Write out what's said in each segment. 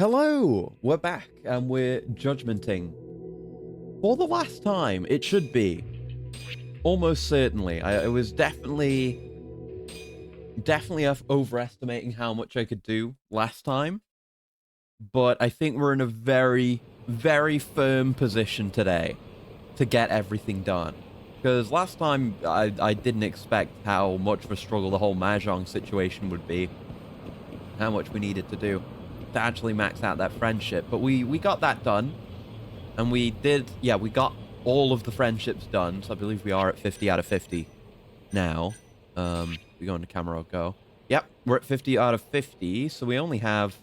Hello, we're back and we're judgmenting for the last time. It should be almost certainly. I was definitely overestimating how much I could do last time, but I think we're in a very firm position today to get everything done. Because last time I didn't expect how much of a struggle the whole Mahjong situation would be, how much we needed to do to actually max out that friendship. But we got that done. And we did, yeah, we got all of the friendships done. So I believe we are at 50 out of 50 now. We go into camera, go. Yep, we're at 50 out of 50. So we only have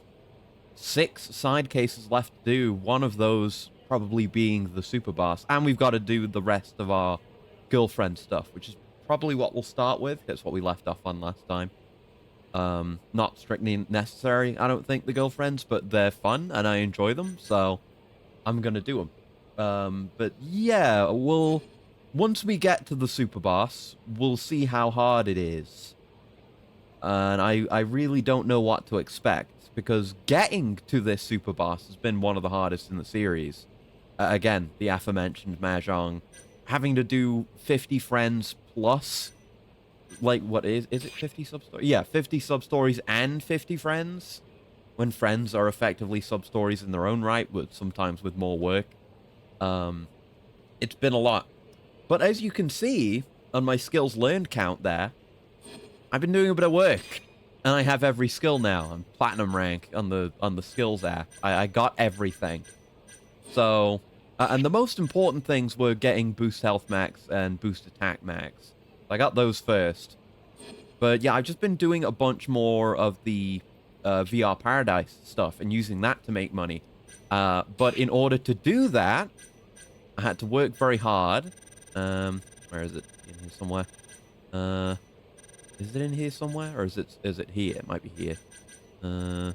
6 side cases left to do. One of those probably being the super boss. And we've got to do the rest of our girlfriend stuff, which is probably what we'll start with. That's what we left off on last time. Not strictly necessary, I don't think, the girlfriends, but they're fun and I enjoy them, so I'm gonna do them. But yeah, once we get to the super boss, we'll see how hard it is. And I really don't know what to expect, because getting to this super boss has been one of the hardest in the series. Again, the aforementioned Mahjong, having to do 50 friends plus, like, what is it 50 sub-stories? Yeah, 50 sub-stories and 50 friends, when friends are effectively sub-stories in their own right, but sometimes with more work. It's been a lot. But as you can see on my skills learned count there, I've been doing a bit of work, and I have every skill now. I'm platinum rank on the skills app. I got everything. So, and the most important things were getting boost health max and boost attack max. I got those first. But yeah, I've just been doing a bunch more of the VR Paradise stuff and using that to make money. But in order to do that, I had to work very hard. Where is it? In here somewhere. Is it in here somewhere? Or is it here? It might be here. Where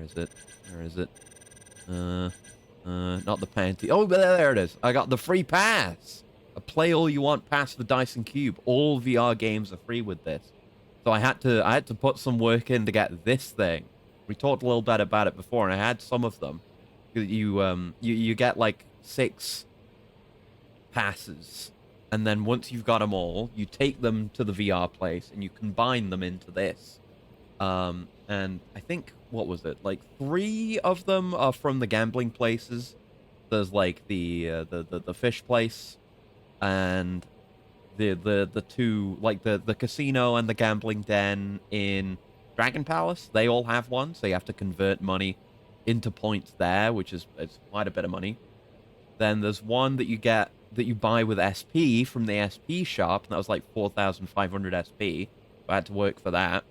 is it? Where is it? Not the panty. Oh, there it is. I got the free pass. A play all you want pass for Dyson Cube. All VR games are free with this. So I had to put some work in to get this thing. We talked a little bit about it before, and I had some of them. You get like 6 passes, and then once you've got them all, you take them to the VR place and you combine them into this. And I think, what was it? Like 3 of them are from the gambling places. There's like the fish place, and the 2, like the casino and the gambling den in Dragon Palace. They all have one, so you have to convert money into points there, which is it's quite a bit of money. Then there's one that you buy with SP from the SP shop, and that was like 4,500 SP. I had to work for that.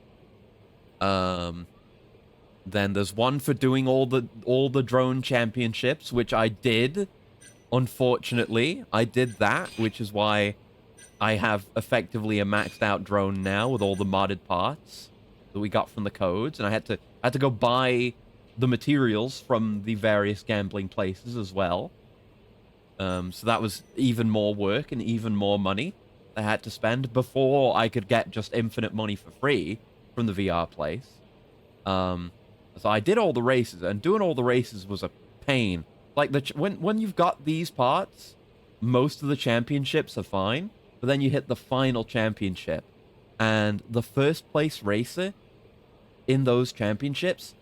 Then there's one for doing all the drone championships, which I did. Unfortunately, I did that, which is why I have effectively a maxed out drone now with all the modded parts that we got from the codes, and I had to go buy the materials from the various gambling places as well. So that was even more work and even more money I had to spend before I could get just infinite money for free from the VR place. So I did all the races, and doing all the races was a pain. Like, when you've got these parts, most of the championships are fine, but then you hit the final championship, and the first place racer in those championships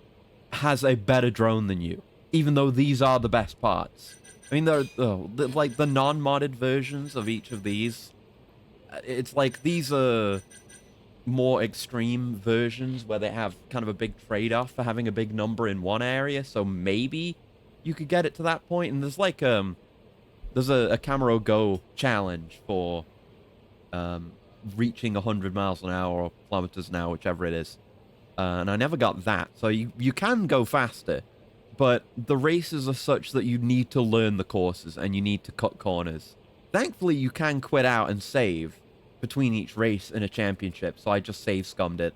has a better drone than you, even though these are the best parts. I mean, they're like the non-modded versions of each of these. It's like these are more extreme versions where they have kind of a big trade-off for having a big number in one area, so maybe you could get it to that point. And there's like there's a Camaro Go challenge for reaching 100 miles an hour or kilometers an hour, whichever it is. And I never got that, so you can go faster, but the races are such that you need to learn the courses and you need to cut corners. Thankfully, you can quit out and save between each race in a championship, so I just save scummed it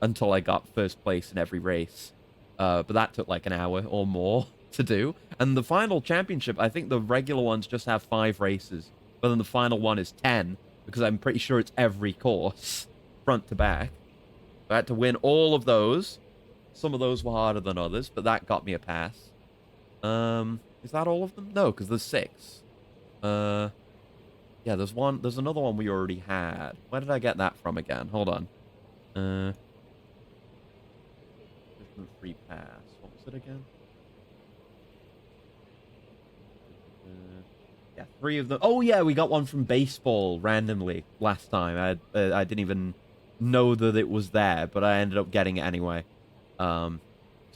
until I got first place in every race. But that took like an hour or more to do. And the final championship, I think the regular ones just have 5 races, but then the final one is 10, because I'm pretty sure it's every course, front to back. I had to win all of those Some of those were harder than others, but that got me a pass. Is that all of them? No, because there's 6. Yeah, there's another one we already had. Where did I get that from again? Hold on. Different free pass. What was it again? Yeah, 3 of them. Oh yeah, we got one from baseball randomly last time. I didn't even know that it was there, but I ended up getting it anyway. So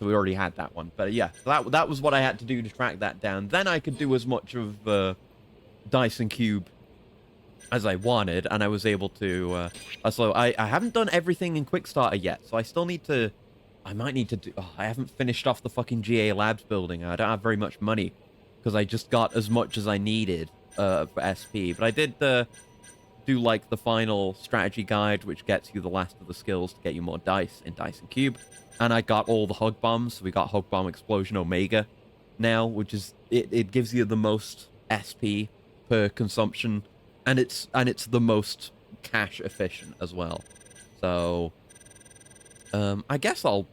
we already had that one. But yeah, that was what I had to do to track that down. Then I could do as much of Dice and Cube as I wanted, and I was able to. So I haven't done everything in Quick Starter yet, so I still need to. I might need to do. Oh, I haven't finished off the fucking GA Labs building. I don't have very much money because I just got as much as I needed for SP. But I did do like the final strategy guide, which gets you the last of the skills to get you more dice in Dice and Cube. And I got all the hug bombs. So we got Hug Bomb Explosion Omega now, which is it gives you the most SP per consumption, and it's the most cash efficient as well. So I guess we'll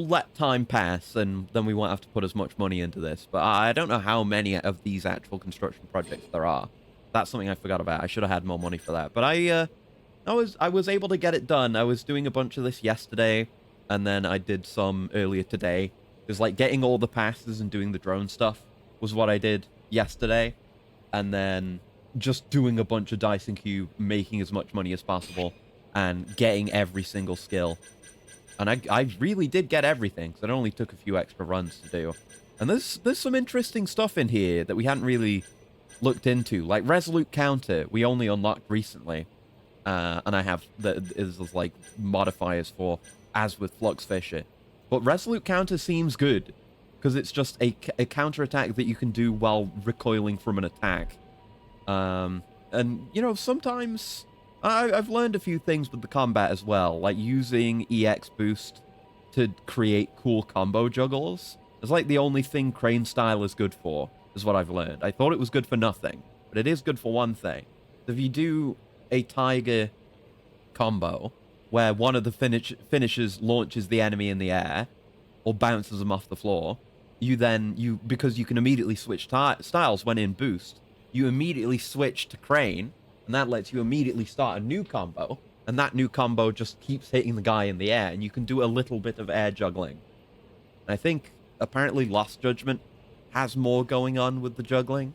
let time pass, and then we won't have to put as much money into this. But I don't know how many of these actual construction projects there are. That's something I forgot about. I should have had more money for that. But I was able to get it done. I was doing a bunch of this yesterday, and then I did some earlier today. It was like getting all the passes and doing the drone stuff was what I did yesterday, and then just doing a bunch of Dice and Cube, making as much money as possible, and getting every single skill. And I really did get everything, so it only took a few extra runs to do. And there's some interesting stuff in here that we hadn't really looked into, like Resolute Counter, we only unlocked recently. And I have is like modifiers for, as with Flux Fisher. But Resolute Counter seems good, because it's just a counterattack that you can do while recoiling from an attack. And, you know, sometimes I've learned a few things with the combat as well, like using EX Boost to create cool combo juggles. It's like the only thing Crane Style is good for, is what I've learned. I thought it was good for nothing, but it is good for one thing. If you do a Tiger combo where one of the finishers launches the enemy in the air or bounces them off the floor, because you can immediately switch styles when in boost, you immediately switch to Crane, and that lets you immediately start a new combo, and that new combo just keeps hitting the guy in the air, and you can do a little bit of air juggling. And I think apparently Lost Judgment has more going on with the juggling.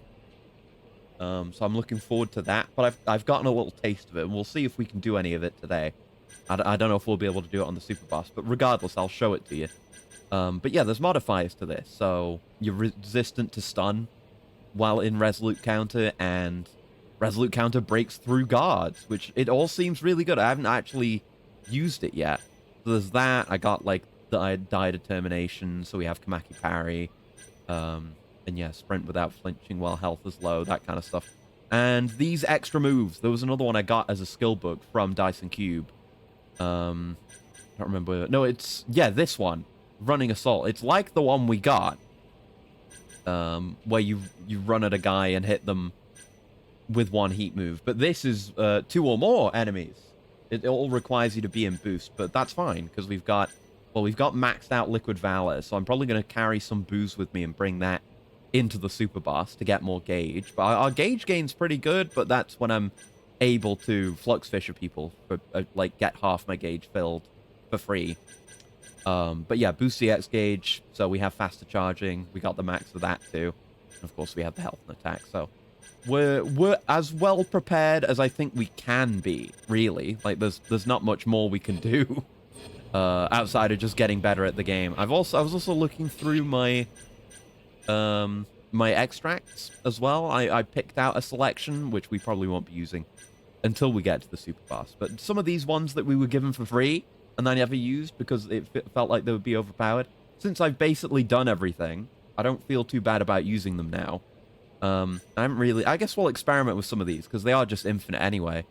So I'm looking forward to that, but I've gotten a little taste of it, and we'll see if we can do any of it today. I don't know if we'll be able to do it on the Super Boss, but regardless, I'll show it to you. But yeah, there's modifiers to this, so you're resistant to stun while in Resolute Counter, and Resolute Counter breaks through guards, which it all seems really good. I haven't actually used it yet. So there's that. I got like the Die Determination, so we have Kamaki Parry. And yeah, sprint without flinching while health is low, that kind of stuff. And these extra moves, there was another one I got as a skill book from Dice and Cube. I don't remember. No, yeah, this one, Running Assault. It's like the one we got, where you run at a guy and hit them with one heat move. But this is 2 or more enemies. It all requires you to be in boost, but that's fine, because we've got maxed out Liquid Valor, so I'm probably going to carry some booze with me and bring that into the Super Boss to get more gauge. But our gauge gain's pretty good, but that's when I'm able to Flux Fisher people for like get half my gauge filled for free. But yeah, boost the X gauge, so we have faster charging. We got the max of that too. And of course, we have the health and attack. So we're as well prepared as I think we can be. Really, like there's not much more we can do outside of just getting better at the game. I was also looking through my my extracts as well. I picked out a selection, which we probably won't be using until we get to the Super Boss. But some of these ones that we were given for free and I never used because it felt like they would be overpowered. Since I've basically done everything, I don't feel too bad about using them now. I guess we'll experiment with some of these because they are just infinite anyway.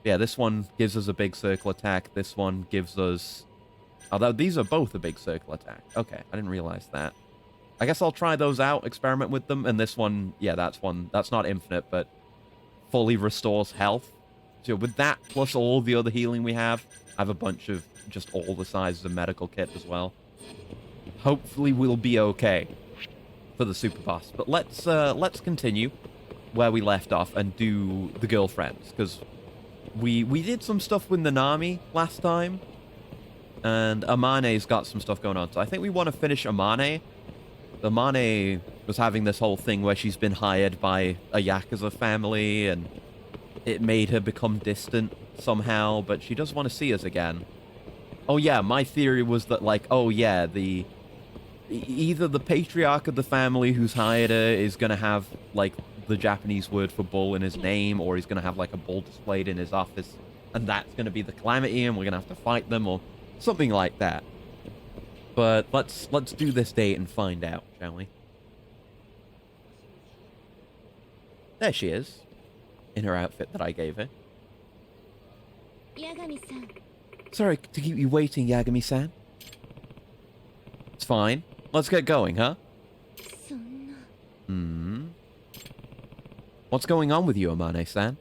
Yeah, this one gives us a big circle attack. This one gives us... Although these are both a big circle attack. Okay, I didn't realize that. I guess I'll try those out, experiment with them, and this one, yeah, that's not infinite, but fully restores health. So with that, plus all the other healing we have, I have a bunch of just all the sizes of medical kit as well. Hopefully we'll be okay for the super boss. But let's continue where we left off and do the girlfriends, because we did some stuff with Nanami last time, and Amane's got some stuff going on. So I think we want to finish Amane. Amane was having this whole thing where she's been hired by a Yakuza family, and it made her become distant somehow, but she does want to see us again. Oh yeah, my theory was that, like, oh yeah, either the patriarch of the family who's hired her is going to have, like, the Japanese word for bull in his name, or he's going to have, like, a bull displayed in his office, and that's going to be the Calamity, and we're going to have to fight them, or something like that. But let's do this date and find out, shall we? There she is, in her outfit that I gave her. Yagami-san. Sorry to keep you waiting, Yagami-san. It's fine. Let's get going, huh? What's going on with you, Amane-san?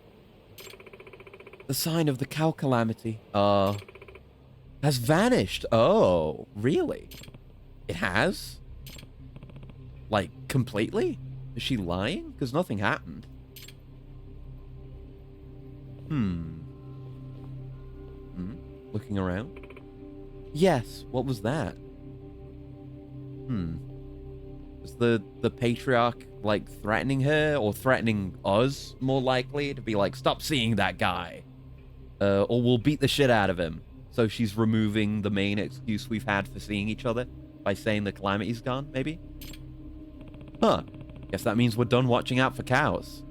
The sign of the cow calamity, has vanished. Oh, really? It has? Like, completely? Is she lying? Because nothing happened. Looking around. Yes, what was that? Is the patriarch, like, threatening her, or threatening us, more likely, to be like, stop seeing that guy, or we'll beat the shit out of him? So she's removing the main excuse we've had for seeing each other by saying the calamity's gone, maybe? Huh. Guess that means we're done watching out for cows.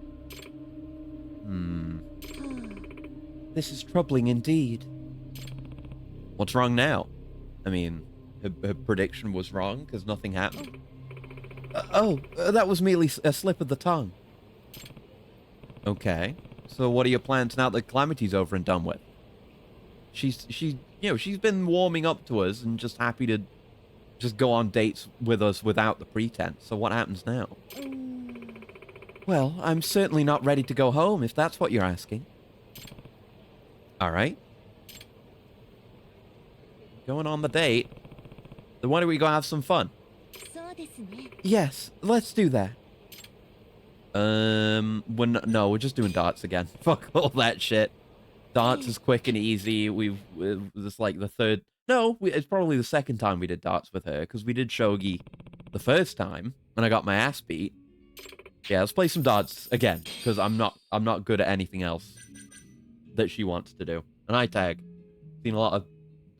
This is troubling indeed. What's wrong now? I mean, her prediction was wrong because nothing happened. That was merely a slip of the tongue. Okay. So what are your plans now that calamity's over and done with? She's been warming up to us and just happy to just go on dates with us without the pretense. So what happens now? Well, I'm certainly not ready to go home, if that's what you're asking. All right. Going on the date. Then why don't we go have some fun? Yes, let's do that. We're just doing darts again. Fuck all that shit. Darts is quick and easy. It's like the third... No, it's probably the second time we did darts with her, because we did shogi the first time, and I got my ass beat. Yeah, let's play some darts again, because I'm not good at anything else that she wants to do. And I tag. Seen a lot of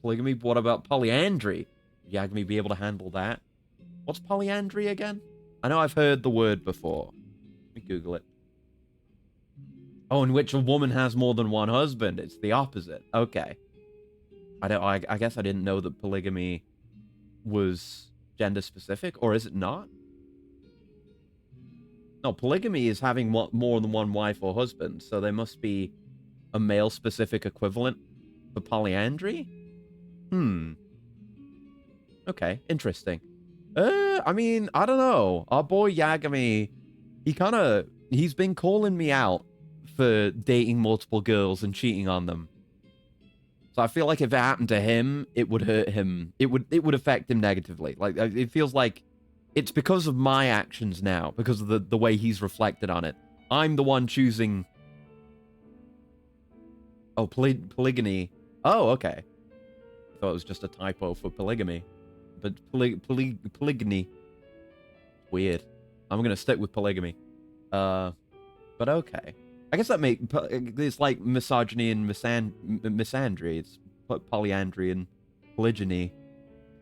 polygamy. What about polyandry? Would Yagami be able to handle that? What's polyandry again? I know I've heard the word before. Let me Google it. Oh, in which a woman has more than one husband. It's the opposite. Okay. I guess I didn't know that polygamy was gender specific, or is it not? No, polygamy is having more than one wife or husband, so there must be a male specific equivalent for polyandry? Okay, interesting. I mean, I don't know. Our boy Yagami, he's been calling me out for dating multiple girls and cheating on them. So I feel like if it happened to him, it would hurt him. It would affect him negatively. Like, it feels like it's because of my actions now, because of the way he's reflected on it. I'm the one choosing... Oh, polygamy. Oh, okay. I thought it was just a typo for polygamy. But polygamy. Weird. I'm going to stick with polygamy. But okay. I guess that it's like misogyny and misandry. It's polyandry and polygyny.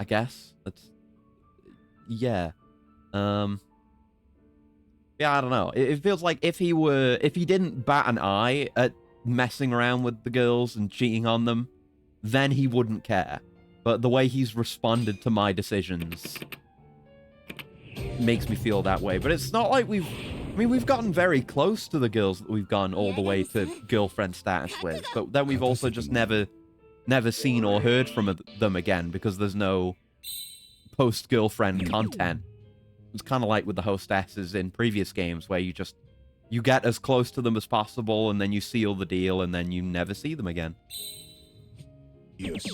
I guess. That's... Yeah. Yeah, I don't know. It feels like if he didn't bat an eye at messing around with the girls and cheating on them, then he wouldn't care. But the way he's responded to my decisions makes me feel that way. But it's not like we've gotten very close to the girls that we've gone all the way to girlfriend status with. But then we've also just never seen or heard from them again because there's no post-girlfriend content. It's kind of like with the hostesses in previous games where you get as close to them as possible and then you seal the deal and then you never see them again. Yes.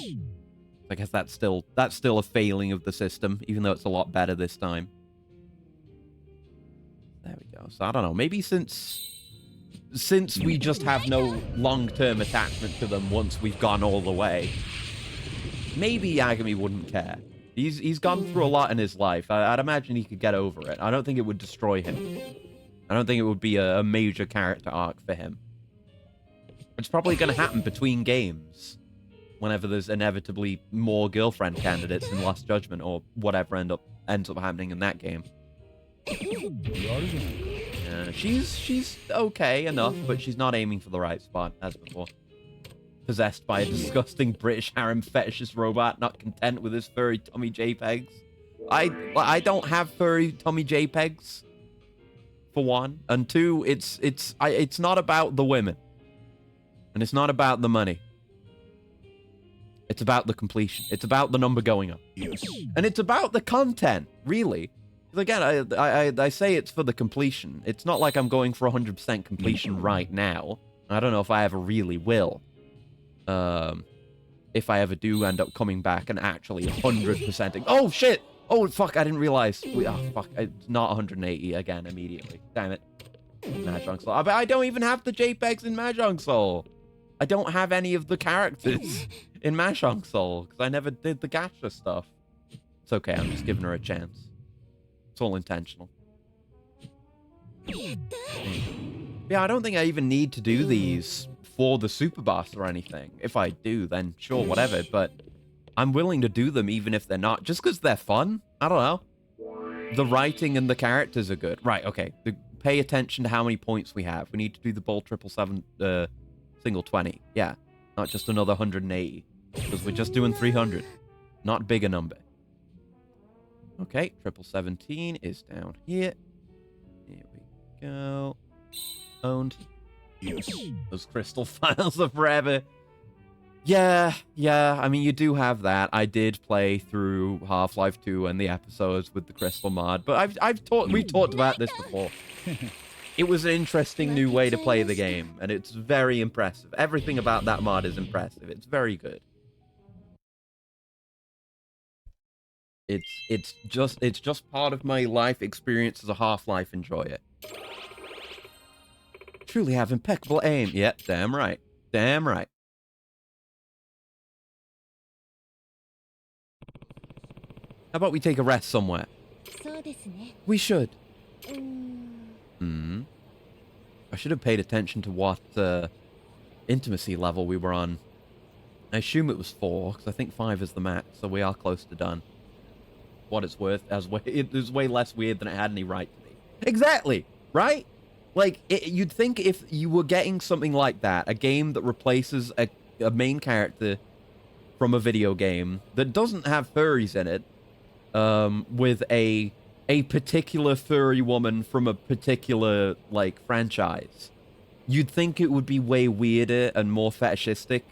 I guess that's still a failing of the system, even though it's a lot better this time. There we go. So I don't know. Maybe since we just have no long-term attachment to them once we've gone all the way, maybe Yagami wouldn't care. He's gone through a lot in his life. I'd imagine he could get over it. I don't think it would destroy him. I don't think it would be a major character arc for him. It's probably going to happen between games, whenever there's inevitably more girlfriend candidates in Last Judgment or whatever ends up happening in that game. She's okay enough, but she's not aiming for the right spot, as before. Possessed by a disgusting British harem fetishist robot, not content with his furry tummy JPEGs. I don't have furry tummy JPEGs, for one. And two, it's not about the women. And it's not about the money. It's about the completion. It's about the number going up. Yes. And it's about the content, really. Again, I say it's for the completion. It's not like I'm going for 100% completion right now. I don't know if I ever really will. If I ever do end up coming back and actually 100%ing. Oh, shit! Oh, fuck, I didn't realize. Oh, fuck, it's not 180 again immediately. Damn it. Mahjong Soul. I don't even have the JPEGs in Mahjong Soul. I don't have any of the characters in Mahjong Soul, because I never did the gacha stuff. It's okay, I'm just giving her a chance. It's all intentional. Yeah, I don't think I even need to do these for the super boss or anything. If I do, then sure, whatever, but I'm willing to do them even if they're not, just because they're fun. I don't know. The writing and the characters are good. Right, okay. Pay attention to how many points we have. We need to do the bold 777, single 20. Yeah, not just another 180, because we're just doing 300. Not bigger number. Okay, 777 is down here. Here we go. Owned. Yes. Those crystal files are forever. Yeah. I mean, you do have that. I did play through Half-Life 2 and the episodes with the crystal mod, but we've talked about this before. It was an interesting new way to play the game, and it's very impressive. Everything about that mod is impressive. It's very good. It's just part of my life experience as a Half-Life enjoyer. Truly have impeccable aim. Yep, damn right. Damn right. How about we take a rest somewhere? We should. I should have paid attention to what intimacy level we were on. I assume it was 4, because I think 5 is the max, so we are close to done. What it's worth, it is way less weird than it had any right to be. Exactly, right? Like, you'd think if you were getting something like that, a game that replaces a main character from a video game that doesn't have furries in it, with a particular furry woman from a particular, like, franchise, you'd think it would be way weirder and more fetishistic.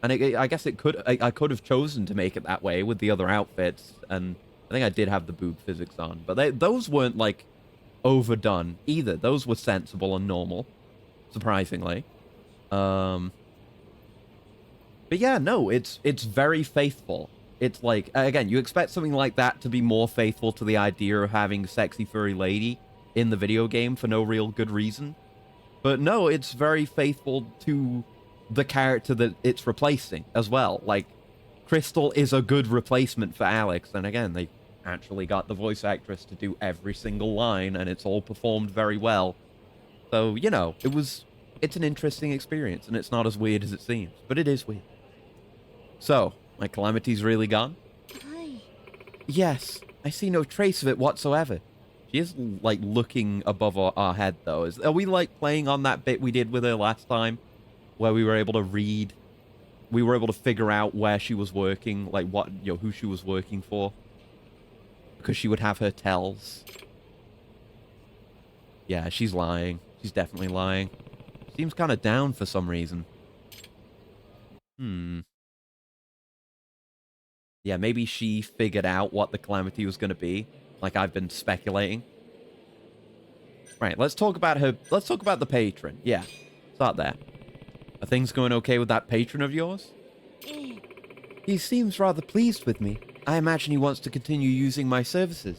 And I guess I could have chosen to make it that way with the other outfits, and I think I did have the boob physics on, but those weren't, like, overdone either. Those were sensible and normal, surprisingly. But yeah, no, it's very faithful. It's like, again, you expect something like that to be more faithful to the idea of having a sexy furry lady in the video game for no real good reason. But no, it's very faithful to the character that it's replacing as well. Like, Crystal is a good replacement for Alex, and again, they actually got the voice actress to do every single line, and it's all performed very well. So, you know, it's an interesting experience, and it's not as weird as it seems, but it is weird. So, my calamity's really gone? Yes, I see no trace of it whatsoever. She is, like, looking above our head, though. Are we, like, playing on that bit we did with her last time, where we were able to read? We were able to figure out where she was working, like, what, you know, who she was working for? Because she would have her tells. Yeah, she's lying. She's definitely lying. Seems kind of down for some reason. Yeah, maybe she figured out what the calamity was going to be, like I've been speculating. Right, let's talk about her. Let's talk about the patron. Yeah, start there. Are things going okay with that patron of yours? He seems rather pleased with me. I imagine he wants to continue using my services.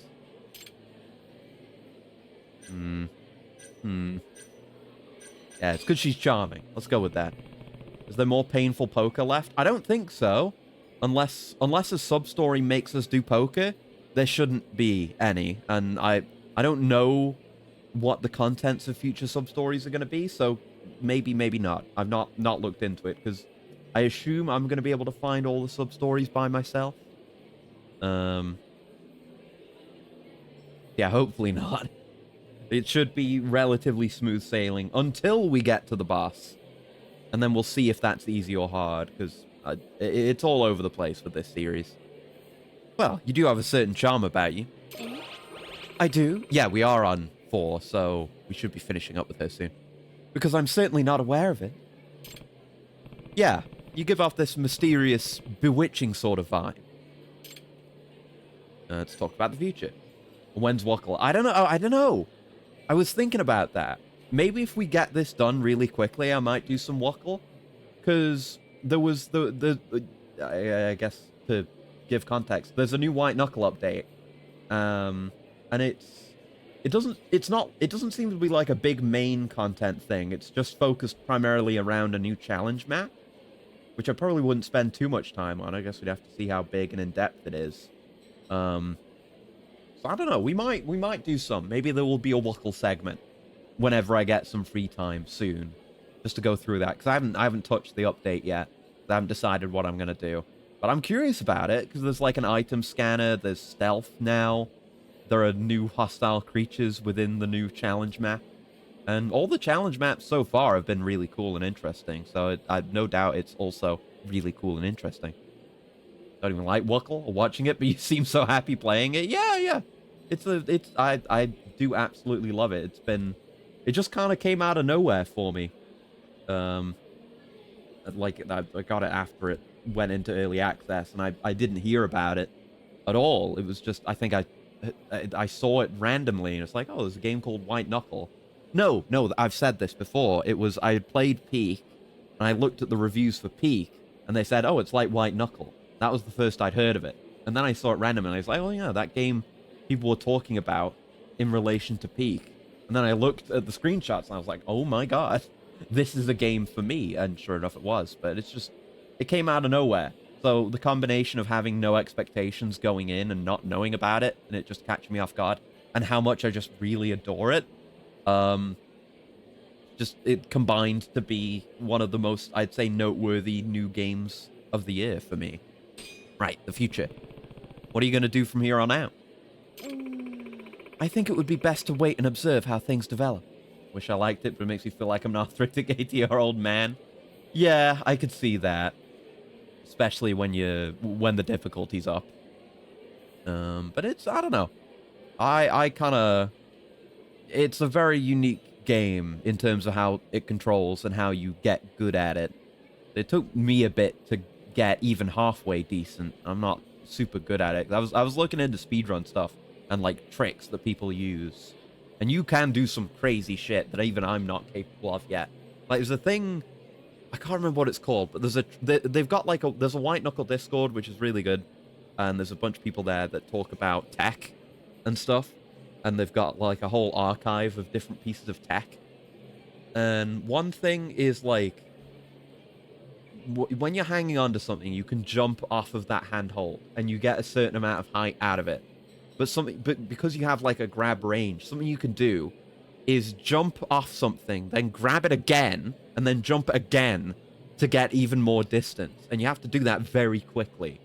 Yeah, it's because she's charming. Let's go with that. Is there more painful poker left? I don't think so. Unless a sub-story makes us do poker, there shouldn't be any. And I don't know what the contents of future sub-stories are going to be, so maybe not. I've not looked into it, because I assume I'm going to be able to find all the sub-stories by myself. Yeah, hopefully not. It should be relatively smooth sailing until we get to the boss. And then we'll see if that's easy or hard, because it's all over the place with this series. Well, you do have a certain charm about you. I do? Yeah, we are on 4, so we should be finishing up with her soon. Because I'm certainly not aware of it. Yeah, you give off this mysterious, bewitching sort of vibe. Let's talk about the future. When's Wuckle? I don't know. I don't know. I was thinking about that. Maybe if we get this done really quickly, I might do some Wuckle. Because there was I guess to give context, there's a new White Knuckle update. And it doesn't seem to be like a big main content thing. It's just focused primarily around a new challenge map, which I probably wouldn't spend too much time on. I guess we'd have to see how big and in-depth it is. So I don't know. We might do some. Maybe there will be a Wuckle segment whenever I get some free time soon, just to go through that, because I haven't touched the update yet. I haven't decided what I'm gonna do, but I'm curious about it because there's like an item scanner. There's stealth now. There are new hostile creatures within the new challenge map, and all the challenge maps so far have been really cool and interesting. So I no doubt it's also really cool and interesting. Don't even like Wuckle or watching it, but you seem so happy playing it. Yeah. I do absolutely love it. It just kind of came out of nowhere for me. Like I got it after it went into early access, and I didn't hear about it at all. It was just, I think I saw it randomly, and it's like, oh, there's a game called White Knuckle. No, I've said this before. It was, I had played Peak, and I looked at the reviews for Peak, and they said, oh, it's like White Knuckle. That was the first I'd heard of it. And then I saw it randomly, and I was like, oh yeah, that game people were talking about in relation to Peak. And then I looked at the screenshots, and I was like, oh my god, this is a game for me. And sure enough, it was. But it's just, it came out of nowhere. So the combination of having no expectations going in and not knowing about it, and it just catching me off guard, and how much I just really adore it, just it combined to be one of the most, I'd say, noteworthy new games of the year for me. Right, the future. What are you going to do from here on out? I think it would be best to wait and observe how things develop. Wish I liked it, but it makes me feel like I'm an arthritic 80-year-old man. Yeah, I could see that. Especially when the difficulty's up. But it's, I don't know. I kind of... It's a very unique game in terms of how it controls and how you get good at it. It took me a bit to get even halfway decent. I'm not super good at it. I was looking into speedrun stuff and like tricks that people use, and you can do some crazy shit that even I'm not capable of yet. Like there's a thing, I can't remember what it's called, but they've got like there's a White Knuckle Discord which is really good, and there's a bunch of people there that talk about tech and stuff, and they've got like a whole archive of different pieces of tech. And one thing is like, when you're hanging on to something, you can jump off of that handhold, and you get a certain amount of height out of it. But because you have like a grab range, something you can do is jump off something, then grab it again, and then jump again to get even more distance. And you have to do that very quickly.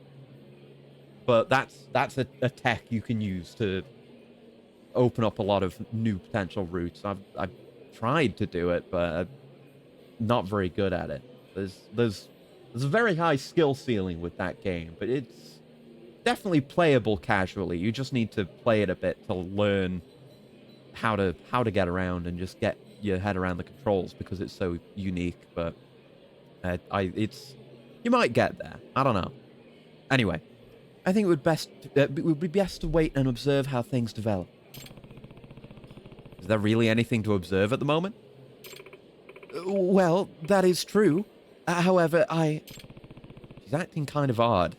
But that's a tech you can use to open up a lot of new potential routes. I've tried to do it, but I'm not very good at it. There's a very high skill ceiling with that game, but it's definitely playable casually. You just need to play it a bit to learn how to get around and just get your head around the controls, because it's so unique. But you might get there. I don't know. Anyway, I think it would be best to wait and observe how things develop. Is there really anything to observe at the moment? Well, that is true. However, She's acting kind of odd.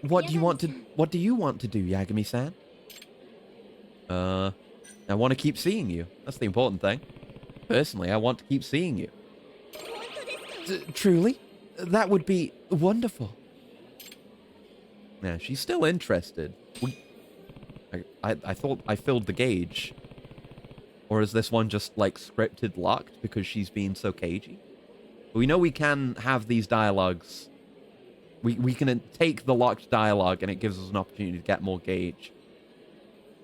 What do you want to do, Yagami-san? I want to keep seeing you. That's the important thing. Personally, I want to keep seeing you. Truly? That would be wonderful. Yeah, she's still interested. I thought I filled the gauge. Or is this one just, like, scripted locked because she's being so cagey? But we know we can have these dialogues. We can take the locked dialogue and it gives us an opportunity to get more gauge.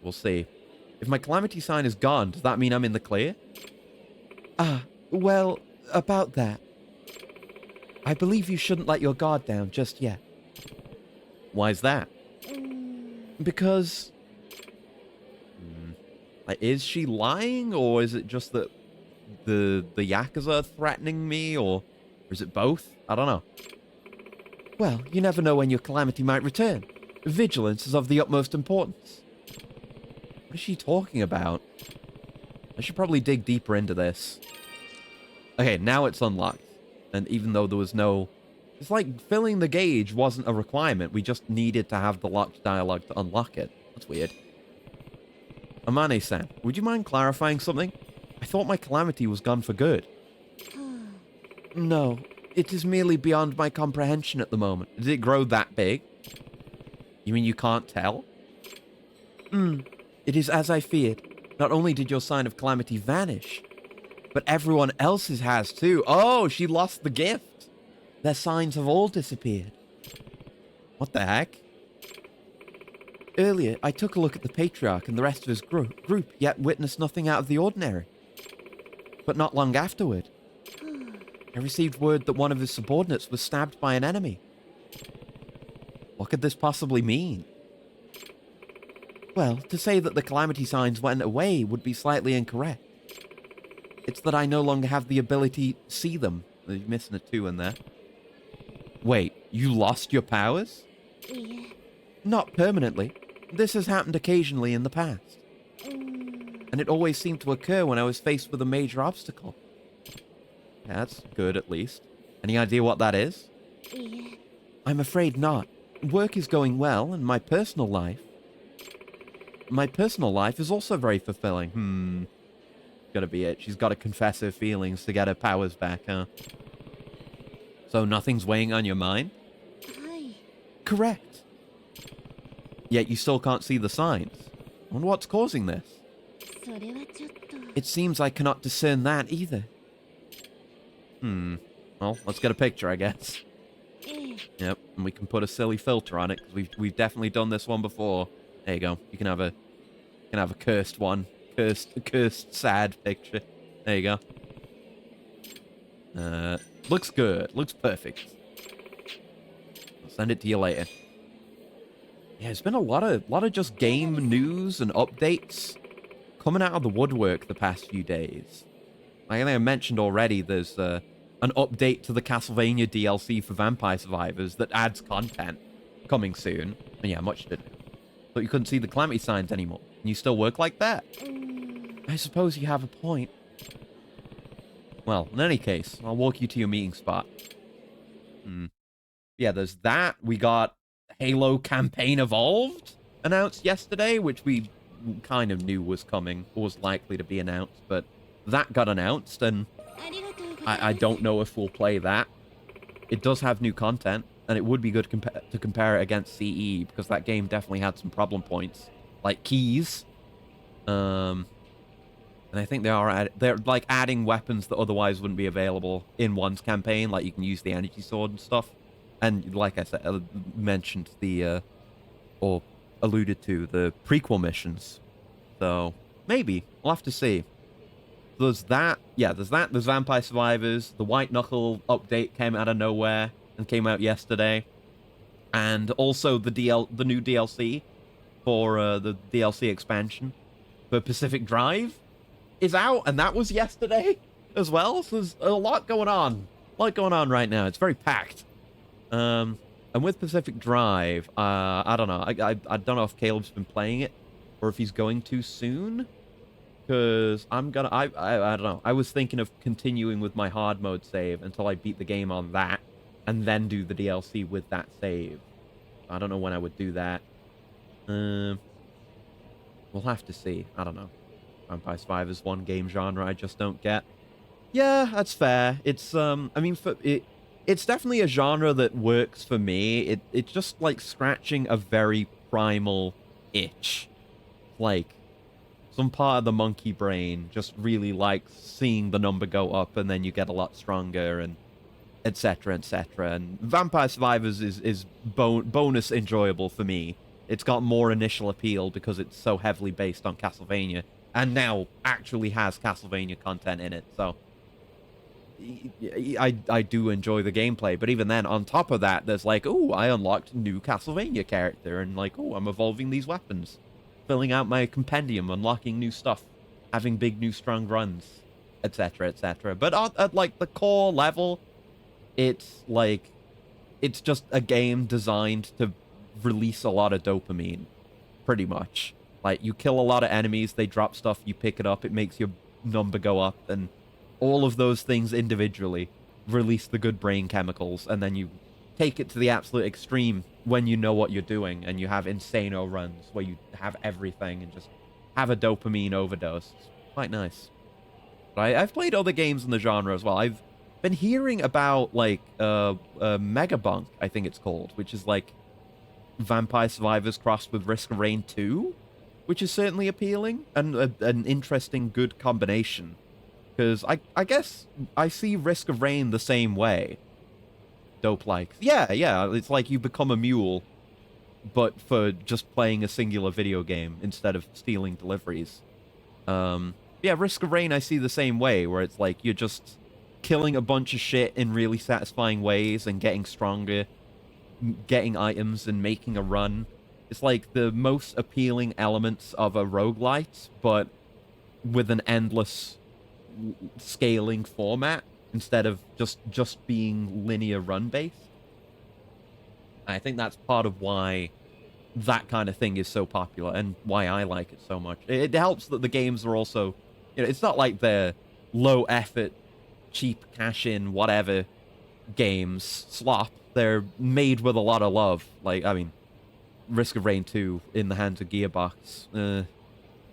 We'll see. If my calamity sign is gone, does that mean I'm in the clear? Well, about that. I believe you shouldn't let your guard down just yet. Why is that? Because... is she lying, or is it just that the Yakuza are threatening me, or is it both? I don't know. Well, you never know when your calamity might return. Vigilance is of the utmost importance. What is she talking about? I should probably dig deeper into this. Okay, now it's unlocked. And even though there was no... It's like filling the gauge wasn't a requirement. We just needed to have the locked dialogue to unlock it. That's weird. Amane-san, would you mind clarifying something? I thought my calamity was gone for good. No, it is merely beyond my comprehension at the moment. Did it grow that big? You mean you can't tell? It is as I feared. Not only did your sign of calamity vanish, but everyone else's has too. Oh, she lost the gift. Their signs have all disappeared. What the heck? Earlier, I took a look at the Patriarch and the rest of his group, yet witnessed nothing out of the ordinary. But not long afterward, I received word that one of his subordinates was stabbed by an enemy. What could this possibly mean? Well, to say that the calamity signs went away would be slightly incorrect. It's that I no longer have the ability to see them. You're missing a 2 in there. Wait, you lost your powers? Yeah. Not permanently. This has happened occasionally in the past. And it always seemed to occur when I was faced with a major obstacle. Yeah, that's good, at least. Any idea what that is? Yeah. I'm afraid not. Work is going well, and my personal life... My personal life is also very fulfilling. Gotta be it. She's got to confess her feelings to get her powers back, huh? So nothing's weighing on your mind? Hi. Correct. Yet you still can't see the signs. I wonder what's causing this. それはちょっと。 It seems I cannot discern that either. Well, let's get a picture, I guess. ええ。 Yep, and we can put a silly filter on it, because we've definitely done this one before. There you go. You can have a cursed one. Cursed sad picture. There you go. Looks good. Looks perfect. I'll send it to you later. Yeah, it's been a lot of just game news and updates coming out of the woodwork the past few days. I think I mentioned already there's an update to the Castlevania DLC for Vampire Survivors that adds content coming soon. And yeah, much to do. But you couldn't see the calamity signs anymore. And you still work like that? I suppose you have a point. Well, in any case, I'll walk you to your meeting spot. Yeah, there's that. We got Halo Campaign Evolved announced yesterday, which we kind of knew was coming, or was likely to be announced, but that got announced, and I don't know if we'll play that. It does have new content, and it would be good to compare it against CE, because that game definitely had some problem points, like keys. And I think they're like adding weapons that otherwise wouldn't be available in one's campaign, like you can use the energy sword and stuff. And like I said, mentioned or alluded to the prequel missions. So maybe we'll have to see. There's that. Yeah, there's that. There's Vampire Survivors. The White Knuckle update came out of nowhere and came out yesterday. And also the new DLC for the DLC expansion for Pacific Drive is out, and that was yesterday as well. So there's a lot going on. A lot going on right now. It's very packed. And with Pacific Drive, I don't know. I don't know if Caleb's been playing it or if he's going to soon. Because I don't know. I was thinking of continuing with my hard mode save until I beat the game on that and then do the DLC with that save. I don't know when I would do that. We'll have to see. I don't know. Vampire Survivors one game genre I just don't get. Yeah, that's fair. It's I mean it's definitely a genre that works for me. It's just like scratching a very primal itch. Like some part of the monkey brain just really likes seeing the number go up and then you get a lot stronger and etc etc. And Vampire Survivors is bonus enjoyable for me. It's got more initial appeal because it's so heavily based on Castlevania and now actually has Castlevania content in it. So I do enjoy the gameplay, but even then, on top of that, there's like, oh, I unlocked a new Castlevania character, and like, oh, I'm evolving these weapons, filling out my compendium, unlocking new stuff, having big new strong runs, etc., etc. But at like the core level, it's like, it's just a game designed to release a lot of dopamine, pretty much. Like, you kill a lot of enemies, they drop stuff, you pick it up, it makes your number go up, and all of those things individually release the good brain chemicals, and then you take it to the absolute extreme when you know what you're doing, and you have insano runs where you have everything and just have a dopamine overdose. It's quite nice. But I've played other games in the genre as well. I've been hearing about, like, Megabunk, I think it's called, which is like Vampire Survivors crossed with Risk of Rain 2, which is certainly appealing, and an interesting, good combination. Because I guess I see Risk of Rain the same way. Dope-like. Yeah, it's like you become a mule, but for just playing a singular video game instead of stealing deliveries. Yeah, Risk of Rain I see the same way, where it's like you're just killing a bunch of shit in really satisfying ways and getting stronger, getting items and making a run. It's like the most appealing elements of a roguelite, but with an endless scaling format instead of just being linear run based. I think that's part of why that kind of thing is so popular and why I like it so much. It helps that the games are also, you know, it's not like they're low effort, cheap cash in, whatever games slop. They're made with a lot of love. Like, I mean, Risk of Rain 2 in the hands of Gearbox.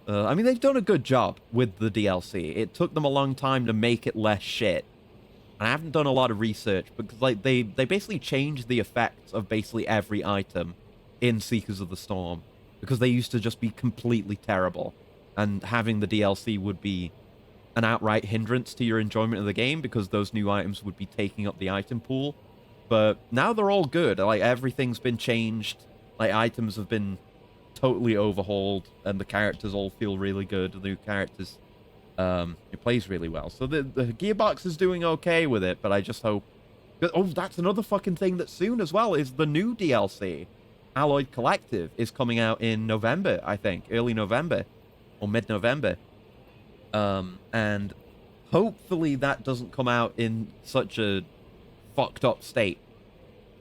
I mean, they've done a good job with the DLC. It took them a long time to make it less shit. And I haven't done a lot of research, because like they basically changed the effects of basically every item in Seekers of the Storm, because they used to just be completely terrible. And having the DLC would be an outright hindrance to your enjoyment of the game, because those new items would be taking up the item pool. But now they're all good. Like, everything's been changed. Like, items have been totally overhauled, and the characters all feel really good. The new characters, it plays really well. So the Gearbox is doing okay with it, but I just hope... Oh, that's another fucking thing that's soon as well, is the new DLC. Alloyed Collective is coming out in November, I think. Early November. Or mid-November. And hopefully that doesn't come out in such a fucked up state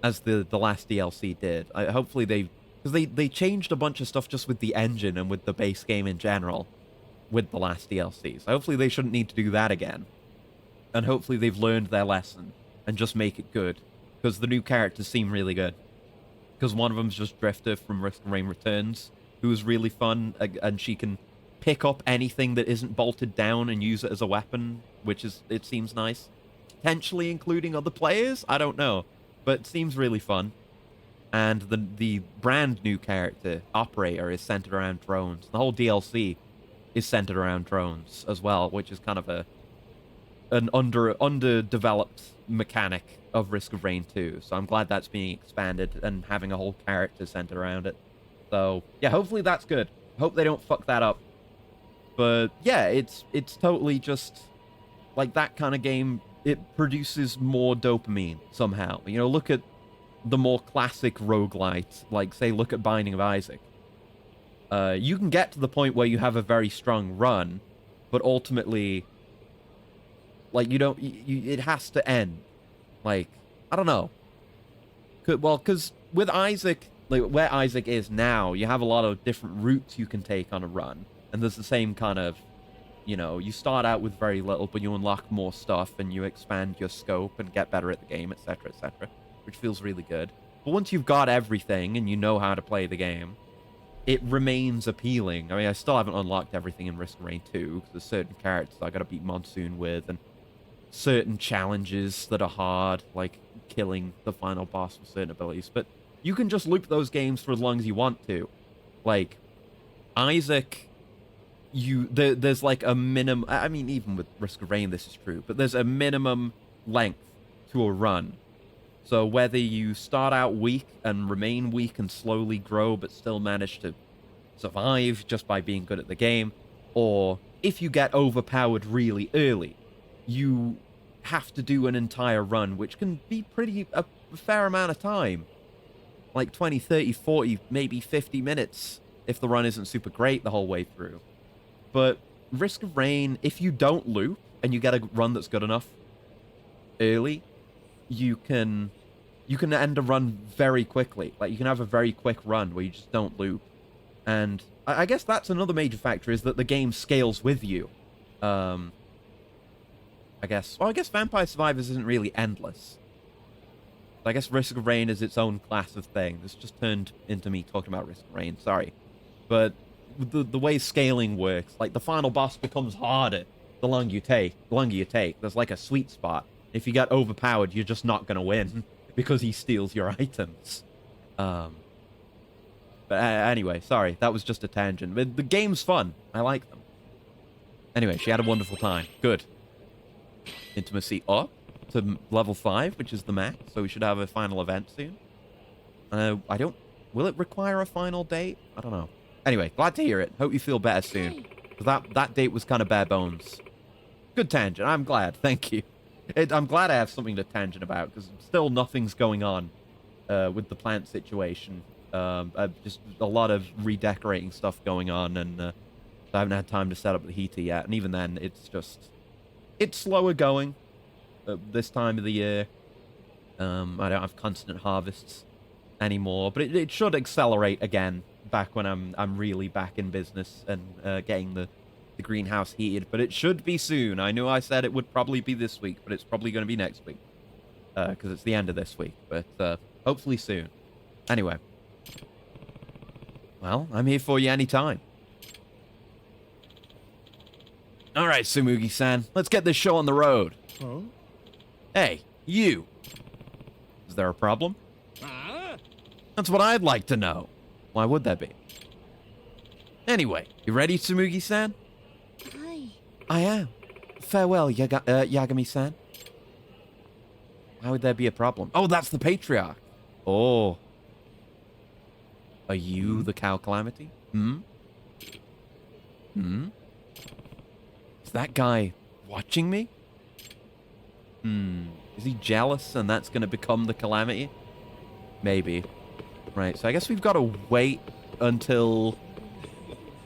as the last DLC did. Hopefully they... Because they changed a bunch of stuff just with the engine and with the base game in general with the last DLC. So hopefully they shouldn't need to do that again. And hopefully they've learned their lesson and just make it good. Because the new characters seem really good. Because one of them's just Drifter from Risk of Rain Returns, who is really fun, and she can pick up anything that isn't bolted down and use it as a weapon, which is, it seems nice. Potentially including other players? I don't know. But it seems really fun. And the brand new character, Operator, is centered around drones. The whole DLC is centered around drones as well, which is kind of an underdeveloped mechanic of Risk of Rain 2. So I'm glad that's being expanded and having a whole character centered around it. So yeah, hopefully that's good. Hope they don't fuck that up. But yeah, it's totally just like that kind of game. It produces more dopamine somehow. You know, look at the more classic roguelites, like, say, look at Binding of Isaac. You can get to the point where you have a very strong run, but ultimately, like, you don't... it has to end. Like, I don't know. Well, because with Isaac, like, where Isaac is now, you have a lot of different routes you can take on a run. And there's the same kind of, you know, you start out with very little, but you unlock more stuff, and you expand your scope and get better at the game, etc., etc. which feels really good. But once you've got everything and you know how to play the game, it remains appealing. I mean, I still haven't unlocked everything in Risk of Rain 2, because there's certain characters I gotta beat Monsoon with, and certain challenges that are hard, like killing the final boss with certain abilities. But you can just loop those games for as long as you want to. Like, Isaac, there's like a minimum. I mean, even with Risk of Rain, this is true, but there's a minimum length to a run. So whether you start out weak and remain weak and slowly grow, but still manage to survive just by being good at the game, or if you get overpowered really early, you have to do an entire run, which can be a fair amount of time. Like 20, 30, 40, maybe 50 minutes if the run isn't super great the whole way through. But Risk of Rain, if you don't loop and you get a run that's good enough early, you can end a run very quickly. Like, you can have a very quick run where you just don't loop. And I guess that's another major factor, is that the game scales with you. I guess Vampire Survivors isn't really endless. I guess Risk of Rain is its own class of thing. This just turned into me talking about Risk of Rain, sorry. But the way scaling works, like, the final boss becomes harder the longer you take. There's like a sweet spot. If you get overpowered, you're just not going to win because he steals your items. But anyway, sorry, that was just a tangent. But the game's fun. I like them. Anyway, she had a wonderful time. Good. Intimacy up to level 5, which is the max, so we should have a final event soon. Will it require a final date? I don't know. Anyway, glad to hear it. Hope you feel better soon. Because that date was kind of bare bones. Good tangent. I'm glad. Thank you. I'm glad I have something to tangent about, because still nothing's going on with the plant situation. Just a lot of redecorating stuff going on, and I haven't had time to set up the heater yet. And even then, it's slower going this time of the year. I don't have constant harvests anymore, but it should accelerate again back when I'm really back in business and getting the greenhouse heated. But it should be soon. I knew I said it would probably be this week, but it's probably going to be next week because it's the end of this week. But hopefully soon. Anyway. Well, I'm here for you anytime. All right, Sumugi-san, let's get this show on the road. Huh? Hey, you. Is there a problem? That's what I'd like to know. Why would that be? Anyway, you ready, Sumugi-san? Hi. I am. Farewell, Yagami-san. Why would there be a problem? Oh, that's the Patriarch. Oh. Are you the Cow Calamity? Hmm? Is that guy watching me? Is he jealous and that's going to become the Calamity? Maybe. Right, so I guess we've got to wait until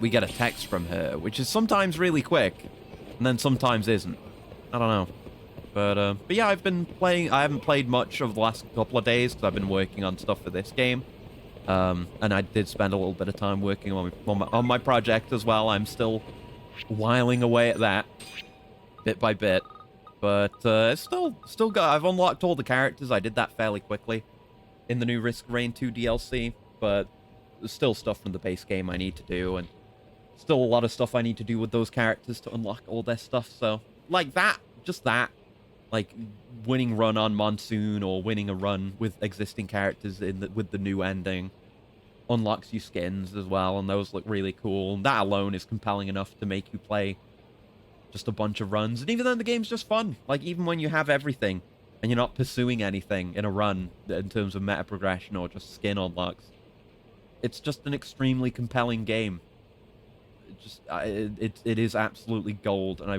we get a text from her, which is sometimes really quick, and then sometimes isn't. I don't know. But yeah, I've been playing. I haven't played much over the last couple of days because I've been working on stuff for this game. And I did spend a little bit of time working on my project as well. I'm still whiling away at that, bit by bit. But it's still got. I've unlocked all the characters. I did that fairly quickly in the new Risk of Rain 2 DLC. But there's still stuff from the base game I need to do, and still a lot of stuff I need to do with those characters to unlock all their stuff. So like that, just that. Like winning run on Monsoon or winning a run with existing characters with the new ending unlocks you skins as well, and those look really cool. And that alone is compelling enough to make you play just a bunch of runs. And even then, the game's just fun. Like, even when you have everything and you're not pursuing anything in a run in terms of meta progression or just skin unlocks, it's just an extremely compelling game. It is absolutely gold, and I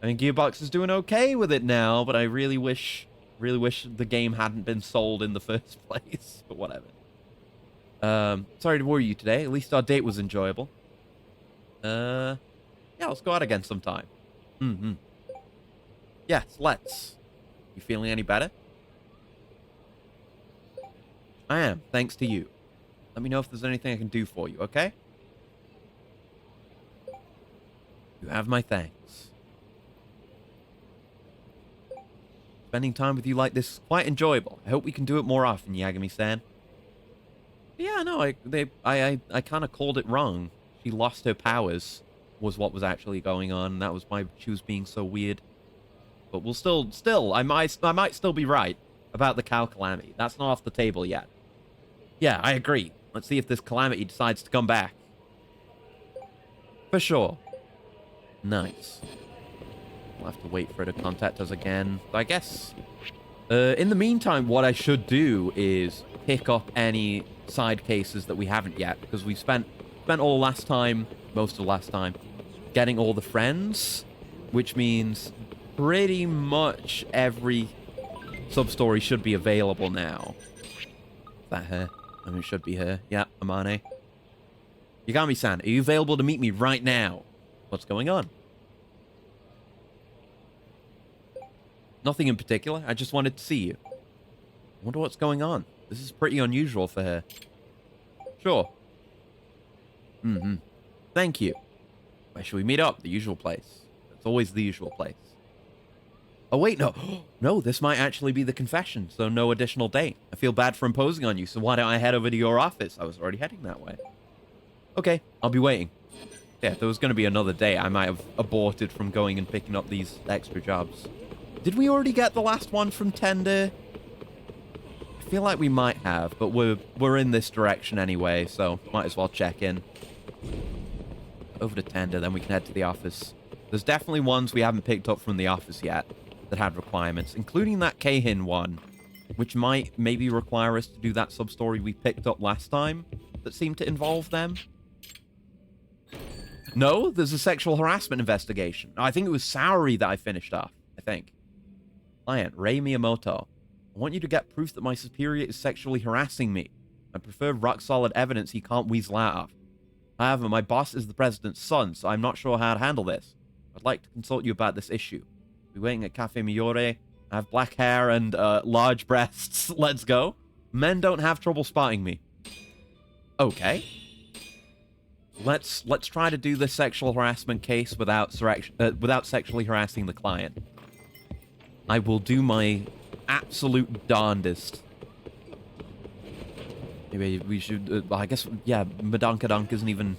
mean, Gearbox is doing okay with it now, but I really wish the game hadn't been sold in the first place. But whatever. Sorry to worry you today. At least our date was enjoyable. Yeah, let's go out again sometime. Yes, let's. You feeling any better? I am, thanks to you. Let me know if there's anything I can do for you, okay? You have my thanks. spending time with you like this is quite enjoyable. I hope we can do it more often, Yagami-san. Yeah, no, I kind of called it wrong. She lost her powers, was what was actually going on. That was why she was being so weird. But we'll still, I might still be right about the cow calamity. That's not off the table yet. Yeah, I agree. Let's see if this calamity decides to come back. For sure. Nice. We'll have to wait for her to contact us again. I guess, in the meantime, what I should do is pick up any side cases that we haven't yet, because we spent all last time, most of last time, getting all the friends, which means pretty much every sub-story should be available now. Is that her? I mean, it should be her. Yeah, Amane. Yagami-san, are you available to meet me right now? What's going on? Nothing in particular. I just wanted to see you. I wonder what's going on. This is pretty unusual for her. Sure. Mm-hmm. Thank you. Where should we meet up? The usual place. It's always the usual place. Oh, wait, no. No, this might actually be the confession, so no additional date. I feel bad for imposing on you, so why don't I head over to your office? I was already heading that way. Okay, I'll be waiting. Yeah, if there was going to be another day, I might have aborted from going and picking up these extra jobs. Did we already get the last one from Tender? I feel like we might have, but we're in this direction anyway, so might as well check in. Over to Tender, then we can head to the office. There's definitely ones we haven't picked up from the office yet that had requirements, including that Kahin one, which might maybe require us to do that sub-story we picked up last time that seemed to involve them. No, there's a sexual harassment investigation. I think it was Saori that I finished off, I think. Client, Rei Miyamoto. I want you to get proof that my superior is sexually harassing me. I prefer rock-solid evidence he can't weasel out of. However, my boss is the president's son, so I'm not sure how to handle this. I'd like to consult you about this issue. I'll be waiting at Cafe Miore. I have black hair and large breasts. Let's go. Men don't have trouble spotting me. Okay. Let's try to do the sexual harassment case without sexually harassing the client. I will do my absolute darndest. Maybe we should. I guess, yeah. Madonkadonk isn't even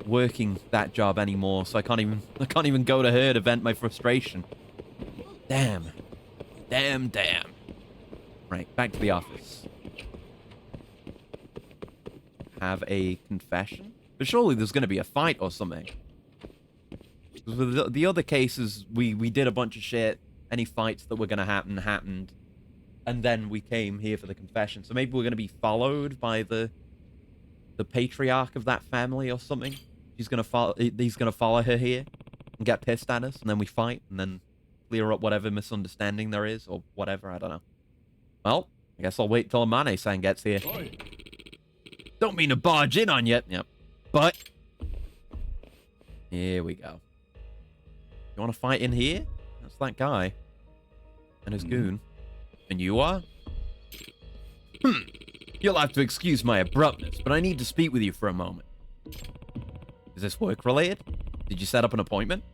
working that job anymore, so I can't even go to her to vent my frustration. Damn. Right, back to the office. Have a confession? But surely there's going to be a fight or something. With the other cases, we did a bunch of shit. Any fights that were going to happen happened. And then we came here for the confession. So maybe we're going to be followed by the patriarch of that family or something. He's going to follow her here and get pissed at us. And then we fight and then clear up whatever misunderstanding there is or whatever. I don't know. Well, I guess I'll wait till Amane-san gets here. Don't mean to barge in on you. Yep. But here we go. You want to fight in here? That's that guy. And his goon. And you are? You'll have to excuse my abruptness, but I need to speak with you for a moment. Is this work-related? Did you set up an appointment?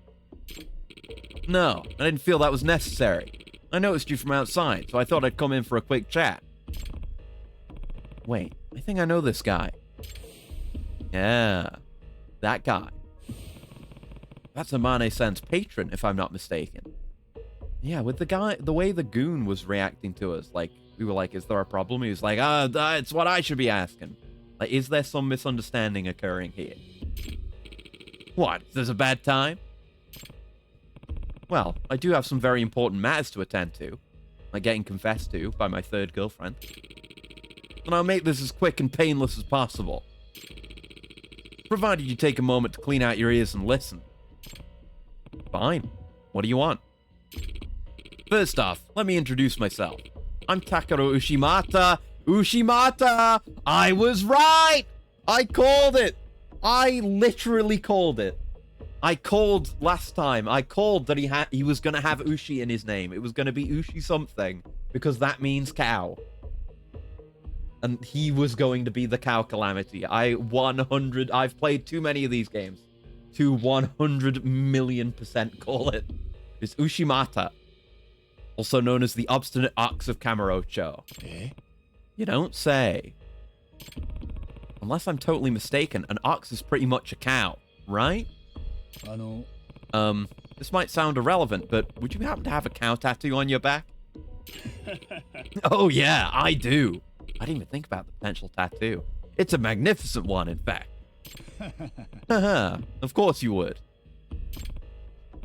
No, I didn't feel that was necessary. I noticed you from outside, so I thought I'd come in for a quick chat. Wait, I think I know this guy. Yeah, that guy. That's Amane-san's patron, if I'm not mistaken. Yeah, with the way the goon was reacting to us, like, we were like, is there a problem? He was like, it's what I should be asking. Like, is there some misunderstanding occurring here? What, is this a bad time? Well, I do have some very important matters to attend to, like getting confessed to by my third girlfriend. And I'll make this as quick and painless as possible. Provided you take a moment to clean out your ears and listen. Fine. What do you want? First off, let me introduce myself. I'm Takaro Ushimata. Ushimata! I was right! I called it! I literally called it. I called last time. I called that he was going to have Ushi in his name. It was going to be Ushi something, because that means cow. And he was going to be the cow calamity. I've played too many of these games to 100 million% call it. It's Ushimata. also known as the obstinate ox of Camarocho. You don't say. Unless I'm totally mistaken, an ox is pretty much a cow, right? This might sound irrelevant, but would you happen to have a cow tattoo on your back? Oh yeah, I do. I didn't even think about the potential tattoo. It's a magnificent one, in fact. Haha, of course you would.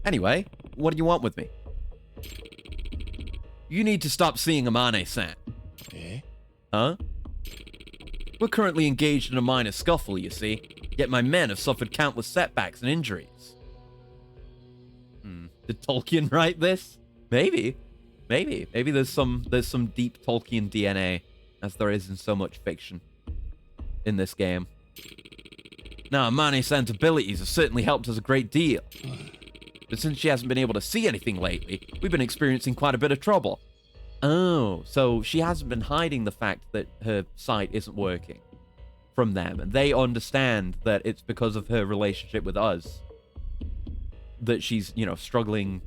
Anyway, what do you want with me? You need to stop seeing Amane-san. Huh? We're currently engaged in a minor scuffle, you see. Yet my men have suffered countless setbacks and injuries. Did Tolkien write this? Maybe. Maybe there's some deep Tolkien DNA, as there is in so much fiction in this game. Now, Amane-san's abilities have certainly helped us a great deal. But since she hasn't been able to see anything lately, we've been experiencing quite a bit of trouble. Oh, so she hasn't been hiding the fact that her sight isn't working from them, and they understand that it's because of her relationship with us that she's, you know, struggling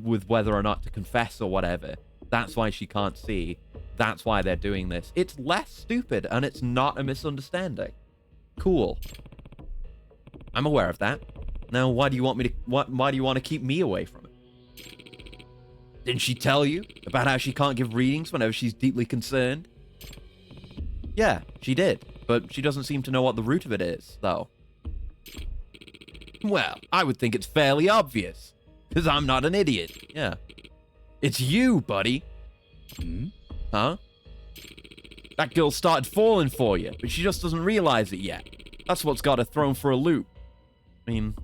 with whether or not to confess or whatever. That's why she can't see. That's why they're doing this. It's less stupid, and it's not a misunderstanding. Cool. I'm aware of that. Now, why do you want me to? Why do you want to keep me away from it? Didn't she tell you about how she can't give readings whenever she's deeply concerned? Yeah, she did, but she doesn't seem to know what the root of it is, though. Well, I would think it's fairly obvious, because I'm not an idiot. Yeah. It's you, buddy. Huh? That girl started falling for you, but she just doesn't realize it yet. That's what's got her thrown for a loop. I mean,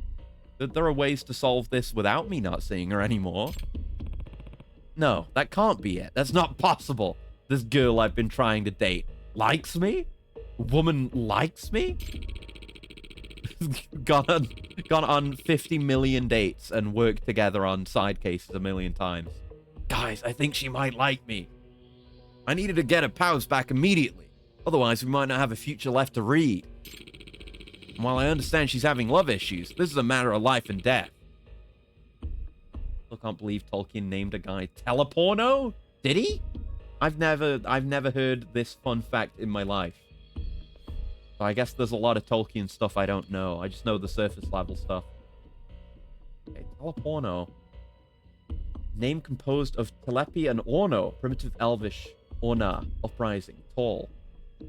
there are ways to solve this without me not seeing her anymore. No, that can't be it. That's not possible. This girl I've been trying to date likes me? A woman likes me? gone on 50 million dates and worked together on side cases a million times. Guys, I think she might like me. I needed to get her powers back immediately. Otherwise, we might not have a future left to read. And while I understand she's having love issues, this is a matter of life and death. I can't believe Tolkien named a guy Teleporno? Did he? I've never heard this fun fact in my life. So I guess there's a lot of Tolkien stuff I don't know. I just know the surface level stuff. Okay, Teleporno. Name composed of Telepi and Orno, primitive Elvish, Orna, uprising, tall.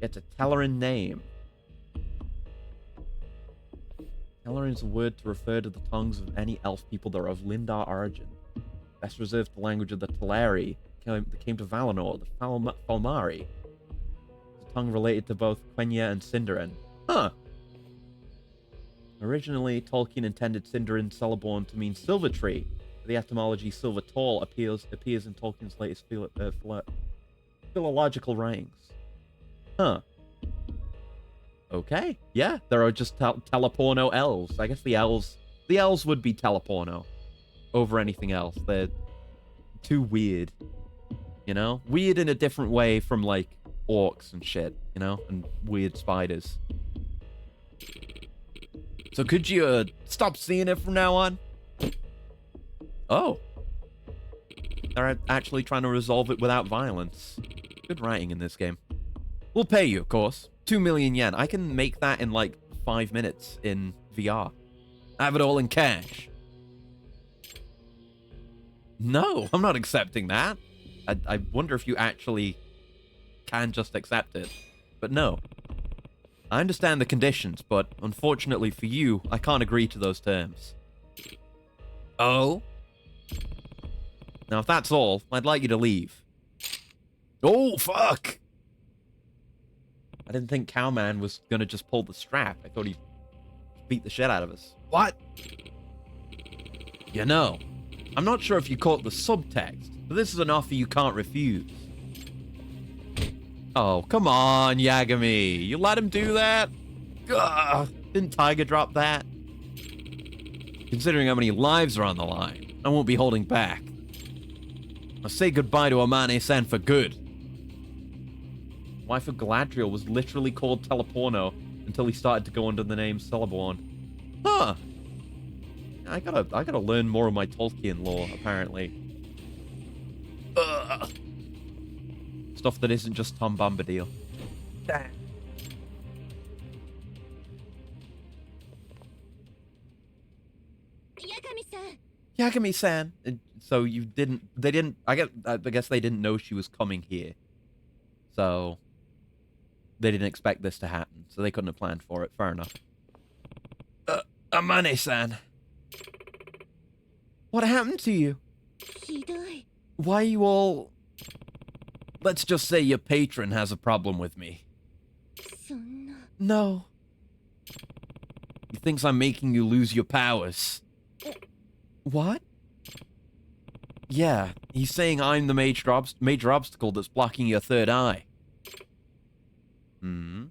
It's a Telerin name. Telerin is a word to refer to the tongues of any elf people that are of Lindar origin. Best reserved the language of the Teleri that came to Valinor, the Falmari. It's a tongue related to both Quenya and Sindarin. Huh. Originally, Tolkien intended Sindarin Celeborn to mean silver tree. The etymology silver tall appears in Tolkien's latest philological writings. Huh. Okay. Yeah, there are just teleporno elves. I guess the elves would be teleporno over anything else. They're too weird. You know? Weird in a different way from, like, orcs and shit, you know? And weird spiders. So could you stop seeing it from now on? Oh. They're actually trying to resolve it without violence. Good writing in this game. We'll pay you, of course. 2 million yen. I can make that in like 5 minutes in VR. I have it all in cash. No, I'm not accepting that. I wonder if you actually can just accept it. But no. I understand the conditions, but unfortunately for you, I can't agree to those terms. Oh? Now, if that's all, I'd like you to leave. Oh, fuck! I didn't think Cowman was gonna just pull the strap. I thought he'd beat the shit out of us. What? You know, I'm not sure if you caught the subtext, but this is an offer you can't refuse. Oh, come on, Yagami. You let him do that? Ugh, didn't Tiger drop that? Considering how many lives are on the line, I won't be holding back. I'll say goodbye to Amane-san for good. Wife of Galadriel was literally called Teleporno until he started to go under the name Celeborn. Huh. I gotta learn more of my Tolkien lore, apparently. Stuff that isn't just Tom Bombadil. Damn. Yagami-san. Yagami-san. So you didn't... They didn't... I guess they didn't know she was coming here. So... They didn't expect this to happen. So they couldn't have planned for it. Fair enough. Amane-san. What happened to you? Hidoi. Why are you all... Let's just say your patron has a problem with me. そんな。 No. He thinks I'm making you lose your powers. What? Yeah, he's saying I'm the major obstacle that's blocking your third eye. Hmm.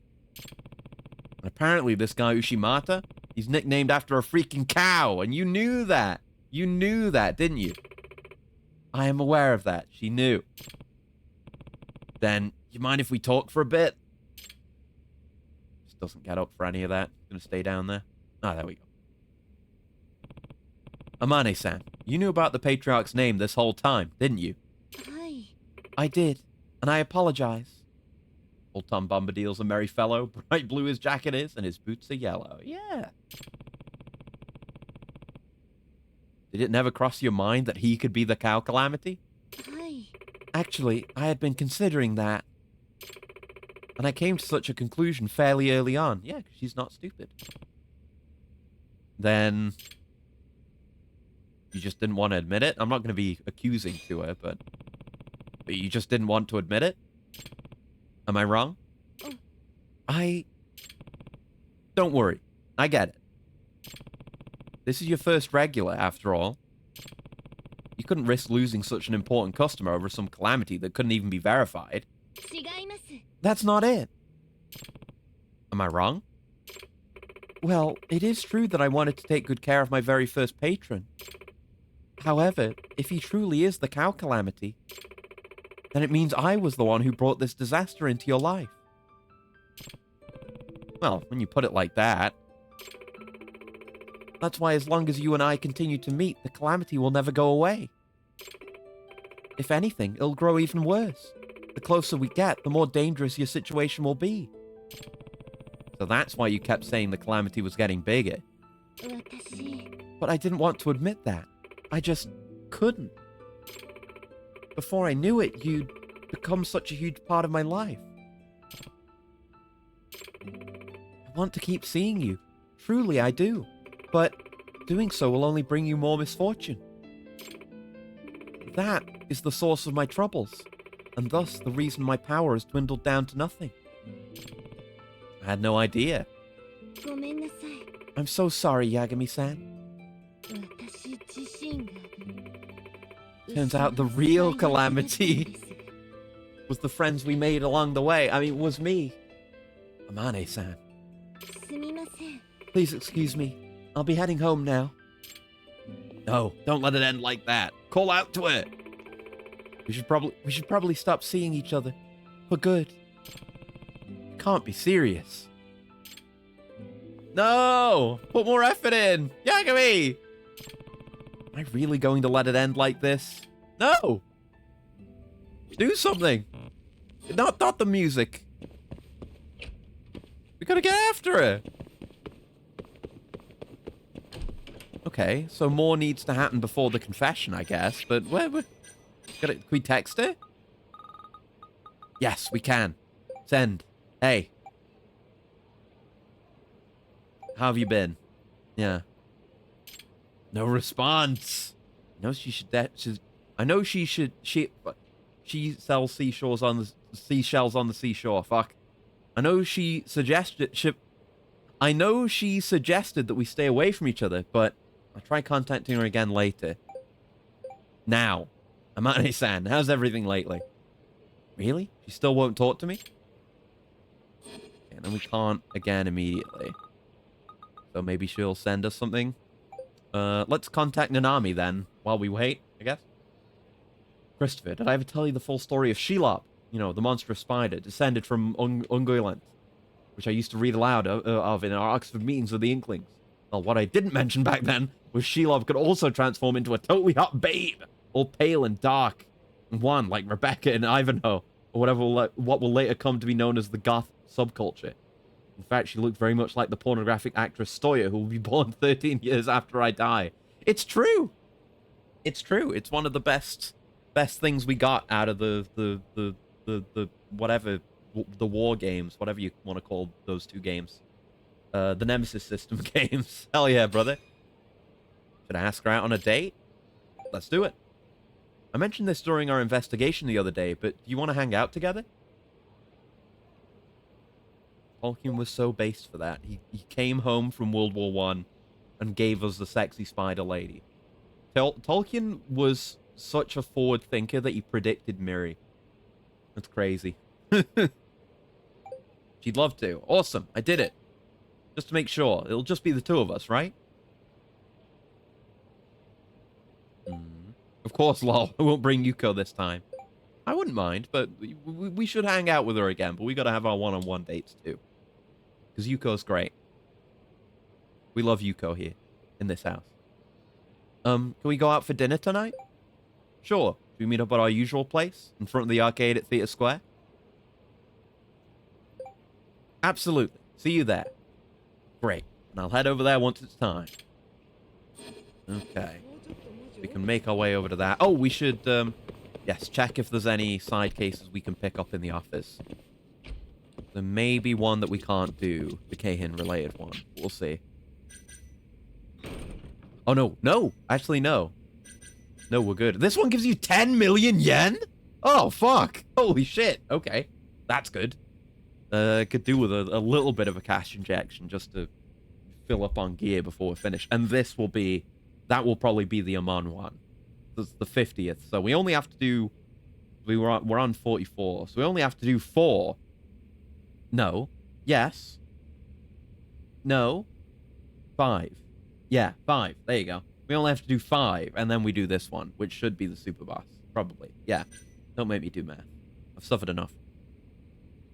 And apparently this guy Ushimata, he's nicknamed after a freaking cow, and you knew that. You knew that, didn't you? I am aware of that. She knew. Then, you mind if we talk for a bit? Just doesn't get up for any of that. Gonna stay down there. Ah, there we go. Amane-san, you knew about the Patriarch's name this whole time, didn't you? はい。 I did, and I apologize. Old Tom Bombadil's a merry fellow. Bright blue his jacket is, and his boots are yellow. Yeah. Did it never cross your mind that he could be the cow calamity? はい。 Actually, I had been considering that. And I came to such a conclusion fairly early on. Yeah, 'cause she's not stupid. Then... You just didn't want to admit it? I'm not going to be accusing to her, but you just didn't want to admit it? Am I wrong? Don't worry. I get it. This is your first regular, after all. You couldn't risk losing such an important customer over some calamity that couldn't even be verified. 違います。 That's not it. Am I wrong? Well, it is true that I wanted to take good care of my very first patron. However, if he truly is the cow calamity, then it means I was the one who brought this disaster into your life. Well, when you put it like that. That's why as long as you and I continue to meet, the calamity will never go away. If anything, it'll grow even worse. The closer we get, the more dangerous your situation will be. So that's why you kept saying the calamity was getting bigger. 私。 But I didn't want to admit that. I just couldn't. Before I knew it, you'd become such a huge part of my life. I want to keep seeing you. Truly, I do. But doing so will only bring you more misfortune. That is the source of my troubles, and thus the reason my power has dwindled down to nothing. I had no idea. ごめんなさい。 I'm so sorry, Yagami-san. 私自身が。 Turns out the real calamity was the friends we made along the way. I mean, was me. Amane-san. すみません。 Please excuse me. I'll be heading home now. No, don't let it end like that. Call out to her. We should probably stop seeing each other. For good. You can't be serious. No! Put more effort in! Yagami! Am I really going to let it end like this? No! Do something! Not the music. We gotta get after her. Okay, so more needs to happen before the confession, I guess. But can we text her? Yes, we can. Send. Hey. How have you been? Yeah. No response. I know she should. I know she should. She sells seashells on the seashore. Fuck. I know she suggested. I know she suggested that we stay away from each other, but I'll try contacting her again later. Now, Amane-san, how's everything lately? Really? She still won't talk to me? Okay, then we can't again immediately. So maybe she'll send us something. Let's contact Nanami then, while we wait, I guess. Christopher, did I ever tell you the full story of Shelob? You know, the monstrous spider, descended from Ungoyland, which I used to read aloud of in our Oxford meetings with the Inklings. Well, what I didn't mention back then was Shelob could also transform into a totally hot babe, all pale and dark, and one like Rebecca and Ivanhoe. or whatever, what will later come to be known as the goth subculture. In fact, she looked very much like the pornographic actress Stoya, who will be born 13 years after I die. It's true. It's true. It's one of the best things we got out of the whatever, the war games, whatever you want to call those two games. The Nemesis system games. Hell yeah, brother. Should I ask her out on a date? Let's do it. I mentioned this during our investigation the other day, but do you want to hang out together? Tolkien was so based for that. He came home from World War I and gave us the sexy spider lady. Tolkien was such a forward thinker that he predicted Miri. That's crazy. She'd love to. Awesome. I did it. Just to make sure. It'll just be the two of us, right? Of course, lol. I won't bring Yuko this time. I wouldn't mind, but we should hang out with her again. But we got to have our one-on-one dates, too. Because Yuko's great. We love Yuko here. In this house. Can we go out for dinner tonight? Sure. Should we meet up at our usual place? In front of the arcade at Theatre Square? Absolutely. See you there. Great. And I'll head over there once it's time. Okay. We can make our way over to that. Oh, we should, yes, check if there's any side cases we can pick up in the office. There may be one that we can't do. The Keihin-related one. We'll see. Oh, no. No. Actually, no. No, we're good. This one gives you 10 million yen? Oh, fuck. Holy shit. Okay. That's good. Could do with a little bit of a cash injection just to fill up on gear before we finish. And this will be... That will probably be the Amon one. This is the 50th. So we only have to do... We're on 44. So we only have to do 4. No. Yes. No. 5. Yeah, 5. There you go. We only have to do 5, and then we do this one, which should be the super boss. Probably. Yeah. Don't make me do math. I've suffered enough.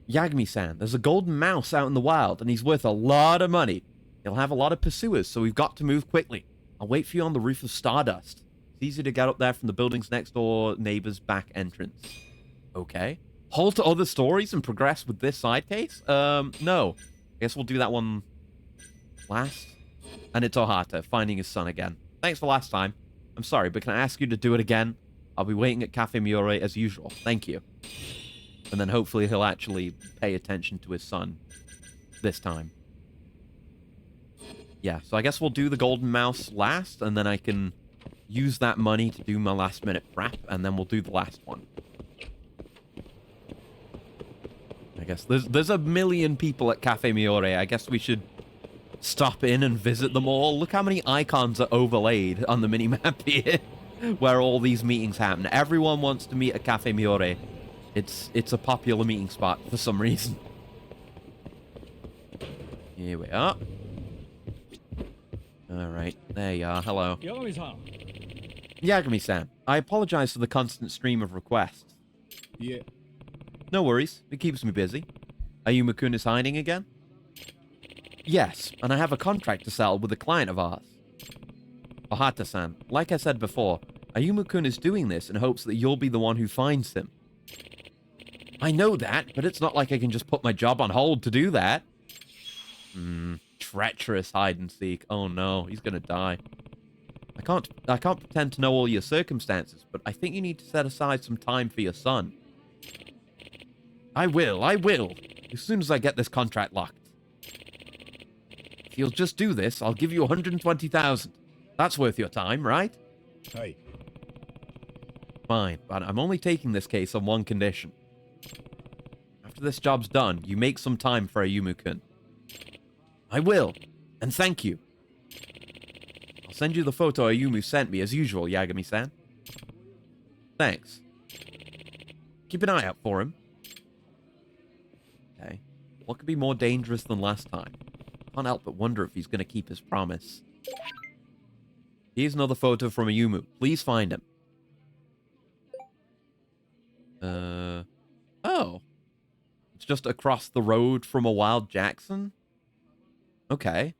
Yagami-san, there's a golden mouse out in the wild, and he's worth a lot of money. He'll have a lot of pursuers, so we've got to move quickly. I'll wait for you on the roof of Stardust. It's easy to get up there from the building's next door neighbor's back entrance. Okay. Hold to other stories and progress with this side case? No. I guess we'll do that one last. And it's Ohata, finding his son again. Thanks for last time. I'm sorry, but can I ask you to do it again? I'll be waiting at Cafe Miore as usual. Thank you. And then hopefully he'll actually pay attention to his son this time. Yeah, so I guess we'll do the Golden Mouse last, and then I can use that money to do my last-minute prep, and then we'll do the last one. I guess there's a million people at Cafe Miore. I guess we should stop in and visit them all. Look how many icons are overlaid on the minimap here, where all these meetings happen. Everyone wants to meet at Cafe Miore. It's a popular meeting spot for some reason. Here we are. Alright, there you are. Hello. Yagami-san, I apologize for the constant stream of requests. Yeah. No worries, it keeps me busy. Ayuma-kun is hiding again? Yes, and I have a contract to sell with a client of ours. Ohata-san, like I said before, Ayuma-kun is doing this in hopes that you'll be the one who finds him. I know that, but it's not like I can just put my job on hold to do that. Treacherous hide and seek. Oh no, he's gonna die. I can't pretend to know all your circumstances, but I think you need to set aside some time for your son. I will. As soon as I get this contract locked. If you'll just do this, I'll give you 120,000. That's worth your time, right? Hey. Fine, but I'm only taking this case on one condition. After this job's done, you make some time for Ayumu-kun. I will, and thank you. I'll send you the photo Ayumu sent me as usual, Yagami-san. Thanks. Keep an eye out for him. Okay. What could be more dangerous than last time? Can't help but wonder if he's going to keep his promise. Here's another photo from Ayumu. Please find him. Oh. It's just across the road from a wild Jackson? Okay.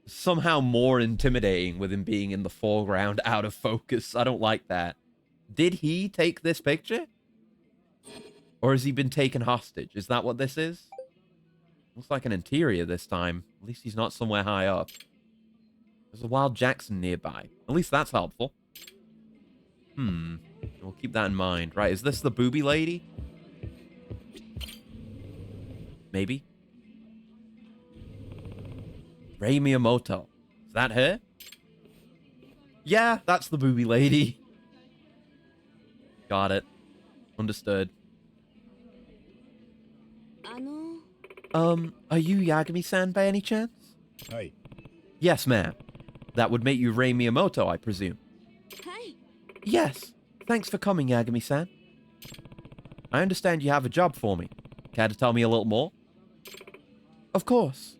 Somehow more intimidating with him being in the foreground, out of focus. I don't like that. Did he take this picture? Or has he been taken hostage? Is that what this is? Looks like an interior this time. At least he's not somewhere high up. There's a wild Jackson nearby. At least that's helpful. We'll keep that in mind. Right, is this the booby lady? Maybe. Rei Miyamoto. Is that her? Yeah, that's the booby lady. Got it. Understood. あの Are you Yagami-san by any chance? はい。 Yes, ma'am. That would make you Rei Miyamoto, I presume. はい Yes. Thanks for coming, Yagami-san. I understand you have a job for me. Care to tell me a little more? Of course.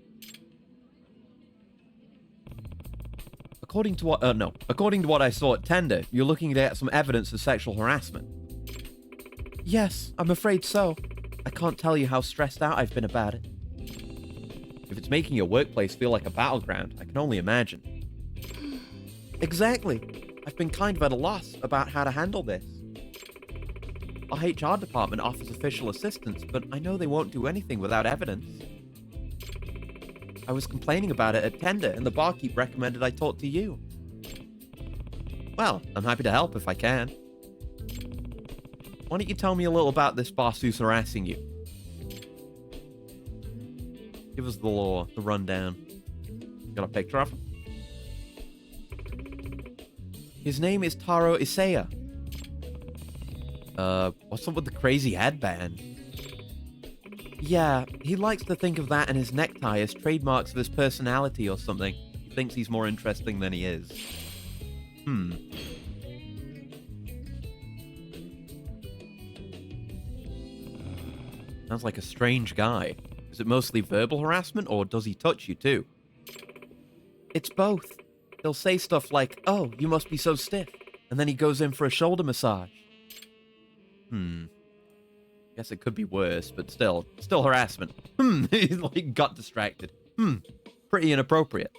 According to what I saw at Tender, you're looking to get some evidence of sexual harassment. Yes, I'm afraid so. I can't tell you how stressed out I've been about it. If it's making your workplace feel like a battleground, I can only imagine. Exactly. I've been kind of at a loss about how to handle this. Our HR department offers official assistance, but I know they won't do anything without evidence. I was complaining about it at Tender, and the barkeep recommended I talk to you. Well, I'm happy to help if I can. Why don't you tell me a little about this boss who's harassing you? Give us the rundown. Got a picture of him? His name is Taro Isaya. What's up with the crazy headband? Yeah, he likes to think of that and his necktie as trademarks of his personality or something. He thinks he's more interesting than he is. Sounds like a strange guy. Is it mostly verbal harassment, or does he touch you too? It's both. He'll say stuff like, "Oh, you must be so stiff," and then he goes in for a shoulder massage. Guess it could be worse, but still harassment. He like got distracted. Pretty inappropriate.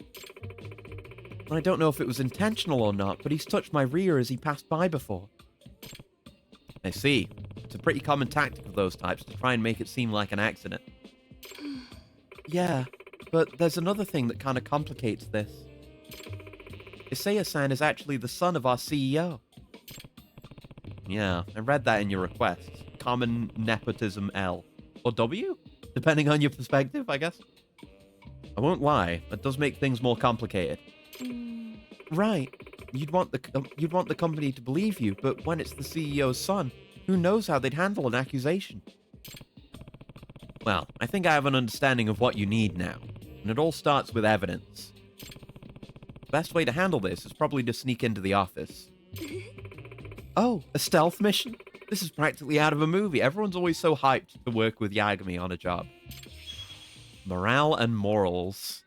I don't know if it was intentional or not, but he's touched my rear as he passed by before. I see. It's a pretty common tactic of those types to try and make it seem like an accident. Yeah, but there's another thing that kind of complicates this. Isaya-san is actually the son of our CEO. Yeah, I read that in your request. Common nepotism L. Or W? Depending on your perspective, I guess. I won't lie, that does make things more complicated. Right. You'd want the company to believe you, but when it's the CEO's son, who knows how they'd handle an accusation? Well, I think I have an understanding of what you need now, and it all starts with evidence. The best way to handle this is probably to sneak into the office. Oh, a stealth mission? This is practically out of a movie. Everyone's always so hyped to work with Yagami on a job. Morale and morals.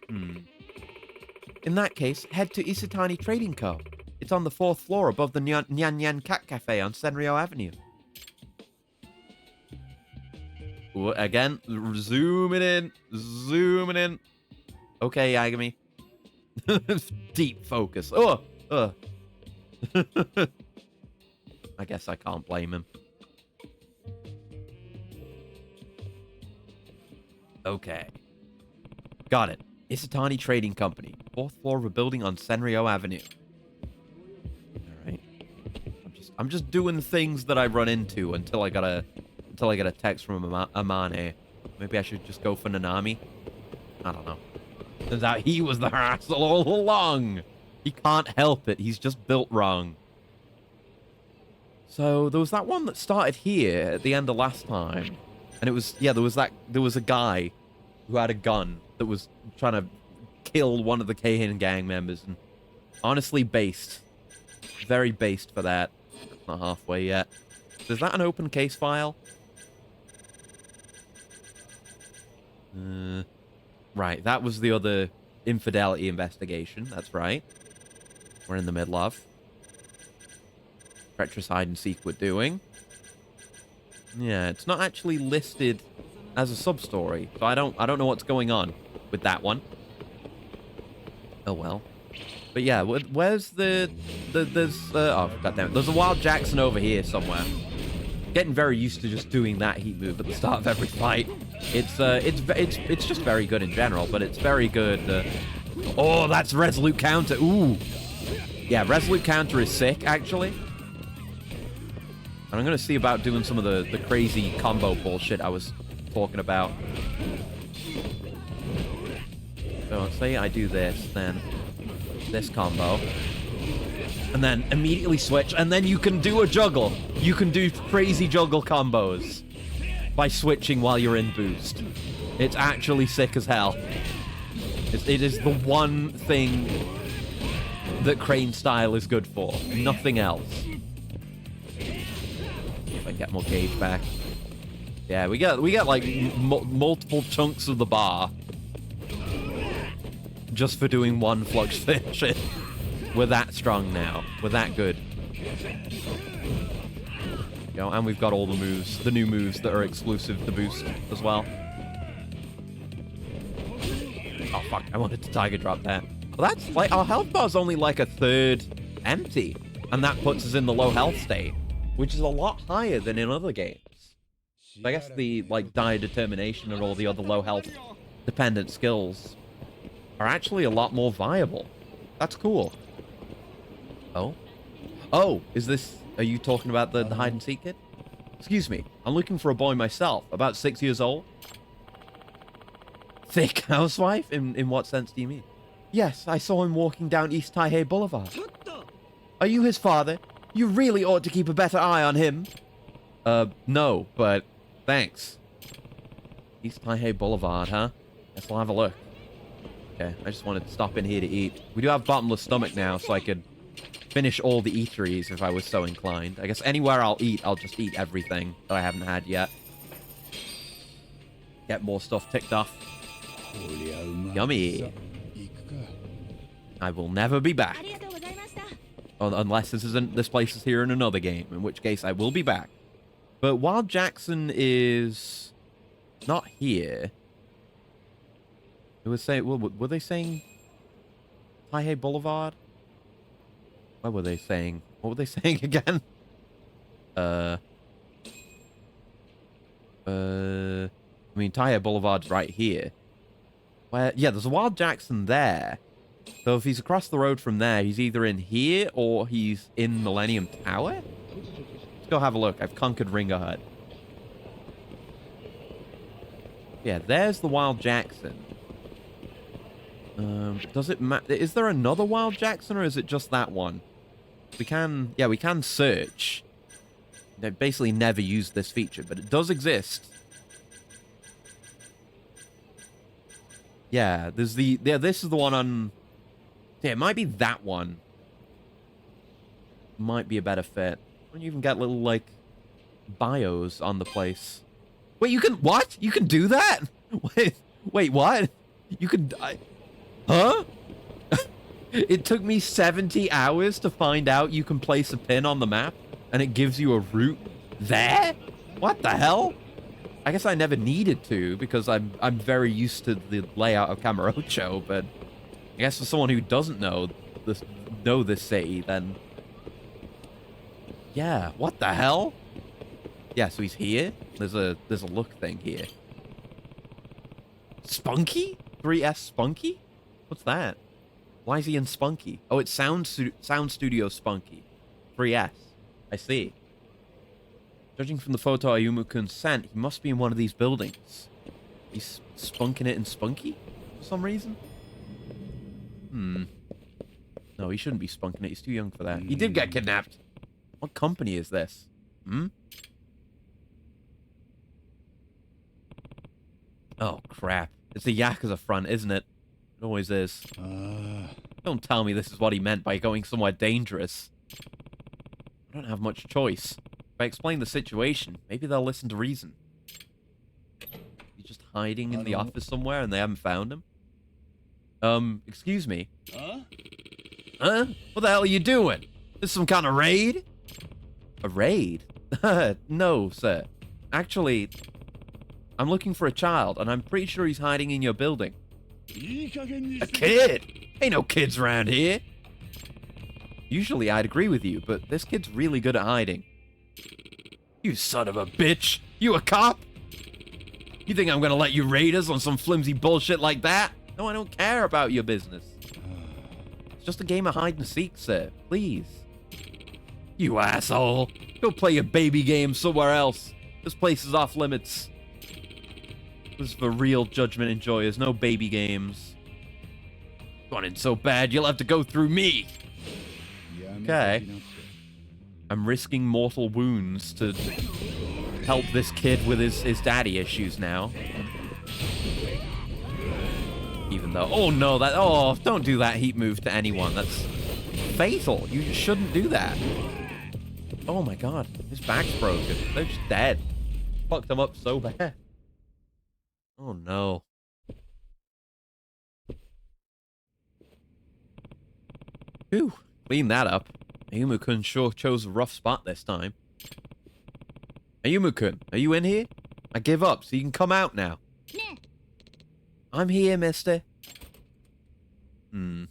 In that case, head to Isatani Trading Co. It's on the 4th floor above the Nyan Nyan Cat Cafe on Senryo Avenue. Ooh, again, zooming in. Okay, Yagami. Deep focus. I guess I can't blame him. Okay. Got it. Isatani Trading Company. 4th floor of a building on Senryo Avenue. Alright. I'm just doing things that I run into until I get a text from Amane. Maybe I should just go for Nanami. I don't know. Turns out he was the hassle all along. He can't help it. He's just built wrong. So there was that one that started here at the end of last time, and it was there was a guy who had a gun that was trying to kill one of the Keihin gang members, and honestly based, very based for that. Not halfway yet. So is that an open case file? Right, that was the other infidelity investigation. That's right. We're in the middle of. Treacherous hide and seek we're doing. Yeah, it's not actually listed as a sub-story, so I don't know what's going on with that one. Oh well. But yeah, where's there's oh goddamn it, there's a wild Jackson over here somewhere. getting very used to just doing that heat move at the start of every fight. It's just very good in general, but it's very good. Oh, that's resolute counter. Ooh. Yeah, resolute counter is sick, actually. And I'm going to see about doing some of the crazy combo bullshit I was talking about. So say I do this, then this combo. And then immediately switch, and then you can do a juggle. You can do crazy juggle combos by switching while you're in boost. It's actually sick as hell. It is the one thing that Crane style is good for. Nothing else. If I get more gauge back. Yeah, we get like multiple chunks of the bar just for doing one flux finish. We're that strong now. We're that good. You know, and we've got all the moves, the new moves that are exclusive to boost as well. Oh fuck, I wanted to tiger drop that. Well, that's like, our health bar's only like a third empty, and that puts us in the low health state, which is a lot higher than in other games. So I guess the like dire determination and all the other low health dependent skills are actually a lot more viable. That's cool. Oh? Oh, is this... Are you talking about the hide and seek kid? Excuse me, I'm looking for a boy myself, about 6 years old. Thick housewife? In what sense do you mean? Yes, I saw him walking down East Taihei Boulevard. Are you his father? You really ought to keep a better eye on him. No, but thanks. East Taihei Boulevard, huh? Guess we'll have a look. Okay, I just wanted to stop in here to eat. We do have bottomless stomach now, so I could finish all the eateries if I was so inclined. I guess anywhere I'll eat, I'll just eat everything that I haven't had yet. Get more stuff ticked off. Yummy. I will never be back. Unless this place is here in another game, in which case I will be back. But while Jackson is not here, it was saying, were they saying Taihei Boulevard? What were they saying? What were they saying again? I mean, Taihei Boulevard's right here. Where? Yeah, there's a Wild Jackson there. So if he's across the road from there, he's either in here or he's in Millennium Tower? Let's go have a look. I've conquered Ringer Hut. Yeah, there's the Wild Jackson. Does it matter? Is there another Wild Jackson or is it just that one? We can search. They basically never used this feature, but it does exist. Yeah, this is the one on... Yeah, it might be that one. Might be a better fit. Don't you even get little, like, bios on the place? Wait, you can... What? You can do that? Wait, what? You can... Huh? It took me 70 hours to find out you can place a pin on the map, and it gives you a route there? What the hell? I guess I never needed to, because I'm very used to the layout of Kamurocho, but I guess for someone who doesn't know this city, then... Yeah, what the hell? Yeah, so he's here? There's a look thing here. Spunky? 3S Spunky? What's that? Why is he in Spunky? Oh, it's Sound Studio Spunky. 3S. I see. Judging from the photo Ayumu-kun sent, he must be in one of these buildings. He's spunking it in Spunky? For some reason? No, he shouldn't be spunking it. He's too young for that. He did get kidnapped. What company is this? Oh, crap. It's a Yakuza front, isn't it? It always is. Don't tell me this is what he meant by going somewhere dangerous. I don't have much choice. If I explain the situation, maybe they'll listen to reason. He's just hiding in the office somewhere and they haven't found him? Excuse me? Huh? What the hell are you doing? This some kind of raid? A raid? No, sir. Actually, I'm looking for a child, and I'm pretty sure he's hiding in your building. A kid? Ain't no kids around here. Usually I'd agree with you, but this kid's really good at hiding. You son of a bitch! You a cop? You think I'm gonna let you raid us on some flimsy bullshit like that? No, I don't care about your business. It's just a game of hide and seek, sir. Please. You asshole. Go play your baby game somewhere else. This place is off limits. This is for real judgment enjoyers, no baby games. Gone in so bad, you'll have to go through me. Okay. I'm risking mortal wounds to help this kid with his daddy issues now. Even though, oh, don't do that heat move to anyone. That's fatal. You shouldn't do that. Oh my god, his back's broken. They're just dead. Fucked him up so bad. Oh no. Phew, clean that up. Ayumu-kun sure chose a rough spot this time. Ayumu-kun, are you in here? I give up, so you can come out now. I'm here, mister. Was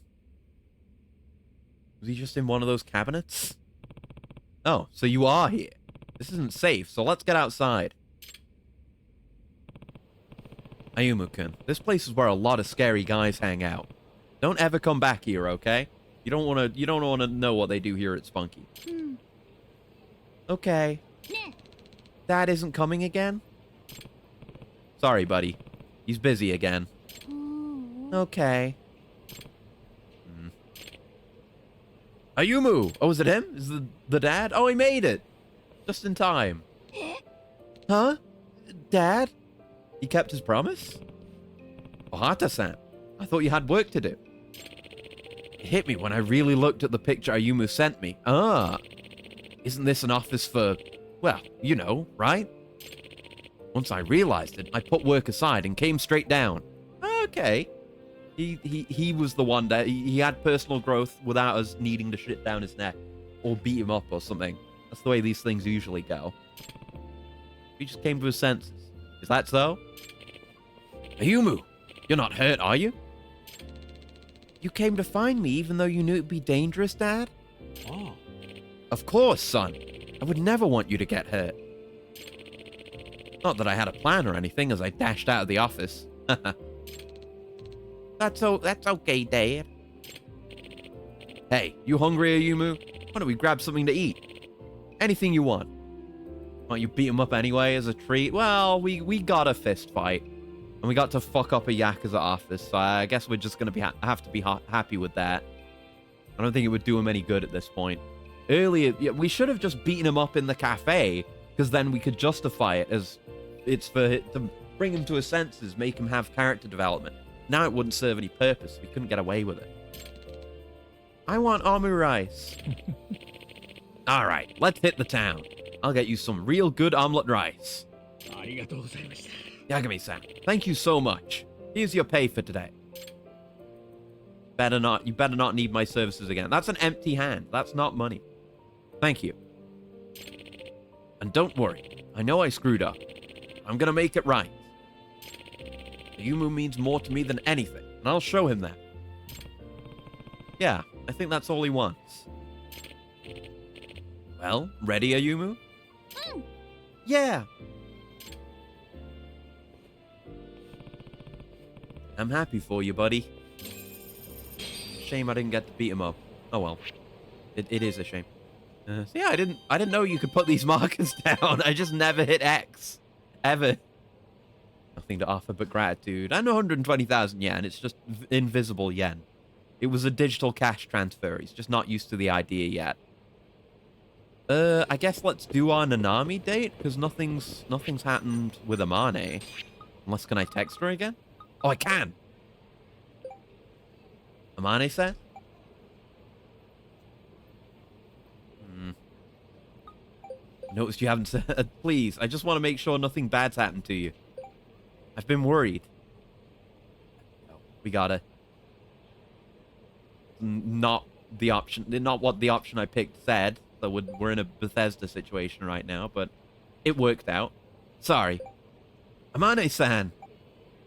he just in one of those cabinets? Oh, so you are here. This isn't safe, so let's get outside. Ayumu-kun, this place is where a lot of scary guys hang out. Don't ever come back here, okay? You don't wanna know what they do here at Spunky. Okay. Dad isn't coming again? Sorry, buddy. He's busy again. Okay. Ayumu! Oh, is it him? Is the dad? Oh, he made it! Just in time. Huh? Dad? He kept his promise? Ohata-san, I thought you had work to do. It hit me when I really looked at the picture Ayumu sent me. Ah. Isn't this an office for, well, you know, right? Once I realized it, I put work aside and came straight down. Okay. He was the one that he had personal growth without us needing to shit down his neck or beat him up or something. That's the way these things usually go. He just came to his senses. Is that so? Ayumu, you're not hurt, are you? You came to find me even though you knew it'd be dangerous, Dad? Oh. Of course, son. I would never want you to get hurt. Not that I had a plan or anything as I dashed out of the office. That's okay, Dad. Hey, you hungry, Ayumu? Why don't we grab something to eat? Anything you want. Why don't you beat him up anyway as a treat? Well, we got a fist fight. And we got to fuck up a Yakuza office, so I guess we're just going to have to be happy with that. I don't think it would do him any good at this point. Earlier, yeah, we should have just beaten him up in the cafe, because then we could justify it as it's to bring him to his senses, make him have character development. Now it wouldn't serve any purpose. We couldn't get away with it. I want omu rice. All right, let's hit the town. I'll get you some real good omelet rice. Yagami-san, thank you so much. Here's your pay for today. You better not need my services again. That's an empty hand. That's not money. Thank you. And don't worry. I know I screwed up. I'm gonna make it right. Ayumu means more to me than anything, and I'll show him that. Yeah, I think that's all he wants. Well, ready, Ayumu? Yeah. I'm happy for you, buddy. Shame I didn't get to beat him up. Oh well. It is a shame. So yeah, I didn't know you could put these markers down. I just never hit X. Ever. Nothing to offer but gratitude. And 120,000 yen. It's just invisible yen. It was a digital cash transfer. He's just not used to the idea yet. I guess let's do our Nanami date, because nothing's happened with Amane. Unless, can I text her again? Oh, I can! Amane said? Noticed you haven't said... Please, I just want to make sure nothing bad's happened to you. I've been worried. We gotta... Not what the option I picked said. So we're in a Bethesda situation right now, but it worked out. Sorry. Amane-san!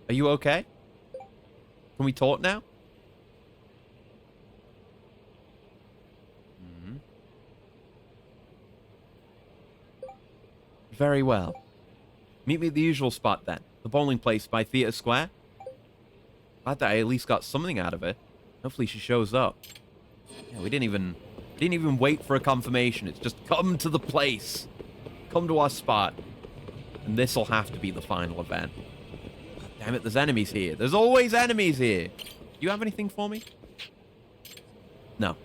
Are you okay? Can we talk now? Very well. Meet me at the usual spot then. The bowling place by Theatre Square. Glad that I at least got something out of it. Hopefully she shows up. Yeah, we didn't even wait for a confirmation. It's just come to the place. Come to our spot. And this'll have to be the final event. Damn it, there's enemies here. There's always enemies here. Do you have anything for me? No.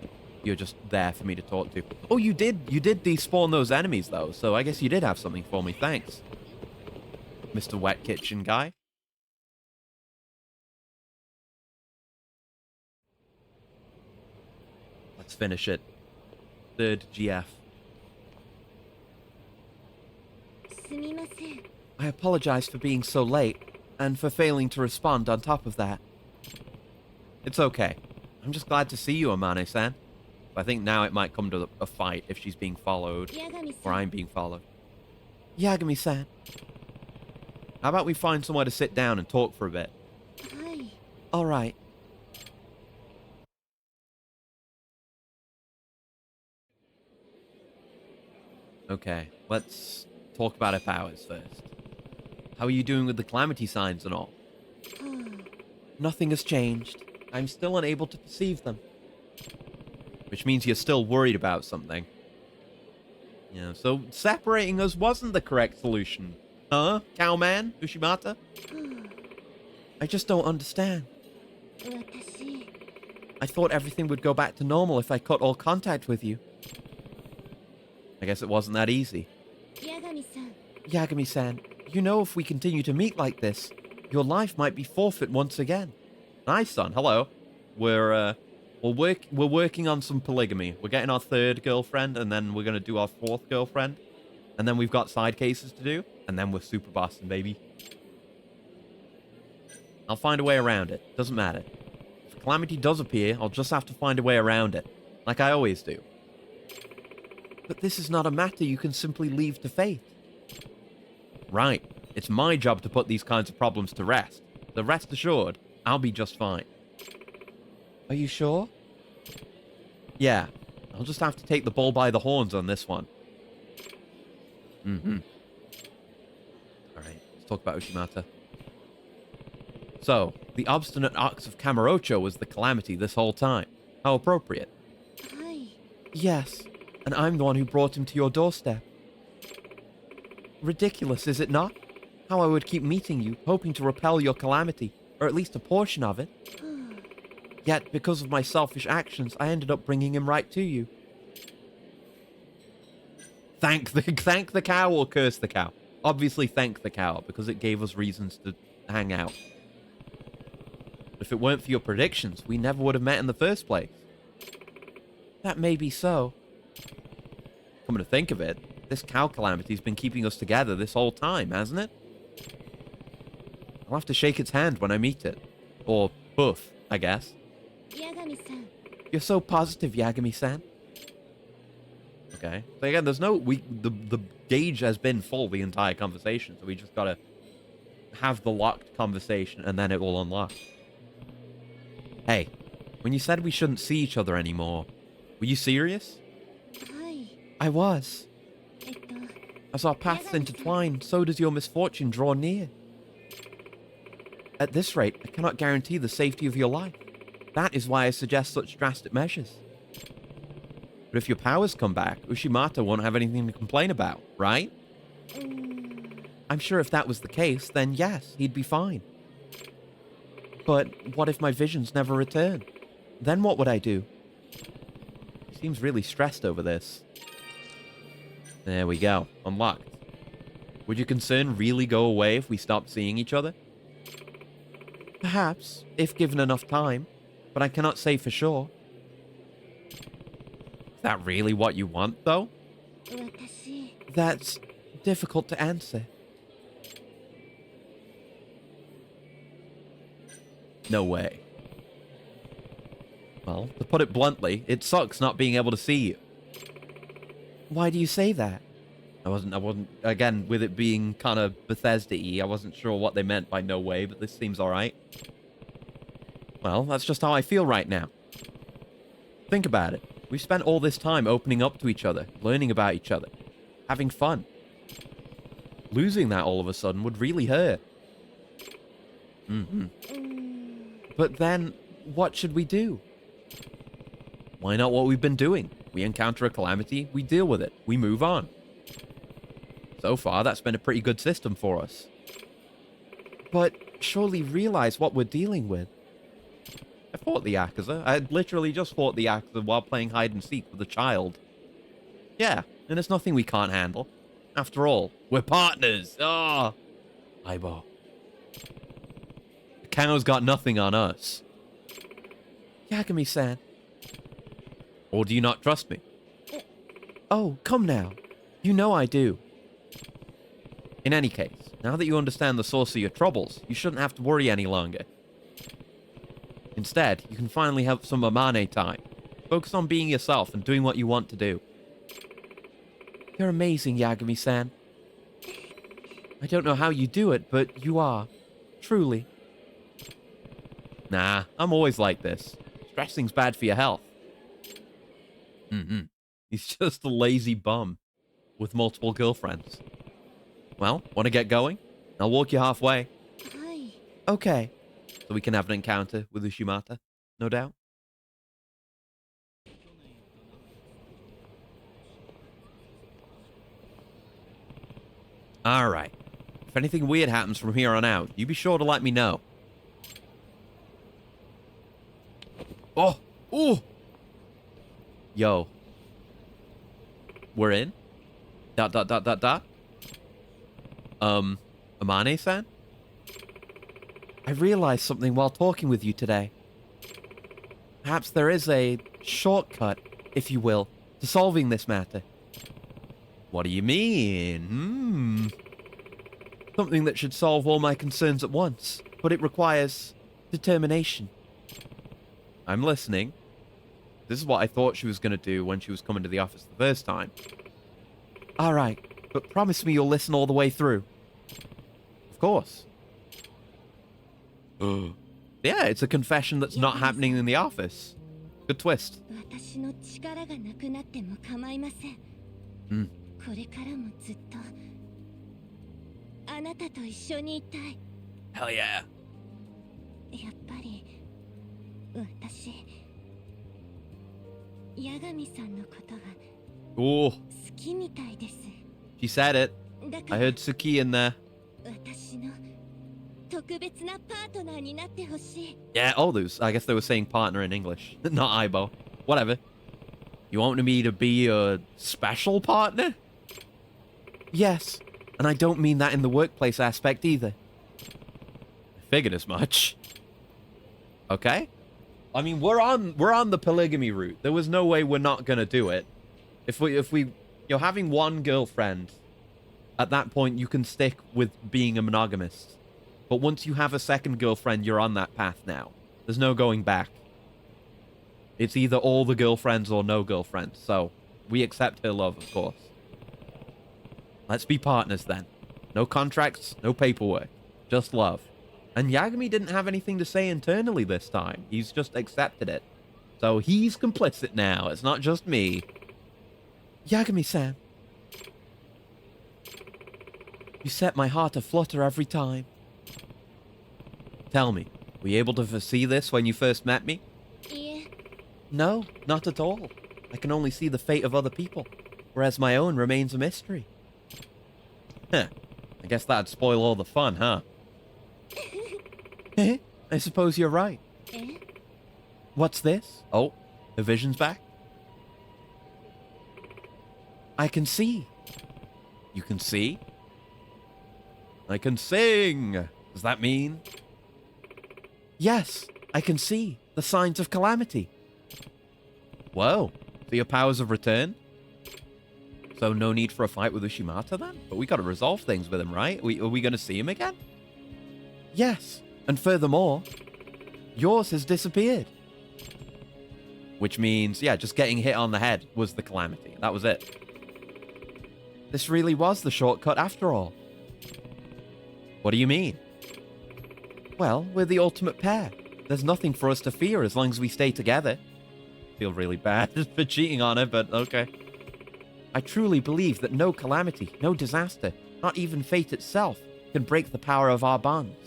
You're just there for me to talk to. Oh, you did despawn those enemies, though. So I guess you did have something for me. Thanks, Mr. Wet Kitchen guy. Let's finish it. Third GF. I apologize for being so late, and for failing to respond on top of that. It's okay. I'm just glad to see you, Amane-san. I think now it might come to a fight if she's being followed, or I'm being followed. Yagami-san. How about we find somewhere to sit down and talk for a bit? All right. Okay, let's talk about her powers first. How are you doing with the calamity signs and all? Nothing has changed. I'm still unable to perceive them. Which means you're still worried about something. Yeah, so separating us wasn't the correct solution. Huh? Cowman? Ushimata? I just don't understand. I thought everything would go back to normal if I cut all contact with you. I guess it wasn't that easy. Yagami-san, you know if we continue to meet like this, your life might be forfeit once again. Nice, son. Hello. We're working on some polygamy. We're getting our third girlfriend, and then we're gonna do our fourth girlfriend. And then we've got side cases to do, and then we're super bossing, baby. I'll find a way around it. Doesn't matter. If calamity does appear, I'll just have to find a way around it. Like I always do. But this is not a matter you can simply leave to fate. Right. It's my job to put these kinds of problems to rest. So rest assured, I'll be just fine. Are you sure? Yeah. I'll just have to take the bull by the horns on this one. Alright, let's talk about Ushimata. So, the obstinate ox of Kamurocho was the calamity this whole time. How appropriate. Yes, and I'm the one who brought him to your doorstep. Ridiculous, is it not? How I would keep meeting you, hoping to repel your calamity, or at least a portion of it. Yet, because of my selfish actions, I ended up bringing him right to you. Thank the cow or curse the cow? Obviously thank the cow, because it gave us reasons to hang out. If it weren't for your predictions, we never would have met in the first place. That may be so. Coming to think of it, this cow calamity's been keeping us together this whole time, hasn't it? I'll have to shake its hand when I meet it. Or both, I guess. Yagami-san. You're so positive, Yagami-san. Okay. So again, there's no... The gauge has been full the entire conversation, so we just gotta have the locked conversation, and then it will unlock. Hey, when you said we shouldn't see each other anymore, were you serious? I was. As our paths intertwine, so does your misfortune draw near. At this rate, I cannot guarantee the safety of your life. That is why I suggest such drastic measures. But if your powers come back, Ushimata won't have anything to complain about, right? I'm sure if that was the case, then yes, he'd be fine. But what if my visions never return? Then what would I do? He seems really stressed over this. There we go. Unlocked. Would your concern really go away if we stopped seeing each other? Perhaps, if given enough time, but I cannot say for sure. Is that really what you want, though? That's difficult to answer. No way. Well, to put it bluntly, it sucks not being able to see you. Why do you say that? I wasn't, again, with it being kind of Bethesda-y, I wasn't sure what they meant by no way, but this seems alright. Well, that's just how I feel right now. Think about it. We've spent all this time opening up to each other, learning about each other, having fun. Losing that all of a sudden would really hurt. But then, what should we do? Why not what we've been doing? We encounter a calamity, we deal with it, we move on. So far, that's been a pretty good system for us. But surely realize what we're dealing with. I fought the Yakuza. I had literally just fought the Yakuza while playing hide and seek with a child. Yeah, and it's nothing we can't handle. After all, we're partners. Ah, oh, Aibo. Kano's got nothing on us. Yagami-san. Or do you not trust me? Oh, come now. You know I do. In any case, now that you understand the source of your troubles, you shouldn't have to worry any longer. Instead, you can finally have some Amane time. Focus on being yourself and doing what you want to do. You're amazing, Yagami-san. I don't know how you do it, but you are. Truly. Nah, I'm always like this. Stressing's bad for your health. He's just a lazy bum with multiple girlfriends. Well, want to get going? I'll walk you halfway. Hi. Okay. So we can have an encounter with Ushimata, no doubt. Alright. If anything weird happens from here on out, you be sure to let me know. Oh! Ooh! Yo. We're in? Amane-san? I realized something while talking with you today. Perhaps there is a shortcut, if you will, to solving this matter. What do you mean? Something that should solve all my concerns at once, but it requires determination. I'm listening. This is what I thought she was going to do when she was coming to the office the first time. Alright, but promise me you'll listen all the way through. Of course. Yeah, it's a confession that's not happening in the office. Good twist. 私の力がなくなっても構いません。これからもずっとあなたと一緒にいたい。Hell yeah. やっぱり私八神さんのことが Oh, 好きみたいです。 she said it. だか I ら heard Suki in there. 私の特別なパートナーになってほしい。 Yeah, oh, I guess they were saying partner in English, not Aibo. Whatever. You want me to be a special partner? Yes, and I don't mean that in the workplace aspect either. I figured as much. Okay. I mean, we're on the polygamy route. There was no way we're not gonna do it. If you're having one girlfriend, at that point you can stick with being a monogamist. But once you have a second girlfriend, you're on that path now. There's no going back. It's either all the girlfriends or no girlfriends. So we accept her love, of course. Let's be partners then. No contracts, no paperwork. Just love. And Yagami didn't have anything to say internally this time. He's just accepted it. So he's complicit now. It's not just me. Yagami-san. You set my heart aflutter every time. Tell me, were you able to foresee this when you first met me? いえ、 No, not at all. I can only see the fate of other people, whereas my own remains a mystery. Huh. I guess that'd spoil all the fun, huh? I suppose you're right. え、 What's this? Oh, the vision's back. I can see. You can see? I can sing. Does that mean? Yes, I can see the signs of calamity. Whoa, so your powers have returned? So no need for a fight with Ushimata then? But we gotta resolve things with him, right? Are we gonna see him again? Yes, and furthermore, yours has disappeared. Which means, yeah, just getting hit on the head was the calamity. That was it. This really was the shortcut after all. What do you mean? Well, we're the ultimate pair. There's nothing for us to fear as long as we stay together. Feel really bad for cheating on her, but okay. I truly believe that no calamity, no disaster, Not even fate itself can break the power of our bonds.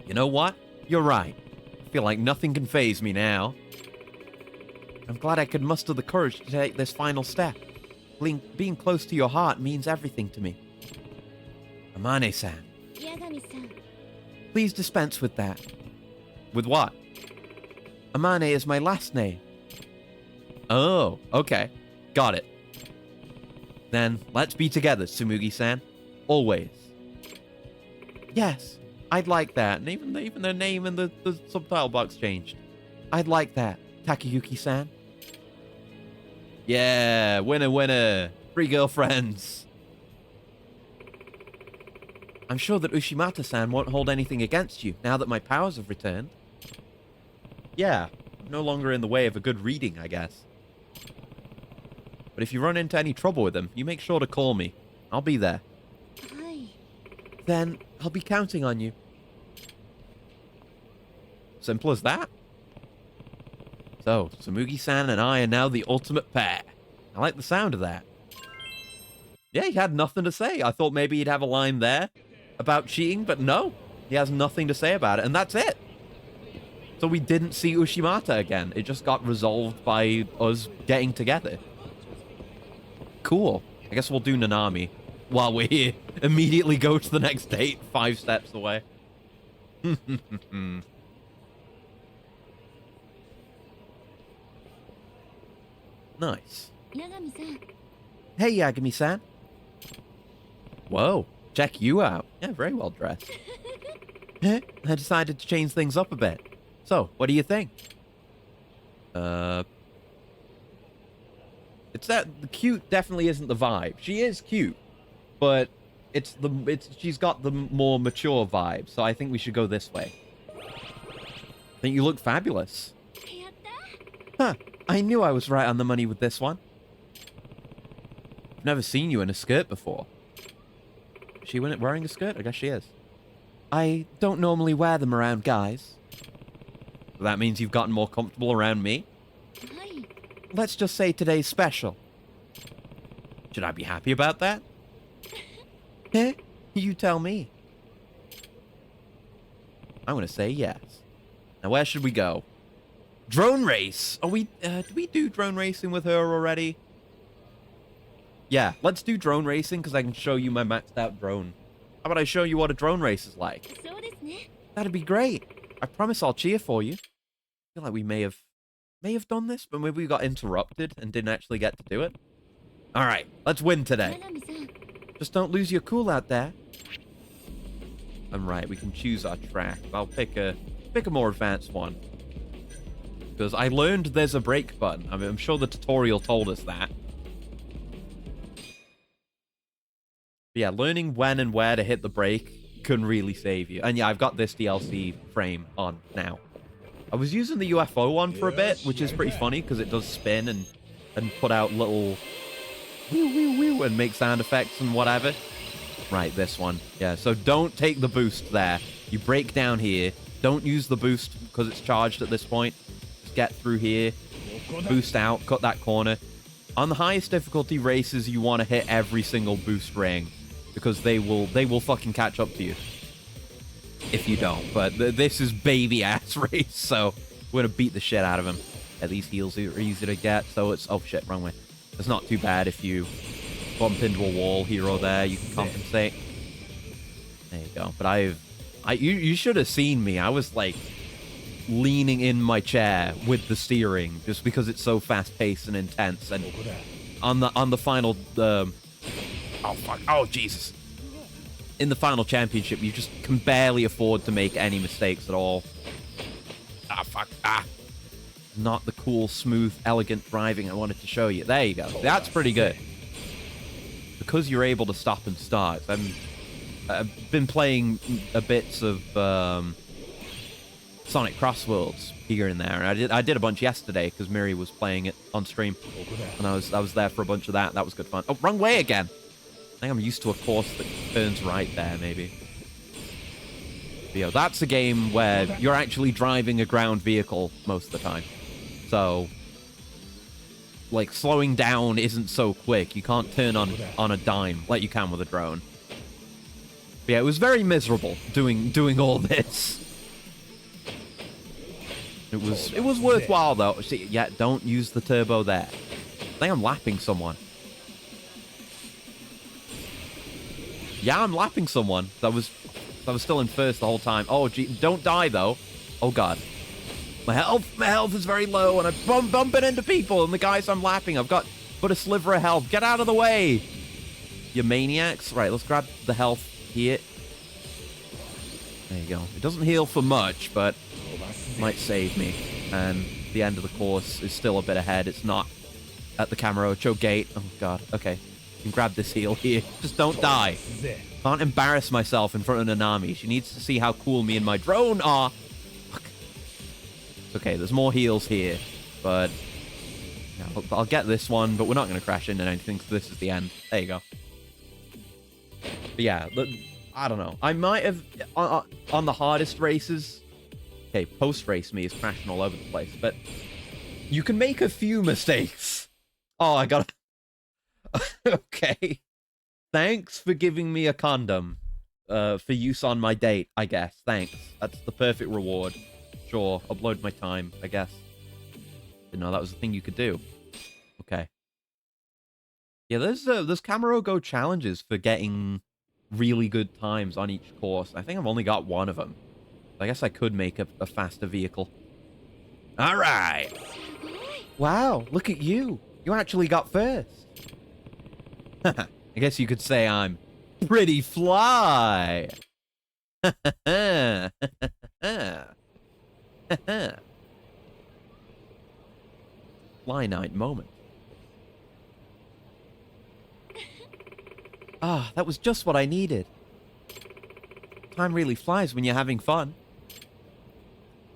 You know what? You're right. I feel like nothing can faze me now. I'm glad I could muster the courage to take this final step. Being close to your heart means everything to me. Amane-san. Yagami-san. Please dispense with that. With what? Amane is my last name. Oh, okay. Got it. Then, let's be together, Tsumugi-san. Always. Yes, I'd like that. And even their name in the subtitle box changed. I'd like that, Takayuki-san. Yeah, winner, winner. 3 girlfriends. I'm sure that Ushimata-san won't hold anything against you now that my powers have returned. Yeah, I'm no longer in the way of a good reading, I guess. But if you run into any trouble with him, you make sure to call me. I'll be there. Hi. Then I'll be counting on you. Simple as that. So, Tsumugi-san and I are now the ultimate pair. I like the sound of that. Yeah, he had nothing to say. I thought maybe he'd have a line there about cheating, but no. He has nothing to say about it, and that's it. So we didn't see Ushimata again. It just got resolved by us getting together. Cool. I guess we'll do Nanami while we're here. Immediately go to the next date, 5 steps away. Nice. Yagami-san. Hey, Yagami-san. Whoa, check you out. Yeah, very well dressed. I decided to change things up a bit. So, what do you think? It's that the cute definitely isn't the vibe. She is cute, but she's got the more mature vibe. So I think we should go this way. I think you look fabulous. Huh, I knew I was right on the money with this one. I've never seen you in a skirt before. Is she wearing a skirt? I guess she is. I don't normally wear them around guys. So that means you've gotten more comfortable around me? Hi. Let's just say today's special. Should I be happy about that? Eh? You tell me. I'm gonna say yes. Now where should we go? Drone race! Are we, did we do drone racing with her already? Yeah, let's do drone racing because I can show you my maxed out drone. How about I show you what a drone race is like? That'd be great. I promise I'll cheer for you. I feel like we may have done this, but maybe we got interrupted and didn't actually get to do it. All right, let's win today. Just don't lose your cool out there. I'm right. We can choose our track. I'll pick a more advanced one because I learned there's a brake button. I mean, I'm sure the tutorial told us that. But yeah, learning when and where to hit the brake can really save you. And yeah, I've got this DLC frame on now. I was using the UFO one for a bit, which is pretty funny because it does spin and put out little woo woo woo and make sound effects and whatever. Right, this one. Yeah, so don't take the boost there. You brake down here. Don't use the boost because it's charged at this point. Just get through here. Boost out. Cut that corner. On the highest difficulty races, you want to hit every single boost ring because they will fucking catch up to you if you don't. But this is baby ass race, so we're gonna beat the shit out of him. Yeah, these heals are easy to get, so it's oh shit, wrong way. It's not too bad if you bump into a wall here or there. You can compensate. There you go. But you should have seen me. I was like leaning in my chair with the steering just because it's so fast paced and intense. And on the final oh fuck, oh Jesus, in the final championship you just can barely afford to make any mistakes at all. Ah fuck, not the cool, smooth, elegant driving I wanted to show you. There you go. That's pretty good because you're able to stop and start. I've been playing a bits of Sonic Crossworlds here and there, and I did a bunch yesterday because Miri was playing it on stream, and I was there for a bunch of that. That was good fun. Oh, wrong way again. I think I'm used to a course that turns right there, maybe. But, you know, that's a game where you're actually driving a ground vehicle most of the time, so like, slowing down isn't so quick. You can't turn on a dime like you can with a drone. But yeah, it was very miserable doing all this. It was worthwhile though. See, yeah, don't use the turbo there. I think I'm lapping someone. Yeah, I'm lapping someone. That was still in first the whole time. Oh, gee, don't die though. Oh god. My health is very low, and I'm bumping into people, and the guys I'm lapping, I've got but a sliver of health. Get out of the way, you maniacs. Right, let's grab the health here. There you go. It doesn't heal for much, but might save me. And the end of the course is still a bit ahead. It's not at the Kamurocho gate. Oh god, okay. You can grab this heal here. Just don't die. Can't embarrass myself in front of Nanami. She needs to see how cool me and my drone are. Fuck. It's okay, there's more heals here. But yeah, I'll get this one, but we're not going to crash into anything, so this is the end. There you go. But yeah, I don't know. I might have, on the hardest races, okay, post-race me is crashing all over the place, but you can make a few mistakes. Oh, I got okay. Thanks for giving me a condom for use on my date, I guess. Thanks. That's the perfect reward. Sure, upload my time, I guess. Didn't know that was a thing you could do. Okay. Yeah, there's Kamurocho challenges for getting really good times on each course. I think I've only got one of them. I guess I could make a faster vehicle. All right. Wow, look at you. You actually got first. I guess you could say I'm pretty fly. Fly night moment. Ah, that was just what I needed. Time really flies when you're having fun.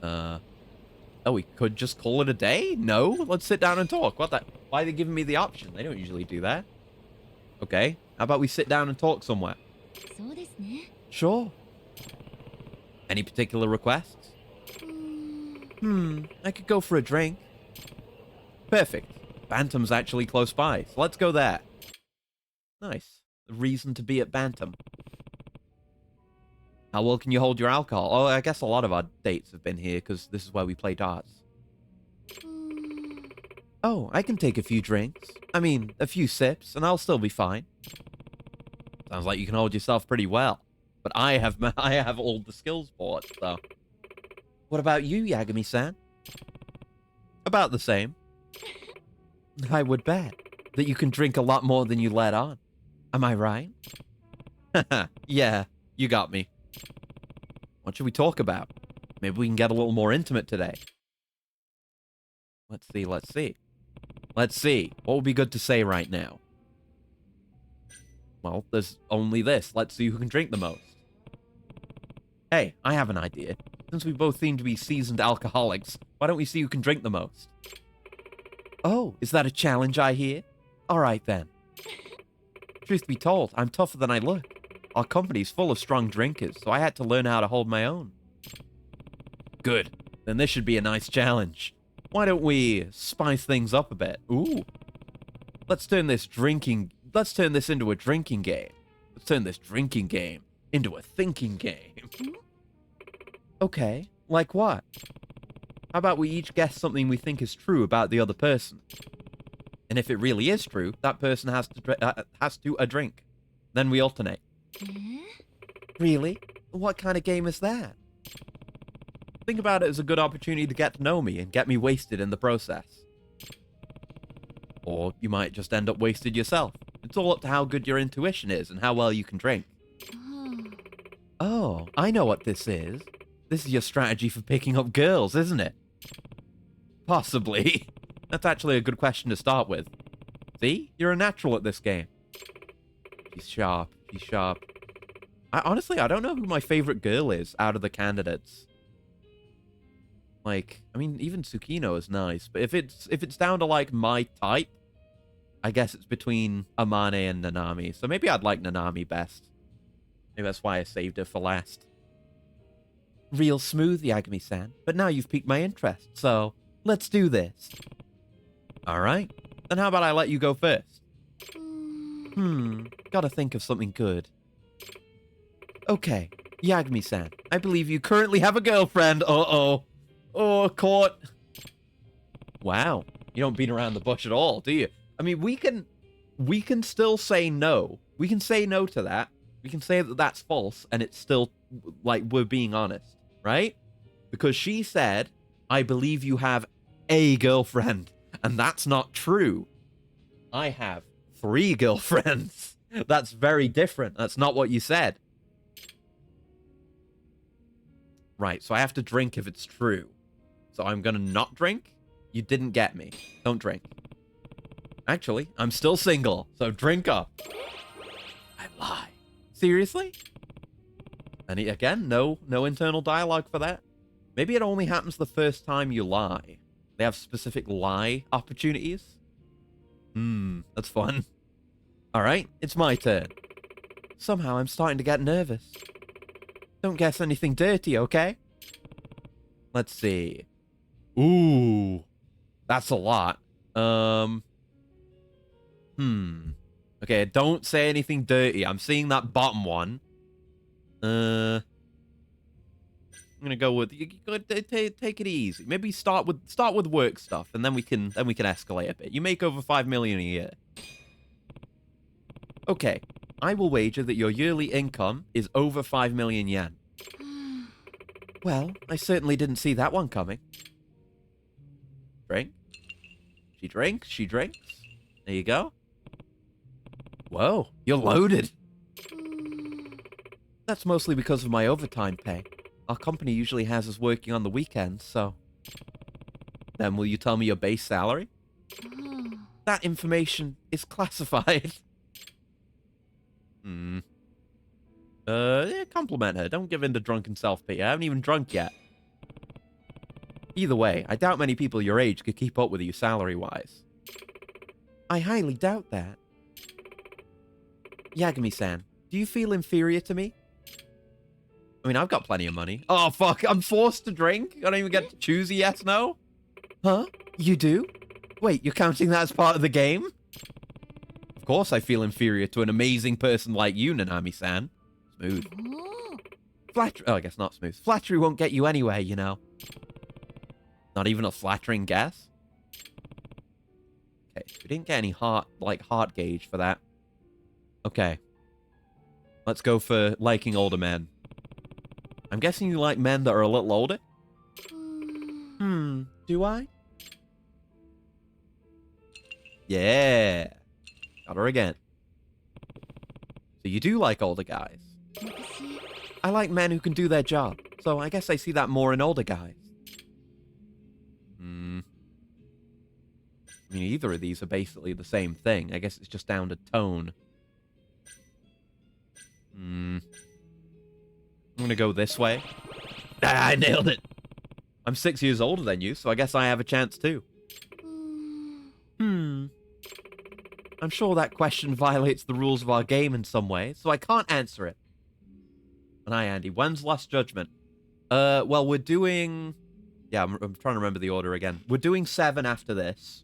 Oh, we could just call it a day? No? Let's sit down and talk. What the? Why are they giving me the option? They don't usually do that. Okay. How about we sit down and talk somewhere? Sure. Any particular requests? I could go for a drink. Perfect. Bantam's actually close by, so let's go there. Nice. A reason to be at Bantam. How well can you hold your alcohol? Oh, I guess a lot of our dates have been here, because this is where we play darts. Oh, I can take a few drinks. I mean, a few sips, and I'll still be fine. Sounds like you can hold yourself pretty well. But I have all the skills bought, so... What about you, Yagami-san? About the same. I would bet that you can drink a lot more than you let on. Am I right? Haha, yeah, you got me. What should we talk about? Maybe we can get a little more intimate today. Let's see. Let's see. What would be good to say right now? Well, there's only this. Let's see who can drink the most. Hey, I have an idea. Since we both seem to be seasoned alcoholics, why don't we see who can drink the most? Oh, is that a challenge I hear? Alright then. Truth be told, I'm tougher than I look. Our company's full of strong drinkers, so I had to learn how to hold my own. Good. Then this should be a nice challenge. Why don't we spice things up a bit? Ooh. Let's turn this into a drinking game. Let's turn this drinking game into a thinking game. Okay, like what? How about we each guess something we think is true about the other person? And if it really is true, that person has to a drink. Then we alternate. Really? What kind of game is that? Think about it as a good opportunity to get to know me and get me wasted in the process. Or you might just end up wasted yourself. It's all up to how good your intuition is and how well you can drink. Oh, I know what this is. This is your strategy for picking up girls, isn't it? Possibly. That's actually a good question to start with. See? You're a natural at this game. She's sharp. She's sharp. Honestly, I don't know who my favorite girl is out of the candidates. Like, I mean, even Tsukino is nice, but if it's down to, like, my type, I guess it's between Amane and Nanami. So maybe I'd like Nanami best. Maybe that's why I saved her for last. Real smooth, Yagami-san. But now you've piqued my interest, so let's do this. Alright. Then how about I let you go first? Gotta think of something good. Okay, Yagami-san, I believe you currently have a girlfriend. Uh-oh. Oh, caught. Wow, you don't beat around the bush at all, do you? I mean, we can still say no. We can say no to that. We can say that that's false, and it's still, like, we're being honest, right? Because she said, I believe you have a girlfriend, and that's not true. I have 3 girlfriends. That's very different. That's not what you said. Right, so I have to drink if it's true. So I'm gonna not drink? You didn't get me. Don't drink. Actually, I'm still single, so drink up. I lie. Seriously? And again, no internal dialogue for that. Maybe it only happens the first time you lie. They have specific lie opportunities. That's fun. Alright, it's my turn. Somehow I'm starting to get nervous. Don't guess anything dirty, okay? Let's see. Ooh. That's a lot. Okay, don't say anything dirty. I'm seeing that bottom one. I'm gonna go with take it easy. Maybe start with work stuff, and then we can escalate a bit. You make over 5 million a year. Okay, I will wager that your yearly income is over 5 million yen. Well, I certainly didn't see that one coming. Drink. She drinks. She drinks. There you go. Whoa, you're loaded. That's mostly because of my overtime pay. Our company usually has us working on the weekends, so... Then will you tell me your base salary? That information is classified. Compliment her. Don't give in to drunken self-pity. I haven't even drunk yet. Either way, I doubt many people your age could keep up with you salary-wise. I highly doubt that. Yagami-san, do you feel inferior to me? I mean, I've got plenty of money. Oh, fuck. I'm forced to drink? I don't even get to choose a yes, no? Huh? You do? Wait, you're counting that as part of the game? Of course I feel inferior to an amazing person like you, Nanami-san. Smooth. Flattery... Oh, I guess not smooth. Flattery won't get you anywhere, you know. Not even a flattering guess? Okay, we didn't get any heart gauge for that. Okay. Let's go for liking older men. I'm guessing you like men that are a little older? Do I? Yeah. Got her again. So you do like older guys. I like men who can do their job, so I guess I see that more in older guys. I mean, either of these are basically the same thing. I guess it's just down to tone. I'm gonna go this way. Ah, I nailed it! I'm 6 years older than you, so I guess I have a chance too. I'm sure that question violates the rules of our game in some way, so I can't answer it. And hi, Andy. When's Last Judgment? Well, we're doing... Yeah, I'm trying to remember the order again. We're doing 7 after this.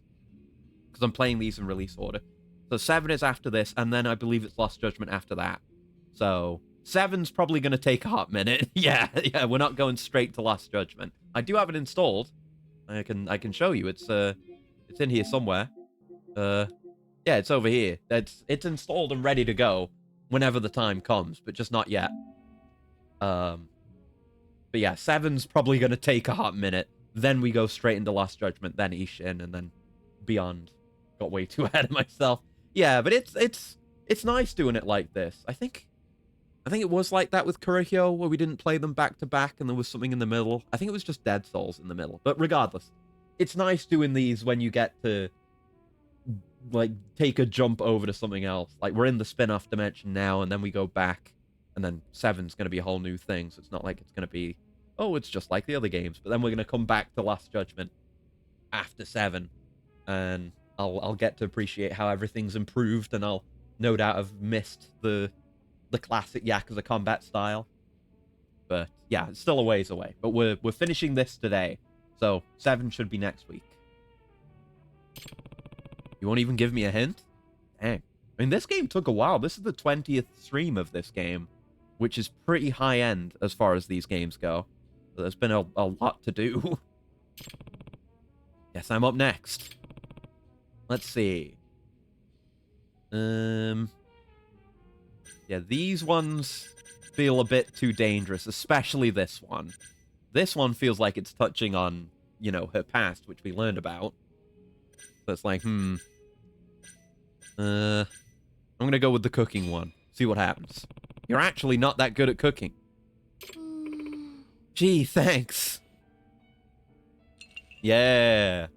Because I'm playing these in release order. So 7 is after this, and then I believe it's Last Judgment after that. So 7's probably going to take a hot minute. yeah, we're not going straight to Last Judgment. I do have it installed. I can show you. It's in here somewhere. Yeah, it's over here. It's installed and ready to go whenever the time comes, but just not yet. But yeah, 7's probably going to take a hot minute. Then we go straight into Last Judgment, then Ishin, and then beyond. Got way too ahead of myself. Yeah, but it's nice doing it like this. I think it was like that with Kurohyo, where we didn't play them back to back and there was something in the middle. I think it was just Dead Souls in the middle. But regardless, it's nice doing these when you get to like take a jump over to something else. Like we're in the spin-off dimension now, and then we go back, and then 7's going to be a whole new thing. So it's not like it's going to be, oh, it's just like the other games. But then we're going to come back to Last Judgment after 7, and I'll get to appreciate how everything's improved, and I'll no doubt have missed the classic Yakuza combat style. But yeah, it's still a ways away. But we're finishing this today, so 7 should be next week. You won't even give me a hint? Dang. I mean, this game took a while. This is the 20th stream of this game, which is pretty high-end as far as these games go. So there's been a lot to do. Guess I'm up next. Let's see. Yeah, these ones feel a bit too dangerous, especially this one. This one feels like it's touching on, you know, her past, which we learned about. So it's like, I'm gonna go with the cooking one. See what happens. You're actually not that good at cooking. Gee, thanks. Yeah.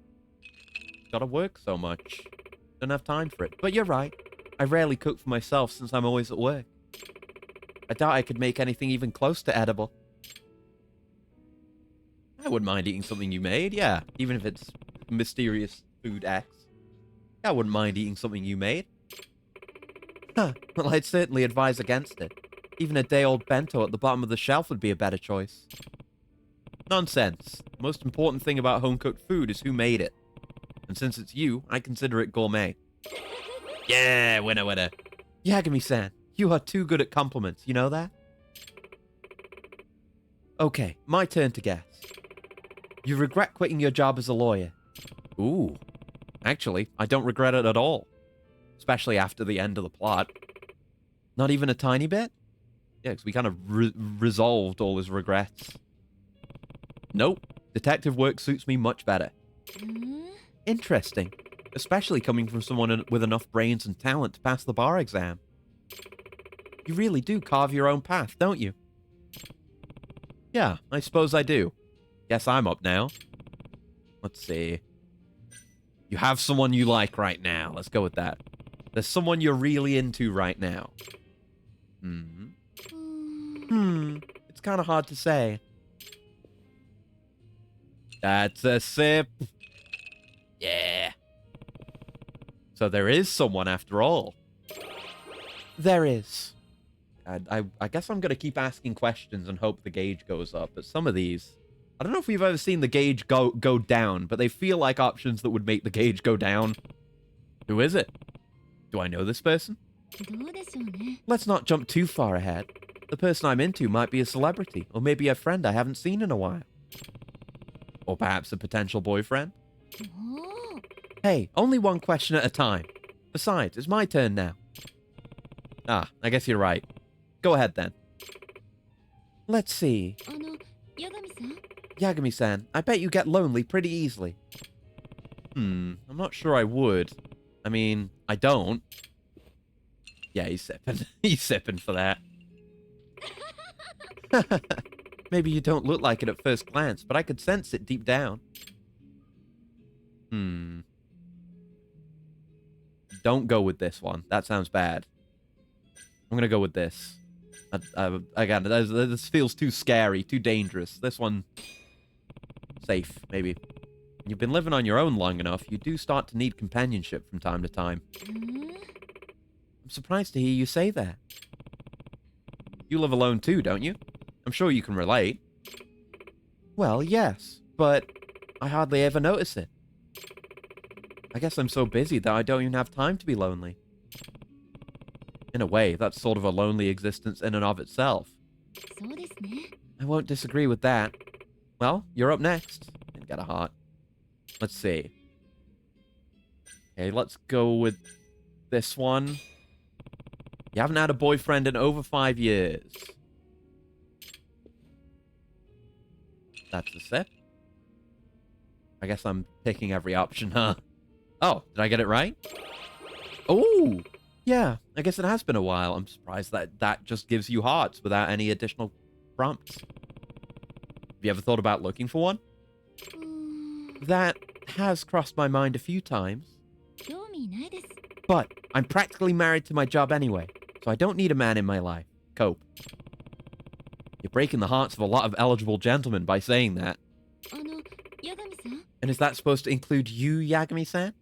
Gotta work so much. Don't have time for it. But you're right. I rarely cook for myself since I'm always at work. I doubt I could make anything even close to edible. I wouldn't mind eating something you made, yeah. Even if it's mysterious food X. I wouldn't mind eating something you made. Huh. Well, I'd certainly advise against it. Even a day-old bento at the bottom of the shelf would be a better choice. Nonsense. The most important thing about home-cooked food is who made it. And since it's you, I consider it gourmet. Yeah, winner, winner. Yagami-san, you are too good at compliments, you know that? Okay, my turn to guess. You regret quitting your job as a lawyer. Ooh. Actually, I don't regret it at all. Especially after the end of the plot. Not even a tiny bit? Yeah, because we kind of resolved all his regrets. Nope. Detective work suits me much better. Interesting. Especially coming from someone with enough brains and talent to pass the bar exam. You really do carve your own path, don't you? Yeah, I suppose I do. Guess I'm up now. Let's see. You have someone you like right now. Let's go with that. There's someone you're really into right now. It's kind of hard to say. That's a sip. Yeah. So there is someone after all. There is. I guess I'm going to keep asking questions and hope the gauge goes up. But some of these... I don't know if we've ever seen the gauge go down, but they feel like options that would make the gauge go down. Who is it? Do I know this person? Let's not jump too far ahead. The person I'm into might be a celebrity, or maybe a friend I haven't seen in a while. Or perhaps a potential boyfriend. Hey, only one question at a time. Besides, it's my turn now. Ah, I guess you're right. Go ahead then. Let's see. Yagami-san, I bet you get lonely pretty easily. I'm not sure I would. I mean, I don't. Yeah, he's sipping. He's sipping for that. Maybe you don't look like it at first glance, but I could sense it deep down. Don't go with this one. That sounds bad. I'm gonna go with this. Again, this feels too scary, too dangerous. This one... safe, maybe. When you've been living on your own long enough, you do start to need companionship from time to time. I'm surprised to hear you say that. You live alone too, don't you? I'm sure you can relate. Well, yes, but I hardly ever notice it. I guess I'm so busy that I don't even have time to be lonely. In a way, that's sort of a lonely existence in and of itself. I won't disagree with that. Well, you're up next. And get a heart. Let's see. Okay, let's go with this one. You haven't had a boyfriend in over 5 years. That's a sip. I guess I'm picking every option, huh? Oh, did I get it right? Oh! Yeah, I guess it has been a while. I'm surprised that that just gives you hearts without any additional prompts. Have you ever thought about looking for one? That has crossed my mind a few times. But I'm practically married to my job anyway, so I don't need a man in my life. Cope. You're breaking the hearts of a lot of eligible gentlemen by saying that. And is that supposed to include you, Yagami-san?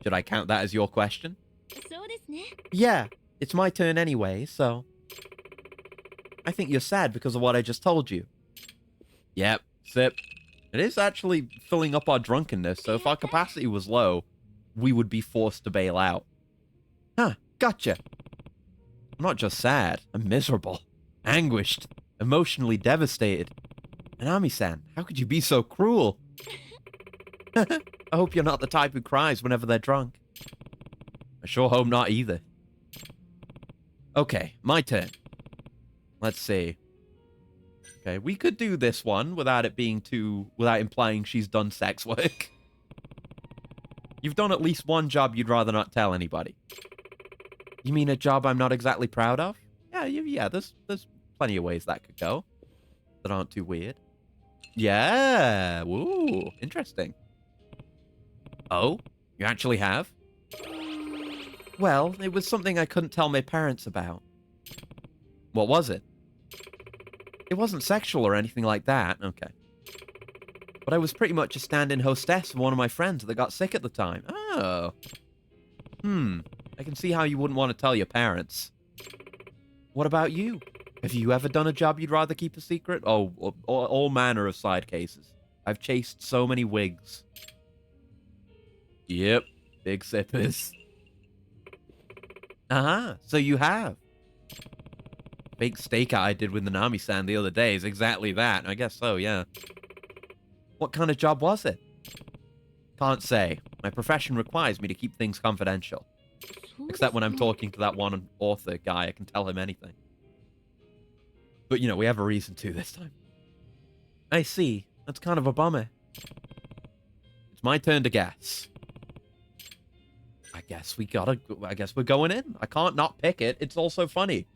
Should I count that as your question? Yeah, it's my turn anyway, so... I think you're sad because of what I just told you. Yep, sip. It is actually filling up our drunkenness, so if our capacity was low, we would be forced to bail out. Huh, gotcha. I'm not just sad, I'm miserable, anguished, emotionally devastated. Nanami-san, how could you be so cruel? I hope you're not the type who cries whenever they're drunk. I sure hope not either. Okay, my turn. Let's see. Okay, we could do this one without implying she's done sex work. You've done at least one job you'd rather not tell anybody. You mean a job I'm not exactly proud of? Yeah, there's plenty of ways that could go that aren't too weird. Yeah, woo, interesting. Oh, you actually have? Well, it was something I couldn't tell my parents about. What was it? It wasn't sexual or anything like that. Okay. But I was pretty much a stand-in hostess for one of my friends that got sick at the time. Oh. I can see how you wouldn't want to tell your parents. What about you? Have you ever done a job you'd rather keep a secret? Oh, all manner of side cases. I've chased so many wigs. Yep, big sippers. So you have. Fake stakeout I did with Nanami-san the other day is exactly that. I guess so, yeah. What kind of job was it? Can't say. My profession requires me to keep things confidential. Except when I'm talking to that one author guy, I can tell him anything. But, you know, we have a reason to this time. I see. That's kind of a bummer. It's my turn to guess. I guess we're going in. I can't not pick it. It's also funny.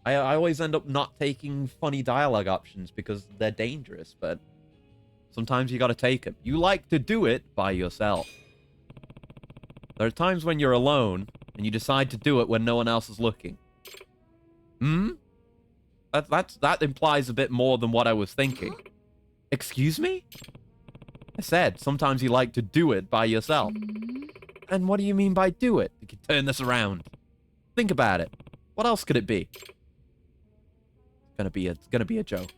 I always end up not taking funny dialogue options because they're dangerous, but sometimes you gotta take them. You like to do it by yourself. There are times when you're alone, and you decide to do it when no one else is looking. That implies a bit more than what I was thinking. Excuse me? I said, sometimes you like to do it by yourself. And what do you mean by do it? You can turn this around. Think about it. What else could it be? It's gonna be a joke.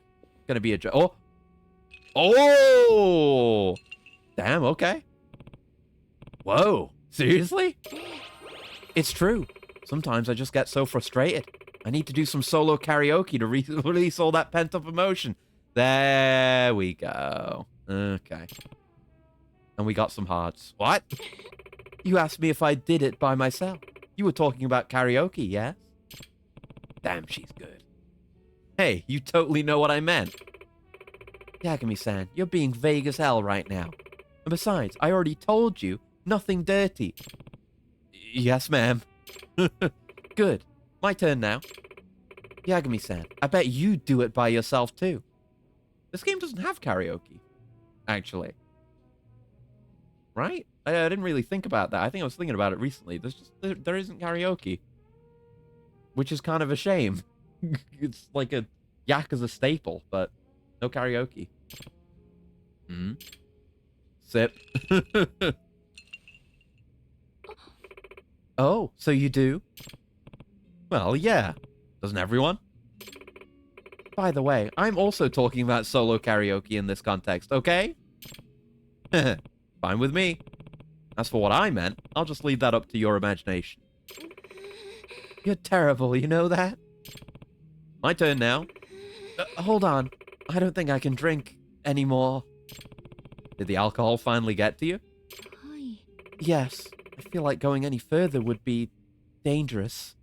Gonna be a joke. Oh! Damn, okay. Whoa. Seriously? It's true. Sometimes I just get so frustrated. I need to do some solo karaoke to release all that pent-up emotion. There we go. Okay. And we got some hearts. What? You asked me if I did it by myself. You were talking about karaoke, yes? Damn, she's good. Hey, you totally know what I meant. Yagami-san, you're being vague as hell right now. And besides, I already told you, nothing dirty. Yes, ma'am. Good. My turn now. Yagami-san, I bet you do it by yourself too. This game doesn't have karaoke, actually. Right? I didn't really think about that. I think I was thinking about it recently. There isn't karaoke. Which is kind of a shame. It's like a Yakuza staple, but no karaoke. Sip. Oh, so you do? Well, yeah. Doesn't everyone? By the way, I'm also talking about solo karaoke in this context, okay? Fine with me. As for what I meant, I'll just leave that up to your imagination. You're terrible, you know that? My turn now. Hold on. I don't think I can drink anymore. Did the alcohol finally get to you? Yes. I feel like going any further would be dangerous.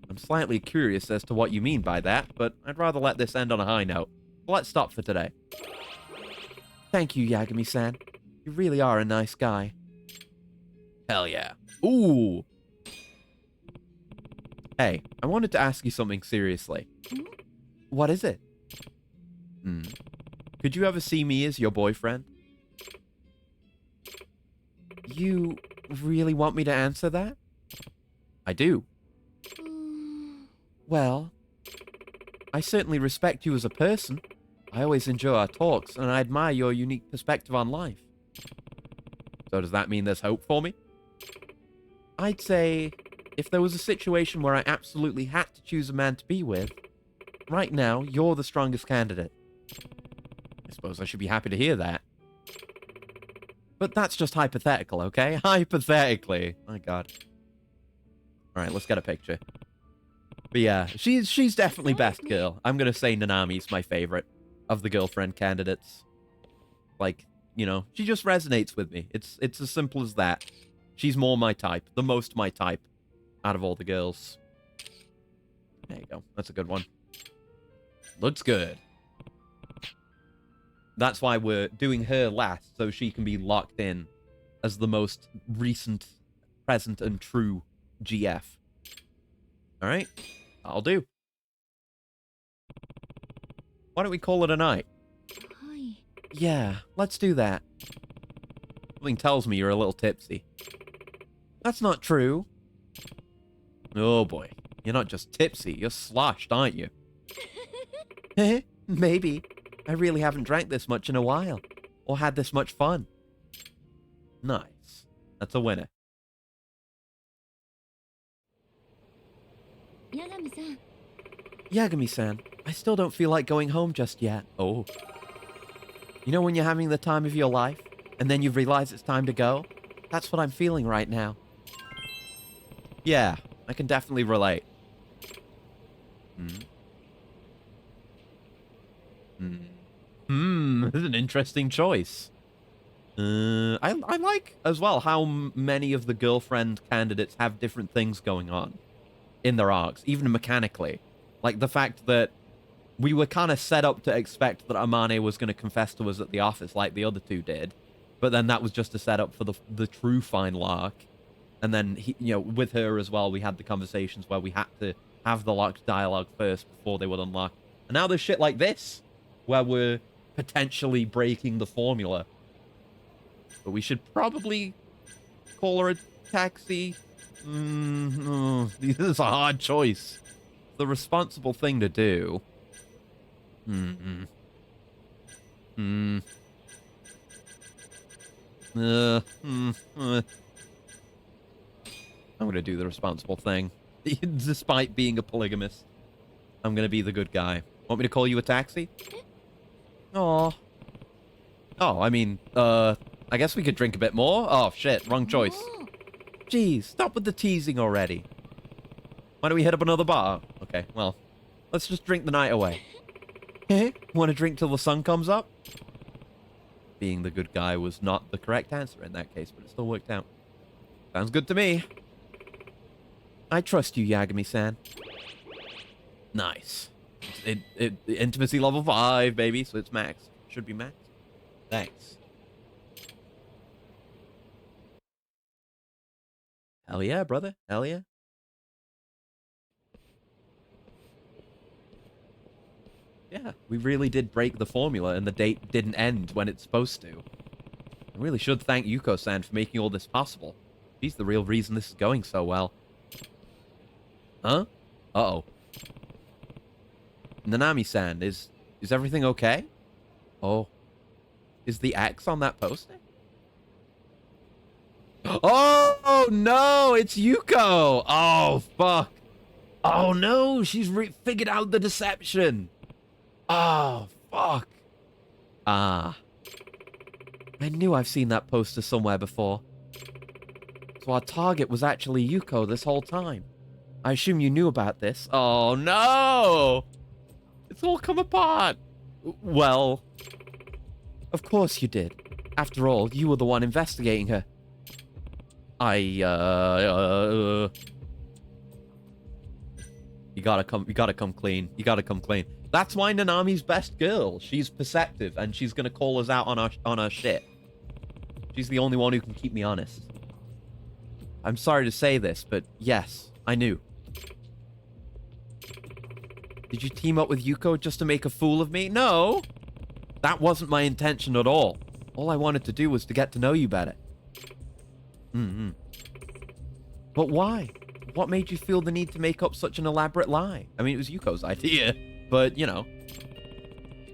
I'm slightly curious as to what you mean by that, but I'd rather let this end on a high note. Let's stop for today. Thank you, Yagami-san. You really are a nice guy. Hell yeah. Ooh. Hey, I wanted to ask you something seriously. What is it? Could you ever see me as your boyfriend? You really want me to answer that? I do. Well, I certainly respect you as a person. I always enjoy our talks, and I admire your unique perspective on life. So does that mean there's hope for me? I'd say, if there was a situation where I absolutely had to choose a man to be with, right now, you're the strongest candidate. I suppose I should be happy to hear that. But that's just hypothetical, okay? Hypothetically. My god. Alright, let's get a picture. But yeah, she's definitely best girl. I'm gonna say Nanami's my favorite of the girlfriend candidates. Like, you know, she just resonates with me. It's as simple as that. She's more my type. The most my type out of all the girls. There you go. That's a good one. Looks good. That's why we're doing her last, so she can be locked in as the most recent, present, and true GF. Alright? I'll do. Why don't we call it a night? Yeah, let's do that. Something tells me you're a little tipsy. That's not true. Oh boy. You're not just tipsy, you're sloshed, aren't you? Maybe. I really haven't drank this much in a while. Or had this much fun. Nice. That's a winner. Yagami-san, I still don't feel like going home just yet. Oh. You know when you're having the time of your life, and then you realize it's time to go? That's what I'm feeling right now. Yeah, I can definitely relate. This is an interesting choice. I like, as well, how many of the girlfriend candidates have different things going on in their arcs, even mechanically. Like the fact that we were kind of set up to expect that Amane was going to confess to us at the office like the other two did, but then that was just a setup for the true final arc. And then, you know, with her as well, we had the conversations where we had to have the locked dialogue first before they would unlock. And now there's shit like this, where we're potentially breaking the formula. But we should probably call her a taxi. This is a hard choice. The responsible thing to do. I'm gonna do the responsible thing. Despite being a polygamist, I'm gonna be the good guy. Want me to call you a taxi? Aw. Oh, I mean, I guess we could drink a bit more. Oh, shit, wrong choice. Jeez, stop with the teasing already. Why don't we hit up another bar? Okay, well, let's just drink the night away. Want to drink till the sun comes up? Being the good guy was not the correct answer in that case, but it still worked out. Sounds good to me. I trust you, Yagami-san. Nice. Intimacy level 5, baby, so it's max. Should be max. Thanks. Hell yeah, brother. Hell yeah. Yeah, we really did break the formula, and the date didn't end when it's supposed to. I really should thank Yuko-san for making all this possible. She's the real reason this is going so well. Huh? Uh-oh. Nanami-san, is everything okay? Oh. Is the X on that poster? Oh, no! It's Yuko! Oh, fuck. Oh, no! She's figured out the deception! Oh, fuck. Ah. I knew I've seen that poster somewhere before. So our target was actually Yuko this whole time. I assume you knew about this. Oh, no! It's all come apart. Well, of course you did. After all, you were the one investigating her. You gotta come clean. You gotta come clean. That's why Nanami's best girl. She's perceptive, and she's gonna call us out on our shit. She's the only one who can keep me honest. I'm sorry to say this, but yes, I knew. Did you team up with Yuko just to make a fool of me? No! That wasn't my intention at all. All I wanted to do was to get to know you better. But why? What made you feel the need to make up such an elaborate lie? I mean, it was Yuko's idea, but, you know.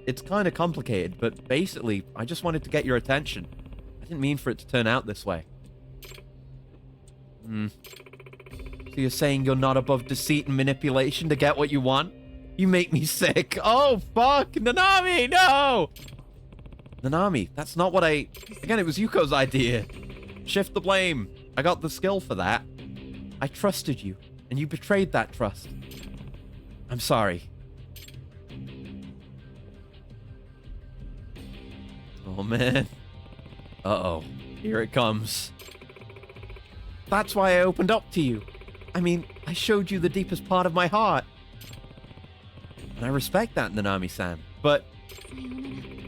It's kind of complicated, but basically, I just wanted to get your attention. I didn't mean for it to turn out this way. So you're saying you're not above deceit and manipulation to get what you want? You make me sick. Oh, fuck! Nanami, no! Nanami, that's not what I... Again, it was Yuko's idea. Shift the blame. I got the skill for that. I trusted you, and you betrayed that trust. I'm sorry. Oh, man. Uh-oh. Here it comes. That's why I opened up to you. I mean, I showed you the deepest part of my heart. And I respect that, Nanami-san. But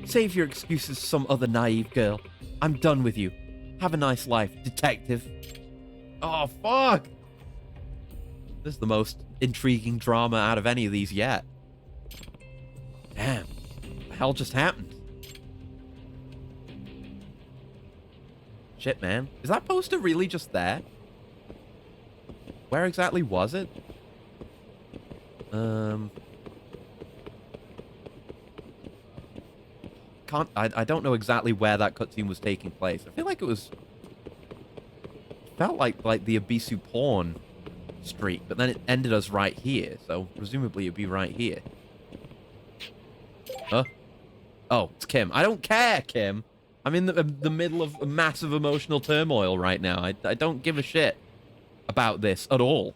save your excuses to some other naive girl. I'm done with you. Have a nice life, detective. Oh, fuck! This is the most intriguing drama out of any of these yet. Damn. What the hell just happened? Shit, man. Is that poster really just there? Where exactly was it? I don't know exactly where that cutscene was taking place. I feel like it was... Felt like the Abisu Pawn street, but then it ended us right here, so presumably it'd be right here. Huh? Oh, it's Kim. I don't care, Kim. I'm in the middle of a massive emotional turmoil right now. I don't give a shit about this at all.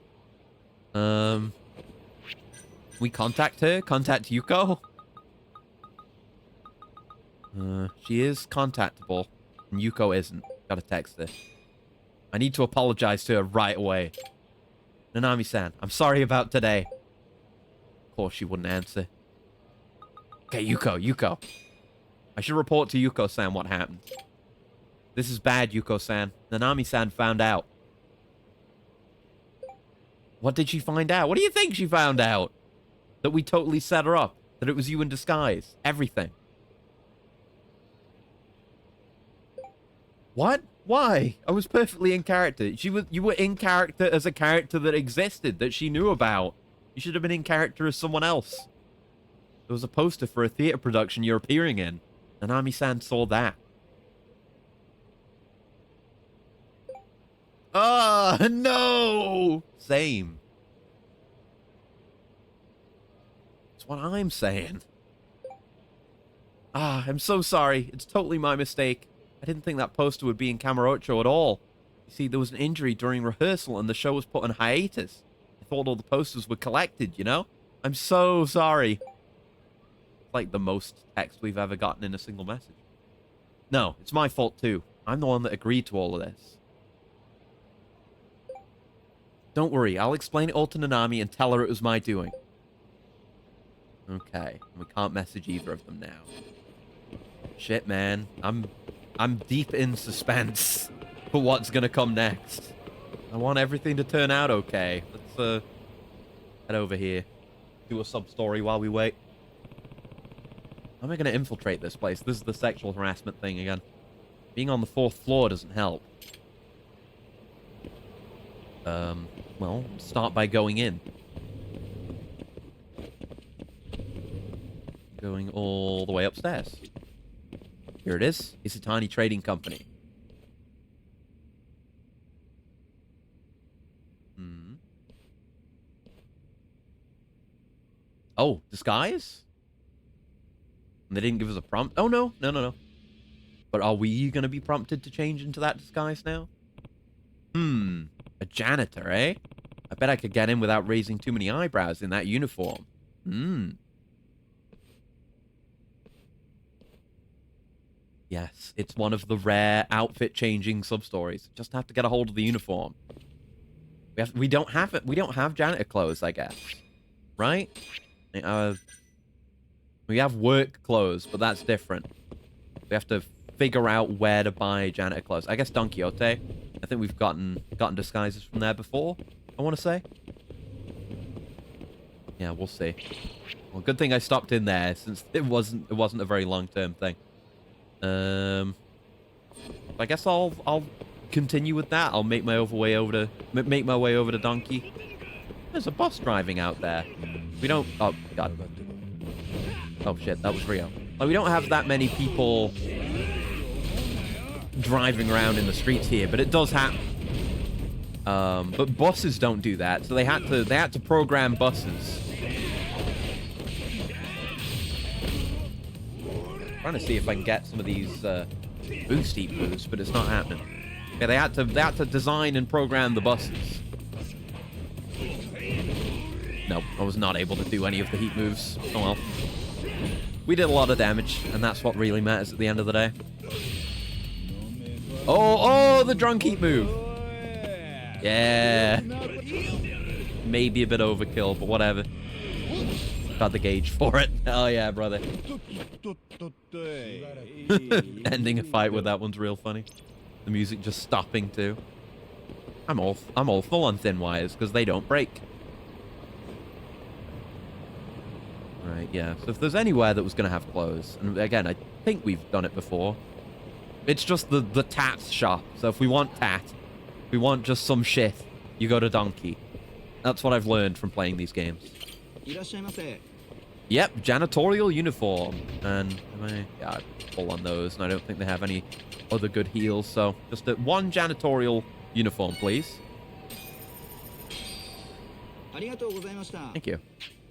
We contact her? Contact Yuko? She is contactable, and Yuko isn't. Gotta text her. I need to apologize to her right away. Nanami-san, I'm sorry about today. Of course she wouldn't answer. Okay, Yuko. I should report to Yuko-san what happened. This is bad, Yuko-san. Nanami-san found out. What did she find out? What do you think she found out? That we totally set her up. That it was you in disguise. Everything. What? Why? I was perfectly in character. You were in character as a character that existed, that she knew about. You should have been in character as someone else. There was a poster for a theater production you're appearing in. Nanami-san saw that. Ah, no! Same. That's what I'm saying. Ah, I'm so sorry. It's totally my mistake. I didn't think that poster would be in Kamurocho at all. You see, there was an injury during rehearsal and the show was put on hiatus. I thought all the posters were collected, you know? I'm so sorry. It's like the most text we've ever gotten in a single message. No, it's my fault too. I'm the one that agreed to all of this. Don't worry, I'll explain it all to Nanami and tell her it was my doing. Okay, we can't message either of them now. Shit, man. I'm deep in suspense for what's gonna come next. I want everything to turn out okay. Let's head over here. Do a sub-story while we wait. How am I gonna infiltrate this place? This is the sexual harassment thing again. Being on the 4th floor doesn't help. Well, start by going in. Going all the way upstairs. Here it is. Isatani Trading Company. Hmm. Oh, disguise? And they didn't give us a prompt? Oh, no. No. But are we going to be prompted to change into that disguise now? A janitor, eh? I bet I could get in without raising too many eyebrows in that uniform. Yes, it's one of the rare outfit-changing sub-stories. Just have to get a hold of the uniform. We don't have it. We don't have janitor clothes, I guess. Right? We have work clothes, but that's different. We have to figure out where to buy janitor clothes. I guess Don Quixote. I think we've gotten disguises from there before, I want to say. Yeah, we'll see. Well, good thing I stopped in there, since it wasn't a very long-term thing. I guess I'll continue with that. I'll make my way over to Donkey. There's a bus driving out there. We don't... Oh, God. Oh, shit. That was Rio. Like, we don't have that many people driving around in the streets here, but it does happen. But buses don't do that, so they had to program buses. Trying to see if I can get some of these boost heat boosts, but it's not happening. Yeah, they had to design and program the buses. Nope, I was not able to do any of the heat moves. Oh well. We did a lot of damage, and that's what really matters at the end of the day. Oh, the drunk heat move. Yeah. Maybe a bit overkill, but whatever. Got the gauge for it. Hell yeah, brother. Ending a fight with that one's real funny. The music just stopping too. I'm all full on thin wires because they don't break. Right, yeah. So if there's anywhere that was going to have clothes, and again, I think we've done it before. It's just the tat shop. So if we want tat, we want just some shit, you go to Donkey. That's what I've learned from playing these games. Yep, janitorial uniform. And yeah, I pull on those, and I don't think they have any other good heals. So just one janitorial uniform, please. Thank you.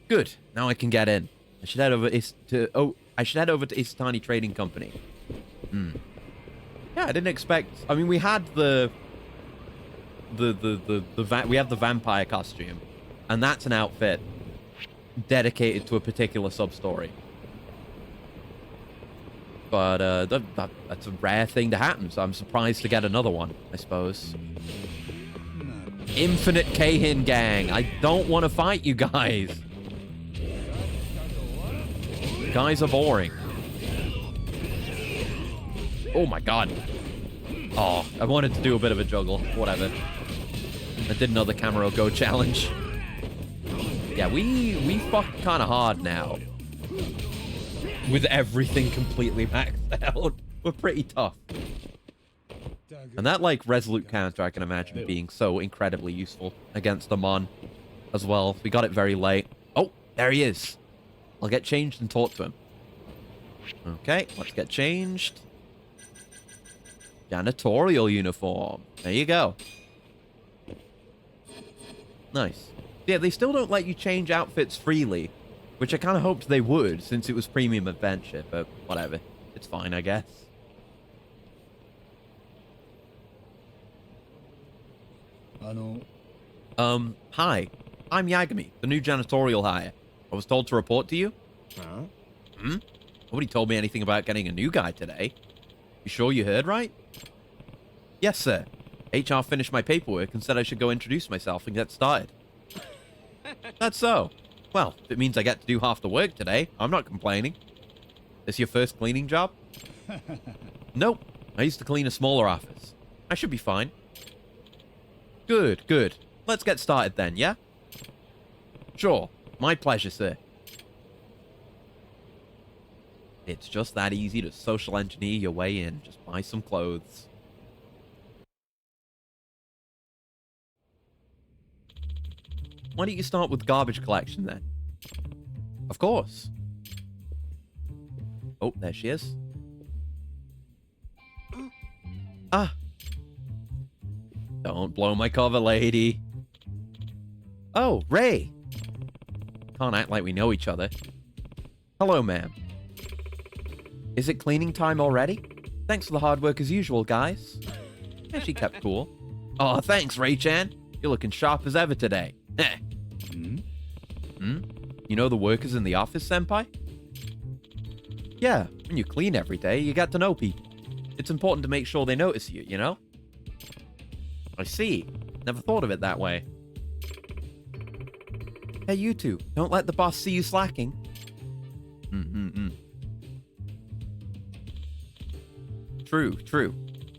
Good. Now I can get in. I should head over to Isatani Trading Company. Yeah, I didn't expect. I mean, we had we have the vampire costume, and that's an outfit dedicated to a particular sub-story. But that's a rare thing to happen, so I'm surprised to get another one, I suppose. Infinite Kahin gang. I don't want to fight you guys. You guys are boring. Oh my god. Oh, I wanted to do a bit of a juggle. Whatever. I did another camera go challenge. Yeah, we fuck kind of hard now. With everything completely maxed out. We're pretty tough. And that, like, resolute counter I can imagine being so incredibly useful against the Mon as well. We got it very late. Oh, there he is. I'll get changed and talk to him. Okay, let's get changed. Janitorial uniform. There you go. Nice. Yeah, they still don't let you change outfits freely, which I kind of hoped they would since it was Premium Adventure, but whatever. It's fine, I guess. Hi. I'm Yagami, the new janitorial hire. I was told to report to you. Huh? Nobody told me anything about getting a new guy today. You sure you heard right? Yes, sir. HR finished my paperwork and said I should go introduce myself and get started. That's so. Well, if it means I get to do half the work today, I'm not complaining. This your first cleaning job? Nope. I used to clean a smaller office. I should be fine. Good, good. Let's get started then, yeah? Sure. My pleasure, sir. It's just that easy to social engineer your way in. Just buy some clothes. Why don't you start with garbage collection then? Of course. Oh, there she is. Ah. Don't blow my cover, lady. Oh, Ray. Can't act like we know each other. Hello, ma'am. Is it cleaning time already? Thanks for the hard work as usual, guys. Yeah, she kept cool. Oh, thanks, Ray-chan. You're looking sharp as ever today. You know the workers in the office, senpai? Yeah, when you clean every day, you get to know people. It's important to make sure they notice you, you know? I see. Never thought of it that way. Hey, you two. Don't let the boss see you slacking. True, true.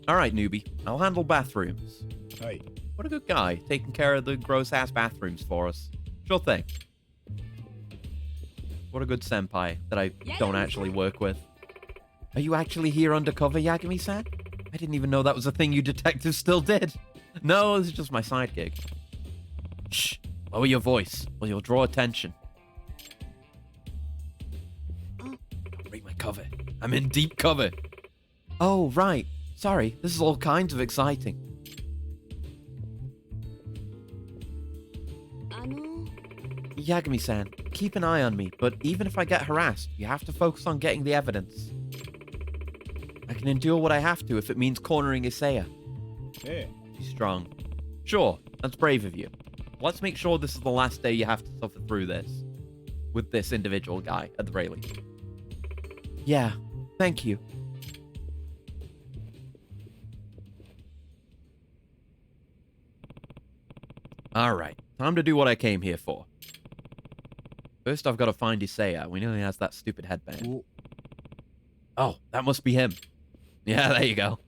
All right, newbie. I'll handle bathrooms. Hey. What a good guy, taking care of the gross-ass bathrooms for us. Sure thing. What a good senpai that I don't actually work with. Are you actually here undercover, Yagami-san? I didn't even know that was a thing you detectives still did. No, this is just my side gig. Shh, lower your voice, or you'll draw attention. Don't break my cover. I'm in deep cover. Oh, right. Sorry, this is all kinds of exciting. Yagami-san, keep an eye on me, but even if I get harassed, you have to focus on getting the evidence. can endure what I have to if it means cornering Isaiah. Hey. He's strong. Sure, that's brave of you. Let's make sure this is the last day you have to suffer through this. With this individual guy, at the very least. Yeah, thank you. Alright, time to do what I came here for. First, I've got to find Isaiah. We know he has that stupid headband. Ooh. Oh, that must be him. Yeah, there you go.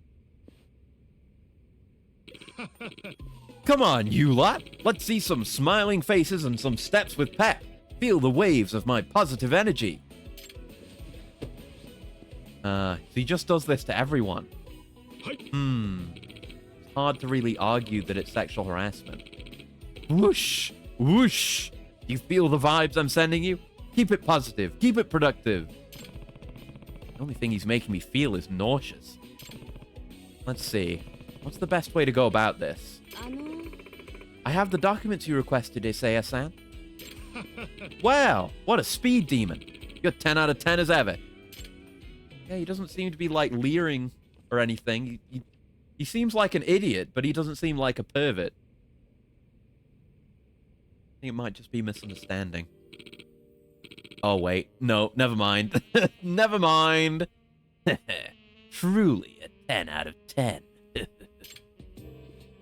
Come on, you lot. Let's see some smiling faces and some steps with pep. Feel the waves of my positive energy. So he just does this to everyone. It's hard to really argue that it's sexual harassment. Whoosh! Whoosh! You feel the vibes I'm sending you? Keep it positive. Keep it productive. The only thing he's making me feel is nauseous. Let's see. What's the best way to go about this? I have the documents you requested, Isaiah-san. Wow, what a speed demon. You're 10 out of 10 as ever. Yeah, he doesn't seem to be, like, leering or anything. He seems like an idiot, but he doesn't seem like a pervert. I think it might just be misunderstanding. Oh, wait. No, never mind. Never mind. Truly a 10 out of 10.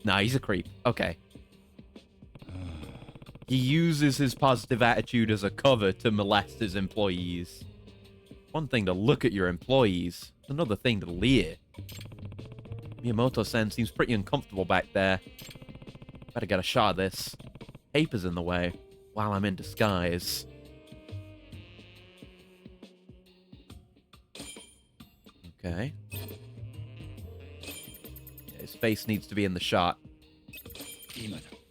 Nah, he's a creep. Okay. He uses his positive attitude as a cover to molest his employees. One thing to look at your employees, another thing to leer. Miyamoto-sen seems pretty uncomfortable back there. Better get a shot of this. Paper's in the way while I'm in disguise. Okay. Yeah, his face needs to be in the shot.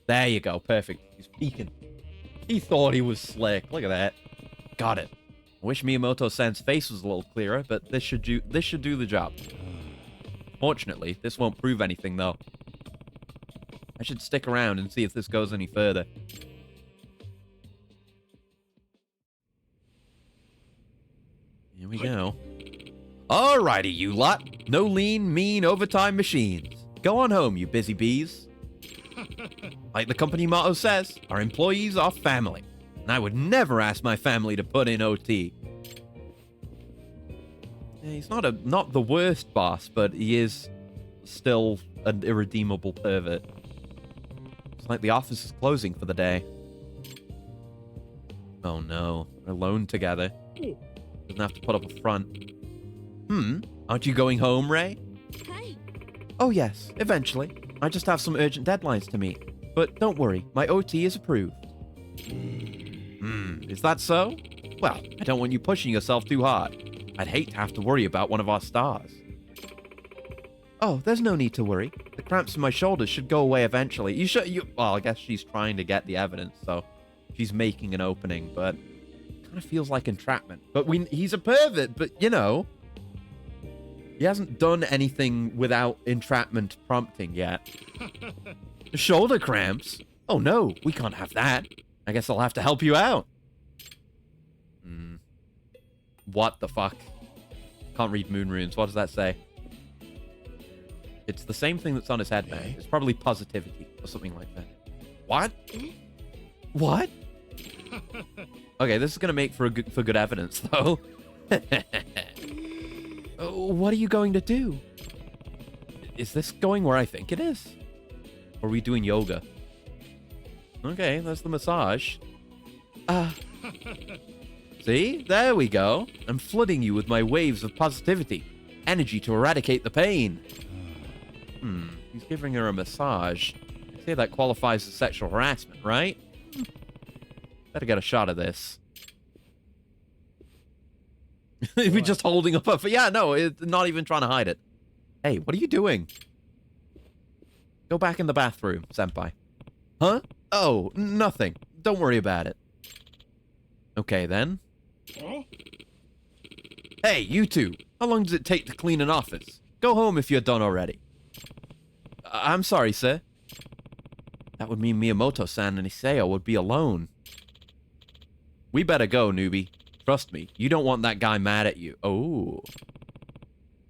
There you go. Perfect. He's peeking. He thought he was slick. Look at that. Got it. I wish Miyamoto-san's face was a little clearer, but this should do the job. Fortunately, this won't prove anything, though. I should stick around and see if this goes any further. Here we go. Alrighty, you lot. No lean, mean, overtime machines. Go on home, you busy bees. Like the company motto says, our employees are family. And I would never ask my family to put in OT. Yeah, he's not the worst boss, but he is still an irredeemable pervert. It's like the office is closing for the day. Oh no, they're alone together. Doesn't have to put up a front. Aren't you going home, Ray? Hi. Oh yes, eventually. I just have some urgent deadlines to meet. But don't worry, my OT is approved. Is that so? Well, I don't want you pushing yourself too hard. I'd hate to have to worry about one of our stars. Oh, there's no need to worry. The cramps in my shoulders should go away eventually. Well, I guess she's trying to get the evidence, so she's making an opening, but kind of feels like entrapment. But he's a pervert, but you know, he hasn't done anything without entrapment prompting yet. Shoulder cramps? Oh no, we can't have that. I guess I'll have to help you out. What the fuck? Can't read moon runes. What does that say? It's the same thing that's on his headband. It's probably positivity or something like that. What? What? Okay, this is gonna make for good evidence, though. What are you going to do? Is this going where I think it is? Or are we doing yoga? Okay, that's the massage. See? There we go. I'm flooding you with my waves of positivity. Energy to eradicate the pain. He's giving her a massage. I'd say that qualifies as sexual harassment, right? Better get a shot of this. We're just holding up a... Yeah, no, not even trying to hide it. Hey, what are you doing? Go back in the bathroom, senpai. Huh? Oh, nothing. Don't worry about it. Okay, then. Hey, you two. How long does it take to clean an office? Go home if you're done already. I'm sorry, sir. That would mean Miyamoto-san and Isao would be alone. We better go, newbie. Trust me, you don't want that guy mad at you. Oh.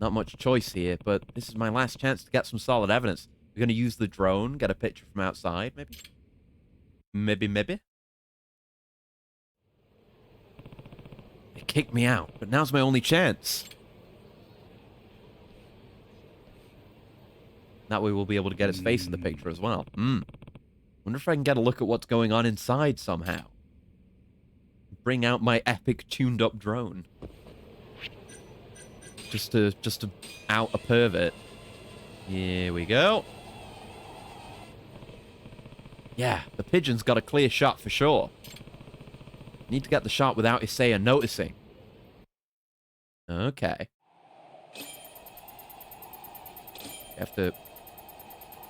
Not much choice here, but this is my last chance to get some solid evidence. We're going to use the drone, get a picture from outside, maybe? Maybe? They kicked me out, but now's my only chance. That way we'll be able to get his face in the picture as well. Wonder if I can get a look at what's going on inside somehow. Bring out my epic tuned-up drone. Just to out a pervert. Here we go. Yeah, the pigeon's got a clear shot for sure. Need to get the shot without Isaiah noticing. Okay. Have to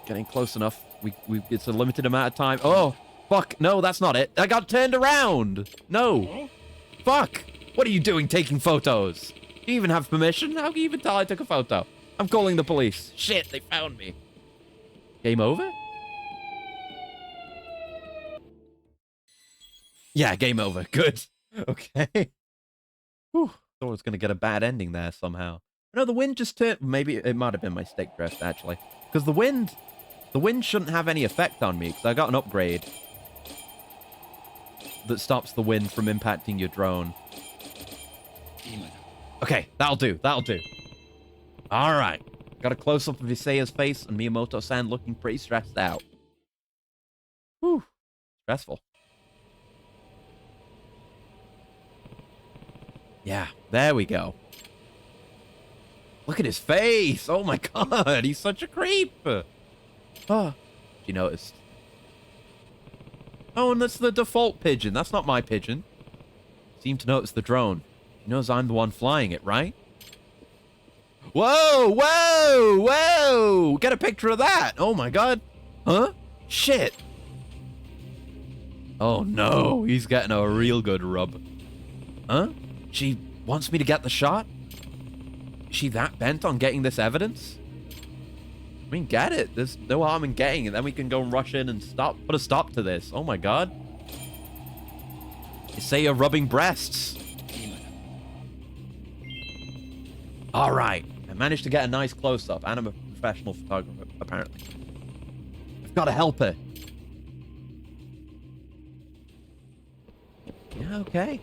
get in close enough. It's a limited amount of time. Oh, fuck. No, that's not it. I got turned around. No. Fuck. What are you doing taking photos? Do you even have permission? How can you even tell I took a photo? I'm calling the police. Shit, they found me. Game over? Yeah, game over. Good. Okay. Whew. Thought I was going to get a bad ending there somehow. No, the wind just turned... Maybe it might have been my stick drift, actually. Because the wind shouldn't have any effect on me, because I got an upgrade that stops the wind from impacting your drone. Okay, that'll do. That'll do. All right. Got a close-up of Isaiah's face and Miyamoto-san looking pretty stressed out. Whew. Stressful. Yeah, there we go. Look at his face. Oh my god, he's such a creep. Oh, she noticed. Oh, and that's the default pigeon. That's not my pigeon. Seemed to notice the drone. She knows I'm the one flying it, right? Whoa, whoa, whoa! Get a picture of that. Oh my god. Huh? Shit. Oh no, he's getting a real good rub. Huh? She wants me to get the shot? Is she that bent on getting this evidence? I mean, get it. There's no harm in getting it. Then we can go and rush in and put a stop to this. Oh my god. Isaiah rubbing breasts. All right. I managed to get a nice close-up, and I'm a professional photographer, apparently. I've got to help her. Yeah, okay.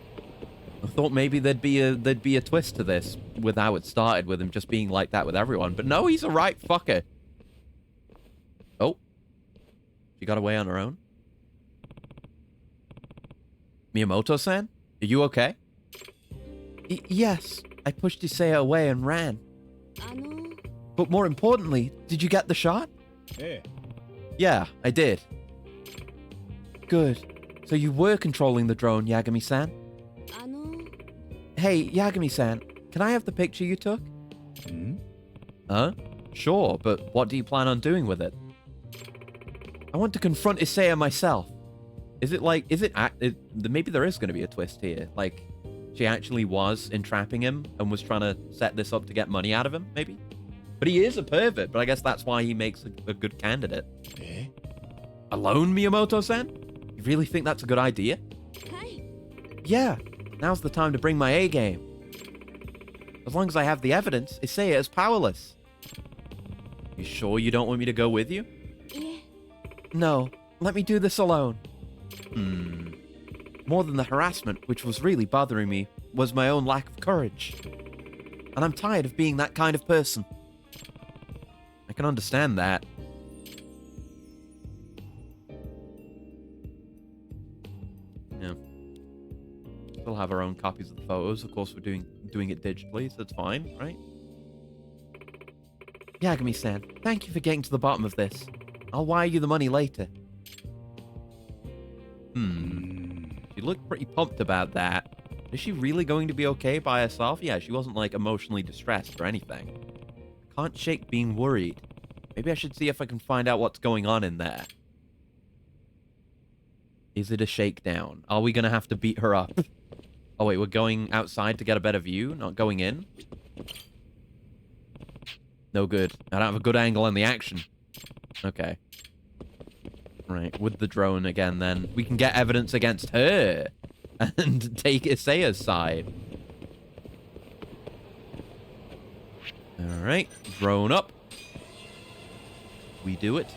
I thought maybe there'd be a twist to this with how it started, with him just being like that with everyone. But no, he's a right fucker. Oh. She got away on her own. Miyamoto-san? Are you okay? Yes. I pushed Isaiah away and ran. But more importantly, did you get the shot? Yeah. Yeah, I did. Good. So you were controlling the drone, Yagami-san? Hey, Yagami-san, can I have the picture you took? Huh? Sure, but what do you plan on doing with it? I want to confront Isaiah myself. Maybe there is going to be a twist here. Like, she actually was entrapping him and was trying to set this up to get money out of him, maybe? But he is a pervert, but I guess that's why he makes a good candidate. Eh? Alone, Miyamoto-san? You really think that's a good idea? Yeah, now's the time to bring my A-game. As long as I have the evidence, Isaiah is powerless. You sure you don't want me to go with you? No, let me do this alone. More than the harassment, which was really bothering me, was my own lack of courage. And I'm tired of being that kind of person. I can understand that. Yeah. We'll have our own copies of the photos. Of course, we're doing it digitally, so it's fine, right? Yagami-san, thank you for getting to the bottom of this. I'll wire you the money later. She looked pretty pumped about that. Is she really going to be okay by herself? Yeah, she wasn't, like, emotionally distressed or anything. I can't shake being worried. Maybe I should see if I can find out what's going on in there. Is it a shakedown? Are we going to have to beat her up? Oh, wait, we're going outside to get a better view, not going in? No good. I don't have a good angle on the action. Okay. Right, with the drone again, then. We can get evidence against her and take Isaiah's side. All right, grown up. We do it.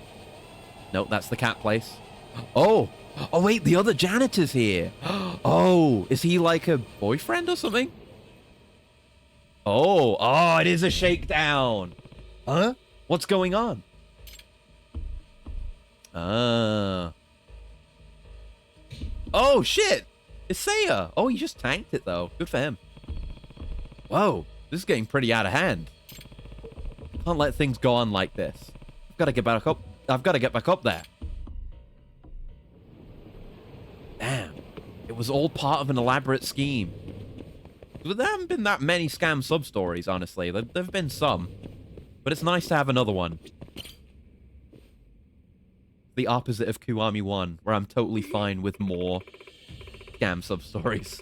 Nope, that's the cat place. Oh, oh wait, the other janitor's here. Oh, is he like a boyfriend or something? Oh, it is a shakedown. Huh? What's going on? Oh, shit. It's Seiya. Oh, he just tanked it, though. Good for him. Whoa, this is getting pretty out of hand. Can't let things go on like this. I've got to get back up. I've got to get back up there. Damn. It was all part of an elaborate scheme. There haven't been that many scam sub-stories, honestly. There have been some. But it's nice to have another one. The opposite of Kiwami 1, where I'm totally fine with more scam sub-stories.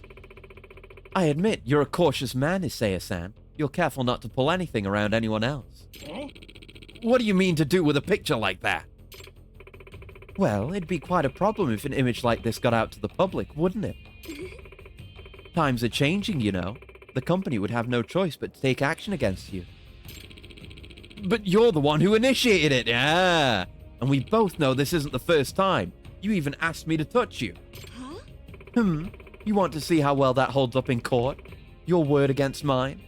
I admit, you're a cautious man, Isaiah-san. You're careful not to pull anything around anyone else. What do you mean to do with a picture like that? Well, it'd be quite a problem if an image like this got out to the public, wouldn't it? Times are changing, you know. The company would have no choice but to take action against you. But you're the one who initiated it, yeah. And we both know this isn't the first time. You even asked me to touch you. Huh? You want to see how well that holds up in court? Your word against mine?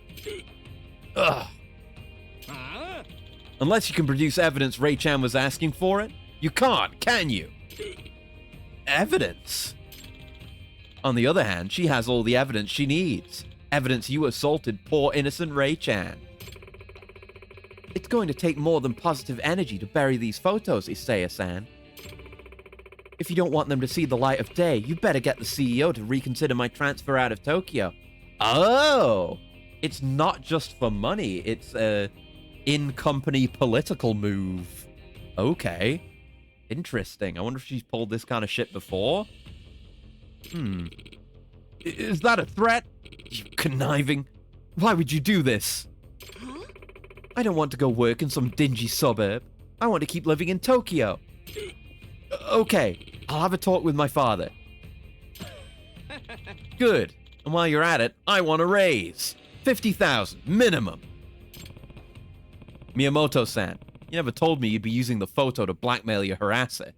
Ugh. Unless you can produce evidence Ray-chan was asking for it, you can't, can you? Evidence? On the other hand, she has all the evidence she needs. Evidence you assaulted poor innocent Ray-chan. It's going to take more than positive energy to bury these photos, Isaiah-san. If you don't want them to see the light of day, you better get the CEO to reconsider my transfer out of Tokyo. Oh! It's not just for money, it's a in-company political move. Okay. Interesting. I wonder if she's pulled this kind of shit before? Is that a threat? You conniving. Why would you do this? Huh? I don't want to go work in some dingy suburb. I want to keep living in Tokyo. Okay, I'll have a talk with my father. Good. And while you're at it, I want a raise. 50,000, minimum. Miyamoto-san, you never told me you'd be using the photo to blackmail your harasser.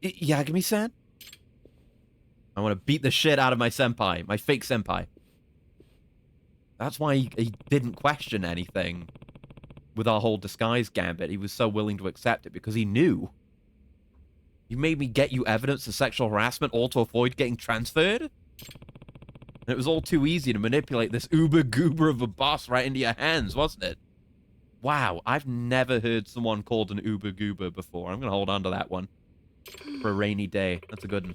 Yagami-san? I want to beat the shit out of my senpai, my fake senpai. That's why he didn't question anything with our whole disguise gambit. He was so willing to accept it because he knew. You made me get you evidence of sexual harassment all to avoid getting transferred? And it was all too easy to manipulate this uber-goober of a boss right into your hands, wasn't it? Wow, I've never heard someone called an uber-goober before. I'm going to hold on to that one for a rainy day. That's a good one.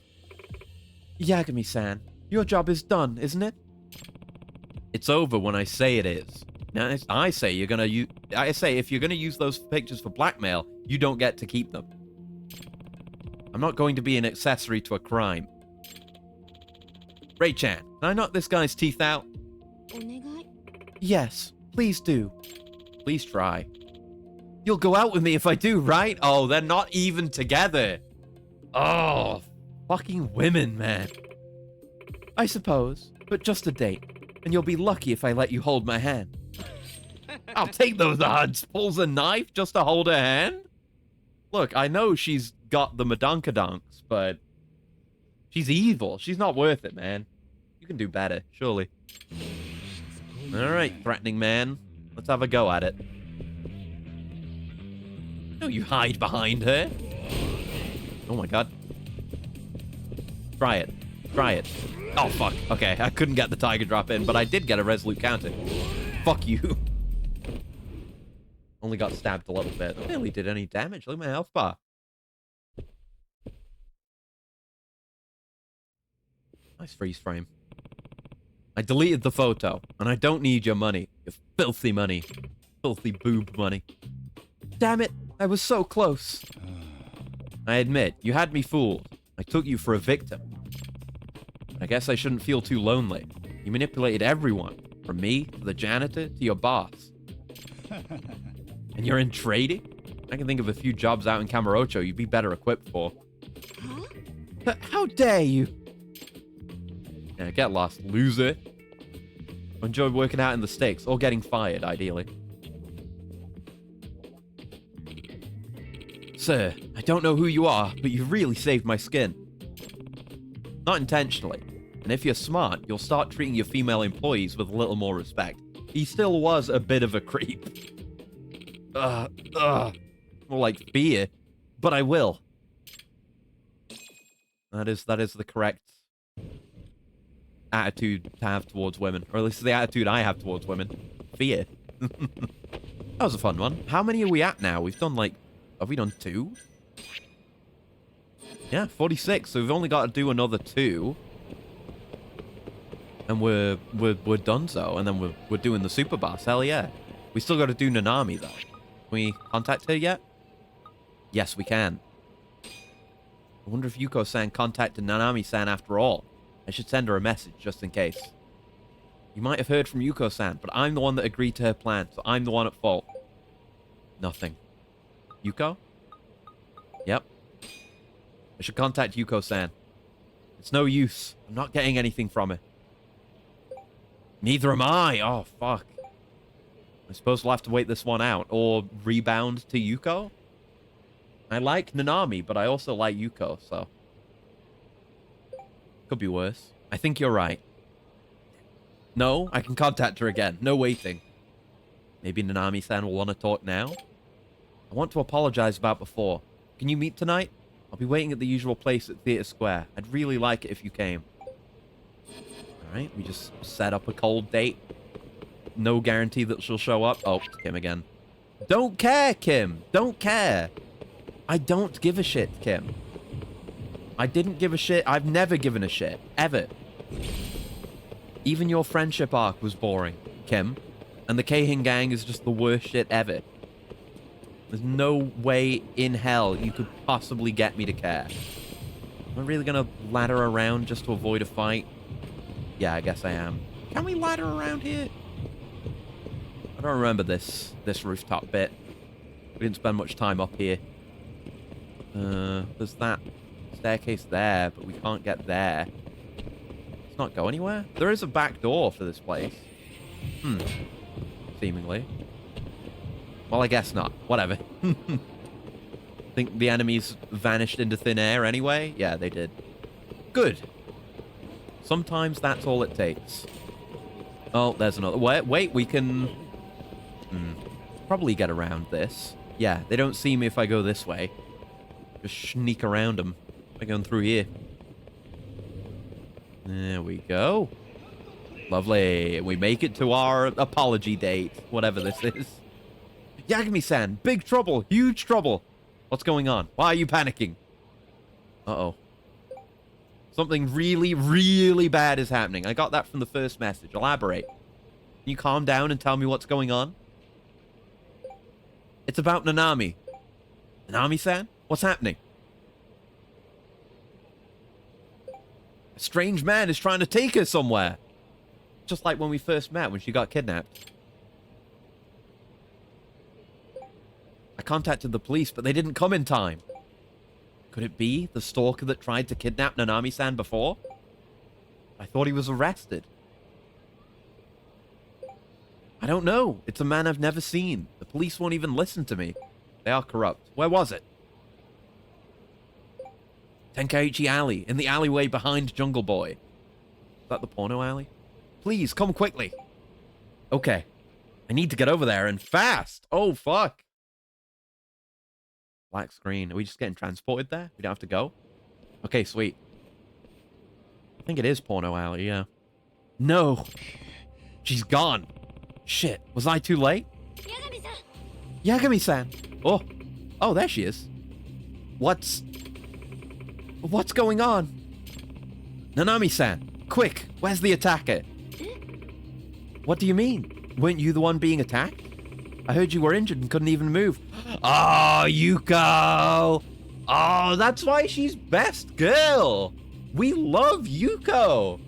Yagami-san, your job is done, isn't it? It's over when I say it is. Now, I say you're gonna use. I say if you're gonna use those pictures for blackmail, you don't get to keep them. I'm not going to be an accessory to a crime. Ray-chan, can I knock this guy's teeth out? Yes, please do. Please try. You'll go out with me if I do, right? Oh, they're not even together. Oh, fucking women, man. I suppose, but just a date. And you'll be lucky if I let you hold my hand. I'll take those odds. Pulls a knife just to hold her hand? Look, I know she's got the madonkadonks, but she's evil. She's not worth it, man. You can do better, surely. Alright, threatening man. Let's have a go at it. No, you hide behind her. Oh my god. Try it. Try it. Oh, fuck. Okay, I couldn't get the tiger drop in, but I did get a resolute counter. Fuck you. Only got stabbed a little bit. I barely did any damage. Look at my health bar. Nice freeze frame. I deleted the photo, and I don't need your money. Your filthy money. Filthy boob money. Damn it, I was so close. I admit, you had me fooled. I took you for a victim. I guess I shouldn't feel too lonely. You manipulated everyone, from me to the janitor to your boss. And you're in trading? I can think of a few jobs out in Kamurocho you'd be better equipped for. Huh? How dare you? Yeah, get lost, loser. I enjoy working out in the sticks, or getting fired, ideally. Sir, I don't know who you are, but you've really saved my skin. Not intentionally. And if you're smart, you'll start treating your female employees with a little more respect. He still was a bit of a creep. More like fear. But I will. That is the correct attitude to have towards women. Or at least the attitude I have towards women. Fear. That was a fun one. How many are we at now? We've done like... Have we done 2? Yeah, 46. So we've only got to do another 2. And we're done so. And then we're doing the super boss. Hell yeah. We still got to do Nanami though. Can we contact her yet? Yes, we can. I wonder if Yuko-san contacted Nanami-san after all. I should send her a message just in case. You might have heard from Yuko-san, but I'm the one that agreed to her plan, so I'm the one at fault. Nothing. Yuko? Yep. I should contact Yuko-san. It's no use. I'm not getting anything from her. Neither am I. Oh, fuck. I suppose we'll have to wait this one out. Or rebound to Yuko? I like Nanami, but I also like Yuko, so... Could be worse. I think you're right. No, I can contact her again. No waiting. Maybe Nanami-san will want to talk now? I want to apologize about before. Can you meet tonight? I'll be waiting at the usual place at Theatre Square. I'd really like it if you came. Alright, we just set up a cold date. No guarantee that she'll show up. Oh, it's Kim again. Don't care, Kim. Don't care. I don't give a shit, Kim. I didn't give a shit. I've never given a shit. Ever. Even your friendship arc was boring, Kim. And the Keihin gang is just the worst shit ever. There's no way in hell you could possibly get me to care. Am I really gonna ladder around just to avoid a fight? Yeah, I guess I am. Can we ladder around here? I don't remember this rooftop bit. We didn't spend much time up here. There's that staircase there, but we can't get there. Let's not go anywhere. There is a back door for this place. Seemingly. Well, I guess not. Whatever. Think the enemies vanished into thin air anyway? Yeah, they did. Good. Sometimes that's all it takes. Oh, there's another. Wait, we can... probably get around this. Yeah, they don't see me if I go this way. Just sneak around them by going through here. There we go. Lovely. We make it to our apology date, whatever this is. Yagami-san, big trouble, huge trouble. What's going on? Why are you panicking? Uh-oh. Something really, really bad is happening. I got that from the first message. Elaborate. Can you calm down and tell me what's going on? It's about Nanami. Nanami-san? What's happening? A strange man is trying to take her somewhere. Just like when we first met, when she got kidnapped. I contacted the police, but they didn't come in time. Could it be the stalker that tried to kidnap Nanami-san before? I thought he was arrested. I don't know. It's a man I've never seen. The police won't even listen to me. They are corrupt. Where was it? Tenkaichi Alley, in the alleyway behind Jungle Boy. Is that the porno alley? Please, come quickly. Okay. I need to get over there, and fast! Oh, fuck. Black screen. Are we just getting transported there? We don't have to go? Okay, sweet. I think it is porno alley, yeah. No. She's gone. Shit. Was I too late? Yagami-san! Yagami-san! Oh. Oh, there she is. What's going on? Nanami-san, quick, where's the attacker? What do you mean? Weren't you the one being attacked? I heard you were injured and couldn't even move. Oh, Yuko! Oh, that's why she's best girl! We love Yuko!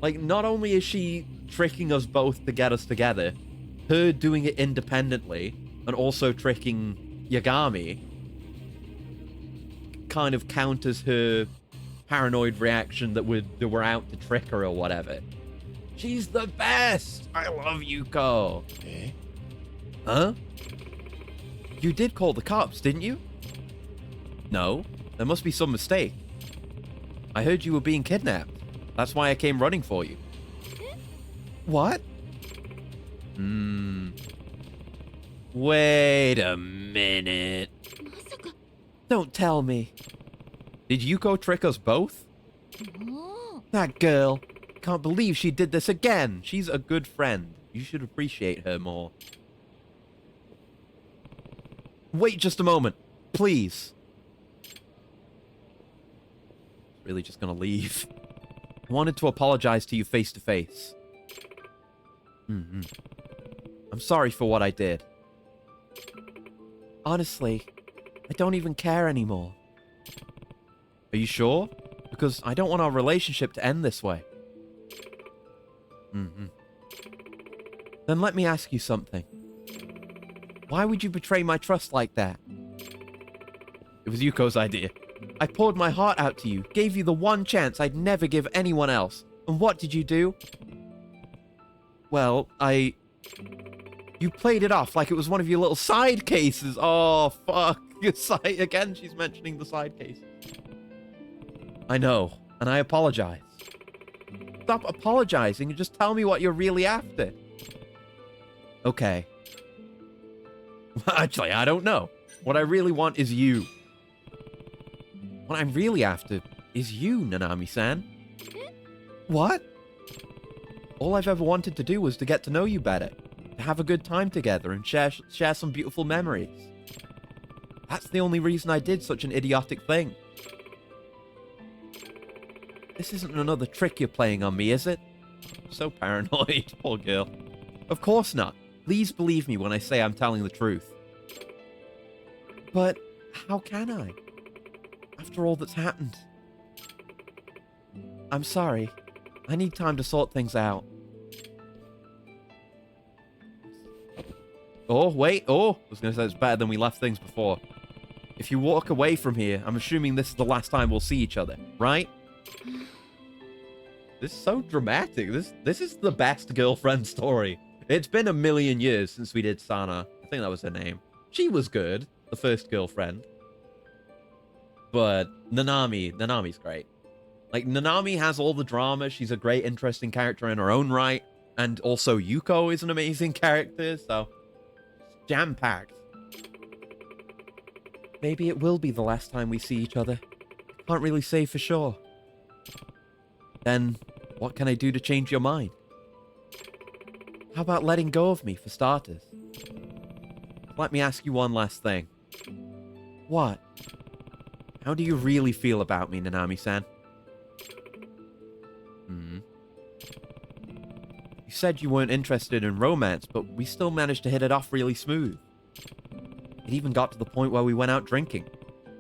Like, not only is she tricking us both to get us together, her doing it independently, and also tricking Yagami, kind of counters her paranoid reaction that we're out to trick her or whatever. She's the best. I love Yuko. Eh? Huh? You did call the cops, didn't you? No, there must be some mistake. I heard you were being kidnapped. That's why I came running for you. What? Wait a minute. まさか Don't tell me. Did Yuko trick us both? もう That girl. Can't believe she did this again. She's a good friend. You should appreciate her more. Wait just a moment. Please. Really just gonna leave. I wanted to apologize to you face to face. I'm sorry for what I did. Honestly, I don't even care anymore. Are you sure? Because I don't want our relationship to end this way. Then let me ask you something. Why would you betray my trust like that? It was Yuko's idea. I poured my heart out to you, gave you the one chance I'd never give anyone else. And what did you do? Well, You played it off like it was one of your little side cases. Oh, fuck. Again, she's mentioning the side cases. I know, and I apologize. Stop apologizing and just tell me what you're really after. Okay. Actually, I don't know. What I really want is you. What I'm really after is you, Nanami-san. What? All I've ever wanted to do was to get to know you better, to have a good time together and share some beautiful memories. That's the only reason I did such an idiotic thing. This isn't another trick you're playing on me, is it? So paranoid, poor girl. Of course not. Please believe me when I say I'm telling the truth. But how can I? After all that's happened. I'm sorry. I need time to sort things out. Oh, wait. Oh, I was going to say it's better than we left things before. If you walk away from here, I'm assuming this is the last time we'll see each other, right? This is so dramatic. This is the best girlfriend story. It's been a million years since we did Sana. I think that was her name. She was good, the first girlfriend. But Nanami's great. Like, Nanami has all the drama. She's a great, interesting character in her own right. And also, Yuko is an amazing character, so... jam-packed. Maybe it will be the last time we see each other. Can't really say for sure. Then, what can I do to change your mind? How about letting go of me, for starters? Let me ask you one last thing. What? How do you really feel about me, Nanami-san? You said you weren't interested in romance, but we still managed to hit it off really smooth. It even got to the point where we went out drinking.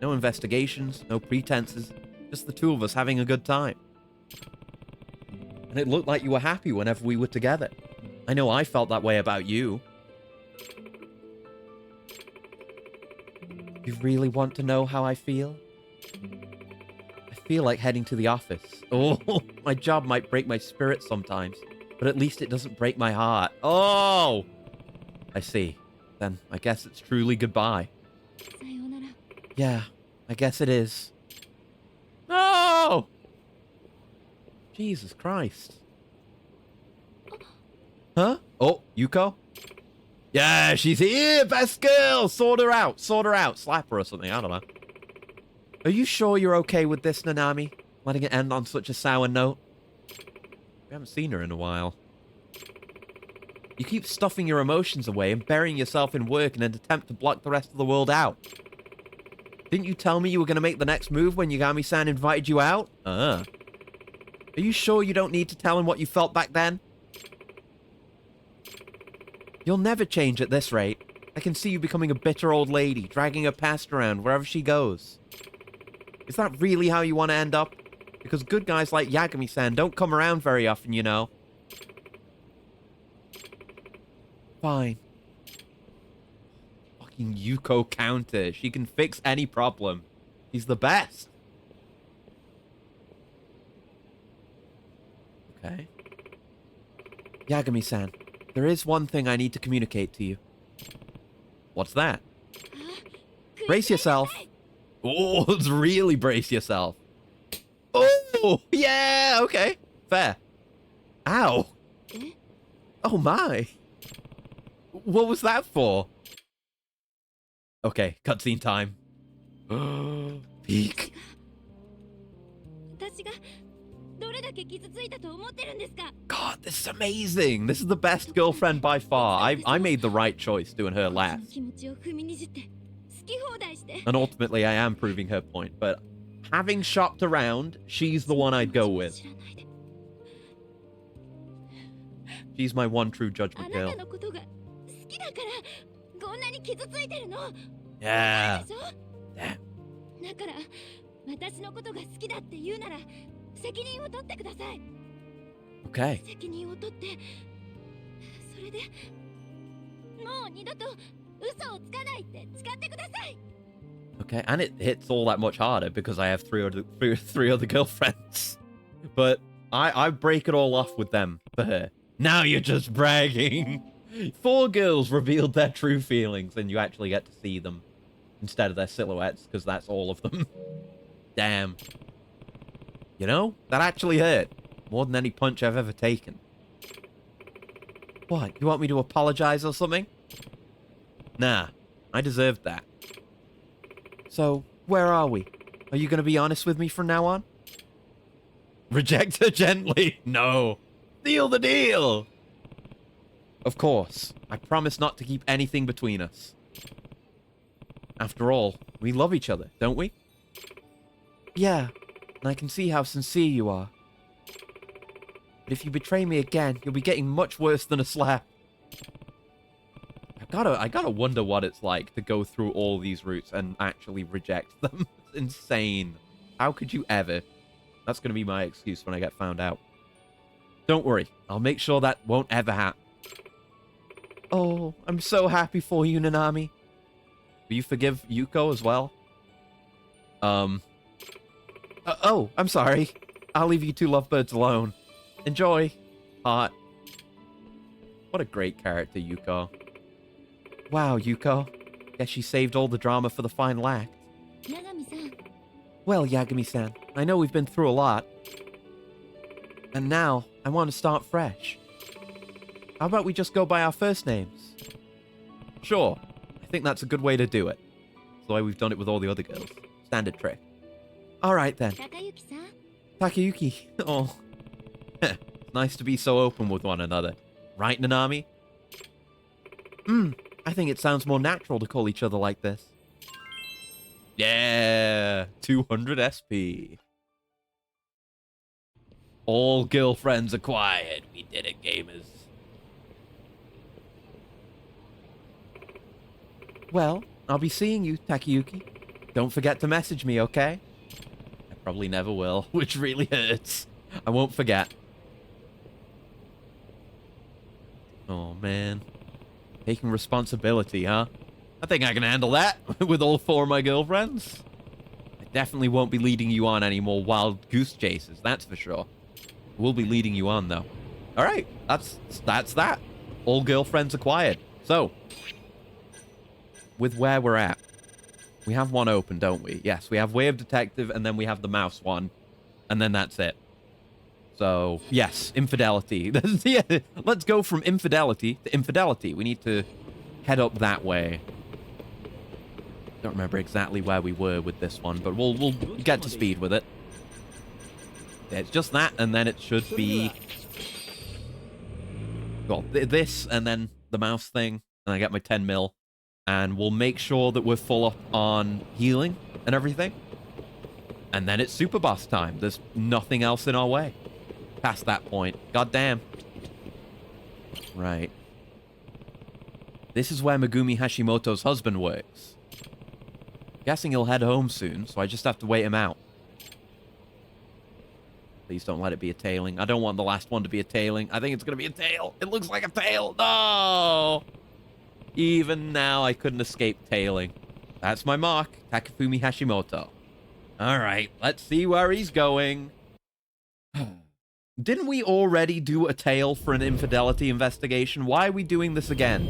No investigations, no pretenses, just the two of us having a good time. And it looked like you were happy whenever we were together. I know I felt that way about you. You really want to know how I feel? I feel like heading to the office. Oh, my job might break my spirit sometimes, but at least it doesn't break my heart. Oh! I see. Then I guess it's truly goodbye. さようなら Yeah, I guess it is. No! Jesus Christ. Huh? Oh, Yuko? Yeah, she's here! Best girl! Sort her out! Sort her out! Slap her or something, I don't know. Are you sure you're okay with this, Nanami? Letting it end on such a sour note? We haven't seen her in a while. You keep stuffing your emotions away and burying yourself in work in an attempt to block the rest of the world out. Didn't you tell me you were going to make the next move when Yagami-san invited you out? Are you sure you don't need to tell him what you felt back then? You'll never change at this rate. I can see you becoming a bitter old lady, dragging her past around wherever she goes. Is that really how you want to end up? Because good guys like Yagami-san don't come around very often, you know. Fine. Fucking Yuko counter. She can fix any problem. She's the best. Okay. Yagami-san, there is one thing I need to communicate to you. What's that? Brace yourself. Oh, let's really brace yourself. Oh, yeah, okay. Fair. Ow. Oh, my. What was that for? Okay, cutscene time. Peak. God, this is amazing. This is the best girlfriend by far. I made the right choice doing her last. And ultimately, I am proving her point. But having shopped around, she's the one I'd go with. She's my one true judgment girl. Yeah. Damn. Okay. Okay, and it hits all that much harder because I have three other girlfriends. But I break it all off with them for her. Now you're just bragging. 4 girls revealed their true feelings, and you actually get to see them instead of their silhouettes, because that's all of them. Damn. You know, that actually hurt. More than any punch I've ever taken. What, you want me to apologize or something? Nah, I deserved that. So, where are we? Are you going to be honest with me from now on? Reject her gently. No. Seal the deal. Of course. I promise not to keep anything between us. After all, we love each other, don't we? Yeah, and I can see how sincere you are. But if you betray me again, you'll be getting much worse than a slap. I gotta wonder what it's like to go through all these routes and actually reject them. It's insane. How could you ever? That's gonna be my excuse when I get found out. Don't worry, I'll make sure that won't ever happen. Oh, I'm so happy for you, Nanami. Will you forgive Yuko as well? Oh, I'm sorry. I'll leave you 2 lovebirds alone. Enjoy. Heart. What a great character, Yuko. Wow, Yuko. Guess she saved all the drama for the final act. Well, Yagami-san, I know we've been through a lot. And now, I want to start fresh. How about we just go by our first names? Sure. I think that's a good way to do it. It's the way we've done it with all the other girls. Standard trick. Alright then. Takayuki. Oh. It's nice to be so open with one another. Right, Nanami? I think it sounds more natural to call each other like this. Yeah! 200 SP. All girlfriends acquired. We did it, gamers. Well, I'll be seeing you, Takayuki. Don't forget to message me, okay? I probably never will, which really hurts. I won't forget. Oh, man. Taking responsibility, huh? I think I can handle that with all 4 of my girlfriends. I definitely won't be leading you on any more wild goose chases, that's for sure. We'll be leading you on, though. All right, that's that. All girlfriends acquired. So, with where we're at, we have one open, don't we? Yes, we have Way of Detective, and then we have the mouse one, and then that's it. So, yes, infidelity. Yeah, let's go from infidelity to infidelity. We need to head up that way. Don't remember exactly where we were with this one, but we'll get to speed with it. Yeah, it's just that, and then it should be... Well, this, and then the mouse thing, and I get my 10 mil. And we'll make sure that we're full up on healing and everything. And then it's super boss time. There's nothing else in our way. Past that point. God damn. Right. This is where Megumi Hashimoto's husband works. Guessing he'll head home soon, so I just have to wait him out. Please don't let it be a tailing. I don't want the last one to be a tailing. I think it's going to be a tail. It looks like a tail. No! Even now, I couldn't escape tailing. That's my mark, Takafumi Hashimoto. All right, let's see where he's going. Didn't we already do a tale for an infidelity investigation? Why are we doing this again?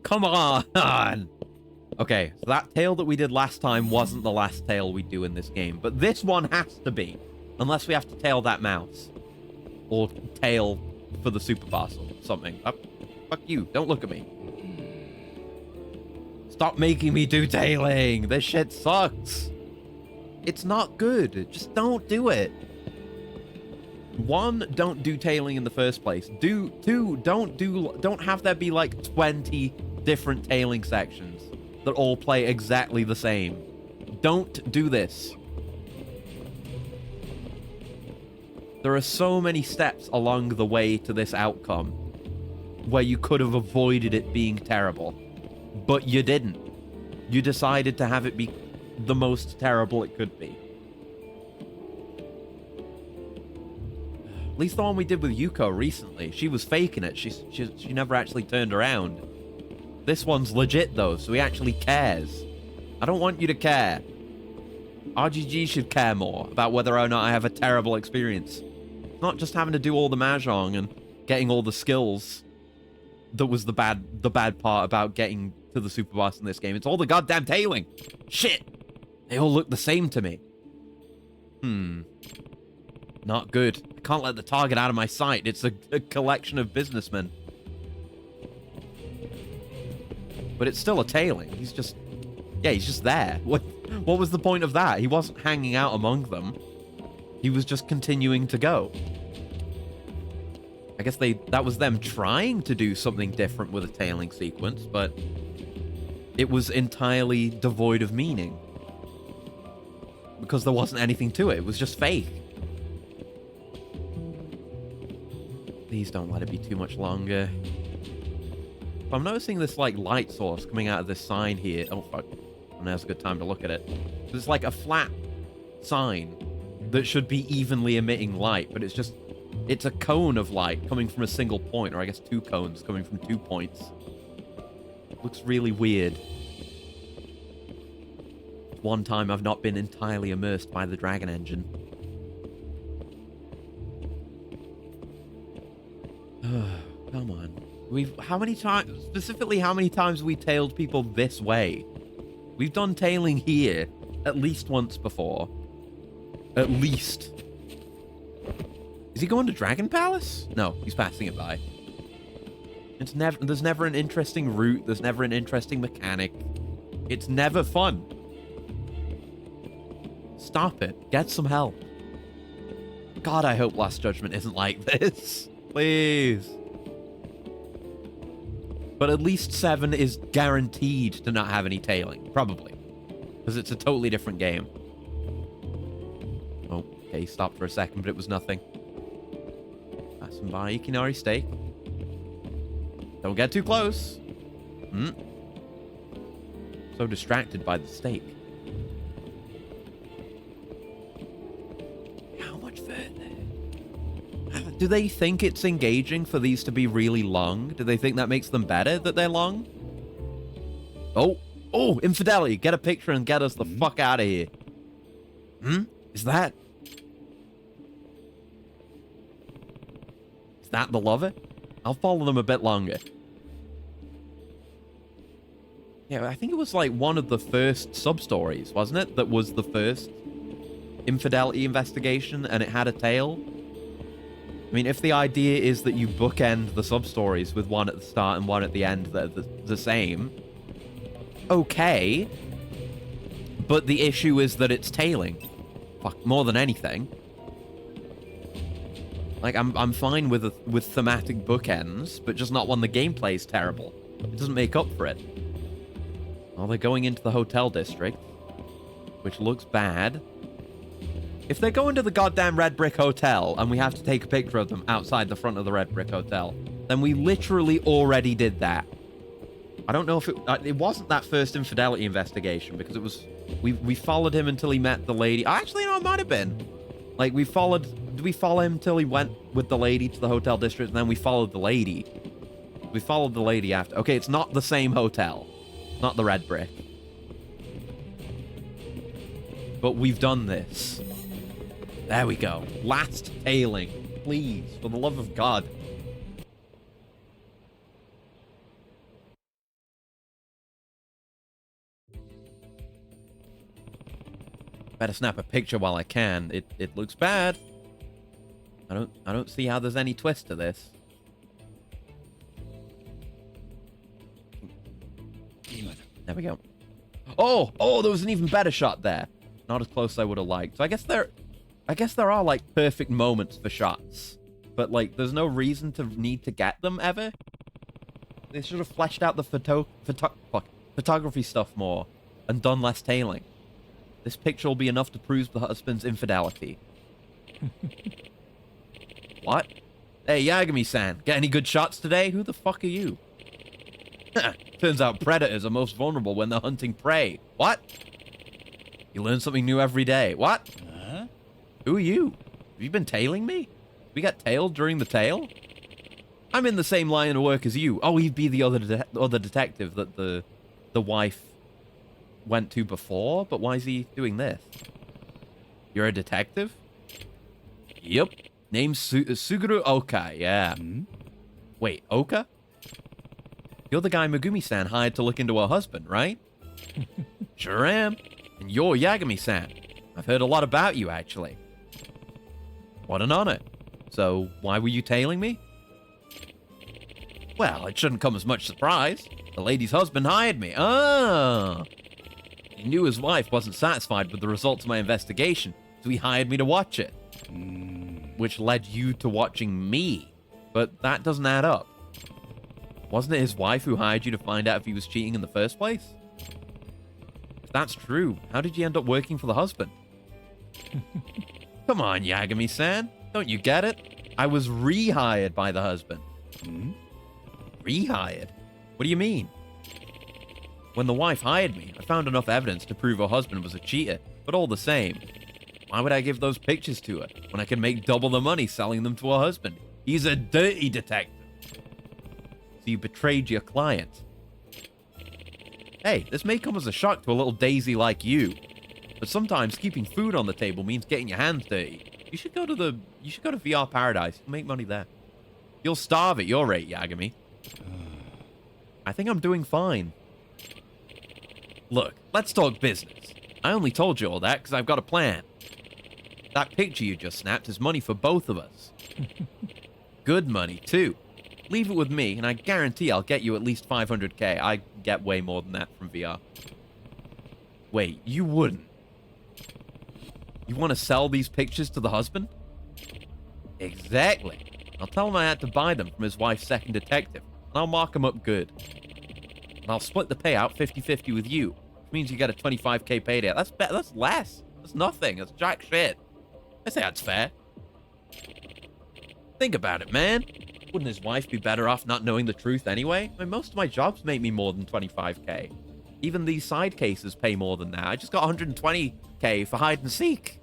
Come on! Okay, so that tale that we did last time wasn't the last tale we do in this game, but this one has to be. Unless we have to tail that mouse. Or tail for the super parcel. Something. Fuck you, don't look at me. Stop making me do tailing! This shit sucks! It's not good. Just don't do it. 1, don't do tailing in the first place. 2, don't have there be like 20 different tailing sections that all play exactly the same. Don't do this. There are so many steps along the way to this outcome where you could have avoided it being terrible, but you didn't. You decided to have it be the most terrible it could be. At least the one we did with Yuko recently. She was faking it. She never actually turned around. This one's legit, though, so he actually cares. I don't want you to care. RGG should care more about whether or not I have a terrible experience. Not just having to do all the mahjong and getting all the skills that was the bad part about getting to the super boss in this game. It's all the goddamn tailing. Shit! They all look the same to me. Not good. I can't let the target out of my sight. It's a collection of businessmen. But it's still a tailing. He's just... Yeah, he's just there. What was the point of that? He wasn't hanging out among them. He was just continuing to go. I guess that was them trying to do something different with a tailing sequence, but it was entirely devoid of meaning. Because there wasn't anything to it. It was just fake. Please don't let it be too much longer. I'm noticing this, like, light source coming out of this sign here. Oh, fuck. Now's a good time to look at it. It's like a flat sign that should be evenly emitting light, but it's a cone of light coming from a single point, or I guess 2 cones coming from 2 points. It looks really weird. One time I've not been entirely immersed by the Dragon Engine. Come on. How many times, specifically how many times have we tailed people this way? We've done tailing here at least once before. At least. Is he going to Dragon Palace? No, he's passing it by. There's never an interesting route. There's never an interesting mechanic. It's never fun. Stop it. Get some help. God, I hope Last Judgment isn't like this. Please. But at least 7 is guaranteed to not have any tailing. Probably. Because it's a totally different game. Oh, okay, he stopped for a second, but it was nothing. Passing by Ikinari Steak. Don't get too close. So distracted by the steak. How much further? Do they think it's engaging for these to be really long? Do they think that makes them better that they're long? Oh, infidelity. Get a picture and get us the fuck out of here. Is that the lover? I'll follow them a bit longer. Yeah, I think it was like one of the first sub-stories, wasn't it? That was the first infidelity investigation and it had a tale. I mean, if the idea is that you bookend the sub-stories with one at the start and one at the end that are the same, okay. But the issue is that it's tailing. Fuck, more than anything. Like, I'm fine with thematic bookends, but just not when the gameplay's terrible. It doesn't make up for it. Well, they're going into the hotel district, which looks bad. If they're going to the goddamn Red Brick Hotel and we have to take a picture of them outside the front of the Red Brick Hotel, then we literally already did that. I don't know if it wasn't that first infidelity investigation, because it was... We followed him until he met the lady. Actually, no, it might have been. Like, did we follow him until he went with the lady to the hotel district, and then we followed the lady? We followed the lady after. Okay, it's not the same hotel. Not the Red Brick. But we've done this. There we go. Last tailing. Please, for the love of God. Better snap a picture while I can. It looks bad. I don't see how there's any twist to this. There we go. Oh, there was an even better shot there. Not as close as I would have liked. So I guess there are like perfect moments for shots, but like there's no reason to need to get them ever. They should have fleshed out the photography stuff more and done less tailing. This picture will be enough to prove the husband's infidelity. What? Hey, Yagami-san, get any good shots today? Who the fuck are you? Turns out predators are most vulnerable when they're hunting prey. What? You learn something new every day. What? Who are you? Have you been tailing me? We got tailed during the tail? I'm in the same line of work as you. Oh, he'd be the other detective that the wife went to before, but why is he doing this? You're a detective? Yep. Name's Suguru Oka, yeah. Wait, Oka? You're the guy Megumi-san hired to look into her husband, right? Sure am. And you're Yagami-san. I've heard a lot about you, actually. What an honor. So, why were you tailing me? Well, it shouldn't come as much surprise. The lady's husband hired me. Ah! He knew his wife wasn't satisfied with the results of my investigation, so he hired me to watch it. Which led you to watching me. But that doesn't add up. Wasn't it his wife who hired you to find out if he was cheating in the first place? If that's true, how did you end up working for the husband? Come on, Yagami-san. Don't you get it? I was rehired by the husband. Rehired? What do you mean? When the wife hired me, I found enough evidence to prove her husband was a cheater, but all the same, why would I give those pictures to her when I can make double the money selling them to her husband? He's a dirty detective. So you betrayed your client. Hey, this may come as a shock to a little daisy like you, but sometimes keeping food on the table means getting your hands dirty. You should go to VR Paradise. You'll make money there. You'll starve at your rate, Yagami. I think I'm doing fine. Look, let's talk business. I only told you all that because I've got a plan. That picture you just snapped is money for both of us. Good money, too. Leave it with me, and I guarantee I'll get you at least 500k. I get way more than that from VR. Wait, you wouldn't? You want to sell these pictures to the husband? Exactly. I'll tell him I had to buy them from his wife's second detective, and I'll mark them up good. And I'll split the payout 50-50 with you, which means you get a 25k payday. That's less. That's nothing. That's jack shit. I say that's fair. Think about it, man. Wouldn't his wife be better off not knowing the truth anyway? I mean, most of my jobs make me more than 25k. Even these side cases pay more than that. I just got 120k for hide and seek.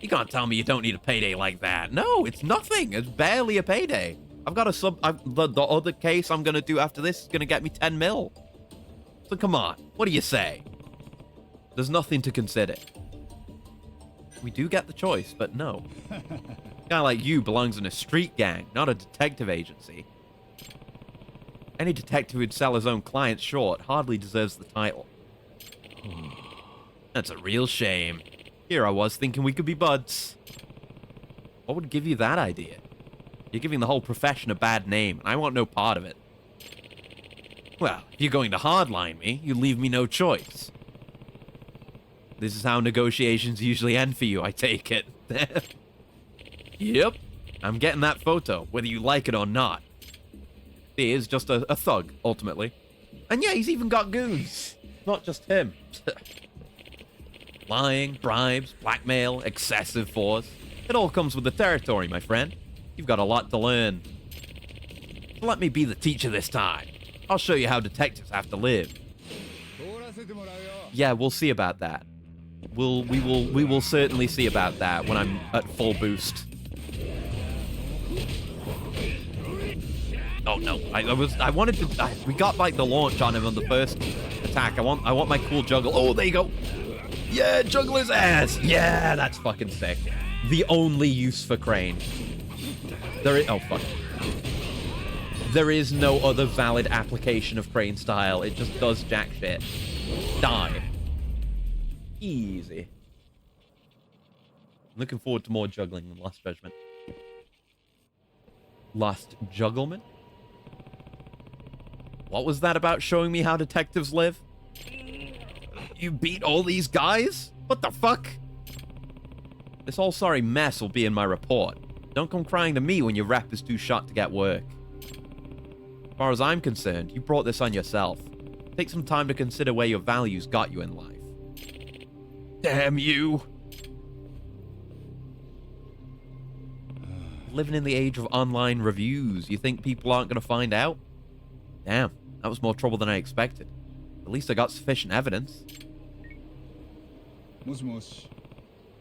You can't tell me you don't need a payday like that. No, it's nothing. It's barely a payday. I've got the other case I'm going to do after this is going to get me 10 mil. So come on, what do you say? There's nothing to consider. We do get the choice, but no. A guy like you belongs in a street gang, not a detective agency. Any detective who'd sell his own clients short hardly deserves the title. That's a real shame. Here I was thinking we could be buds. What would give you that idea? You're giving the whole profession a bad name, and I want no part of it. Well, if you're going to hardline me, you leave me no choice. This is how negotiations usually end for you, I take it. Yep, I'm getting that photo, whether you like it or not. He is just a thug, ultimately. And yeah, he's even got goons. Not just him. Lying, bribes, blackmail, excessive force. It all comes with the territory, my friend. You've got a lot to learn. So let me be the teacher this time. I'll show you how detectives have to live. Yeah, we'll see about that. We will certainly see about that when I'm at full boost. Oh no, I wanted to. We got like the launch on him on the first attack. I want my cool juggle. Oh, there you go. Yeah, juggler's ass. Yeah, that's fucking sick. The only use for Crane. Oh, fuck. There is no other valid application of Crane style. It just does jack shit. Die. Easy. Looking forward to more juggling than Last Judgment. Last Jugglement? What was that about showing me how detectives live? You beat all these guys? What the fuck? This all sorry mess will be in my report. Don't come crying to me when your rep is too short to get work. As far as I'm concerned, you brought this on yourself. Take some time to consider where your values got you in life. Damn you! Living in the age of online reviews, you think people aren't going to find out? Damn, that was more trouble than I expected. At least I got sufficient evidence.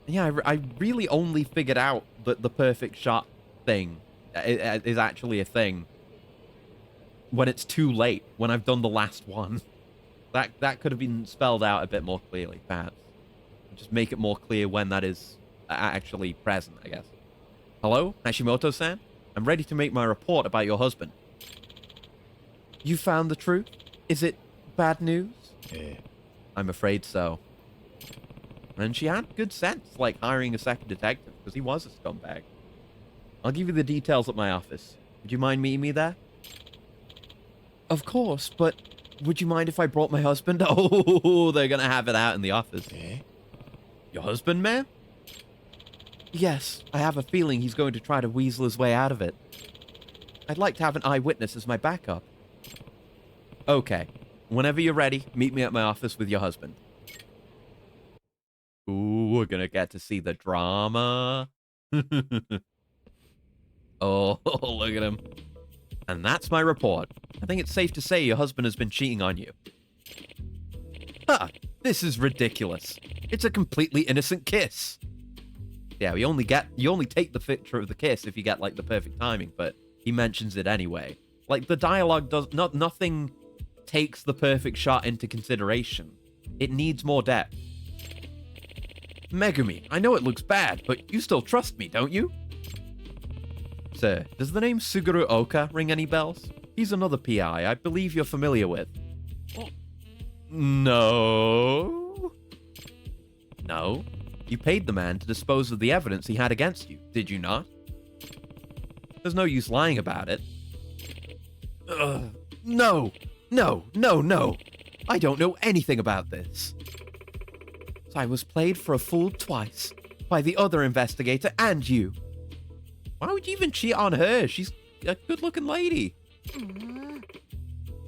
Yeah, I really only figured out that the perfect shot thing is actually a thing when it's too late, when I've done the last one. That could have been spelled out a bit more clearly, perhaps. Just make it more clear when that is actually present, I guess. Hello, Hashimoto-san? I'm ready to make my report about your husband. You found the truth? Is it bad news? Yeah. I'm afraid so. And she had good sense, like hiring a second detective, because he was a scumbag. I'll give you the details at my office. Would you mind meeting me there? Of course, but would you mind if I brought my husband? Oh, they're gonna have it out in the office. Eh? Your husband, ma'am? Yes, I have a feeling he's going to try to weasel his way out of it. I'd like to have an eyewitness as my backup. Okay. Whenever you're ready, meet me at my office with your husband. Ooh, we're gonna get to see the drama. Oh, look at him. And that's my report. I think it's safe to say your husband has been cheating on you. Ha! This is ridiculous. It's a completely innocent kiss. Yeah, you only take the picture of the kiss if you get, like, the perfect timing, but he mentions it anyway. Like, the dialogue nothing takes the perfect shot into consideration. It needs more depth. Megumi, I know it looks bad, but you still trust me, don't you? Sir, does the name Suguru Oka ring any bells? He's another PI I believe you're familiar with. Oh. No. No? You paid the man to dispose of the evidence he had against you, did you not? There's no use lying about it. No. No, no, no. I don't know anything about this. I was played for a fool twice, by the other investigator and you. Why would you even cheat on her? She's a good-looking lady.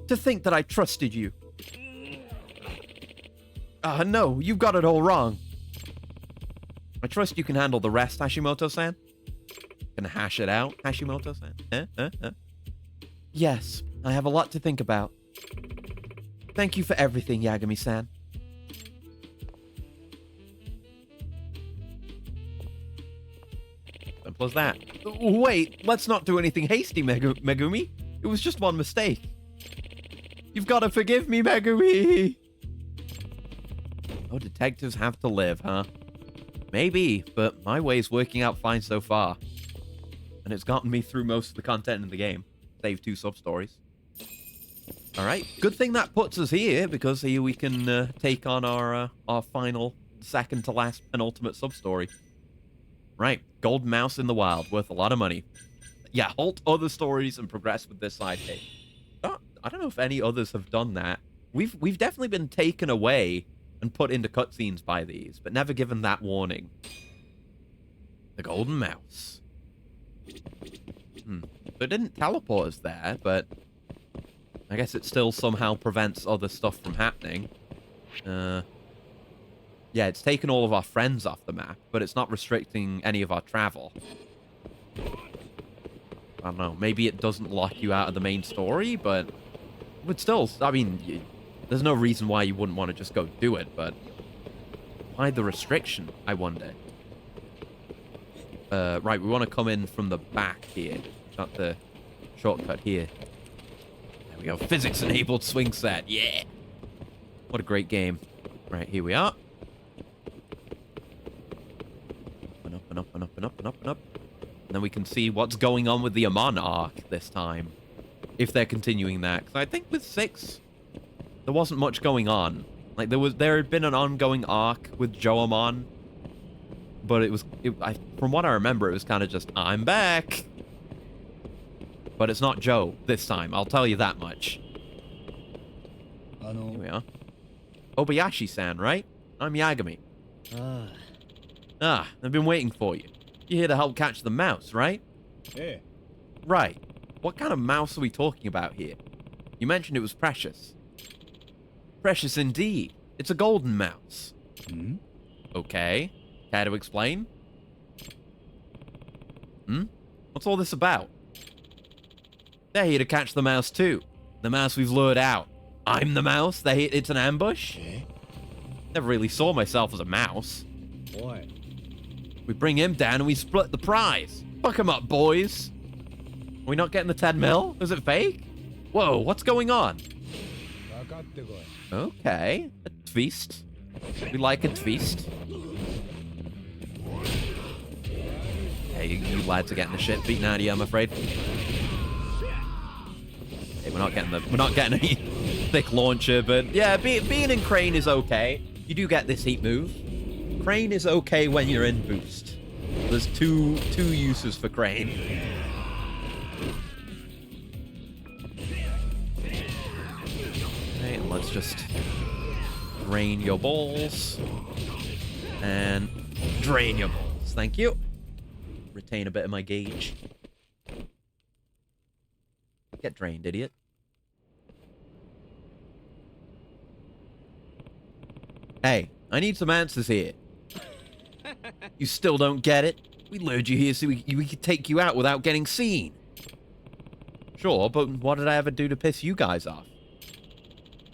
To think that I trusted you. No, you've got it all wrong. I trust you can handle the rest, Hashimoto-san. Can hash it out, Hashimoto-san? Yes, I have a lot to think about. Thank you for everything, Yagami-san. Simple as that. Wait, let's not do anything hasty, Megumi. It was just one mistake. You've got to forgive me, Megumi. Oh, detectives have to live, huh? Maybe, but my way's working out fine so far. And it's gotten me through most of the content in the game. Save 2 sub-stories. Alright, good thing that puts us here, because here we can take on our final, second to last, penultimate sub-story. Right, Gold Mouse in the Wild, worth a lot of money. Yeah, halt other stories and progress with this sidekick. I don't know if any others have done that. We've definitely been taken away and put into cutscenes by these, but never given that warning. The Golden Mouse. So it didn't teleport us there, but I guess it still somehow prevents other stuff from happening. Yeah, it's taken all of our friends off the map, but it's not restricting any of our travel. I don't know, maybe it doesn't lock you out of the main story, but still, I mean, there's no reason why you wouldn't want to just go do it, but why the restriction, I wonder? Right, we want to come in from the back here, not the shortcut here. There we go, physics-enabled swing set, yeah! What a great game. Right, here we are. we can see what's going on with the Amon arc this time. If they're continuing that. Because I think with 6, there wasn't much going on. Like, there had been an ongoing arc with Joe Amon. But from what I remember, it was kind of just, I'm back. But it's not Joe this time, I'll tell you that much. Here we are. Obayashi-san, right? I'm Yagami. I've been waiting for you. You're here to help catch the mouse, right? Yeah. Right. What kind of mouse are we talking about here? You mentioned it was precious. Precious indeed. It's a golden mouse. Okay. Care to explain? What's all this about? They're here to catch the mouse too. The mouse we've lured out. I'm the mouse? It's an ambush? Never really saw myself as a mouse. What? We bring him down and we split the prize. Fuck him up, boys. Are we not getting the 10 mil? Is it fake? Whoa, what's going on? Okay. A twist. We like a twist. Hey, you lads are getting the shit beaten out of you, I'm afraid. Hey, we're not getting any thick launcher, but yeah, being in Crane is okay. You do get this heat move. Crane is okay when you're in boost. There's two uses for Crane. Okay, and let's just drain your balls. And drain your balls. Thank you. Retain a bit of my gauge. Get drained, idiot. Hey, I need some answers here. You still don't get it? We lured you here so we could take you out without getting seen. Sure, but what did I ever do to piss you guys off?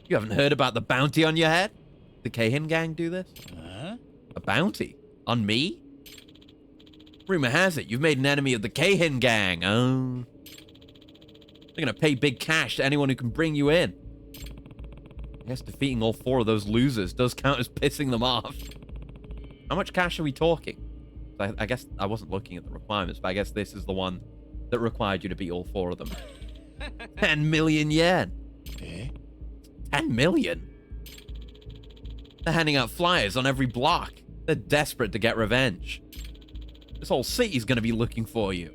You haven't heard about the bounty on your head? The Keihin gang do this? A bounty? On me? Rumor has it you've made an enemy of the Keihin gang. Oh. They're gonna pay big cash to anyone who can bring you in. I guess defeating all 4 of those losers does count as pissing them off. How much cash are we talking? I guess I wasn't looking at the requirements, but I guess this is the one that required you to beat all 4 of them. 10 million yen. 10 million? They're handing out flyers on every block. They're desperate to get revenge. This whole city's gonna be looking for you.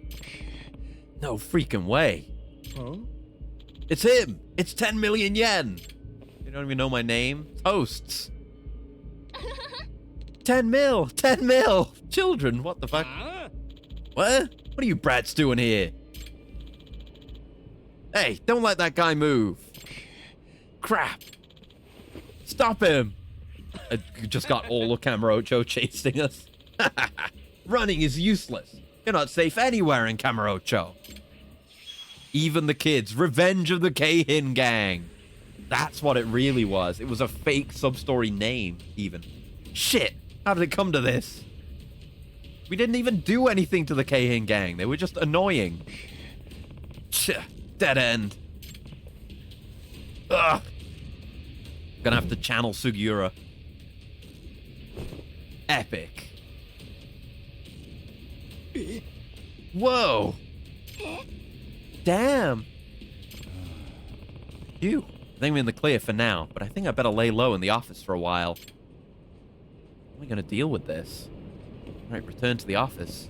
No freaking way. Huh? It's him! It's 10 million yen! You don't even know my name? Toasts. 10 mil! 10 mil! Children, what the fuck? What? What are you brats doing here? Hey, don't let that guy move. Crap. Stop him! I just got all of Kamurocho chasing us. Running is useless. You're not safe anywhere in Kamurocho. Even the kids. Revenge of the Keihin gang. That's what it really was. It was a fake sub-story name, even. Shit! How did it come to this? We didn't even do anything to the Keihin gang. They were just annoying. Dead end. Ugh. Gonna have to channel Sugiura. Epic. Whoa. Damn. Phew. I think we're in the clear for now, but I think I better lay low in the office for a while. How am I gonna deal with this? Alright, return to the office.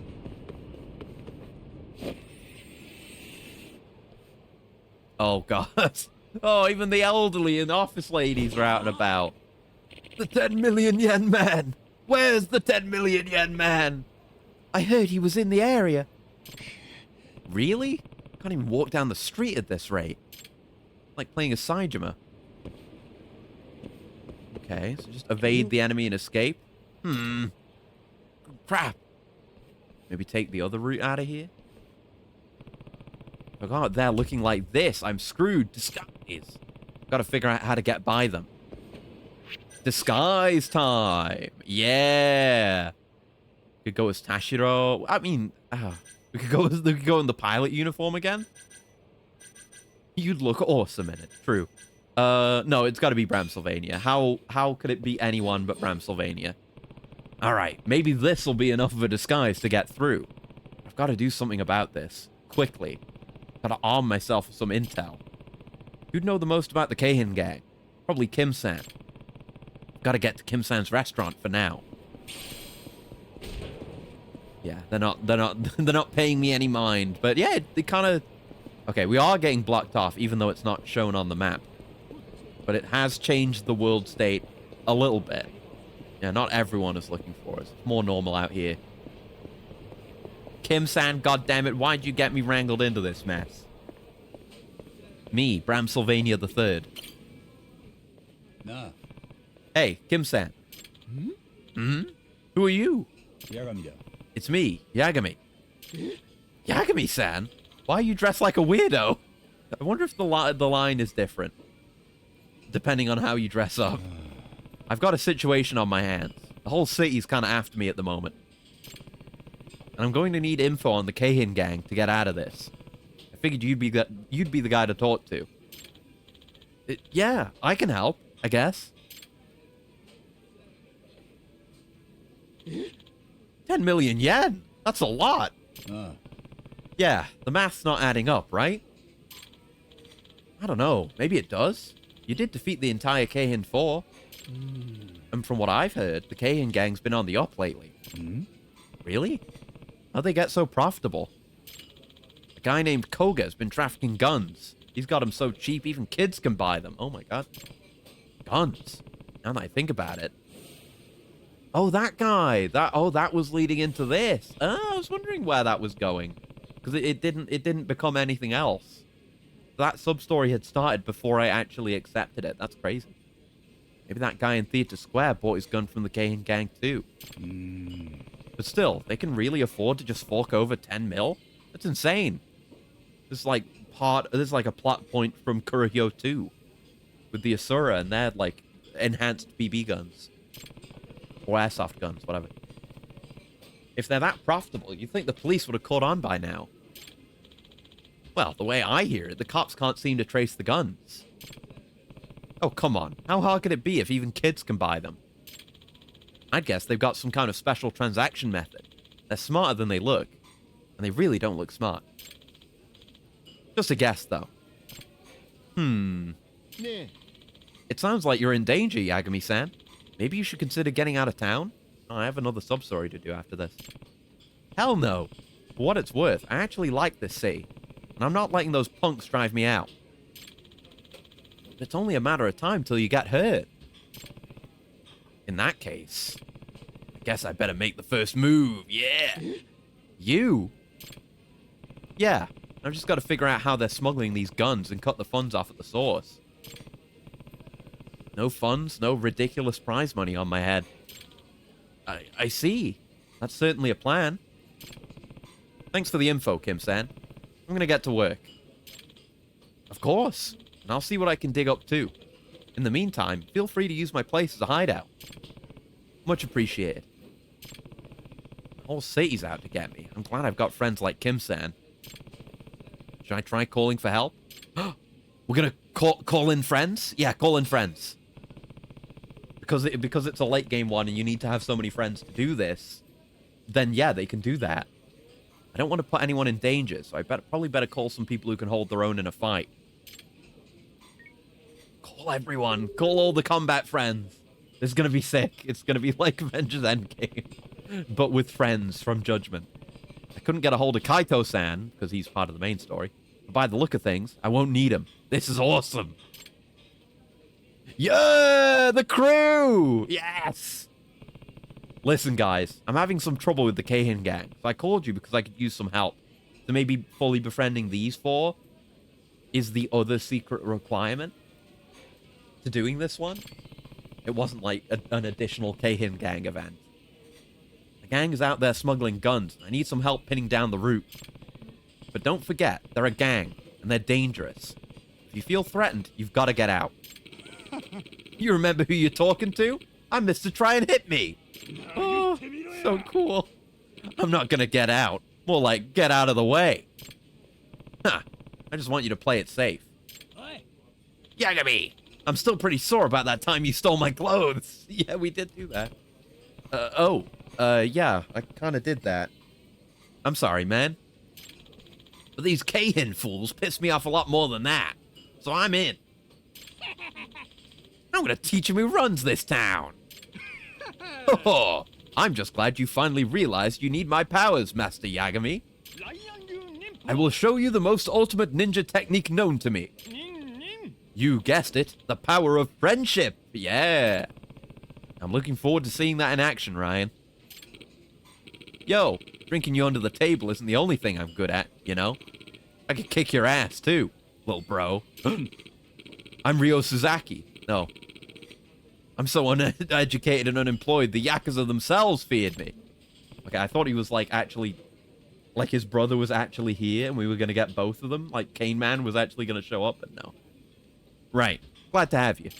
Oh, God. Oh, even the elderly and office ladies are out and about. The 10 million yen man! Where's the 10 million yen man? I heard he was in the area. Really? Can't even walk down the street at this rate. Like playing a Saijima. Okay, so just evade the enemy and escape. Crap. Maybe take the other route out of here? If I go out there looking like this, I'm screwed. Disguise. Gotta figure out how to get by them. Disguise time. Yeah. Could go as Tashiro. I mean, we could go in the pilot uniform again. You'd look awesome in it. True. No, it's got to be Bramsylvania. How could it be anyone but Bramsylvania? All right, maybe this will be enough of a disguise to get through. I've got to do something about this. Quickly. Got to arm myself with some intel. Who'd know the most about the Kahin gang? Probably Kim-san. Got to get to Kim-san's restaurant for now. Yeah, they're not paying me any mind. But yeah, they kind of... Okay, we are getting blocked off, even though it's not shown on the map. But it has changed the world state a little bit. Yeah, not everyone is looking for us. It's more normal out here. Kim-san, goddammit, why'd you get me wrangled into this mess? Me, Bram Sylvania III. Nah. Hey, Kim-san. Who are you? Yagami. It's me, Yagami. Yagami-san? Why are you dressed like a weirdo? I wonder if the line is different, depending on how you dress up. I've got a situation on my hands. The whole city's kind of after me at the moment. And I'm going to need info on the Kahin gang to get out of this. I figured you'd be the guy to talk to. Yeah, I can help, I guess. 10 million yen? That's a lot. Yeah, the math's not adding up, right? I don't know. Maybe it does. You did defeat the entire Kahin 4. And from what I've heard, the Kahin gang's been on the up lately. Really? How'd they get so profitable? A guy named Koga's been trafficking guns. He's got them so cheap even kids can buy them. Oh my god. Guns. Now that I think about it. Oh, that guy. That was leading into this. I was wondering where that was going. Because it didn't become anything else. That sub-story had started before I actually accepted it. That's crazy. Maybe that guy in Theater Square bought his gun from the Kahin gang too. But still, they can really afford to just fork over 10 mil? That's insane. This is like a plot point from Kurohyo 2. With the Asura and their, like, enhanced BB guns. Or airsoft guns, whatever. If they're that profitable, you'd think the police would have caught on by now. Well, the way I hear it, the cops can't seem to trace the guns. Oh, come on. How hard could it be if even kids can buy them? I'd guess they've got some kind of special transaction method. They're smarter than they look. And they really don't look smart. Just a guess, though. It sounds like you're in danger, Yagami-san. Maybe you should consider getting out of town? Oh, I have another sub-story to do after this. Hell no. For what it's worth, I actually like this city. And I'm not letting those punks drive me out. It's only a matter of time till you get hurt. In that case, I guess I better make the first move, yeah. You? Yeah, I've just got to figure out how they're smuggling these guns and cut the funds off at the source. No funds, no ridiculous prize money on my head. I see. That's certainly a plan. Thanks for the info, Kim-san. I'm gonna get to work. Of course. And I'll see what I can dig up too. In the meantime, feel free to use my place as a hideout. Much appreciated. The whole city's out to get me. I'm glad I've got friends like Kim-san. Should I try calling for help? We're gonna call in friends? Yeah, call in friends. Because it's a late game one and you need to have so many friends to do this, then yeah, they can do that. I don't want to put anyone in danger, so I probably better call some people who can hold their own in a fight. Call everyone. Call all the combat friends. This is going to be sick. It's going to be like Avengers Endgame, but with friends from Judgment. I couldn't get a hold of Kaito-san, because he's part of the main story. But by the look of things, I won't need him. This is awesome. Yeah, the crew! Yes! Listen, guys, I'm having some trouble with the Kahin gang, so I called you because I could use some help. So maybe fully befriending these four is the other secret requirement to doing this one. It wasn't like an additional Kahin gang event. The gang is out there smuggling guns. I need some help pinning down the route. But don't forget, they're a gang, and they're dangerous. If you feel threatened, you've got to get out. You remember who you're talking to? I'm Mr. Try and Hit Me. Oh, so cool. I'm not gonna get out. More like, get out of the way. Huh. I just want you to play it safe. Yagami! I'm still pretty sore about that time you stole my clothes. Yeah, we did do that. Yeah, I kind of did that. I'm sorry, man. But these Kahin fools piss me off a lot more than that. So I'm in. I'm gonna teach him who runs this town. Oh, I'm just glad you finally realized you need my powers, Master Yagami. I will show you the most ultimate ninja technique known to me. You guessed it, the power of friendship. Yeah. I'm looking forward to seeing that in action, Ryan. Yo, drinking you under the table isn't the only thing I'm good at, you know? I could kick your ass, too, little bro. I'm Ryo Suzaki. No. I'm so uneducated and unemployed, the Yakuza themselves feared me. Okay, I thought he was, like, actually... Like, his brother was actually here, and we were gonna get both of them. Like, Cane Man was actually gonna show up, but no. Right. Glad to have you.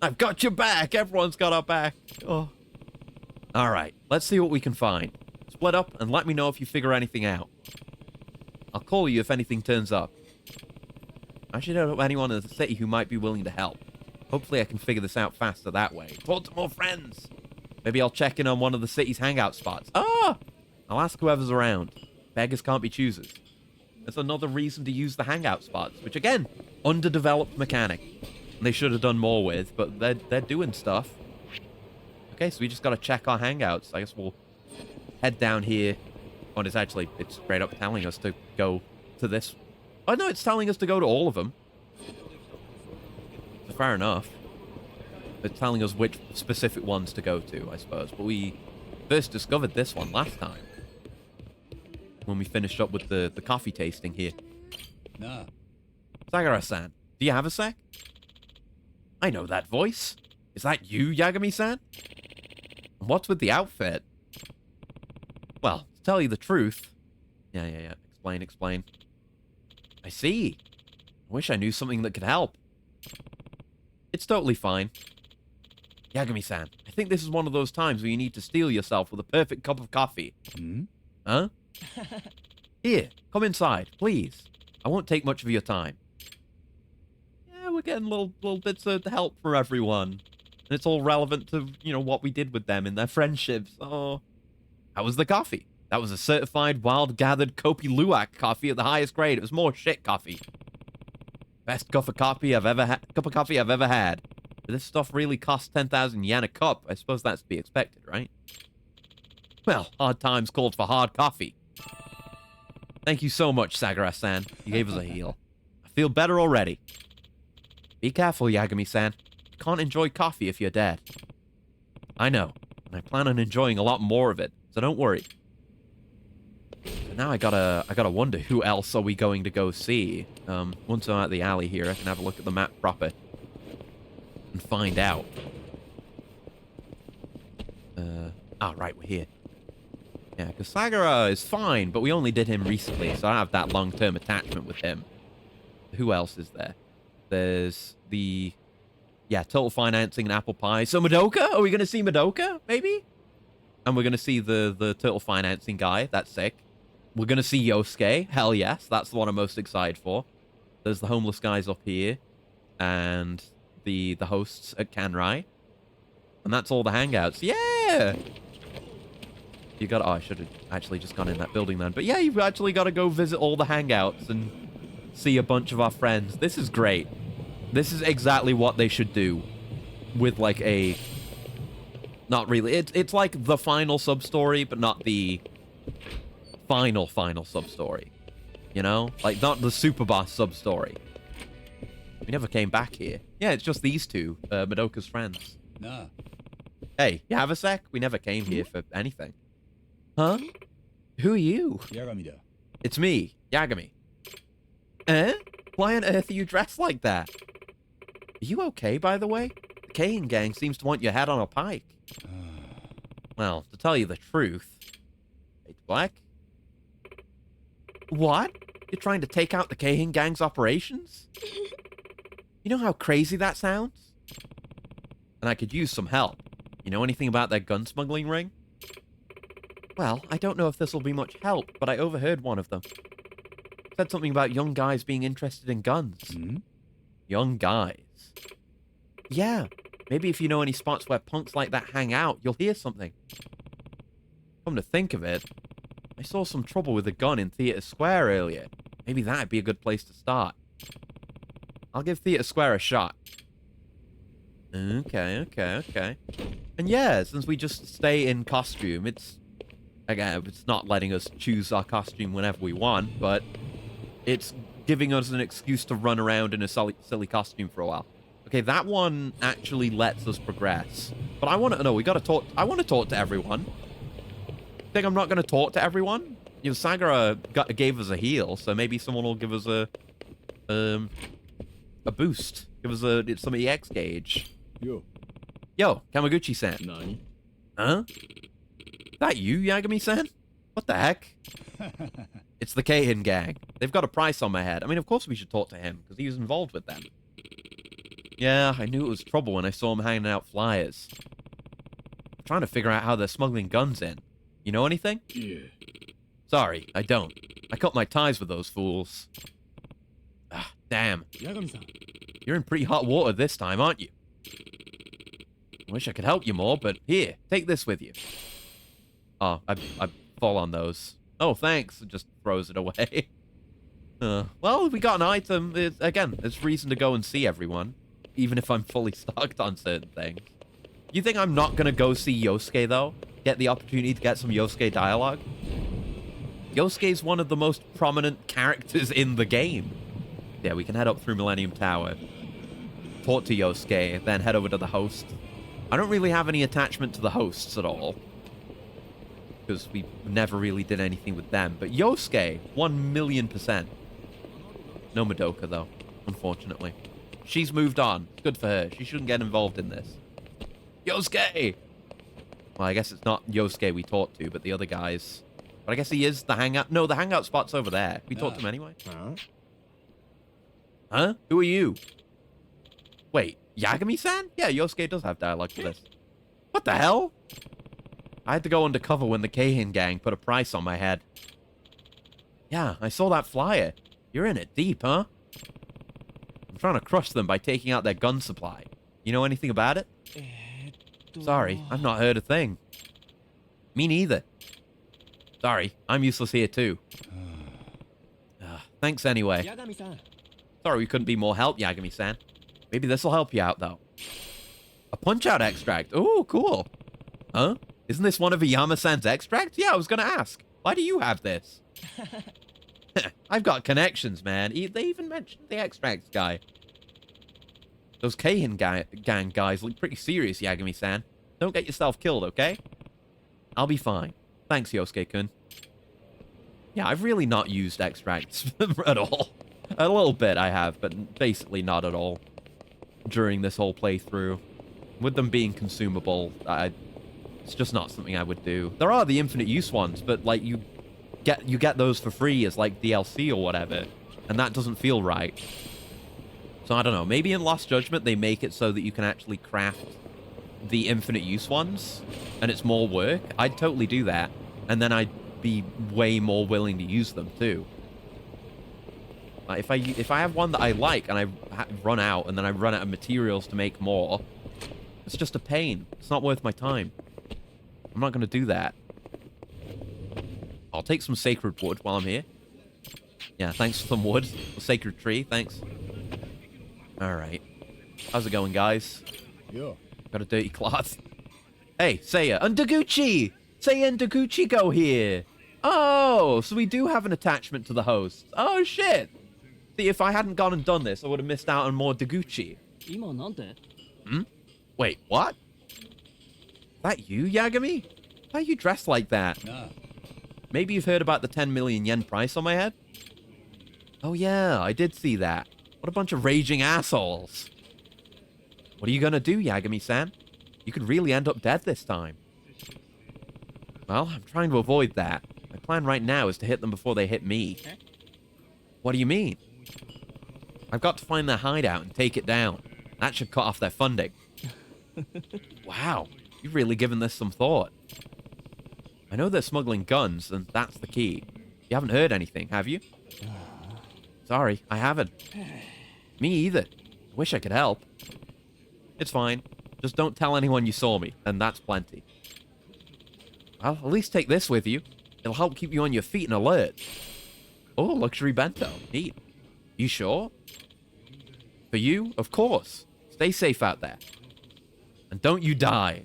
I've got your back! Everyone's got our back! Oh. Alright, let's see what we can find. Split up, and let me know if you figure anything out. I'll call you if anything turns up. I should know anyone in the city who might be willing to help. Hopefully I can figure this out faster that way. Talk to more friends! Maybe I'll check in on one of the city's hangout spots. Ah! I'll ask whoever's around. Beggars can't be choosers. That's another reason to use the hangout spots, which again, underdeveloped mechanic. They should have done more with, but they're doing stuff. Okay, so we just gotta check our hangouts. I guess we'll head down here. Oh, and it's straight up telling us to go to this. Oh no, it's telling us to go to all of them. So fair enough. It's telling us which specific ones to go to, I suppose. But we first discovered this one last time. When we finished up with the coffee tasting here. Nah. Sagara-san, do you have a sec? I know that voice. Is that you, Yagami-san? And what's with the outfit? Well, to tell you the truth... Yeah. Explain. I see. I wish I knew something that could help. It's totally fine. Yagami-san, I think this is one of those times where you need to steel yourself with a perfect cup of coffee. Hmm? Huh? Here, come inside, please. I won't take much of your time. Yeah, we're getting little bits of help for everyone. And it's all relevant to, you know, what we did with them in their friendships. Oh. How was the coffee? That was a certified wild-gathered Kopi Luwak coffee at the highest grade. It was more shit coffee. Best cup of coffee I've ever had. But this stuff really costs 10,000 yen a cup. I suppose that's to be expected, right? Well, hard times called for hard coffee. Thank you so much, Sagara-san. You gave us a heal. I feel better already. Be careful, Yagami-san. You can't enjoy coffee if you're dead. I know, and I plan on enjoying a lot more of it, so don't worry. So now I gotta wonder who else are we going to go see. Once I'm at the alley here, I can have a look at the map proper and find out. Right, we're here. Yeah, because Sagara is fine, but we only did him recently, so I don't have that long-term attachment with him. Who else is there? There's the... Yeah, Total Financing and Apple Pie. So Madoka? Are we going to see Madoka, maybe? And we're going to see the Total Financing guy. That's sick. We're going to see Yosuke. Hell yes. That's the one I'm most excited for. There's the homeless guys up here. And the hosts at Kanrai. And that's all the hangouts. Yeah! You got... Oh, I should have actually just gone in that building then. But yeah, you've actually got to go visit all the hangouts and see a bunch of our friends. This is great. This is exactly what they should do with, like, a... Not really. It's like the final sub-story, but not the final sub-story. You know? Like, not the super boss sub-story. We never came back here. Yeah, it's just these two, Madoka's friends. Nah. Hey, you have a sec? We never came here for anything. Huh? Who are you? Yagami-da. It's me, Yagami. Eh? Why on earth are you dressed like that? Are you okay, by the way? The Kane gang seems to want your head on a pike. Well, to tell you the truth... It's black? What? You're trying to take out the Kane gang's operations? You know how crazy that sounds? And I could use some help. You know anything about their gun smuggling ring? Well, I don't know if this will be much help, but I overheard one of them. Said something about young guys being interested in guns. Hmm? Young guys. Yeah, maybe if you know any spots where punks like that hang out, you'll hear something. Come to think of it, I saw some trouble with a gun in Theatre Square earlier. Maybe that'd be a good place to start. I'll give Theatre Square a shot. Okay. And yeah, since we just stay in costume, it's not letting us choose our costume whenever we want, but it's giving us an excuse to run around in a silly costume for a while. Okay, that one actually lets us progress. But I want to know, we got to talk. I want to talk to everyone. Think I'm not going to talk to everyone? You know, Sagara gave us a heal, so maybe someone will give us a boost. Give us some EX gauge. Yo, Kamaguchi-san. Nani? Huh? That you, Yagami-san? What the heck? It's the Keihin gang. They've got a price on my head. I mean, of course we should talk to him, because he was involved with them. Yeah, I knew it was trouble when I saw him handing out flyers. I'm trying to figure out how they're smuggling guns in. You know anything? Yeah. Sorry, I don't. I cut my ties with those fools. Ah, damn. Yagami-san. You're in pretty hot water this time, aren't you? I wish I could help you more, but here, take this with you. Oh, I fall on those. Oh, thanks. It just throws it away. Well, we got an item. It's reason to go and see everyone, even if I'm fully stocked on certain things. You think I'm not going to go see Yosuke, though? Get the opportunity to get some Yosuke dialogue? Yosuke's one of the most prominent characters in the game. Yeah, we can head up through Millennium Tower, talk to Yosuke, then head over to the host. I don't really have any attachment to the hosts at all, because we never really did anything with them. But Yosuke, 1,000,000%. No Madoka, though, unfortunately. She's moved on. Good for her. She shouldn't get involved in this. Yosuke! Well, I guess it's not Yosuke we talked to, but the other guys. But I guess he is the hangout. No, the hangout spot's over there. We talked to him anyway. Huh? Who are you? Wait, Yagami-san? Yeah, Yosuke does have dialogue for this. What the hell? I had to go undercover when the Keihin gang put a price on my head. Yeah, I saw that flyer. You're in it deep, huh? I'm trying to crush them by taking out their gun supply. You know anything about it? Sorry, I've not heard a thing. Me neither. Sorry, I'm useless here too. Thanks anyway. Yagami-san. Sorry we couldn't be more help, Yagami-san. Maybe this'll help you out, though. A punch-out extract. Oh, cool. Huh? Isn't this one of Iyama-san's extracts? Yeah, I was gonna ask. Why do you have this? I've got connections, man. They even mentioned the extracts guy. Those Keihin gang guys look pretty serious, Yagami-san. Don't get yourself killed, okay? I'll be fine. Thanks, Yosuke-kun. Yeah, I've really not used extracts at all. A little bit I have, but basically not at all during this whole playthrough. With them being consumable, it's just not something I would do. There are the infinite use ones, but like you get those for free as like DLC or whatever, and that doesn't feel right. So I don't know, maybe in Lost Judgment they make it so that you can actually craft the infinite use ones, and it's more work. I'd totally do that, and then I'd be way more willing to use them too. Like if I have one that I like and I run out, and then I run out of materials to make more, it's just a pain. It's not worth my time. I'm not going to do that. I'll take some sacred wood while I'm here. Yeah, thanks for some wood. A sacred tree, thanks. Alright. How's it going, guys? Yeah. Got a dirty cloth. Hey, Seiya. And Deguchi! Seiya and Deguchi go here! Oh, so we do have an attachment to the host. Oh, shit! See, if I hadn't gone and done this, I would have missed out on more Deguchi. Hmm? Wait, what? Is that you, Yagami? Why are you dressed like that? Nah. Maybe you've heard about the 10 million yen price on my head? Oh yeah, I did see that. What a bunch of raging assholes. What are you gonna do, Yagami-san? You could really end up dead this time. Well, I'm trying to avoid that. My plan right now is to hit them before they hit me. What do you mean? I've got to find their hideout and take it down. That should cut off their funding. Wow, you've really given this some thought. I know they're smuggling guns, and that's the key. You haven't heard anything, have you? Sorry, I haven't. Me either. I wish I could help. It's fine. Just don't tell anyone you saw me, and that's plenty. Well, at least take this with you. It'll help keep you on your feet and alert. Oh, luxury bento. Neat. You sure? For you? Of course. Stay safe out there. And don't you die.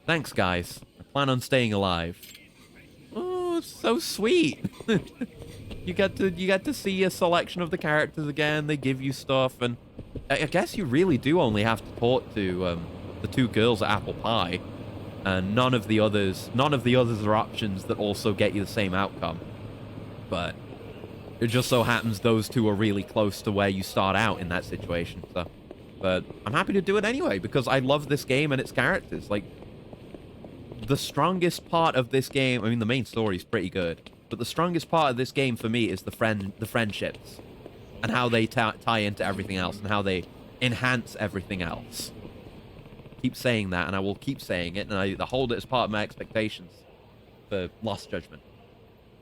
Thanks, guys. I plan on staying alive. Oh, it's so sweet. You get to see a selection of the characters again. They give you stuff, and I guess you really do only have to talk to the two girls at Apple Pie, and none of the others are options that also get you the same outcome. But it just so happens those two are really close to where you start out in that situation. So, but I'm happy to do it anyway because I love this game and its characters. Like, the strongest part of this game, I mean, the main story is pretty good, but the strongest part of this game for me is the friendships and how they tie into everything else and how they enhance everything else. Keep saying that, and I will keep saying it, and I hold it as part of my expectations for Lost Judgment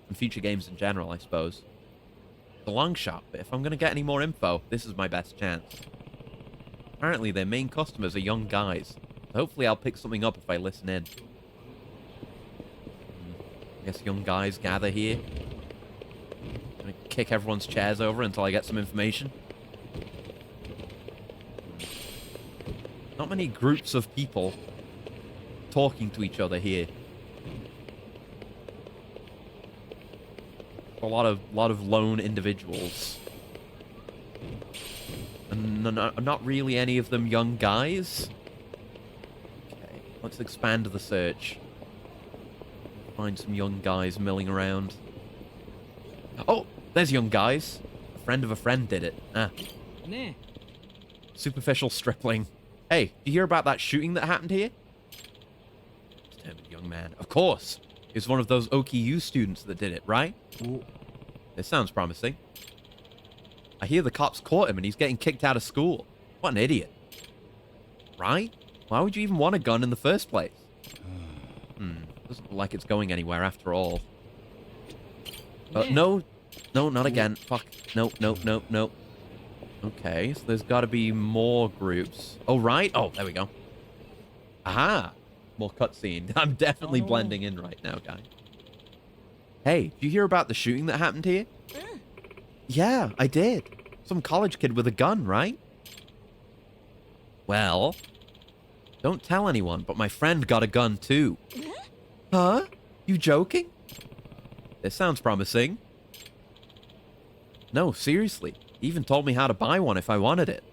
and future games in general, I suppose. The long shot, but if I'm going to get any more info, this is my best chance. Apparently, their main customers are young guys. Hopefully, I'll pick something up if I listen in. I guess young guys gather here. I'm going to kick everyone's chairs over until I get some information. Not many groups of people talking to each other here. A lot of lone individuals. And not really any of them young guys. Okay, let's expand the search. Find some young guys milling around. Oh, there's young guys. A friend of a friend did it. Ah. Nah. Superficial stripling. Hey, did you hear about that shooting that happened here? Determined young man. Of course. He was one of those OKU students that did it, right? Ooh. This sounds promising. I hear the cops caught him and he's getting kicked out of school. What an idiot. Right? Why would you even want a gun in the first place? Doesn't look like it's going anywhere after all. No. No, not again. Fuck. No. Okay, so there's got to be more groups. Oh, right. Oh, there we go. Aha. More cutscene. I'm definitely blending in right now, guy. Hey, did you hear about the shooting that happened here? Yeah, I did. Some college kid with a gun, right? Well, don't tell anyone, but my friend got a gun too. Huh? You joking? This sounds promising. No, seriously. He even told me how to buy one if I wanted it.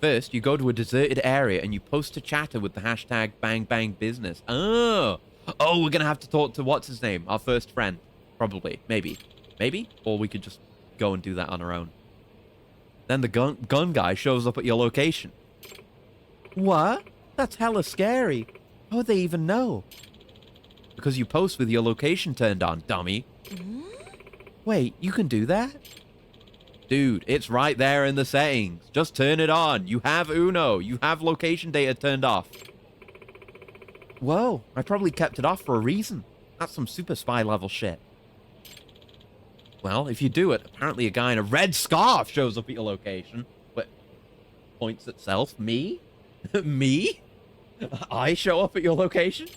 First, you go to a deserted area and you post a chatter with the hashtag #BangBangBusiness. Oh, we're gonna have to talk to what's his name, our first friend, probably, maybe, or we could just go and do that on our own. Then the gun guy shows up at your location. What? That's hella scary. How would they even know? Because you post with your location turned on, dummy. Wait, you can do that? Dude, it's right there in the settings. Just turn it on. You have Uno. You have location data turned off. Whoa, I probably kept it off for a reason. That's some super spy level shit. Well, if you do it, apparently a guy in a red scarf shows up at your location. But points at self. Me? Me? I show up at your location?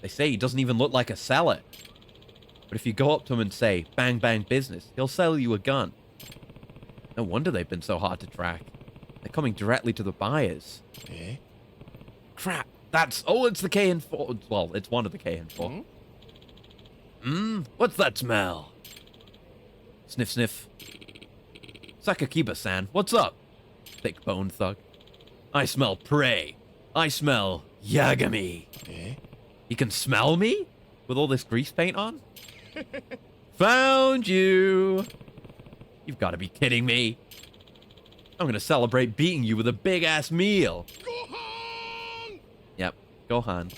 They say he doesn't even look like a seller. But if you go up to him and say, bang, bang, business, he'll sell you a gun. No wonder they've been so hard to track. They're coming directly to the buyers. Eh? Crap. That's... Oh, it's the KN4. Well, it's one of the KN4. What's that smell? Sniff, sniff. Sakakiba-san, what's up? Thick bone thug. I smell prey. I smell Yagami. Eh? You can smell me? With all this grease paint on? Found you! You've got to be kidding me. I'm going to celebrate beating you with a big-ass meal. Gohan! Yep, Gohan.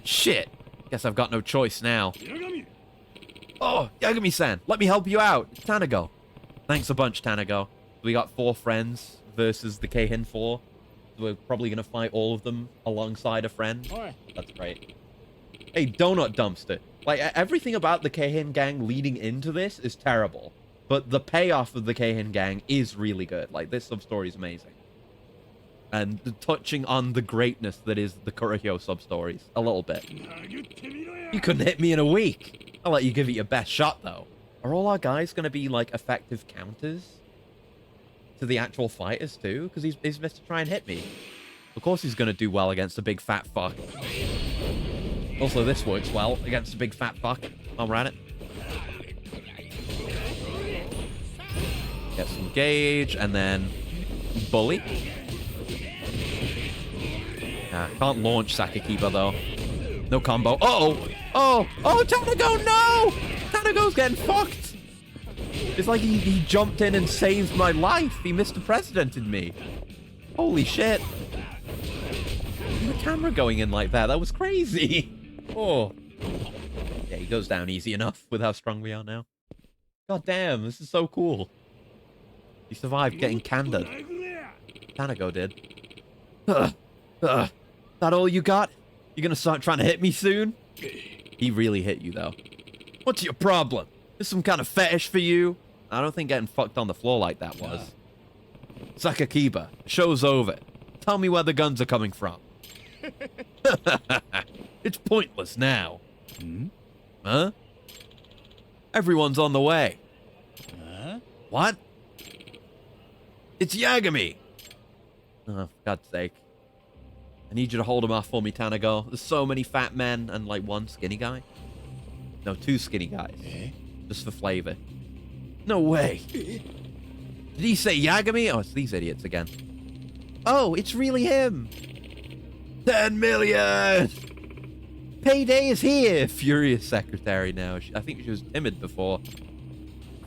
Shit. Guess I've got no choice now. Yagami. Oh, Yagami-san, let me help you out. It's Tanago. Thanks a bunch, Tanago. We got 4 friends versus the Keihin 4. We're probably going to fight all of them alongside a friend. Oi. That's great. Hey, Donut Dumpster. Like, everything about the Keihin gang leading into this is terrible. But the payoff of the Keihin gang is really good. Like, this sub-story is amazing. and touching on the greatness that is the Kurohyo sub-stories a little bit. You couldn't hit me in a week. I'll let you give it your best shot, though. Are all our guys going to be, like, effective counters to the actual fighters, too? Because he's missed to try and hit me. Of course he's going to do well against a big fat fuck. Also, this works well against a big fat fuck. I'll run it. Get some gauge, and then bully. Can't launch Sakakiba, though. No combo. Uh-oh! Oh! Oh, Tanago, no! Tanago's getting fucked! It's like he jumped in and saved my life. He Mr. Presidented me. Holy shit. The camera going in like that was crazy. Oh. Yeah, he goes down easy enough with how strong we are now. God damn, this is so cool. He survived getting candid. Tanago did. That all you got? You gonna start trying to hit me soon? He really hit you, though. What's your problem? Is some kind of fetish for you? I don't think getting fucked on the floor like that was. Sakakiba, show's over. Tell me where the guns are coming from. It's pointless now. Huh? Everyone's on the way. What? It's Yagami! Oh, for God's sake. I need you to hold him off for me, Tanago. There's so many fat men and, like, one skinny guy. No, 2 skinny guys. Just for flavor. No way. Did he say Yagami? Oh, it's these idiots again. Oh, it's really him. 10 million! Payday is here! Furious secretary now. I think she was timid before.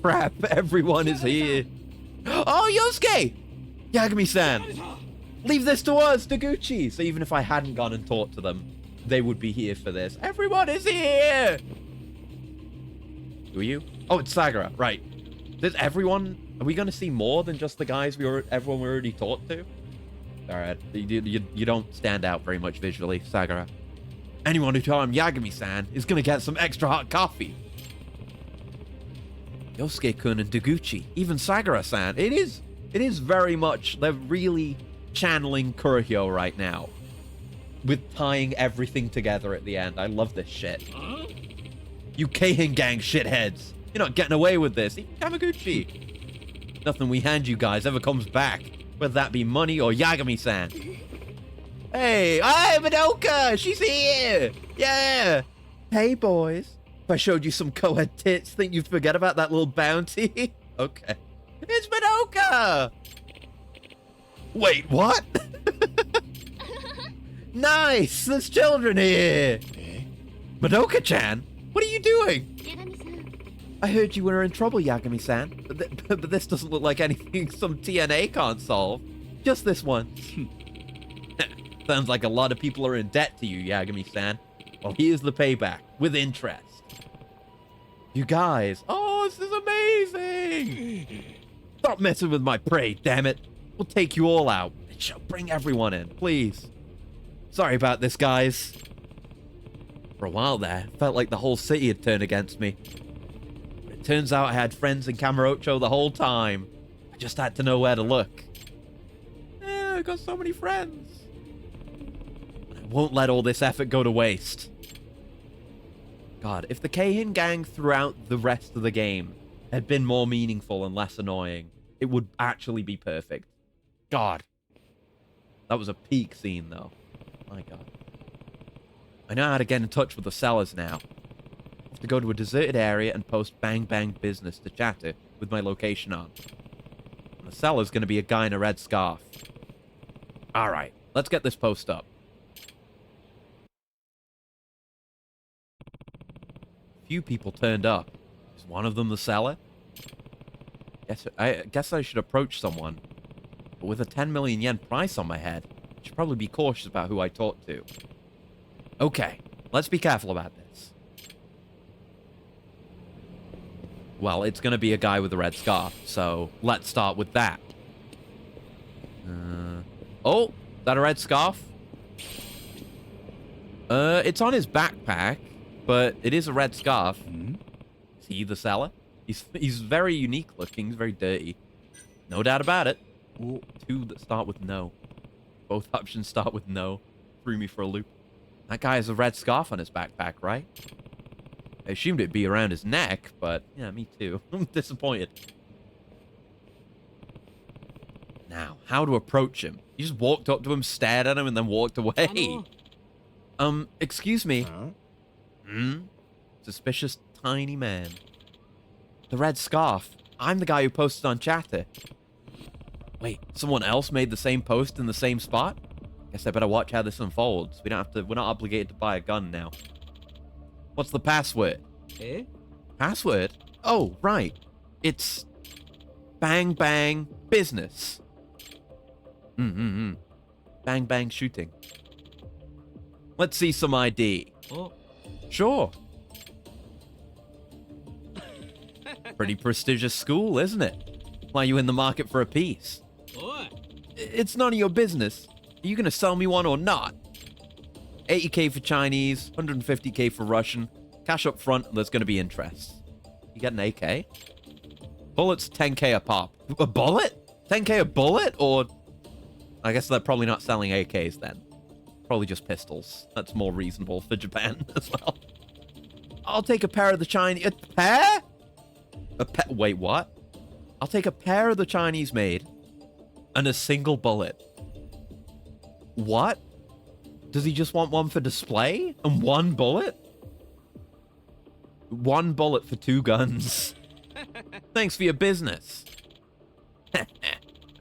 Crap, everyone is here. Oh, Yosuke! Yagami-san! Leave this to us, Taguchi! So even if I hadn't gone and talked to them, they would be here for this. Everyone is here! Who are you? Oh, it's Sagara. Right. Does everyone... Are we going to see more than just the guys everyone we already talked to? Alright. You don't stand out very much visually, Sagara. Anyone who told him Yagami-san is going to get some extra hot coffee. Yosuke-kun and Taguchi. Even Sagara-san. It is very much... They're really channeling Kurohyo right now. With tying everything together at the end. I love this shit. You Keihin gang shitheads. You're not getting away with this. Even Kamaguchi. Nothing we hand you guys ever comes back. Whether that be money or Yagami-san. Hey, Madoka! She's here! Yeah! Hey, boys. If I showed you some co-ed tits, think you'd forget about that little bounty? Okay. It's Madoka! Wait, what? Nice! There's children here! Madoka-chan? What are you doing? I heard you were in trouble, Yagami-san. But this doesn't look like anything some TNA can't solve. Just this one. Sounds like a lot of people are in debt to you, Yagami-san. Well, here's the payback, with interest. You guys. Oh, this is amazing! Stop messing with my prey, damn it. We'll take you all out. And shall bring everyone in, please. Sorry about this, guys. For a while there, felt like the whole city had turned against me. But it turns out I had friends in Kamurocho the whole time. I just had to know where to look. Yeah, I got so many friends. And I won't let all this effort go to waste. God, if the Keihin gang throughout the rest of the game had been more meaningful and less annoying, it would actually be perfect. God. That was a peak scene, though. My God. I know how to get in touch with the sellers now. I have to go to a deserted area and post Bang Bang Business to Chatter with my location on. And the seller's going to be a guy in a red scarf. Alright, let's get this post up. Few people turned up. Is one of them the seller? I guess I should approach someone. But with a 10 million yen price on my head, I should probably be cautious about who I talk to. Okay, let's be careful about this. Well, it's going to be a guy with a red scarf, so let's start with that. Oh, is that a red scarf? It's on his backpack, but it is a red scarf. Is he the seller? He's very unique looking, he's very dirty. No doubt about it. Ooh, 2 that start with no. Both options start with no. Threw me for a loop. That guy has a red scarf on his backpack, right? I assumed it'd be around his neck, but yeah, me too. I'm disappointed. Now, how to approach him? You just walked up to him, stared at him, and then walked away. Excuse me. Huh? Suspicious tiny man. The red scarf. I'm the guy who posted on Chatter. Wait, someone else made the same post in the same spot? Guess I better watch how this unfolds. We're not obligated to buy a gun now. What's the password? Eh? Password? Oh, right. It's bang bang business. Bang bang shooting. Let's see some ID. Oh. Sure. Pretty prestigious school, isn't it? Why are you in the market for a piece? What? It's none of your business. Are you going to sell me one or not? 80k for Chinese, 150k for Russian. Cash up front, and there's going to be interest. You get an AK? Bullets, 10k a pop. A bullet? 10k a bullet? Or... I guess they're probably not selling AKs then. Probably just pistols. That's more reasonable for Japan as well. I'll take a pair of the Chinese... A pair? Wait, what? I'll take a pair of the Chinese made and a single bullet. What? Does he just want one for display? And one bullet? One bullet for 2 guns. Thanks for your business.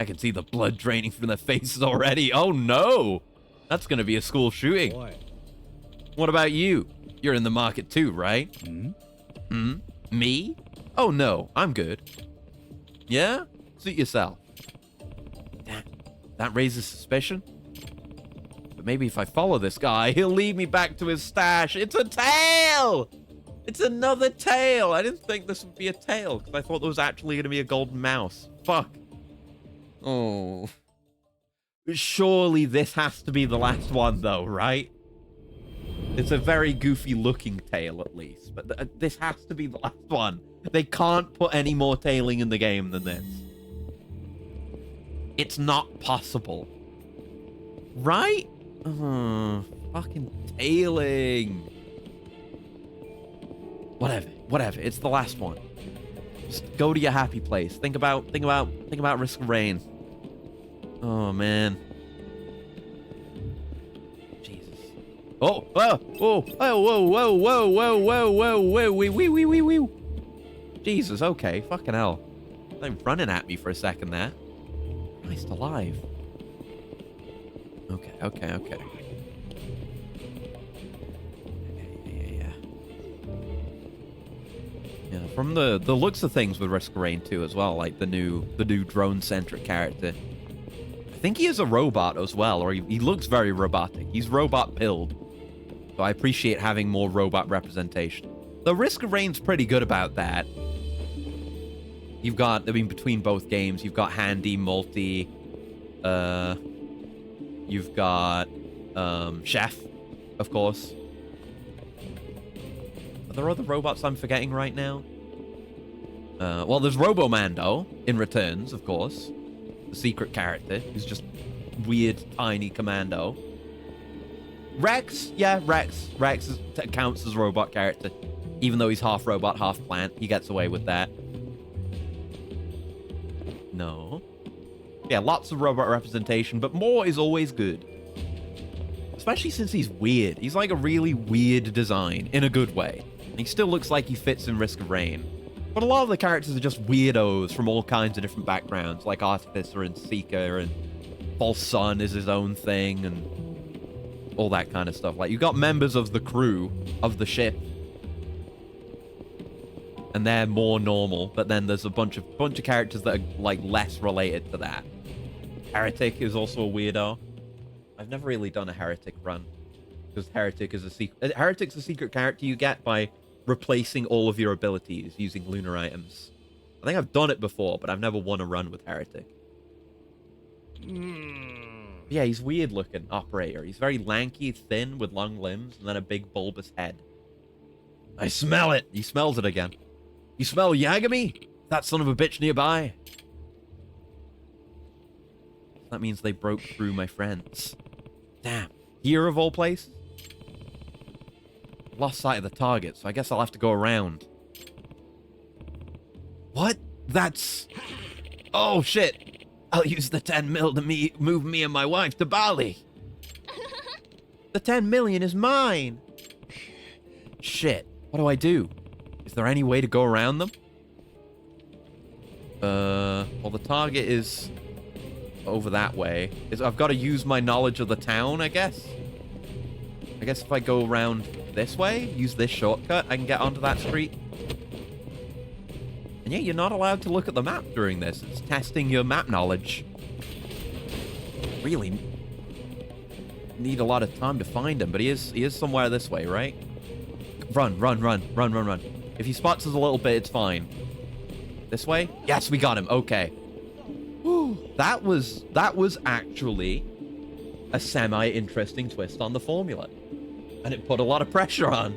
I can see the blood draining from their faces already. Oh no! That's gonna be a school shooting. Boy. What about you? You're in the market too, right? Me? Oh no, I'm good. Yeah? Suit yourself. Damn, that raises suspicion. But maybe if I follow this guy, he'll lead me back to his stash. It's a tail! It's another tail! I didn't think this would be a tail, because I thought there was actually going to be a golden mouse. Fuck. Oh. Surely this has to be the last one, though, right? It's a very goofy looking tail, at least. But this has to be the last one. They can't put any more tailing in the game than this. It's not possible. Right? Fucking tailing. Whatever. It's the last one. Just go to your happy place. Think about Risk of Rain. Oh man. Jesus. Oh, whoa. Jesus, okay, fucking hell. They're running at me for a second there. Christ alive. Okay. Yeah, from the looks of things with Risk of Rain 2 as well, like the new drone-centric character. I think he is a robot as well, or he looks very robotic. He's robot-pilled. So I appreciate having more robot representation. The Risk of Rain's pretty good about that. You've got, between both games, you've got Handy, Multi, you've got, Chef, of course. Are there other robots I'm forgetting right now? Well, there's Robomando in Returns, of course. The secret character, who's just weird, tiny commando. Rex, yeah, Rex counts as a robot character. Even though he's half robot, half plant, he gets away with that. No. Yeah, lots of robot representation, but more is always good. Especially since he's weird. He's like a really weird design, in a good way. And he still looks like he fits in Risk of Rain. But a lot of the characters are just weirdos from all kinds of different backgrounds, like Artificer and Seeker, and False Sun is his own thing, and all that kind of stuff. Like, you've got members of the crew of the ship, and they're more normal, but then there's a bunch of characters that are, like, less related to that. Heretic is also a weirdo. I've never really done a Heretic run, because Heretic's a secret character you get by replacing all of your abilities using lunar items. I think I've done it before, but I've never won a run with Heretic. Yeah, he's weird looking operator. He's very lanky, thin, with long limbs, and then a big bulbous head. I smell it! He smells it again. You smell Yagami? That son of a bitch nearby. That means they broke through my friends. Damn. Here of all places? Lost sight of the target, so I guess I'll have to go around. What? That's... Oh, shit. I'll use the 10 mil to move me and my wife to Bali. The 10 million is mine. Shit. What do I do? Is there any way to go around them? Well, the target is over that way. I've got to use my knowledge of the town, I guess. I guess if I go around this way, use this shortcut, I can get onto that street. And yeah, you're not allowed to look at the map during this. It's testing your map knowledge. Really need a lot of time to find him, but he is somewhere this way, right? Run. If he spots us a little bit, it's fine. This way? Yes, we got him. Okay. Whew. That was actually a semi-interesting twist on the formula. And it put a lot of pressure on.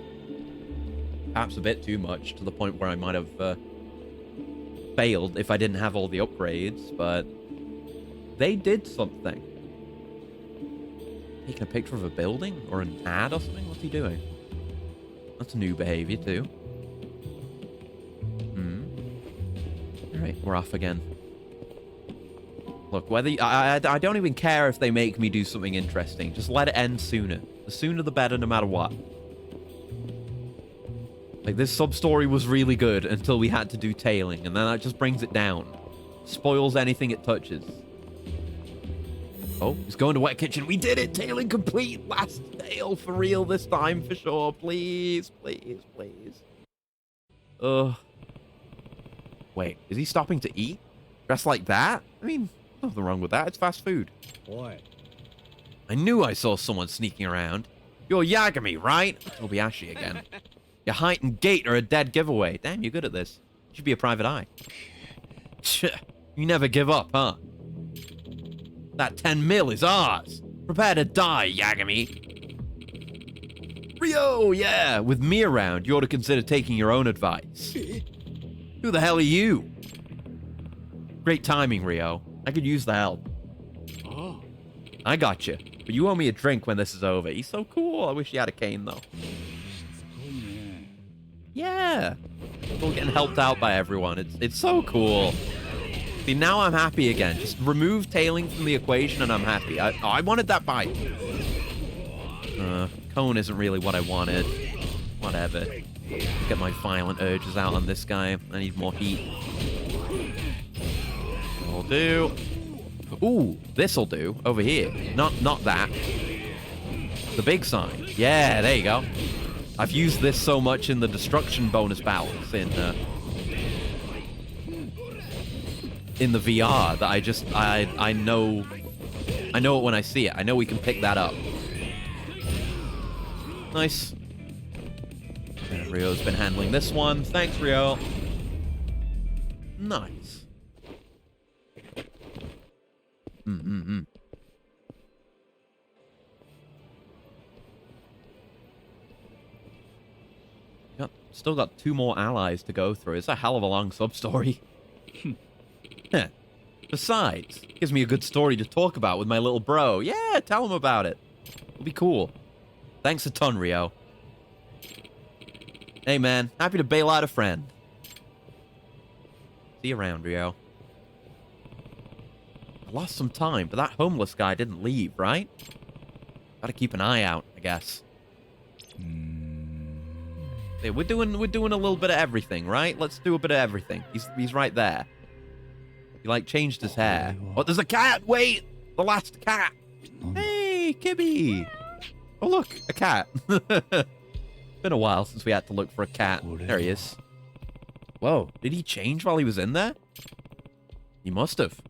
Perhaps a bit too much, to the point where I might have failed if I didn't have all the upgrades, but they did something. Taking a picture of a building or an ad or something? What's he doing? That's new behavior too. Alright, we're off again. Look, whether I don't even care if they make me do something interesting. Just let it end sooner. The sooner the better, no matter what. Like, this sub-story was really good until we had to do tailing, and then that just brings it down. Spoils anything it touches. Oh, he's going to Wet Kitchen. We did it! Tailing complete! Last tail for real this time, for sure. Please, please, please. Ugh. Wait, is he stopping to eat? Dressed like that? I mean, nothing wrong with that. It's fast food. Boy. I knew I saw someone sneaking around. You're Yagami, right? Tobiashi again. Your height and gait are a dead giveaway. Damn, you're good at this. You should be a private eye. You never give up, huh? That 10 mil is ours. Prepare to die, Yagami. Rio, yeah. With me around, you ought to consider taking your own advice. Who the hell are you? Great timing, Rio. I could use the help. Oh. I got you. But you owe me a drink when this is over. He's so cool. I wish he had a cane, though. Yeah. Still getting helped out by everyone. It's so cool. See, now I'm happy again. Just remove tailing from the equation and I'm happy. I wanted that bite. Cone isn't really what I wanted. Whatever. Get my violent urges out on this guy. I need more heat. That'll do. Ooh, this'll do. Over here. Not that. The big sign. Yeah, there you go. I've used this so much in the destruction bonus battles in the VR that I know it when I see it. I know we can pick that up. Nice. And Rio's been handling this one. Thanks, Rio. Nice. Still got 2 more allies to go through. It's a hell of a long sub-story. Besides, it gives me a good story to talk about with my little bro. Yeah, tell him about it. It'll be cool. Thanks a ton, Rio. Hey, man. Happy to bail out a friend. See you around, Rio. I lost some time, but that homeless guy didn't leave, right? Gotta keep an eye out, I guess. Yeah, we're doing a little bit of everything, right? Let's do a bit of everything. He's right there. He, like, changed his hair. Oh, there's a cat! Wait! The last cat! Hey, Kibby! Oh, look, a cat. Been a while since we had to look for a cat. There he is. Whoa, did he change while he was in there? He must have.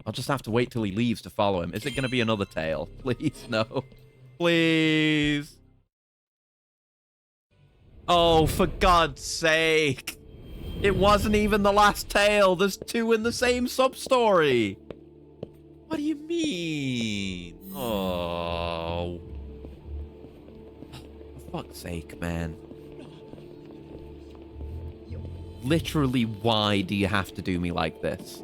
I'll just have to wait till he leaves to follow him. Is it going to be another tail? Please, no. Please. Oh, for God's sake. It wasn't even the last tale. There's 2 in the same sub-story. What do you mean? Oh. For fuck's sake, man. Literally, why do you have to do me like this?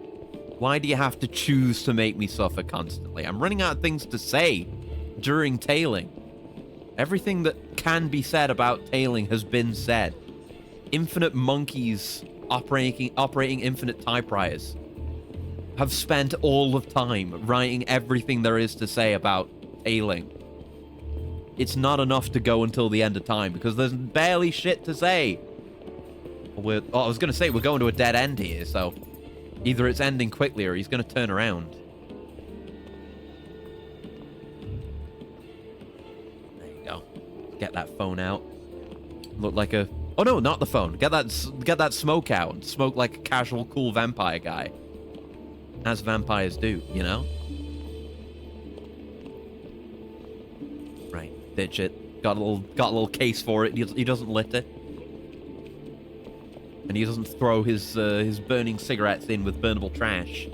Why do you have to choose to make me suffer constantly? I'm running out of things to say during tailing. Everything that can be said about tailing has been said. Infinite monkeys operating infinite typewriters have spent all of time writing everything there is to say about tailing. It's not enough to go until the end of time because there's barely shit to say. I was going to say we're going to a dead end here, so either it's ending quickly or he's going to turn around. There you go. Get that phone out. Look like a... Oh, no, not the phone. Get that smoke out and smoke like a casual, cool vampire guy. As vampires do, you know? Right, ditch it. Got a little case for it. He doesn't lit it. And he doesn't throw his burning cigarettes in with burnable trash.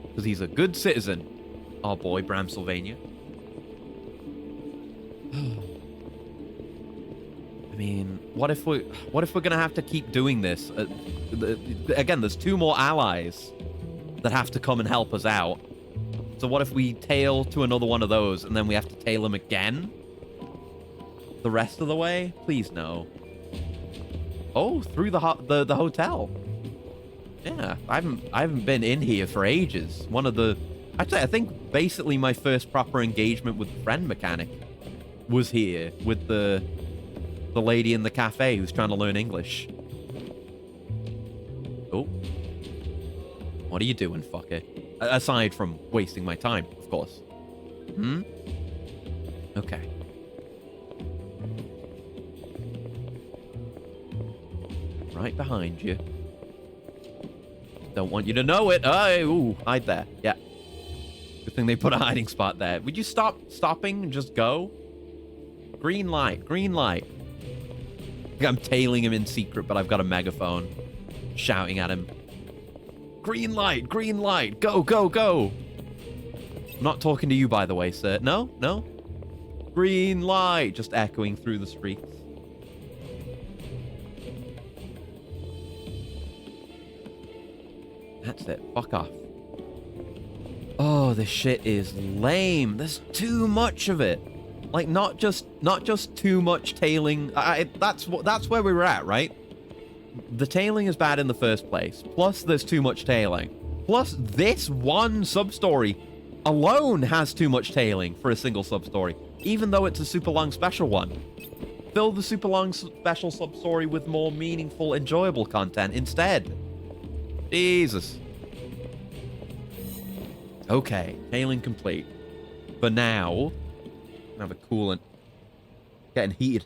Because he's a good citizen. Our boy, Bram Sylvania. I mean, what if we're gonna have to keep doing this? Again, there's 2 more allies that have to come and help us out. So what if we tail to another one of those and then we have to tail him again? The rest of the way? Please no. Oh, through the hotel. Yeah, I haven't been in here for ages. Actually, I think basically my first proper engagement with the friend mechanic was here with the lady in the cafe who's trying to learn English. Oh. What are you doing, fucker? Aside from wasting my time, of course. Okay. Right behind you. Don't want you to know it. Ooh, hide there. Yeah. Good thing they put a hiding spot there. Would you stopping and just go? Green light. Green light. I'm tailing him in secret, but I've got a megaphone. Shouting at him. Green light. Green light. Go, go, go. I'm not talking to you, by the way, sir. No? No? Green light. Just echoing through the streets. That's it. Fuck off. Oh, this shit is lame. There's too much of it. Like, not just too much tailing. That's where we were at, right? The tailing is bad in the first place. Plus, there's too much tailing. Plus, this one sub-story alone has too much tailing for a single sub-story, even though it's a super long special one. Fill the super long special sub-story with more meaningful, enjoyable content instead. Jesus. Okay, tailing complete. For now, have a coolant. Getting heated.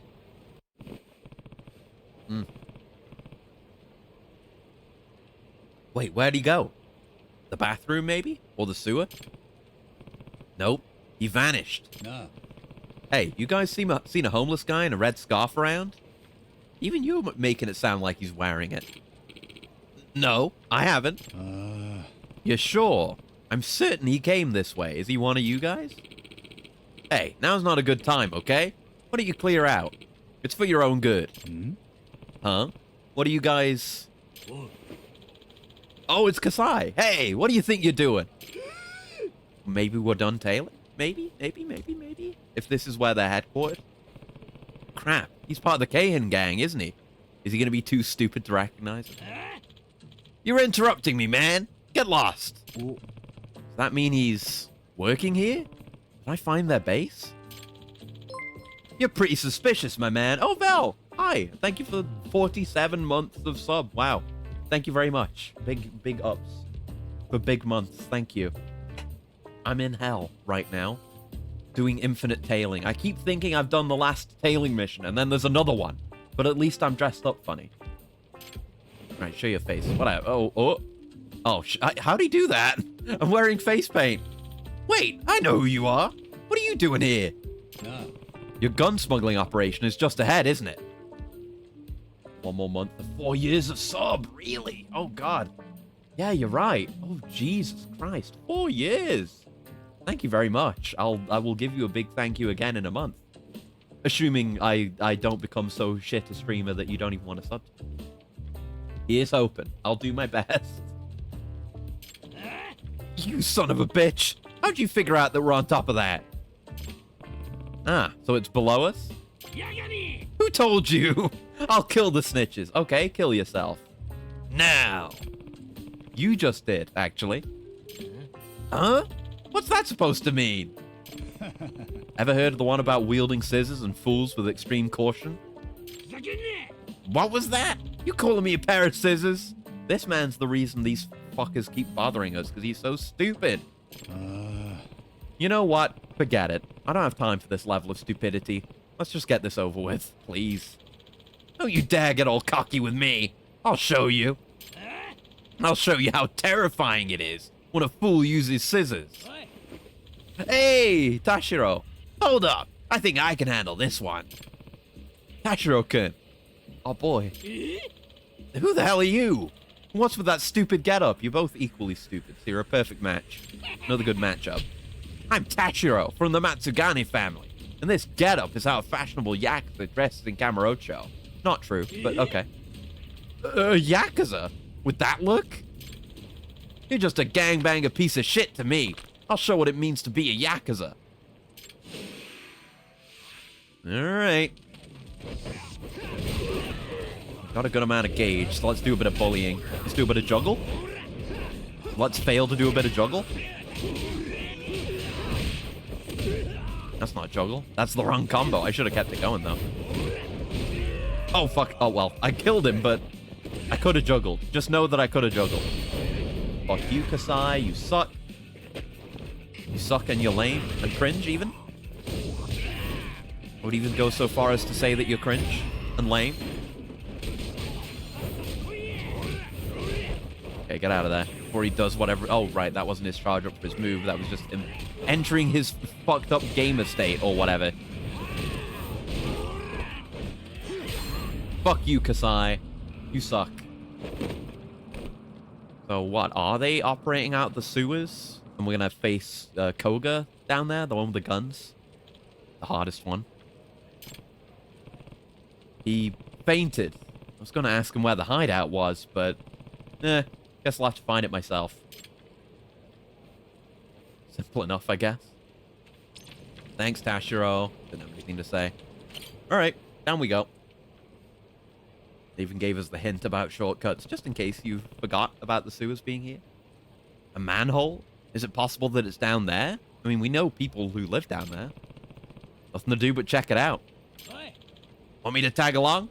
Wait, where'd he go? The bathroom, maybe? Or the sewer? Nope. He vanished. No. Hey, you guys seen a homeless guy in a red scarf around? Even you're making it sound like he's wearing it. No, I haven't. You're sure? I'm certain he came this way. Is he one of you guys? Hey, now's not a good time, okay? Why don't you clear out? It's for your own good. Huh? What are you guys... Oh, it's Kasai. Hey, what do you think you're doing? Maybe we're done tailing? Maybe? If this is where they're headquartered? Crap, he's part of the Kahan gang, isn't he? Is he going to be too stupid to recognize it? You're interrupting me, man. Get lost. Does that mean he's working here? Did I find their base? You're pretty suspicious, my man. Oh, Val. Hi. Thank you for 47 months of sub. Wow. Thank you very much. Big ups. For big months. Thank you. I'm in hell right now. Doing infinite tailing. I keep thinking I've done the last tailing mission, and then there's another one. But at least I'm dressed up funny. Right, show your face. What? Oh, how'd he do that? I'm wearing face paint. Wait, I know who you are. What are you doing here? No. Your gun smuggling operation is just ahead, isn't it? 1 more month of 4 years of sub. Really? Oh, God. Yeah, you're right. Oh, Jesus Christ. 4 years. Thank you very much. I will give you a big thank you again in a month. Assuming I don't become so shit a streamer that you don't even want to sub to. Ears open. I'll do my best. You son of a bitch! How'd you figure out that we're on top of that? Ah, so it's below us? Who told you? I'll kill the snitches. Okay, kill yourself. Now. You just did, actually. Huh? What's that supposed to mean? Ever heard of the one about wielding scissors and fools with extreme caution? What was that? You calling me a pair of scissors? This man's the reason these fuckers keep bothering us, because he's so stupid. You know what? Forget it. I don't have time for this level of stupidity. Let's just get this over with, please. Don't you dare get all cocky with me. I'll show you. I'll show you how terrifying it is when a fool uses scissors. Hey, Tashiro. Hold up. I think I can handle this one. Tashiro-kun. Oh, boy. Who the hell are you? What's with that stupid getup? You're both equally stupid, so you're a perfect match. Another good matchup. I'm Tashiro from the Matsugane family, and this getup is how a fashionable Yakuza dresses in Kamurocho. Not true, but okay. Yakuza? With that look? You're just a gangbanger piece of shit to me. I'll show what it means to be a Yakuza. Alright. Got a good amount of gauge, so let's do a bit of bullying. Let's do a bit of juggle. Let's fail to do a bit of juggle. That's not juggle. That's the wrong combo. I should have kept it going, though. Oh, fuck. Oh, well. I killed him, but I could have juggled. Just know that I could have juggled. Fuck you, Kasai. You suck. You suck and you're lame. And cringe, even. I would even go so far as to say that you're cringe and lame. Okay, get out of there. Before he does whatever... Oh, right. That wasn't his charge up for his move. That was just him entering his fucked up gamer state or whatever. Fuck you, Kasai. You suck. So what? Are they operating out the sewers? And we're gonna face Koga down there? The one with the guns? The hardest one. He fainted. I was gonna ask him where the hideout was, but... guess I'll have to find it myself. Simple enough, I guess. Thanks, Tashiro. Didn't have anything to say. Alright, down we go. They even gave us the hint about shortcuts, just in case you forgot about the sewers being here. A manhole? Is it possible that it's down there? I mean, we know people who live down there. Nothing to do but check it out. Want me to tag along?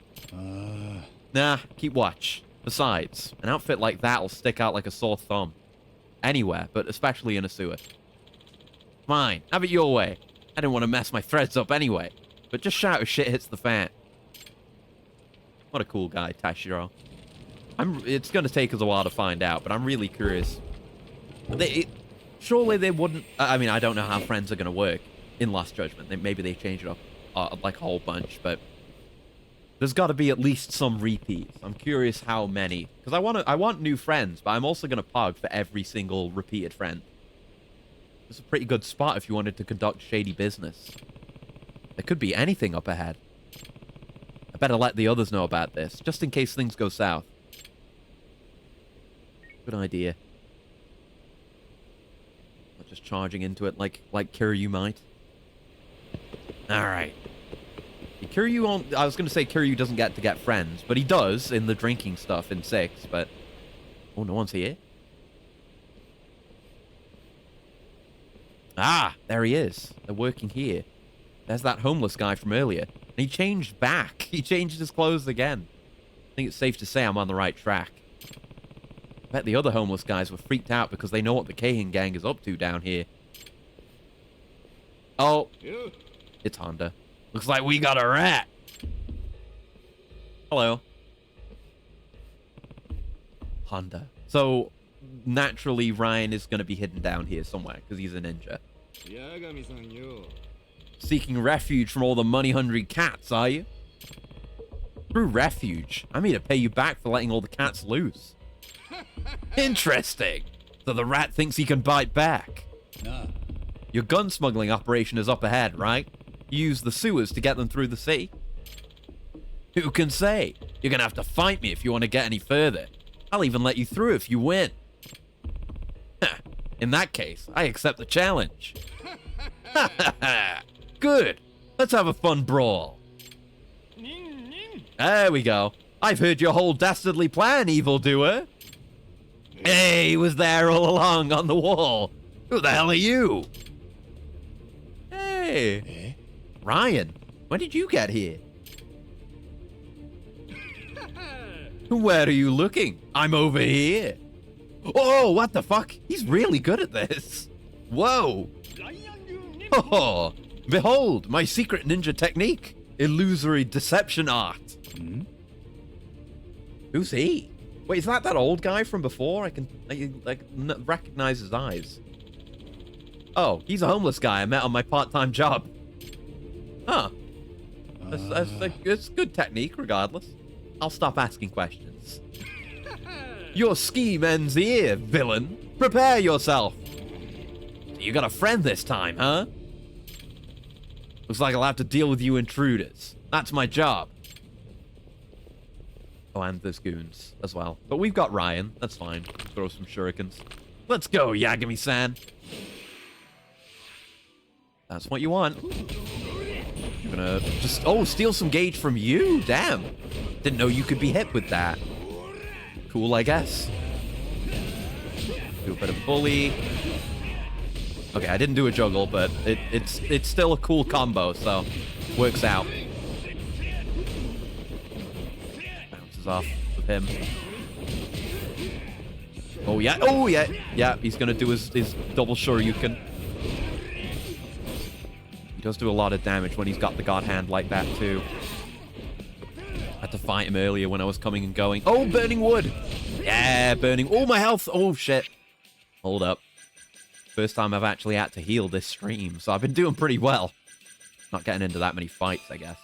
Nah, keep watch. Besides, an outfit like that will stick out like a sore thumb. Anywhere, but especially in a sewer. Fine, have it your way. I didn't want to mess my threads up anyway. But just shout if shit hits the fan. What a cool guy, Tashiro. It's going to take us a while to find out, but I'm really curious. Surely they wouldn't... I mean, I don't know how friends are going to work in Lost Judgment. Maybe they change it up like a whole bunch, but... There's got to be at least some repeats. I'm curious how many. Because I want new friends, but I'm also going to pog for every single repeated friend. It's a pretty good spot if you wanted to conduct shady business. There could be anything up ahead. I better let the others know about this, just in case things go south. Good idea. Not just charging into it like Kiryu might. Alright. Kiryu, I was going to say Kiryu doesn't get to get friends, but he does in the drinking stuff in 6, but... Oh, no one's here? Ah, there he is. They're working here. There's that homeless guy from earlier. And he changed back. He changed his clothes again. I think it's safe to say I'm on the right track. I bet the other homeless guys were freaked out because they know what the Keihin gang is up to down here. Oh, it's Honda. Looks like we got a rat. Hello. Honda. So, naturally, Ryan is going to be hidden down here somewhere, because he's a ninja. Seeking refuge from all the money-hungry cats, are you? Through refuge? I mean to pay you back for letting all the cats loose. Interesting. So the rat thinks he can bite back. Nah. Your gun smuggling operation is up ahead, right? You use the sewers to get them through the sea. Who can say? You're gonna have to fight me if you want to get any further. I'll even let you through if you win. In that case, I accept the challenge. Ha ha ha! Good! Let's have a fun brawl. There we go. I've heard your whole dastardly plan, evildoer. Hey, he was there all along on the wall. Who the hell are you? Hey. Ryan, when did you get here? Where are you looking? I'm over here. Oh, what the fuck? He's really good at this. Whoa. Oh, behold, my secret ninja technique. Illusory deception art. Who's he? Wait, is that old guy from before? I can recognize his eyes. Oh, he's a homeless guy I met on my part-time job. Huh. It's good technique, regardless. I'll stop asking questions. Your scheme ends here, villain. Prepare yourself. You got a friend this time, huh? Looks like I'll have to deal with you intruders. That's my job. Oh, and there's goons as well. But we've got Ryan. That's fine. Throw some shurikens. Let's go, Yagami-san. That's what you want. You're gonna just... Oh, steal some gauge from you? Damn. Didn't know you could be hit with that. Cool, I guess. Do a bit of bully. Okay, I didn't do a juggle, but it's still a cool combo, so works out. Bounces off of him. Oh yeah, oh yeah, yeah. He's gonna do his double shoryuken. He does do a lot of damage when he's got the god hand like that too. Had to fight him earlier when I was coming and going. Oh, burning wood. Yeah, burning. Oh, my health. Oh shit. Hold up. First time I've actually had to heal this stream, so I've been doing pretty well. Not getting into that many fights, I guess.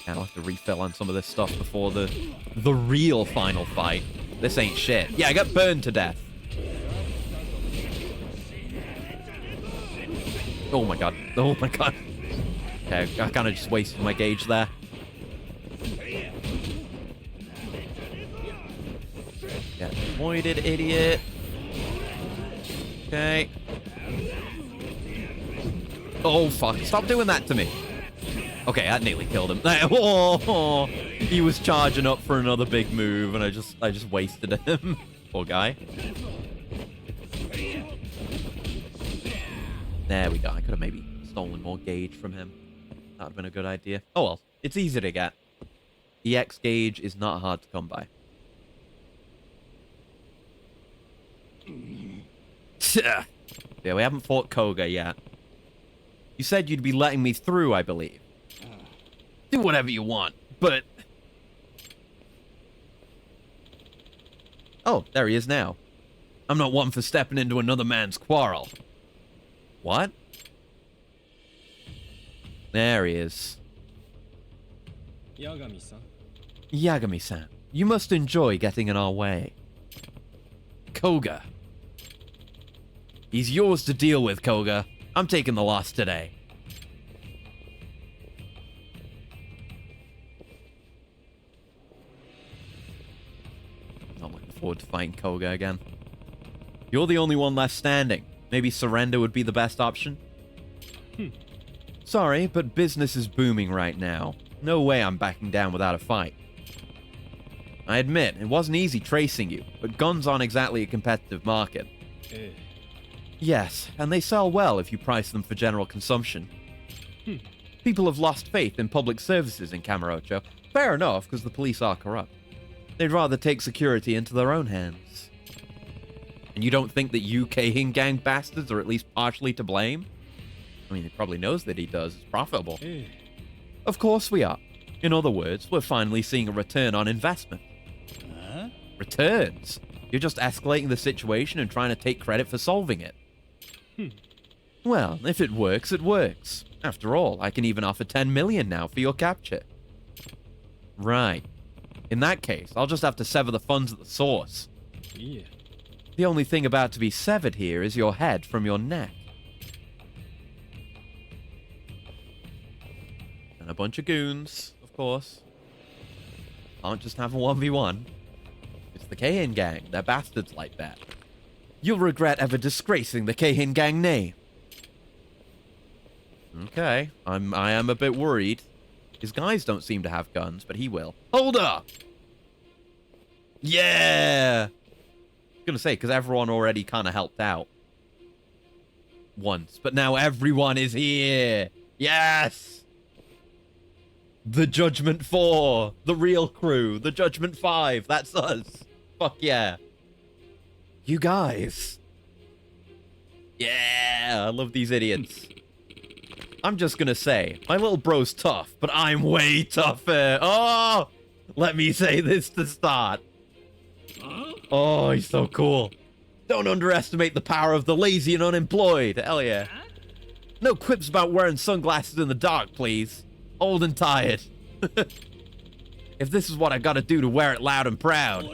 And I'll have to refill on some of this stuff before the real final fight. This ain't shit. Yeah, I got burned to death. Oh my god. Oh my god. Okay, I kind of just wasted my gauge there. Get avoided, idiot. Okay. Oh, fuck. Stop doing that to me. Okay, that nearly killed him. Oh, he was charging up for another big move, and I just wasted him. Poor guy. There we go. I could have maybe stolen more gauge from him. That would have been a good idea. Oh, well. It's easy to get. EX gauge is not hard to come by. Yeah, we haven't fought Koga yet. You said you'd be letting me through, I believe. Do whatever you want, but... Oh, there he is now. I'm not one for stepping into another man's quarrel. What? There he is. Yagami-san. Yagami-san, you must enjoy getting in our way. Koga. He's yours to deal with, Koga. I'm taking the loss today. Not looking forward to fighting Koga again. You're the only one left standing. Maybe surrender would be the best option? Sorry, but business is booming right now. No way I'm backing down without a fight. I admit, it wasn't easy tracing you, but guns aren't exactly a competitive market. Yes, and they sell well if you price them for general consumption. People have lost faith in public services in Kamurocho. Fair enough, because the police are corrupt. They'd rather take security into their own hands. And you don't think that UK Hingang bastards are at least partially to blame? I mean, he probably knows that he does. It's profitable. Of course we are. In other words, we're finally seeing a return on investment. Returns? You're just escalating the situation and trying to take credit for solving it. Well, if it works, it works. After all, I can even offer 10 million now for your capture. Right. In that case, I'll just have to sever the funds at the source. Yeah. The only thing about to be severed here is your head from your neck. And a bunch of goons, of course. Can't just have a 1v1. It's the Kain gang. They're bastards like that. You'll regret ever disgracing the Keihin gang name. Okay, I am a bit worried. His guys don't seem to have guns, but he will. Hold up! Yeah! I'm gonna say, because everyone already kind of helped out. Once, but now everyone is here! Yes! The Judgment 4! The real crew! The Judgment 5! That's us! Fuck yeah! You guys! Yeah! I love these idiots. I'm just gonna say, my little bro's tough, but I'm way tougher. Oh! Let me say this to start. Oh, he's so cool. Don't underestimate the power of the lazy and unemployed. Hell yeah. No quips about wearing sunglasses in the dark, please. Old and tired. If this is what I gotta do to wear it loud and proud,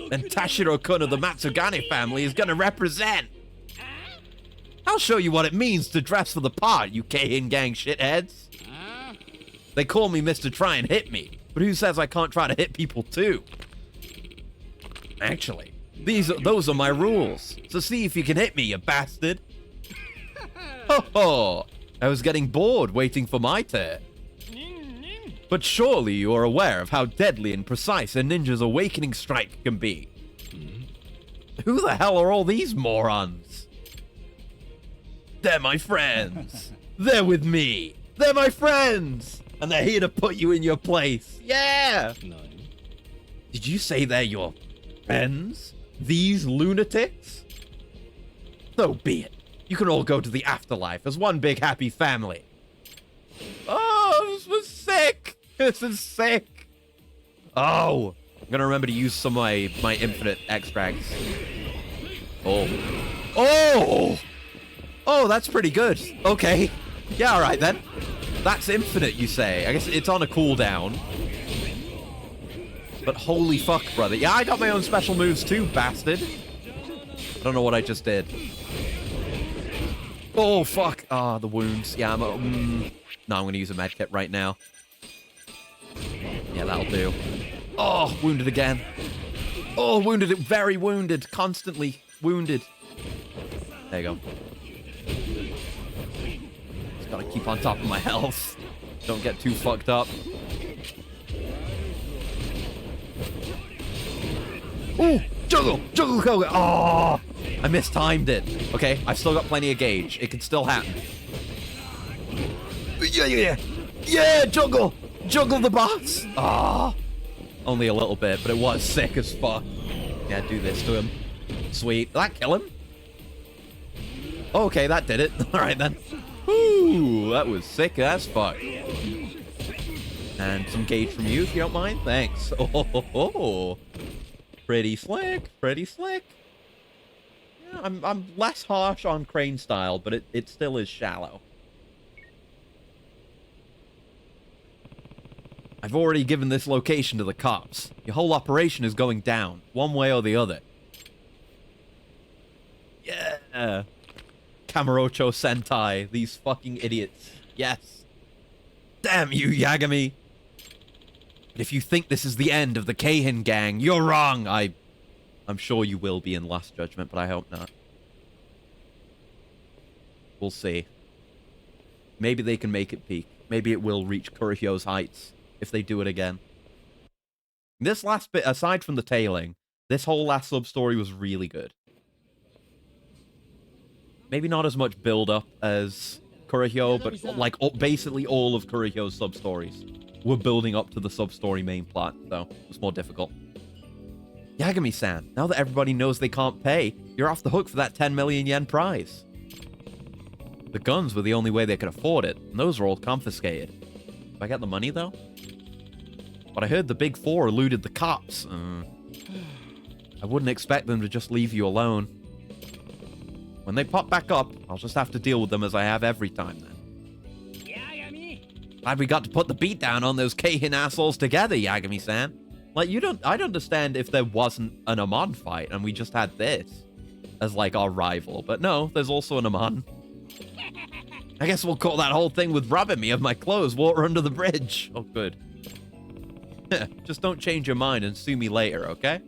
then Tashiro-kun of the Matsugane family is gonna represent. I'll show you what it means to dress for the part, you Keihin gang shitheads. They call me Mr. Try and Hit Me, but who says I can't try to hit people too? Actually, those are my rules, so see if you can hit me, you bastard. Ho ho! I was getting bored waiting for my turn. But surely you are aware of how deadly and precise a ninja's awakening strike can be. Who the hell are all these morons? They're my friends. They're with me. They're my friends. And they're here to put you in your place. Yeah! Did you say they're your friends? These lunatics? So be it. You can all go to the afterlife as one big happy family. Oh, this was sick. This is sick. Oh, I'm gonna remember to use some of my infinite extracts. Oh. Oh! Oh, that's pretty good. Okay. Yeah, all right then. That's infinite, you say. I guess it's on a cooldown. But holy fuck, brother. Yeah, I got my own special moves too, bastard. I don't know what I just did. Oh, fuck. Ah, the wounds. Yeah, no, I'm going to use a medkit right now. Yeah, that'll do. Oh, wounded again. Oh, wounded. Very wounded. Constantly wounded. There you go. Just gotta keep on top of my health. Don't get too fucked up. Ooh! Juggle! Juggle! Juggle! Oh! I mistimed it. Okay, I've still got plenty of gauge. It can still happen. Yeah, yeah, yeah! Yeah! Juggle! Juggle the boss! Ah! Only a little bit, but it was sick as fuck. Yeah, do this to him. Sweet. Did that kill him? Oh, okay, that did it. Alright then. Ooh, that was sick as fuck. And some gauge from you, if you don't mind. Thanks. Oh. Pretty slick. Pretty slick. Yeah, I'm less harsh on crane style, but it still is shallow. I've already given this location to the cops. Your whole operation is going down, one way or the other. Yeah. Kamurocho Sentai, these fucking idiots. Yes. Damn you, Yagami. But if you think this is the end of the Keihin gang, you're wrong. I'm sure you will be in Last Judgment, but I hope not. We'll see. Maybe they can make it peak. Maybe it will reach Kurihyo's heights if they do it again. This last bit, aside from the tailing, this whole last sub-story was really good. Maybe not as much build-up as Kurihyo, but like basically all of Kurihyo's sub-stories were building up to the sub-story main plot, so it's more difficult. Yagami-san, now that everybody knows they can't pay, you're off the hook for that 10 million yen prize. The guns were the only way they could afford it, and those were all confiscated. Do I get the money, though? But I heard the Big Four eluded the cops. I wouldn't expect them to just leave you alone. When they pop back up, I'll just have to deal with them as I have every time then. Glad we got to put the beat down on those Keihin assholes together, Yagami-san. Like, I'd understand if there wasn't an Amon fight and we just had this as, like, our rival. But no, there's also an Amon. I guess we'll call that whole thing with robbing me of my clothes water under the bridge. Oh, good. Just don't change your mind and sue me later, okay?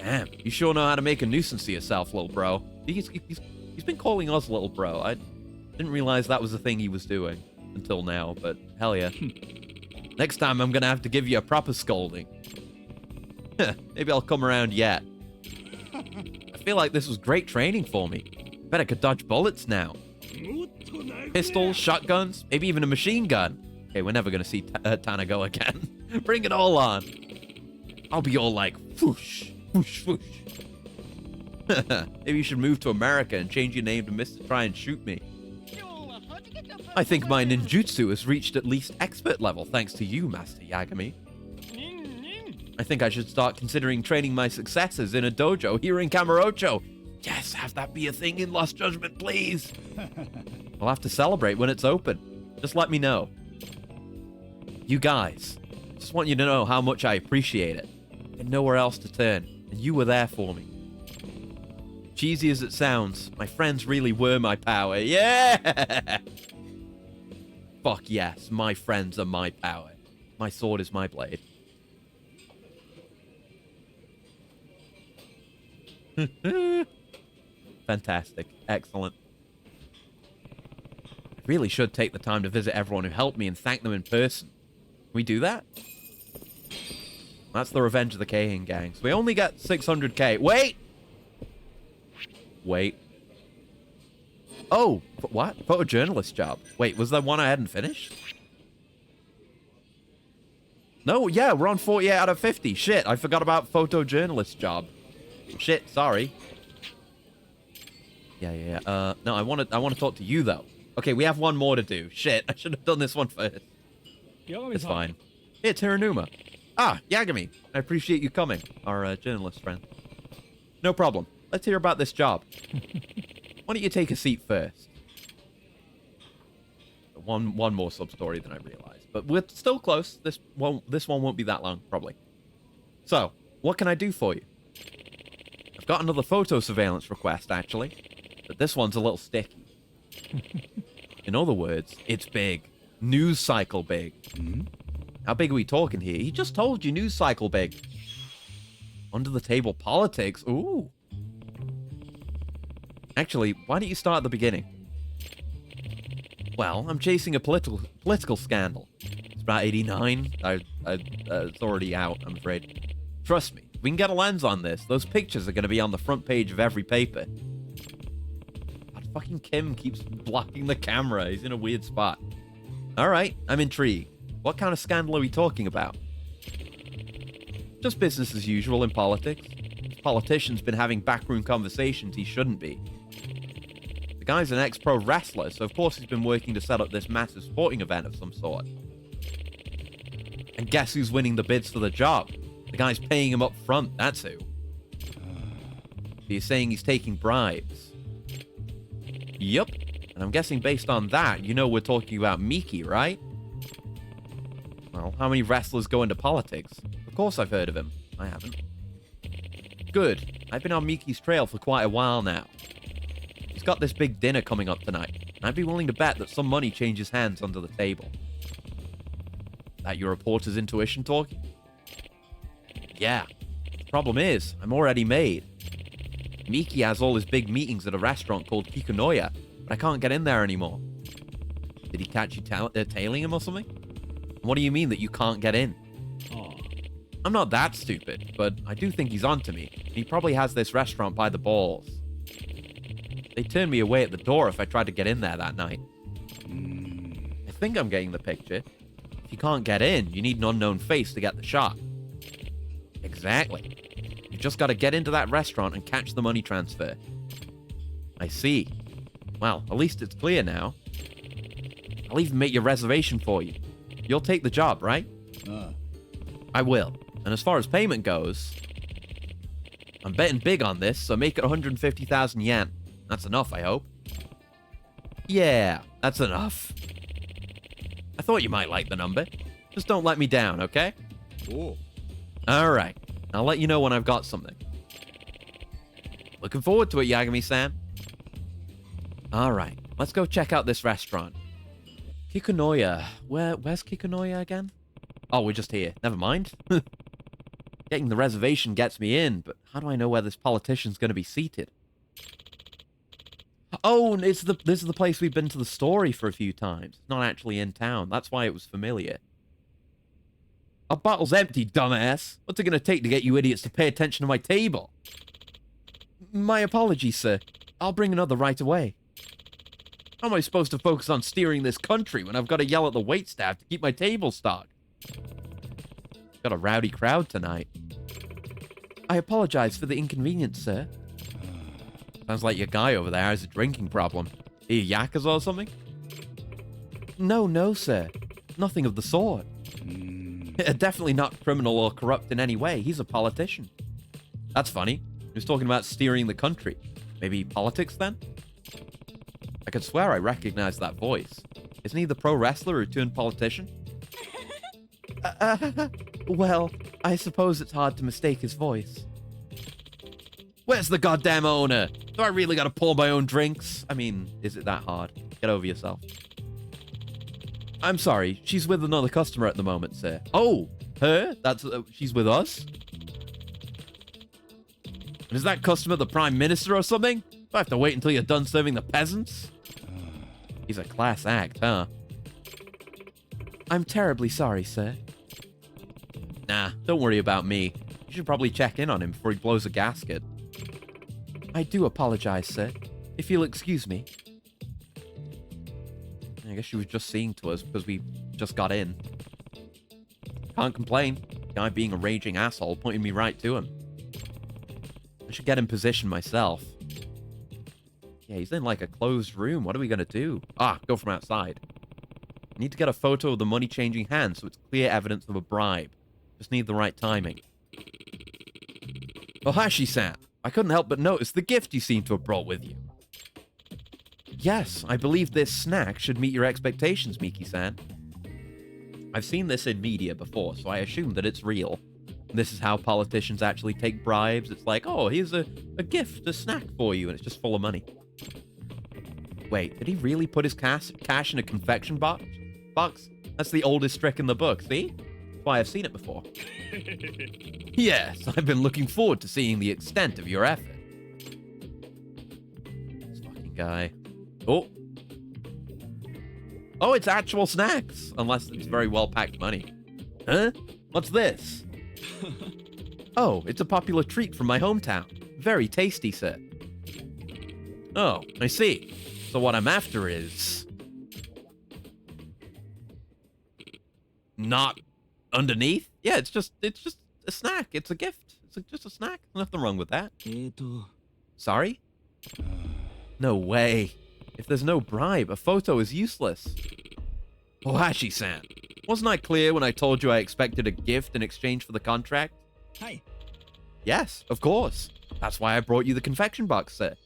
Damn, you sure know how to make a nuisance of yourself, little bro. He's been calling us little bro. I didn't realize that was the thing he was doing until now, but hell yeah. Next time I'm gonna have to give you a proper scolding. Maybe I'll come around yet. I feel like this was great training for me. Bet I could dodge bullets now. Pistols, shotguns, maybe even a machine gun. Okay, we're never gonna see Tana go again. Bring it all on. I'll be all like, whoosh, whoosh, whoosh. Maybe you should move to America and change your name to Mr. Try and Shoot Me. I think my ninjutsu has reached at least expert level thanks to you, Master Yagami. I think I should start considering training my successors in a dojo here in Kamurocho. Yes, have that be a thing in Lost Judgment, please. I'll have to celebrate when it's open. Just let me know. You guys, just want you to know how much I appreciate it. I had nowhere else to turn, and you were there for me. Cheesy as it sounds, my friends really were my power. Yeah! Fuck yes, my friends are my power. My sword is my blade. Fantastic. Excellent. I really should take the time to visit everyone who helped me and thank them in person. Can we do that? That's the Revenge of the Kahin gang. So we only get 600k. Wait! Wait. Oh, what? Photojournalist job. Wait, was there one I hadn't finished? No, yeah, we're on 48 out of 50. Shit, I forgot about photojournalist job. Shit, sorry. Yeah. No, I want to talk to you though. Okay, we have one more to do. Shit, I should have done this one first. It's fine. It's Hiranuma. Ah, Yagami. I appreciate you coming, our journalist friend. No problem. Let's hear about this job. Why don't you take a seat first? One more sub-story than I realized. But we're still close. This one won't be that long, probably. So, what can I do for you? I've got another photo surveillance request, actually. But this one's a little sticky. In other words, it's big. News cycle big. How big are we talking here? He just told you news cycle big. Under the table politics. Ooh. Actually, why don't you start at the beginning? Well, I'm chasing a political scandal. It's about 89. It's already out, I'm afraid. Trust me, if we can get a lens on this, those pictures are going to be on the front page of every paper. God, fucking Kim keeps blocking the camera. He's in a weird spot. All right, I'm intrigued. What kind of scandal are we talking about? Just business as usual in politics. This politician's been having backroom conversations he shouldn't be. The guy's an ex-pro wrestler, so of course he's been working to set up this massive sporting event of some sort. And guess who's winning the bids for the job? The guy's paying him up front, that's who. You're saying he's taking bribes? Yup. And I'm guessing based on that, you know we're talking about Miki, right? Well, how many wrestlers go into politics? Of course I've heard of him. I haven't. Good. I've been on Miki's trail for quite a while now. He's got this big dinner coming up tonight, and I'd be willing to bet that some money changes hands under the table. That your reporter's intuition talking? Yeah. The problem is, I'm already made. Miki has all his big meetings at a restaurant called Kikunoya, but I can't get in there anymore. Did he catch you tailing him or something? And what do you mean that you can't get in? I'm not that stupid, but I do think he's onto me, and he probably has this restaurant by the balls. They turned me away at the door if I tried to get in there that night. I think I'm getting the picture. If you can't get in, you need an unknown face to get the shot. Exactly. You just got to get into that restaurant and catch the money transfer. I see. Well, at least it's clear now. I'll even make your reservation for you. You'll take the job, right? I will. And as far as payment goes, I'm betting big on this, so make it 150,000 yen. That's enough, I hope. Yeah, that's enough. I thought you might like the number. Just don't let me down, okay? Oh. Alright, I'll let you know when I've got something. Looking forward to it, Yagami-san. Alright, let's go check out this restaurant. Kikunoya. Where's Kikunoya again? Oh, we're just here. Never mind. Getting the reservation gets me in, but how do I know where this politician's going to be seated? Oh, this is the place we've been to the story for a few times. It's not actually in town. That's why it was familiar. Our bottle's empty, dumbass. What's it going to take to get you idiots to pay attention to my table? My apologies, sir. I'll bring another right away. How am I supposed to focus on steering this country when I've got to yell at the waitstaff to keep my table stocked? Got a rowdy crowd tonight. I apologize for the inconvenience, sir. Sounds like your guy over there has a drinking problem. Are you yakas or something? No, sir. Nothing of the sort. Definitely not criminal or corrupt in any way. He's a politician. That's funny. He was talking about steering the country. Maybe politics, then? I could swear I recognize that voice. Isn't he the pro wrestler who turned politician? Well, I suppose it's hard to mistake his voice. Where's the goddamn owner? Do I really gotta pour my own drinks? I mean, is it that hard? Get over yourself. I'm sorry, she's with another customer at the moment, sir. Oh, her? That's she's with us? And is that customer the Prime Minister or something? Do I have to wait until you're done serving the peasants? He's a class act, huh? I'm terribly sorry, sir. Nah, don't worry about me. You should probably check in on him before he blows a gasket. I do apologize, sir. If you'll excuse me. I guess she was just seeing to us because we just got in. Can't complain. Guy being a raging asshole, pointing me right to him. I should get in position myself. Yeah, he's in like a closed room. What are we gonna do? Ah, go from outside. I need to get a photo of the money-changing hand so it's clear evidence of a bribe. Just need the right timing. Oh, Hashi-san. I couldn't help but notice the gift you seem to have brought with you. Yes, I believe this snack should meet your expectations, Miki-san. I've seen this in media before, so I assume that it's real. This is how politicians actually take bribes. It's like, oh, here's a gift, a snack for you, and it's just full of money. Wait, did he really put his cash in a confection box? That's the oldest trick in the book, see? That's why I've seen it before. Yes, I've been looking forward to seeing the extent of your effort. This fucking guy. Oh. Oh, it's actual snacks. Unless it's very well-packed money. Huh? What's this? Oh, it's a popular treat from my hometown. Very tasty, sir. Oh, I see. So what I'm after is... not underneath? Yeah, it's just a snack. It's a gift. It's just a snack. Nothing wrong with that. Sorry? No way. If there's no bribe, a photo is useless. Oh, Hashi-san. Wasn't I clear when I told you I expected a gift in exchange for the contract? Hi. Yes, of course. That's why I brought you the confection box, sir.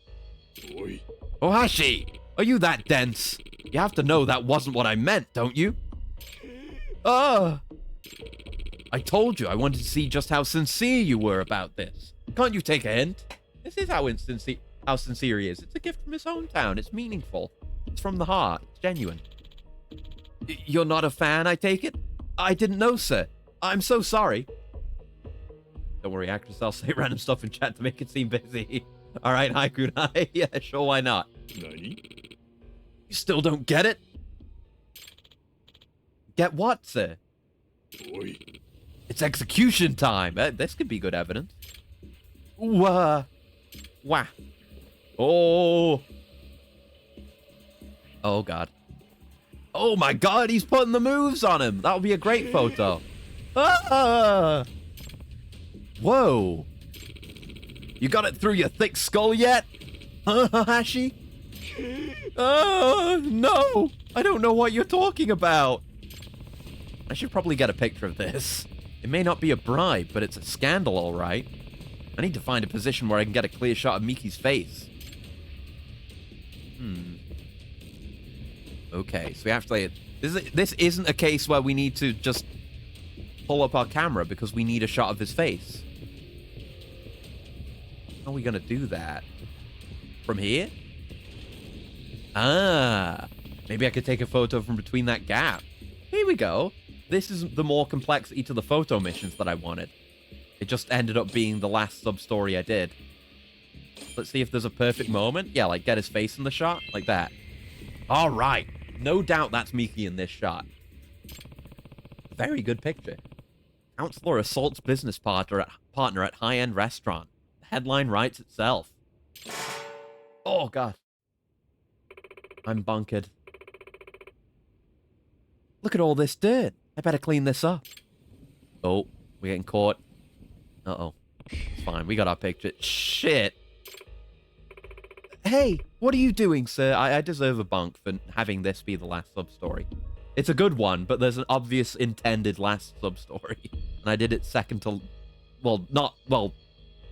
Oi. Oh, Hashi! Are you that dense? You have to know that wasn't what I meant, don't you? Ah! I told you I wanted to see just how sincere you were about this. Can't you take a hint? This is how sincere he is. It's a gift from his hometown. It's meaningful. It's from the heart. It's genuine. You're not a fan, I take it? I didn't know, sir. I'm so sorry. Don't worry, actress. I'll say random stuff in chat to make it seem busy. All right, hi, Kunai. Yeah, sure, why not? Nani? You still don't get it? Get what, sir? Oi. It's execution time. This could be good evidence. Wah. Wah. Oh. Oh, God. Oh, my God. He's putting the moves on him. That would be a great photo. Ah. Whoa. You got it through your thick skull yet? Huh, Hashi? Oh, no. I don't know what you're talking about. I should probably get a picture of this. It may not be a bribe, but it's a scandal, all right. I need to find a position where I can get a clear shot of Miki's face. Okay, so we actually... This isn't a case where we need to just pull up our camera because we need a shot of his face. How are we going to do that? From here? Ah, maybe I could take a photo from between that gap. Here we go. This is the more complexity to the photo missions that I wanted. It just ended up being the last sub-story I did. Let's see if there's a perfect moment. Yeah, like get his face in the shot, like that. All right. No doubt that's Miki in this shot. Very good picture. Counselor assaults business partner at high-end restaurant. The headline writes itself. Oh, God. I'm bunkered. Look at all this dirt. I better clean this up. Oh, we're getting caught. Uh-oh. It's fine. We got our picture. Shit. Hey, what are you doing, sir? I deserve a bunk for having this be the last sub-story. It's a good one, but there's an obvious intended last sub-story. And I did it second to... Well,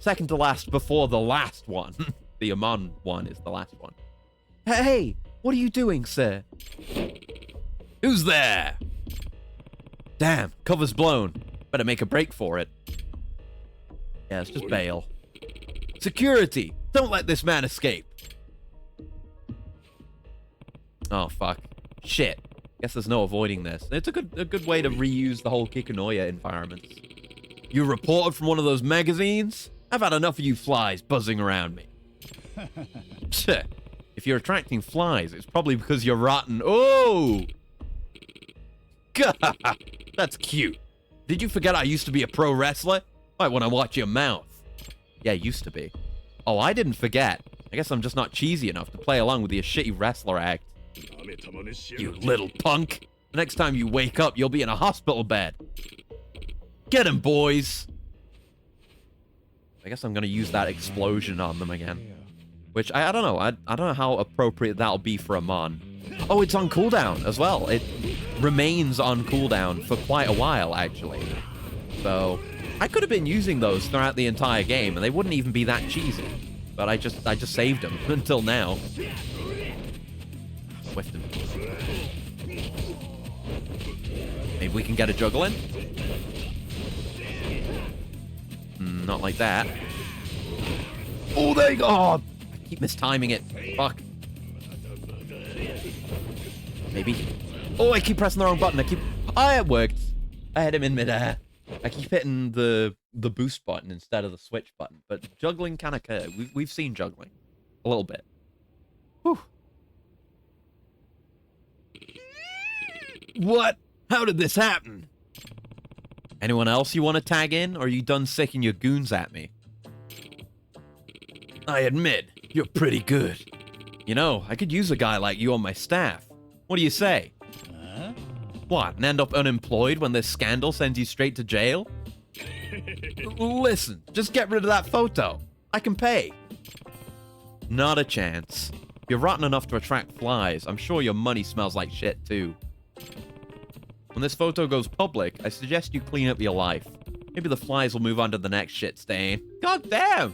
second to last before the last one. The Amon one is the last one. Hey, what are you doing, sir? Who's there? Damn, cover's blown. Better make a break for it. Yeah, it's just bail. Security! Don't let this man escape! Oh, fuck. Shit. Guess there's no avoiding this. It's a good way to reuse the whole Kikunoya environment. You reported from one of those magazines? I've had enough of you flies buzzing around me. If you're attracting flies, it's probably because you're rotten. Oh! God, that's cute. Did you forget I used to be a pro wrestler? Might want to watch your mouth. Yeah, used to be. Oh, I didn't forget. I guess I'm just not cheesy enough to play along with your shitty wrestler act. You little punk. The next time you wake up, you'll be in a hospital bed. Get him, boys. I guess I'm going to use that explosion on them again. Which, I don't know. I don't know how appropriate that'll be for a Mon. Oh, it's on cooldown as well. It remains on cooldown for quite a while, actually. So, I could have been using those throughout the entire game, and they wouldn't even be that cheesy. But I just saved them until now. Whiffed him. Maybe we can get a juggle in? Not like that. Oh, there you go! Oh, I keep mistiming it. Fuck. Maybe. Oh, I keep pressing the wrong button. it worked. I had him in midair. I keep hitting the boost button instead of the switch button, but juggling can occur. We've seen juggling. A little bit. Whew. What? How did this happen? Anyone else you want to tag in, or are you done sicking your goons at me? I admit, you're pretty good. You know, I could use a guy like you on my staff. What do you say? What, and end up unemployed when this scandal sends you straight to jail? Listen, just get rid of that photo. I can pay. Not a chance. If you're rotten enough to attract flies, I'm sure your money smells like shit too. When this photo goes public, I suggest you clean up your life. Maybe the flies will move on to the next shit stain. God damn!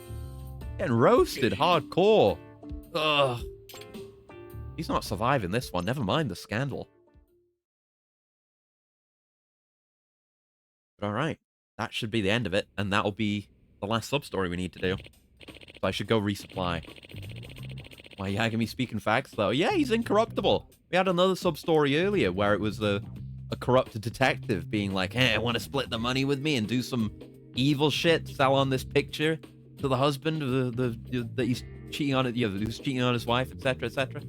Getting roasted hardcore. Ugh. He's not surviving this one, never mind the scandal. But alright, that should be the end of it, and that'll be the last sub-story we need to do. So I should go resupply. Why, Yagami speaking facts, though? Yeah, he's incorruptible. We had another sub-story earlier where it was a corrupted detective being like, hey, I want to split the money with me and do some evil shit, sell on this picture to the husband that he's cheating on it, who's cheating on his wife, etc., etc.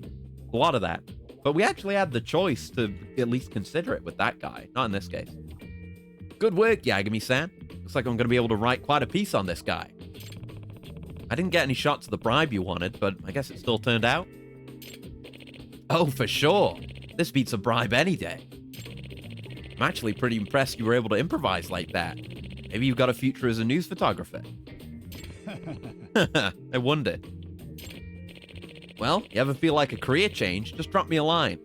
A lot of that. But we actually had the choice to at least consider it with that guy, not in this case. Good work, Yagami-san. Looks like I'm going to be able to write quite a piece on this guy. I didn't get any shots of the bribe you wanted, but I guess it still turned out. Oh, for sure. This beats a bribe any day. I'm actually pretty impressed you were able to improvise like that. Maybe you've got a future as a news photographer. I wonder. Well, you ever feel like a career change, just drop me a line.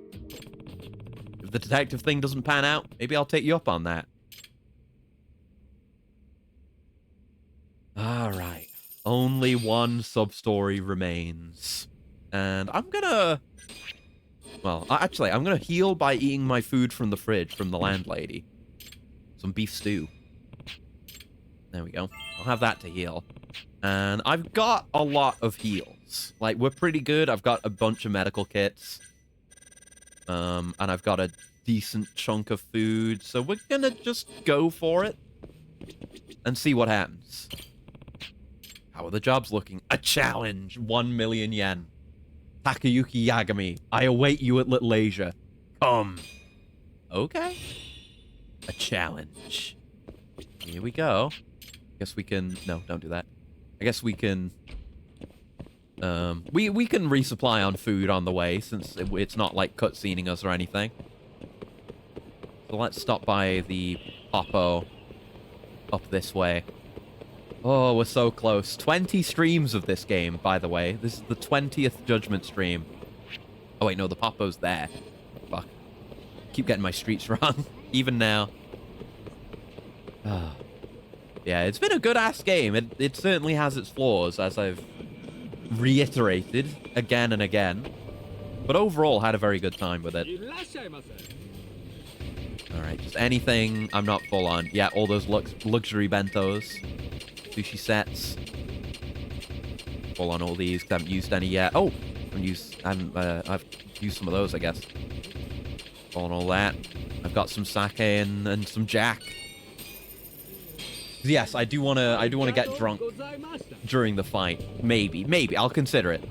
If the detective thing doesn't pan out, maybe I'll take you up on that. Alright. Only one sub-story remains. And I'm gonna... Well, actually, I'm gonna heal by eating my food from the fridge from the landlady. Some beef stew. There we go. I'll have that to heal. And I've got a lot of heals. Like, we're pretty good. I've got a bunch of medical kits. And I've got a decent chunk of food. So we're gonna just go for it. and see what happens. How are the jobs looking? A challenge. 1 million yen. Takayuki Yagami, I await you at Little Asia. Come. Okay. A challenge. Here we go. Guess we can... No, don't do that. I guess we can... We can resupply on food on the way, since it's not, like, cutscening us or anything. So let's stop by the Popo up this way. Oh, we're so close. 20 streams of this game, by the way. This is the 20th Judgment stream. Oh, wait, no, the Popo's there. Fuck. Keep getting my streets wrong, even now. Yeah, it's been a good-ass game. It certainly has its flaws, as I've reiterated again and again. But overall, had a very good time with it. Alright, just anything I'm not full on. Yeah, all those luxury bentos. Sushi sets. Full on all these, because I haven't used any yet. Oh! I've used some of those, I guess. Full on all that. I've got some sake and some jack. Yes, I do wanna get drunk during the fight. Maybe. I'll consider it.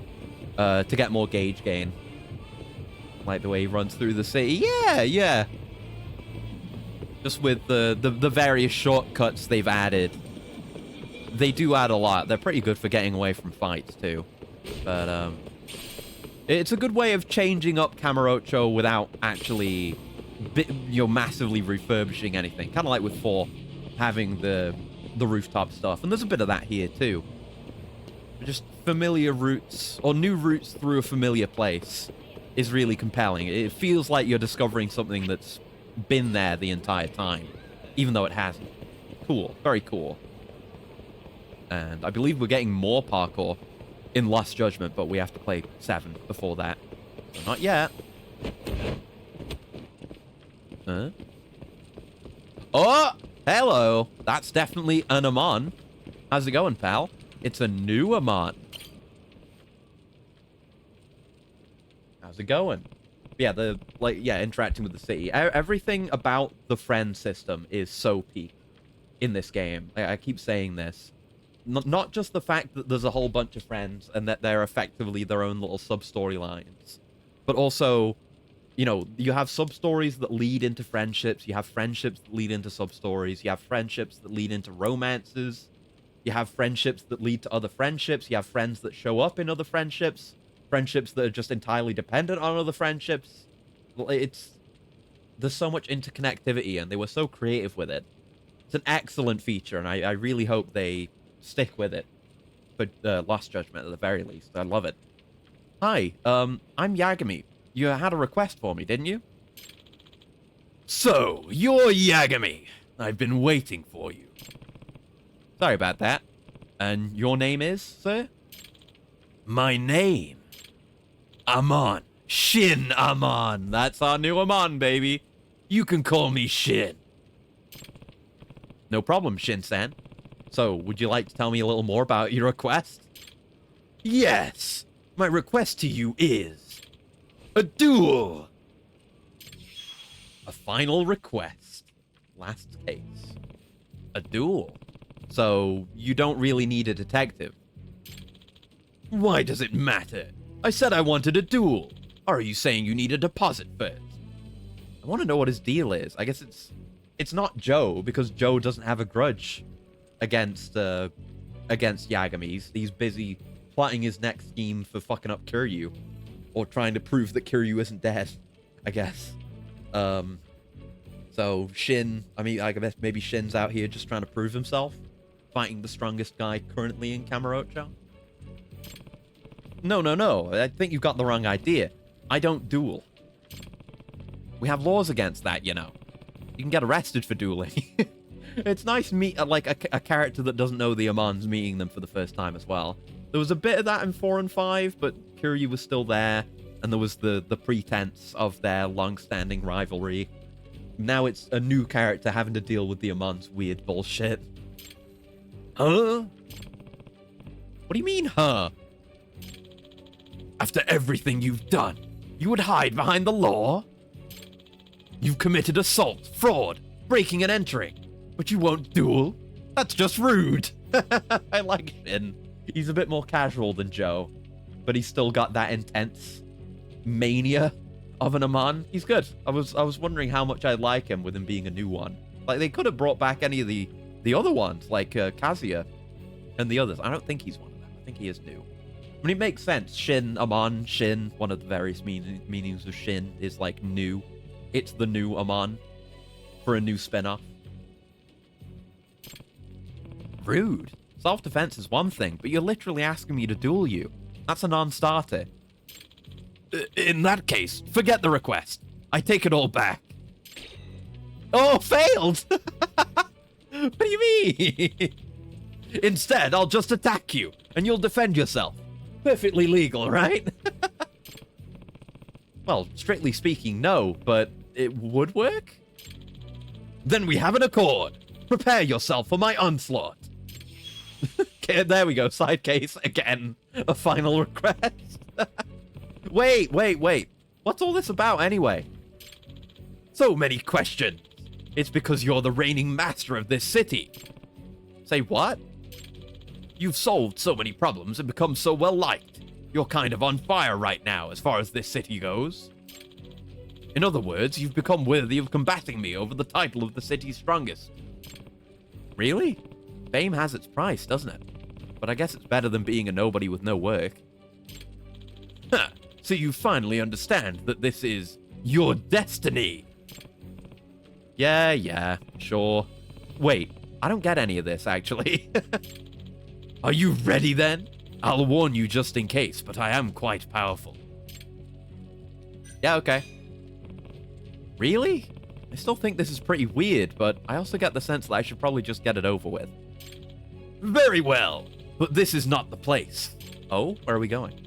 To get more gauge gain. Like the way he runs through the city. Yeah. Just with the various shortcuts they've added. They do add a lot. They're pretty good for getting away from fights, too. But, it's a good way of changing up Kamurocho without actually, massively refurbishing anything. Kind of like with 4, having the rooftop stuff. And there's a bit of that here, too. Just familiar routes, or new routes through a familiar place, is really compelling. It feels like you're discovering something that's been there the entire time, even though it hasn't. Cool. Very cool. And I believe we're getting more parkour in Lost Judgment, but we have to play 7 before that. So not yet. Huh? Oh! Hello! That's definitely an Amon. How's it going, pal? It's a new Amon. How's it going? Yeah, interacting with the city. Everything about the friend system is so peak in this game. I keep saying this. Not just the fact that there's a whole bunch of friends and that they're effectively their own little sub-storylines, but also, you have sub-stories that lead into friendships, you have friendships that lead into sub-stories, you have friendships that lead into romances, you have friendships that lead to other friendships, you have friends that show up in other friendships, friendships that are just entirely dependent on other friendships. There's so much interconnectivity, and they were so creative with it. It's an excellent feature, and I really hope they stick with it for Lost Judgment at the very least. I love it. Hi, I'm Yagami. You had a request for me, didn't you? So, you're Yagami. I've been waiting for you. Sorry about that. And your name is, sir? My name? Amon. Shin Amon. That's our new Amon, baby. You can call me Shin. No problem, Shin-san. So, would you like to tell me a little more about your request? Yes! My request to you is... a duel! A final request. Last case. A duel. So, you don't really need a detective. Why does it matter? I said I wanted a duel. Or are you saying you need a deposit first? I want to know what his deal is. I guess it's not Joe, because Joe doesn't have a grudge against Yagami. He's busy plotting his next scheme for fucking up Kiryu, or trying to prove that Kiryu isn't dead, I guess. So Shin, I guess maybe Shin's out here just trying to prove himself, fighting the strongest guy currently in Kamurocho. No, I think you've got the wrong idea. I don't duel. We have laws against that, You can get arrested for dueling. It's nice to meet a character that doesn't know the Amons meeting them for the first time as well. There was a bit of that in 4 and 5, but Kiryu was still there, and there was the pretense of their long-standing rivalry. Now it's a new character having to deal with the Amon's weird bullshit. Huh? What do you mean, huh? After everything you've done, you would hide behind the law? You've committed assault, fraud, breaking and entering, but you won't duel? That's just rude. I like Shin. He's a bit more casual than Joe, but he's still got that intense mania of an Amon. He's good. I was wondering how much I'd like him with him being a new one. Like, they could have brought back any of the other ones, like Kazuya and the others. I don't think he's one of them. I think he is new. I mean, it makes sense. Shin, Amon, Shin, one of the various meanings of Shin is like new. It's the new Amon for a new spin-off. Rude. Self-defense is one thing, but you're literally asking me to duel you. That's a non-starter. In that case, forget the request. I take it all back. Oh, failed! What do you mean? Instead, I'll just attack you, and you'll defend yourself. Perfectly legal, right? Well, strictly speaking, no, but it would work? Then we have an accord. Prepare yourself for my onslaught. Okay, there we go. Side case again. A final request. Wait. What's all this about anyway? So many questions. It's because you're the reigning master of this city. Say what? You've solved so many problems and become so well liked. You're kind of on fire right now as far as this city goes. In other words, you've become worthy of combating me over the title of the city's strongest. Really? Fame has its price, doesn't it? But I guess it's better than being a nobody with no work. Huh. So you finally understand that this is your destiny. Yeah, sure. Wait, I don't get any of this, actually. Are you ready then? I'll warn you just in case, but I am quite powerful. Yeah, okay. Really? I still think this is pretty weird, but I also get the sense that I should probably just get it over with. Very well, but this is not the place. Oh, where are we going?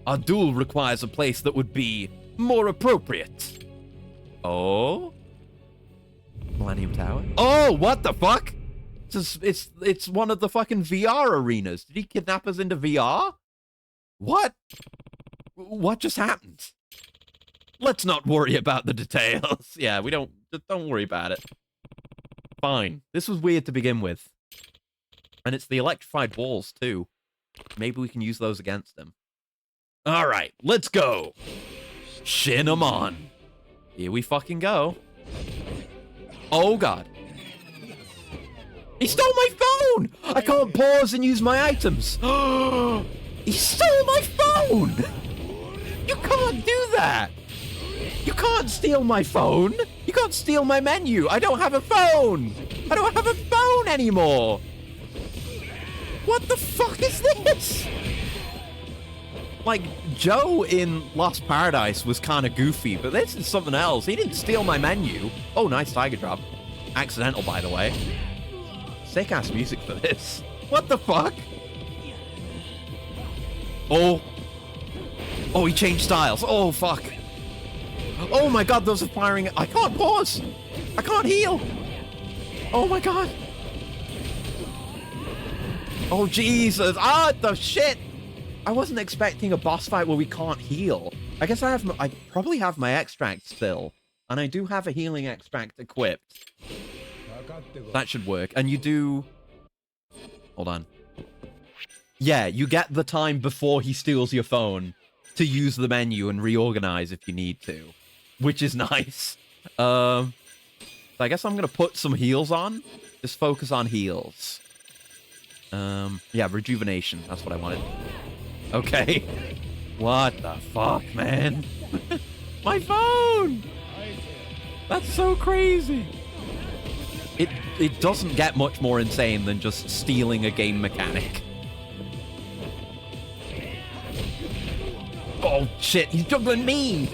Our duel requires a place that would be more appropriate. Oh? Millennium Tower? Oh, what the fuck? It's one of the fucking VR arenas. Did he kidnap us into VR? What? What just happened? Let's not worry about the details. Yeah, don't worry about it. Fine. This was weird to begin with. And it's the electrified walls, too. Maybe we can use those against them. All right, let's go. Shin 'em on. Here we fucking go. Oh, God. He stole my phone! I can't pause and use my items. He stole my phone! You can't do that! You can't steal my phone! You can't steal my menu! I don't have a phone! I don't have a phone anymore! What the fuck is this? Like, Joe in Lost Paradise was kind of goofy, but this is something else. He didn't steal my menu. Oh, nice tiger drop. Accidental, by the way. Sick-ass music for this. What the fuck? Oh. Oh, he changed styles. Oh, fuck. Oh my god, those are firing. I can't pause. I can't heal. Oh my god. Oh, Jesus. Ah, the shit. I wasn't expecting a boss fight where we can't heal. I guess I probably have my extract still. And I do have a healing extract equipped. That should work. And you do... Hold on. Yeah, you get the time before he steals your phone to use the menu and reorganize if you need to. Which is nice. So I guess I'm going to put some heals on. Just focus on heals. Yeah, rejuvenation. That's what I wanted. Okay. What the fuck, man? My phone! That's so crazy. It doesn't get much more insane than just stealing a game mechanic. Oh, shit. He's juggling me!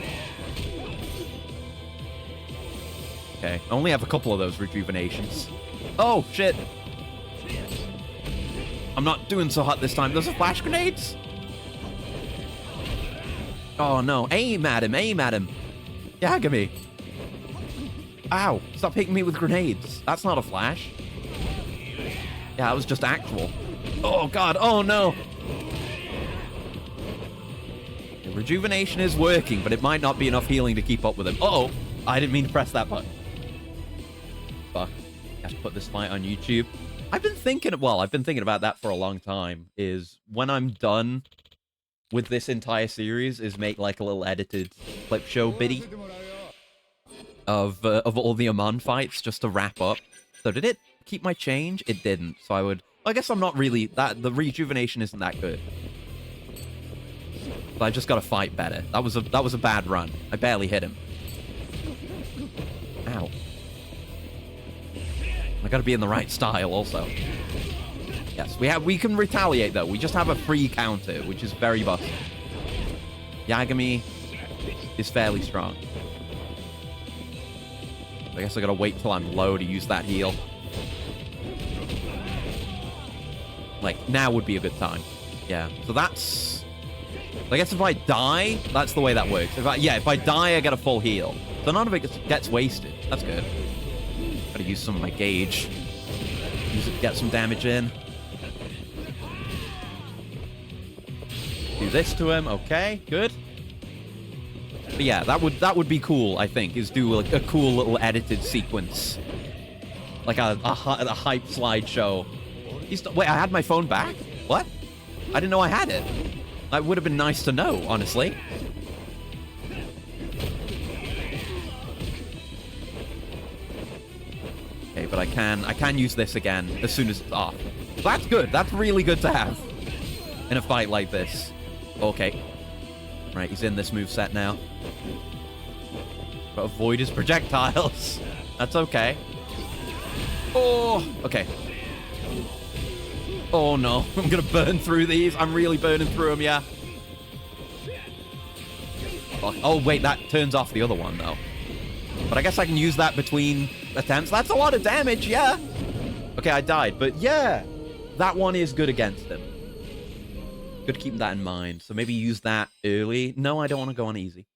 Okay. I only have a couple of those rejuvenations. Oh, shit. I'm not doing so hot this time. Those are flash grenades? Oh, no. Aim at him. Aim at him. Yagami. Ow. Stop hitting me with grenades. That's not a flash. Yeah, that was just actual. Oh, God. Oh, no. The rejuvenation is working, but it might not be enough healing to keep up with him. Uh-oh. I didn't mean to press that button. Fuck. I have to put this fight on YouTube. I've been thinking about that for a long time, is when I'm done with this entire series, is make like a little edited clip show biddy of all the Amon fights just to wrap up. So did it keep my change? It didn't. So I guess I'm not really, the rejuvenation isn't that good. But I just gotta fight better. That was a bad run. I barely hit him. Ow. I gotta be in the right style also. Yes, we can retaliate though. We just have a free counter, which is very busted. Yagami is fairly strong. I guess I gotta wait till I'm low to use that heal. Like, now would be a good time. Yeah, so that's... I guess if I die, that's the way that works. If I die, I get a full heal. So none of it gets wasted. That's good. Gotta use some of my gauge. Use it to get some damage in. Do this to him. Okay, good. But yeah, that would be cool, I think, is do like a cool little edited sequence. Like a hype slideshow. Wait, I had my phone back? What? I didn't know I had it. That would have been nice to know, honestly. Okay, but I can use this again as soon as it's off. That's good. That's really good to have in a fight like this. Okay. Right, he's in this moveset now. But avoid his projectiles. That's okay. Oh, okay. Oh no, I'm gonna burn through these. I'm really burning through them, yeah. Oh wait, that turns off the other one though. But I guess I can use that between attempts. That's a lot of damage, yeah. Okay, I died, but yeah. That one is good against him. Good to keep that in mind. So maybe use that early. No, I don't want to go on easy.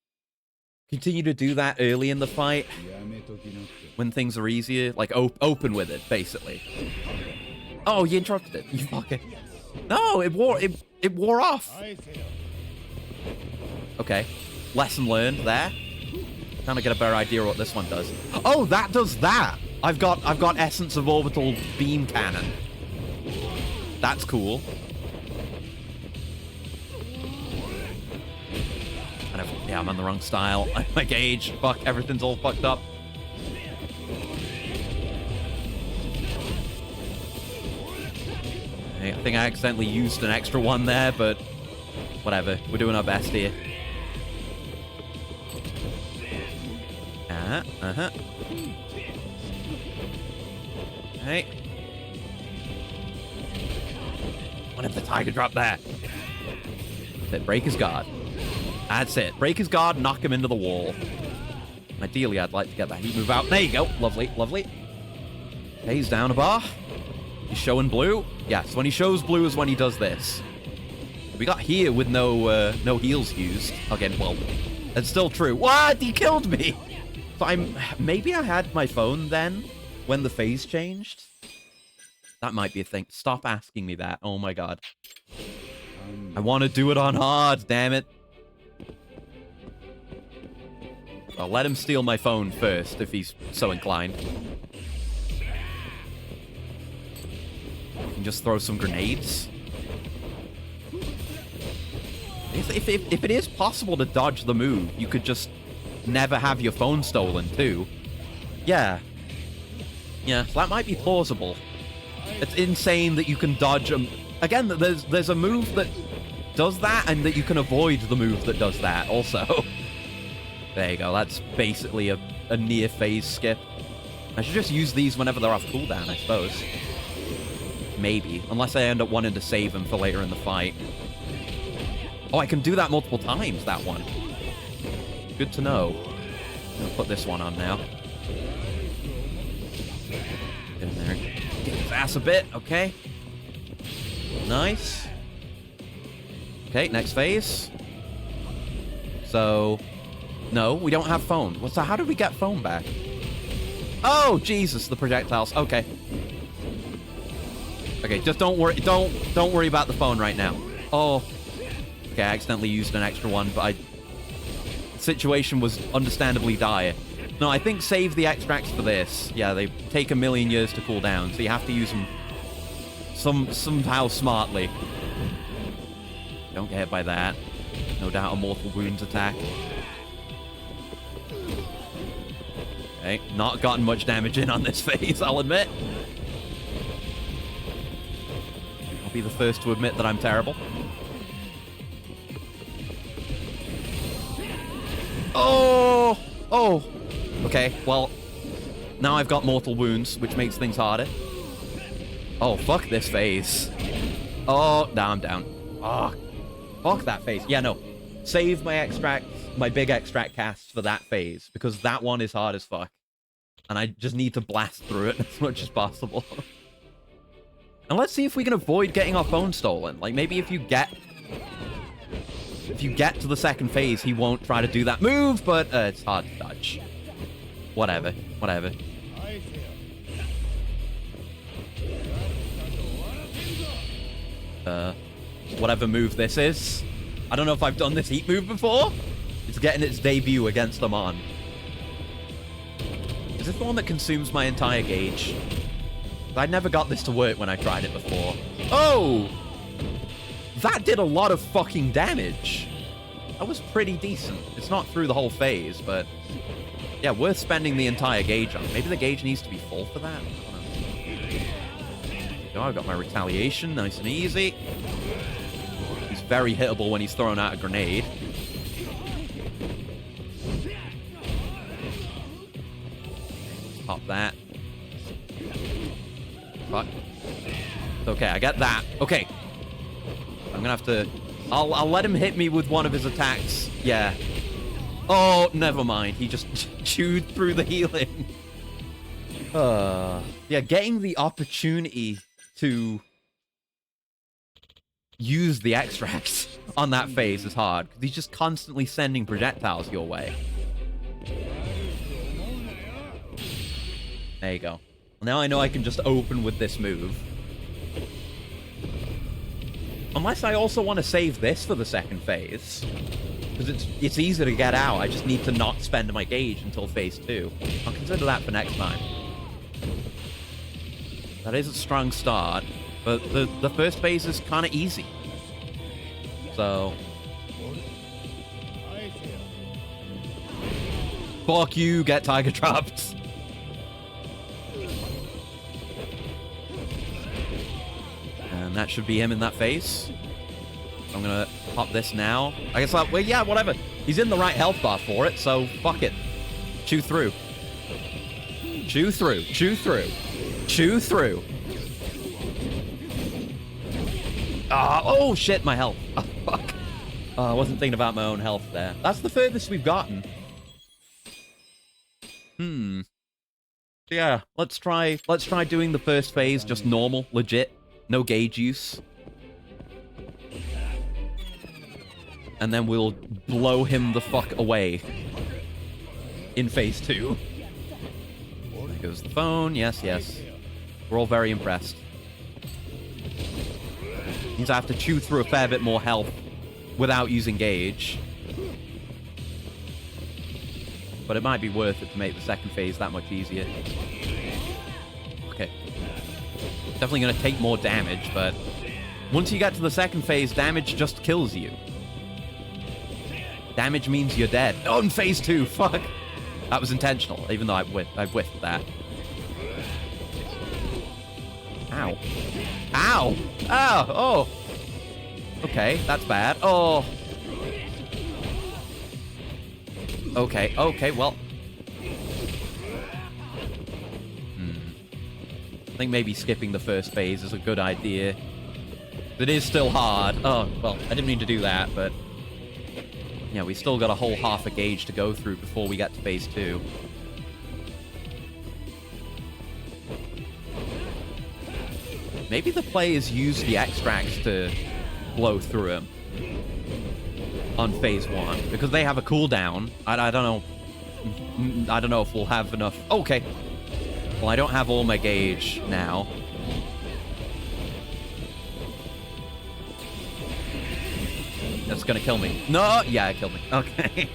Continue to do that early in the fight. When things are easier. Like, open with it, basically. Oh, you interrupted it. You fucking... No, it wore off. Okay. Lesson learned there. Trying to get a better idea of what this one does. Oh, that does that. I've got Essence of Orbital Beam Cannon. That's cool. Yeah, I'm on the wrong style. My gauge. Fuck, everything's all fucked up. I think I accidentally used an extra one there, but whatever. We're doing our best here. Uh-huh. Hey. What if the tiger dropped there? That's it. Break his guard. That's it. Break his guard, knock him into the wall. Ideally, I'd like to get that heat move out. There you go. Lovely, lovely. Okay, he's down a bar. He's showing blue. Yes, when he shows blue is when he does this. We got here with no heals used. Again, well, it's still true. What? He killed me! So maybe I had my phone then when the phase changed? That might be a thing. Stop asking me that. Oh my god. I want to do it on hard, damn it. I'll let him steal my phone first if he's so inclined. I can just throw some grenades. If it is possible to dodge the move, you could just never have your phone stolen too. Yeah. Yeah, so that might be plausible. It's insane that you can dodge them. Again, there's a move that does that, and that you can avoid the move that does that also. There you go, that's basically a near phase skip. I should just use these whenever they're off cooldown, I suppose. Maybe, unless I end up wanting to save them for later in the fight. Oh, I can do that multiple times, that one. Good to know. I'm gonna put this one on now. Get in there. Get his ass a bit, okay. Nice. Okay, next phase. So... No, we don't have phone. So how did we get phone back? Oh, Jesus, the projectiles. Okay. Okay, just don't worry. Don't worry about the phone right now. Oh. Okay, I accidentally used an extra one, but the situation was understandably dire. No, I think save the extracts for this. Yeah, they take 1,000,000 years to cool down, so you have to use them Somehow smartly. Don't get hit by that. No doubt a mortal wounds attack. Okay, not gotten much damage in on this phase, I'll admit. I'll be the first to admit that I'm terrible. Oh! Oh! Okay, well, now I've got mortal wounds, which makes things harder. Oh, fuck this phase. Oh, now I'm down. Oh, fuck that phase. Yeah, no. Save my extract, my big extract casts for that phase, because that one is hard as fuck. And I just need to blast through it as much as possible. And let's see if we can avoid getting our phone stolen. Like, maybe if you get to the second phase, he won't try to do that move, but it's hard to dodge. Whatever. Whatever. Whatever move this is. I don't know if I've done this heat move before. It's getting its debut against Amon. Is this the one that consumes my entire gauge? I never got this to work when I tried it before. Oh! That did a lot of fucking damage. That was pretty decent. It's not through the whole phase, but... yeah, worth spending the entire gauge on. Maybe the gauge needs to be full for that? I don't know. I've got my retaliation, nice and easy. He's very hittable when he's throwing out a grenade. Let's pop that. Fuck. Okay, I got that. Okay. I'm gonna have to... I'll let him hit me with one of his attacks. Yeah. Oh, never mind. He just chewed through the healing. Yeah, getting the opportunity to use the extracts on that phase is hard, because he's just constantly sending projectiles your way. There you go. Now I know I can just open with this move. Unless I also want to save this for the second phase. Because it's easy to get out. I just need to not spend my gauge until phase 2. I'll consider that for next time. That is a strong start. But the first phase is kind of easy. So... fuck you, get tiger trapped. And that should be him in that phase. I'm gonna pop this now. I guess well, yeah, whatever. He's in the right health bar for it, so fuck it. Chew through. Chew through. Chew through. Chew through. Oh shit, my health. Oh, fuck. I wasn't thinking about my own health there. That's the furthest we've gotten. Yeah, let's try doing the first phase just normal, legit. No gauge use. And then we'll blow him the fuck away in phase 2. There goes the phone. Yes, yes. We're all very impressed. Means I have to chew through a fair bit more health without using gauge. But it might be worth it to make the second phase that much easier. Okay. Definitely going to take more damage, but once you get to the second phase, damage just kills you. Damage means you're dead. Oh, in phase 2, fuck. That was intentional, even though I whiffed that. Ow. Ow! Ow! Oh! Okay, that's bad. Oh! Okay, okay, well... I think maybe skipping the first phase is a good idea. It is still hard. Oh, well, I didn't mean to do that, but... yeah, we still got a whole half a gauge to go through before we get to phase 2. Maybe the players use the extracts to blow through him on phase 1, because they have a cooldown. I don't know. I don't know if we'll have enough. Okay. Well, I don't have all my gauge now. That's gonna kill me. No! Yeah, it killed me. Okay.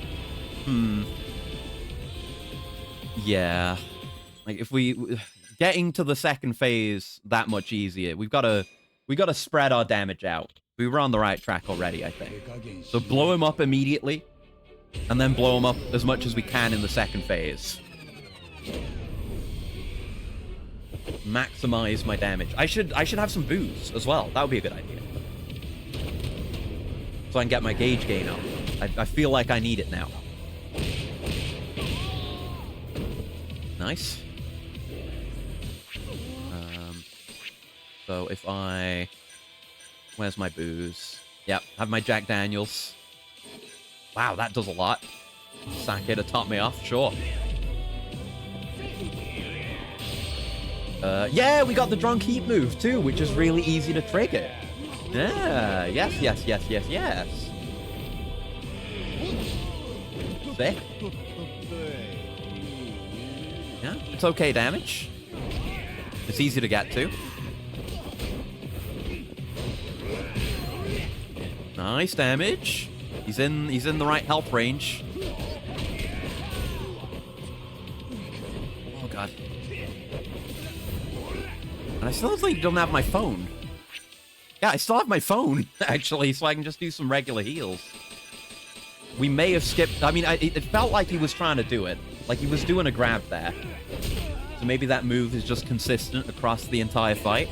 Yeah. Like, if we... getting to the second phase that much easier. We gotta spread our damage out. We were on the right track already, I think. So blow him up immediately, and then blow him up as much as we can in the second phase. Maximize my damage. I should have some booze as well. That would be a good idea. So I can get my gauge gain up. I feel like I need it now. Nice. So if I... Where's my booze? Yep, have my Jack Daniels. Wow, that does a lot. Sake to top me off, sure. Yeah, we got the drunk heat move too, which is really easy to trigger. Yeah, yes. Sick. Yeah, it's okay damage. It's easy to get to. Nice damage. He's in the right health range. Oh god. And I still don't have my phone. Yeah, I still have my phone, actually, so I can just do some regular heals. We may have skipped... I mean, it felt like he was trying to do it. Like he was doing a grab there. So maybe that move is just consistent across the entire fight.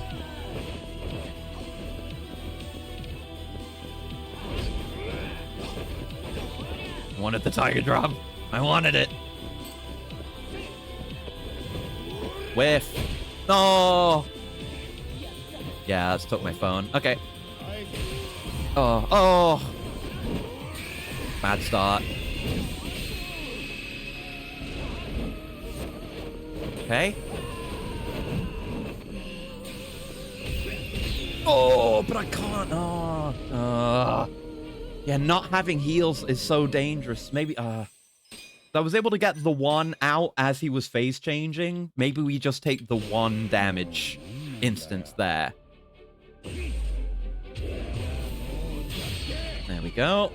I wanted the tiger drop. I wanted it. Whiff. No. Yeah, that's took my phone. Okay. Oh. Bad start. Okay. Oh, but I can't. Oh. Yeah, not having heals is so dangerous. Maybe, I was able to get the one out as he was phase changing. Maybe we just take the one damage instance there. There we go.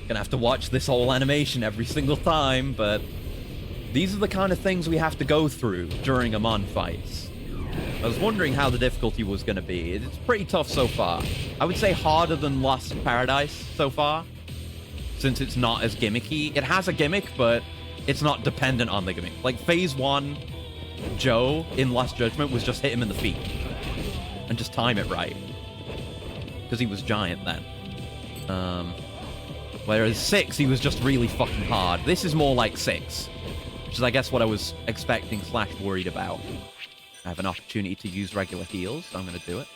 Gonna have to watch this whole animation every single time, but these are the kind of things we have to go through during Amon fights. I was wondering how the difficulty was going to be. It's pretty tough so far. I would say harder than Lost Paradise so far, since it's not as gimmicky. It has a gimmick, but it's not dependent on the gimmick. Like, Phase 1, Joe in Lost Judgment was just hit him in the feet. And just time it right. Because he was giant then. Whereas 6, he was just really fucking hard. This is more like 6. Which is, I guess, what I was expecting / worried about. I have an opportunity to use regular heals, so I'm going to do it.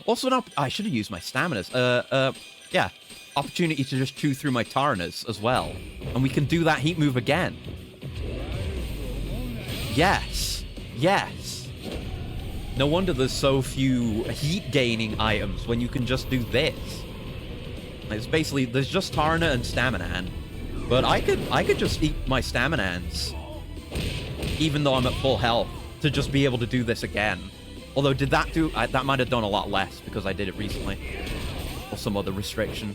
Also, I should have used my staminas. Yeah. Opportunity to just chew through my Taranas as well. And we can do that heat move again. Yes. No wonder there's so few heat-gaining items when you can just do this. It's basically, there's just Tarana and Staminan. But I could just eat my Staminans, even though I'm at full health, to just be able to do this again. Although, did that do... that might have done a lot less, because I did it recently. Or some other restriction.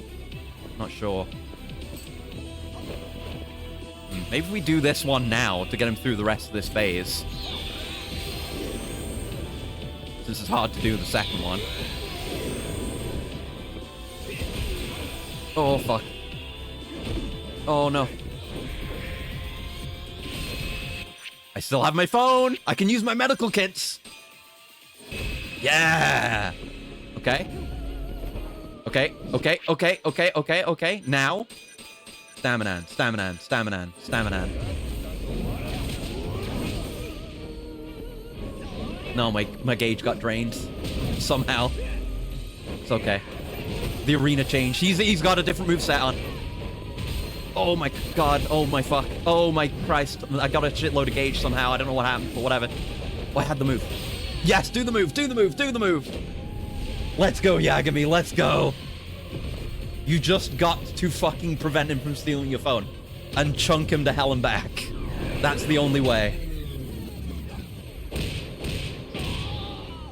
Not sure. Maybe we do this one now to get him through the rest of this phase. Since it's hard to do the second one. Oh, fuck. Oh, no. I still have my phone. I can use my medical kits. Yeah. Okay. Now. Staminan. No, my gauge got drained. Somehow. It's okay. The arena changed. He's got a different moveset on. Oh my god. Oh my fuck. Oh my Christ. I got a shitload of gauge somehow. I don't know what happened, but whatever. Oh, I had the move. Yes, do the move. Let's go, Yagami. Let's go. You just got to fucking prevent him from stealing your phone. And chunk him to hell and back. That's the only way.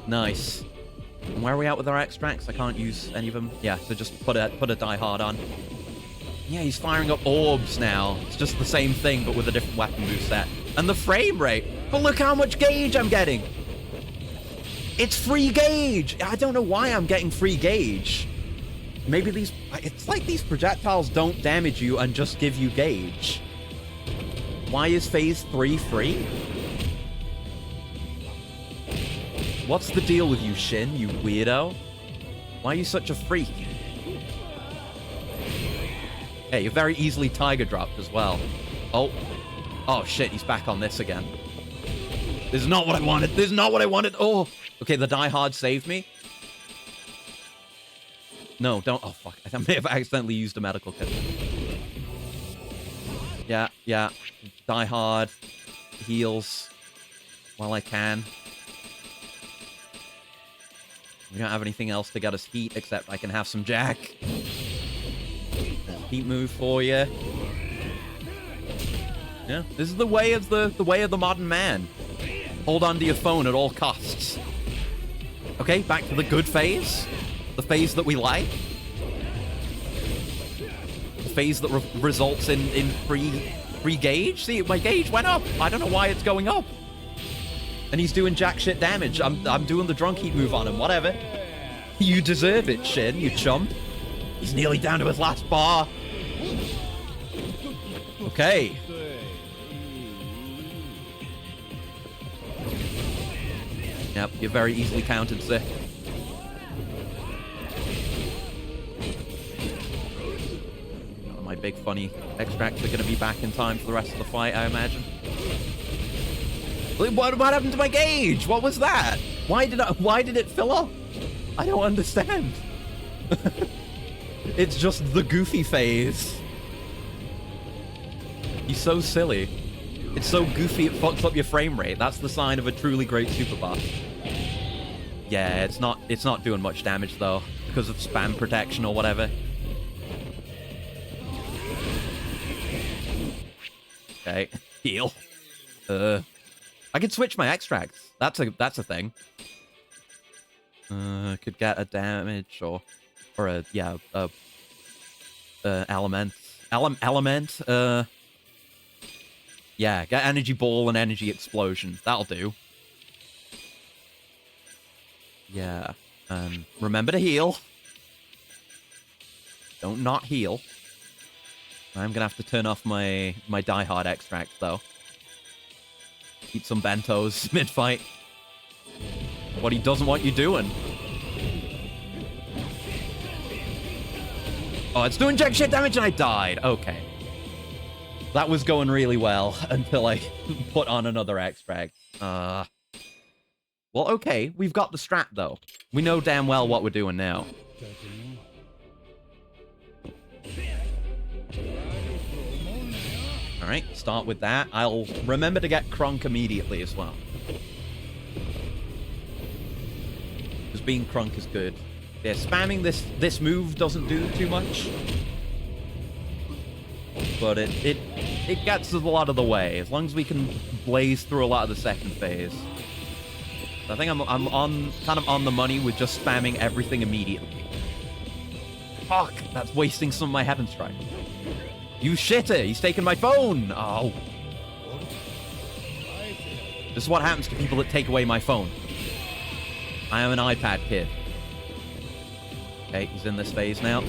Nice. And where are we at with our extracts? I can't use any of them. Yeah, so just put a die hard on. Yeah, he's firing up orbs now. It's just the same thing, but with a different weapon moveset. And the frame rate. But look how much gauge I'm getting. It's free gauge. I don't know why I'm getting free gauge. Maybe these... It's like these projectiles don't damage you and just give you gauge. Why is phase 3 free? What's the deal with you, Shin, you weirdo? Why are you such a freak? Hey, you're very easily tiger dropped as well. Oh. Oh, shit, he's back on this again. This is not what I wanted. This is not what I wanted. Oh. Okay, the Die Hard saved me. No, don't. Oh, fuck. I may have accidentally used a medical kit. Yeah, yeah. Die Hard. Heals. While I can. We don't have anything else to get us heat, except I can have some Jack. Heat move for you. Yeah, this is the way of the modern man. Hold on to your phone at all costs. Okay, back to the good phase. The phase that we like. The phase that results in free gauge. See, my gauge went up. I don't know why it's going up. And he's doing jack shit damage. I'm doing the drunk heat move on him. Whatever. You deserve it, Shin, you chump. He's nearly down to his last bar. Okay. Yep, you're very easily countered, sir. My big funny extracts are going to be back in time for the rest of the fight, I imagine. What happened to my gauge? What was that? Why did it fill up? I don't understand. It's just the goofy phase. He's so silly. It's so goofy it fucks up your frame rate. That's the sign of a truly great super boss. Yeah, it's not doing much damage though, because of spam protection or whatever. Okay, heal. I could switch my extracts. That's a thing. Could get a damage or a element. Yeah, get energy ball and energy explosion. That'll do. Yeah. Remember to heal. Don't not heal. I'm gonna have to turn off my Die Hard extract though. Eat some bentos mid-fight. What he doesn't want you doing. Oh, it's doing jack shit damage and I died. Okay. That was going really well until I put on another extract. Well, okay. We've got the strat, though. We know damn well what we're doing now. Alright, start with that. I'll remember to get Krunk immediately as well. Because being Krunk is good. Yeah, spamming this move doesn't do too much. But it gets us a lot of the way, as long as we can blaze through a lot of the second phase. I think I'm kind of on the money with just spamming everything immediately. Fuck, that's wasting some of my Heaven Strike. You shitter, he's taking my phone! Oh. This is what happens to people that take away my phone. I am an iPad kid. Okay, he's in this phase now.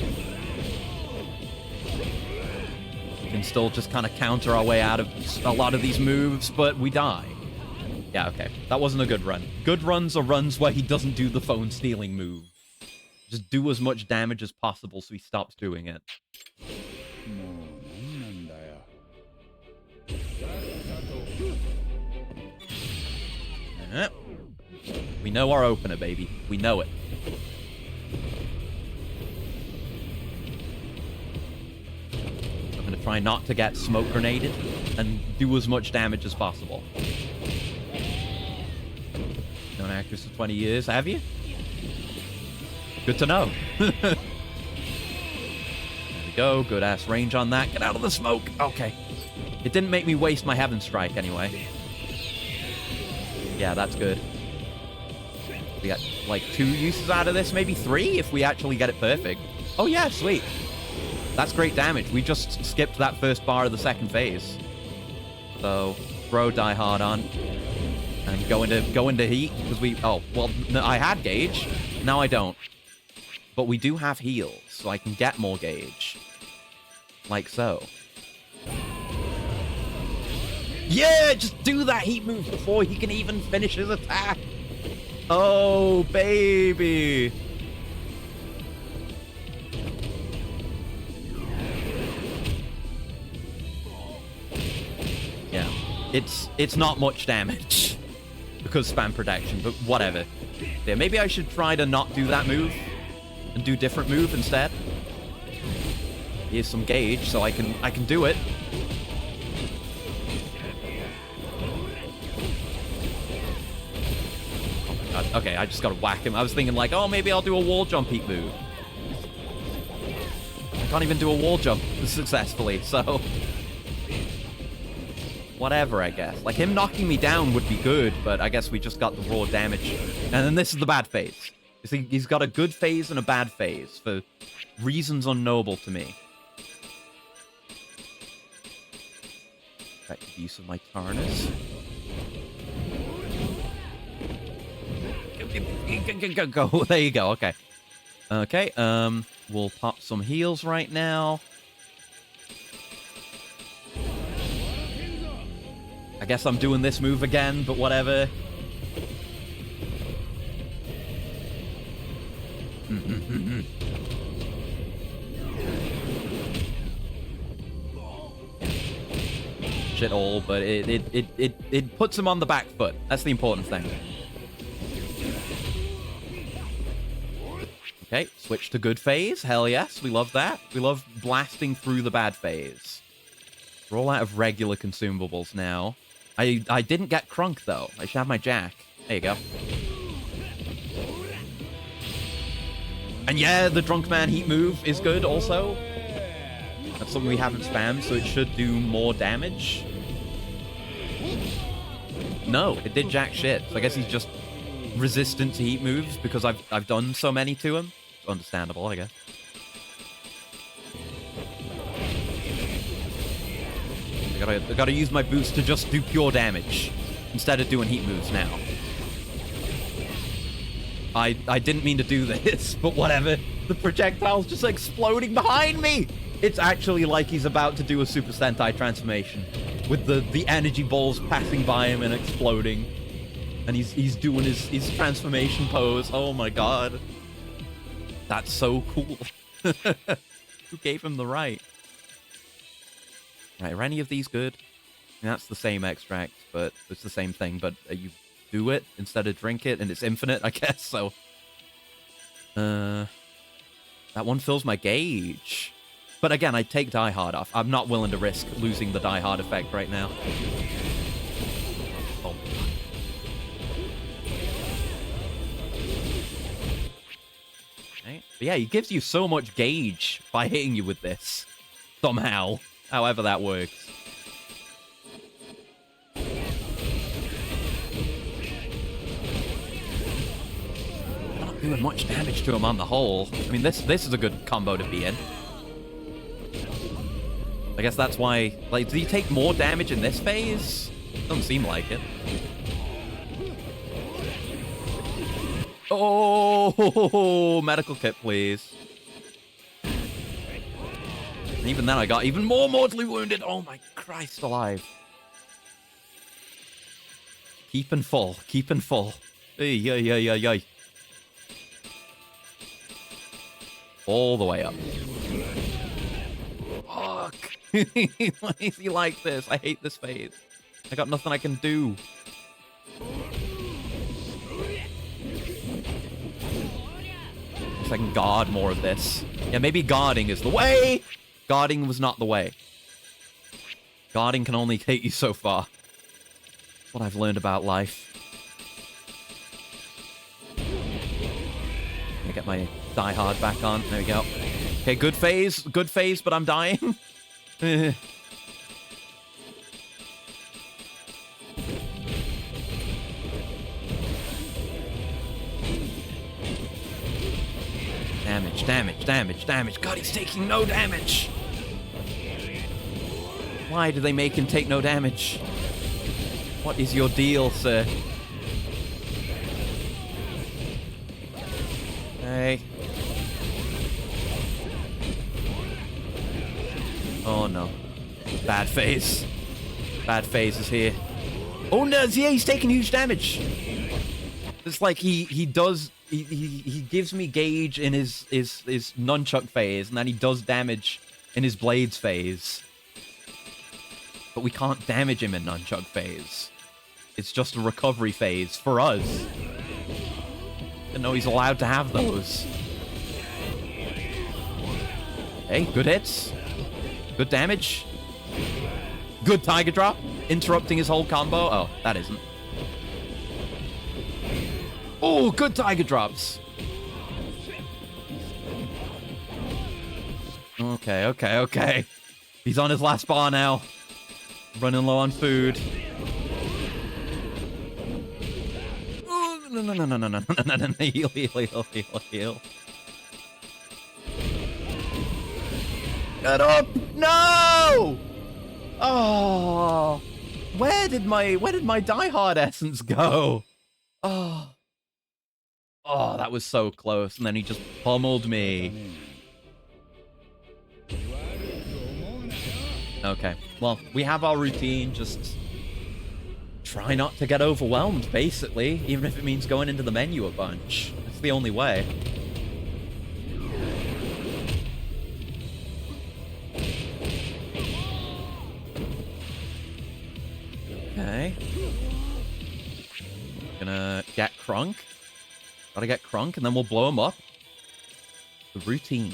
We can still just kind of counter our way out of a lot of these moves, but we die. Yeah, okay. That wasn't a good run. Good runs are runs where he doesn't do the phone stealing move. Just do as much damage as possible so he stops doing it. We know our opener, baby. We know it. I'm going to try not to get smoke grenaded and do as much damage as possible. Known actress for 20 years, have you? Good to know. There we go. Good ass range on that. Get out of the smoke. Okay. It didn't make me waste my Heaven Strike anyway. Yeah, that's good. We got like 2 uses out of this, maybe 3 if we actually get it perfect. Oh yeah, sweet. That's great damage. We just skipped that first bar of the second phase. So, throw Die Hard on. Go into heat because we. Oh well, no, I had gauge. Now I don't. But we do have heals, so I can get more gauge. Like so. Yeah, just do that heat move before he can even finish his attack. Oh, baby. Yeah, it's not much damage because spam protection, but whatever. Yeah, maybe I should try to not do that move and do different move instead. Here's some gauge, so I can do it. Okay, I just gotta whack him. I was thinking like, oh, maybe I'll do a wall jump heat move. I can't even do a wall jump successfully, so... Whatever, I guess. Like, him knocking me down would be good, but I guess we just got the raw damage. And then this is the bad phase. You see, he's got a good phase and a bad phase for reasons unknowable to me. Effective use of my Tarnus. Go. There you go. Okay. Okay. We'll pop some heals right now. I guess I'm doing this move again, but whatever. Shit all, but it puts him on the back foot. That's the important thing. Okay, switch to good phase. Hell yes, we love that. We love blasting through the bad phase. We're all out of regular consumables now. I didn't get Crunk, though. I should have my Jack. There you go. And yeah, the Drunk Man heat move is good also. That's something we haven't spammed, so it should do more damage. No, it did jack shit. So I guess he's just resistant to heat moves because I've done so many to him. It's understandable, I guess. I gotta use my boost to just do pure damage instead of doing heat moves now. I didn't mean to do this, but whatever. The projectile's just exploding behind me. It's actually like he's about to do a Super Sentai transformation with the energy balls passing by him and exploding. And he's doing his transformation pose. Oh my god. That's so cool. Who gave him the right? Right, are any of these good? I mean, that's the same extract, but it's the same thing, but you do it instead of drink it, and it's infinite, I guess, so... that one fills my gauge. But again, I take Die Hard off. I'm not willing to risk losing the Die Hard effect right now. Oh. Okay. But yeah, he gives you so much gauge by hitting you with this. Somehow. However that works. Not doing much damage to him on the whole. I mean, this is a good combo to be in. I guess that's why... Like, do you take more damage in this phase? Doesn't seem like it. Oh, medical kit, please. And even then, I got even more mortally wounded. Oh my Christ alive. Keeping full. Keeping full. Ay. All the way up. Fuck. Why is he like this? I hate this phase. I got nothing I can do. If I can guard more of this. Yeah, maybe guarding is the way. Guarding was not the way. Guarding can only take you so far. That's what I've learned about life. Let me get my Die Hard back on. There we go. Okay, good phase, but I'm dying. Damage. God, he's taking no damage. Why do they make him take no damage? What is your deal, sir? Okay. Oh no. Bad phase. Bad phase is here. Oh no, yeah, he's taking huge damage. It's like he gives me gauge in his nunchuck phase, and then he does damage in his blades phase. But we can't damage him in nunchuck phase. It's just a recovery phase for us. Didn't know he's allowed to have those. Okay, good hits. Good damage. Good Tiger Drop. Interrupting his whole combo. Oh, that isn't. Oh, good Tiger Drops. Okay, okay, okay. He's on his last bar now. Running low on food. Oh, no, no, no, no, no, no, no, no, no, no. Heal, heal, heal, heal, heal. Get up! No! Oh, where did my Die Hard essence go? Oh, oh, that was so close, and then he just pummeled me. Okay, well, we have our routine. Just try not to get overwhelmed, basically, even if it means going into the menu a bunch. It's the only way. Okay. Gonna get Crunk. Gotta get Crunk, and then we'll blow him up. The routine.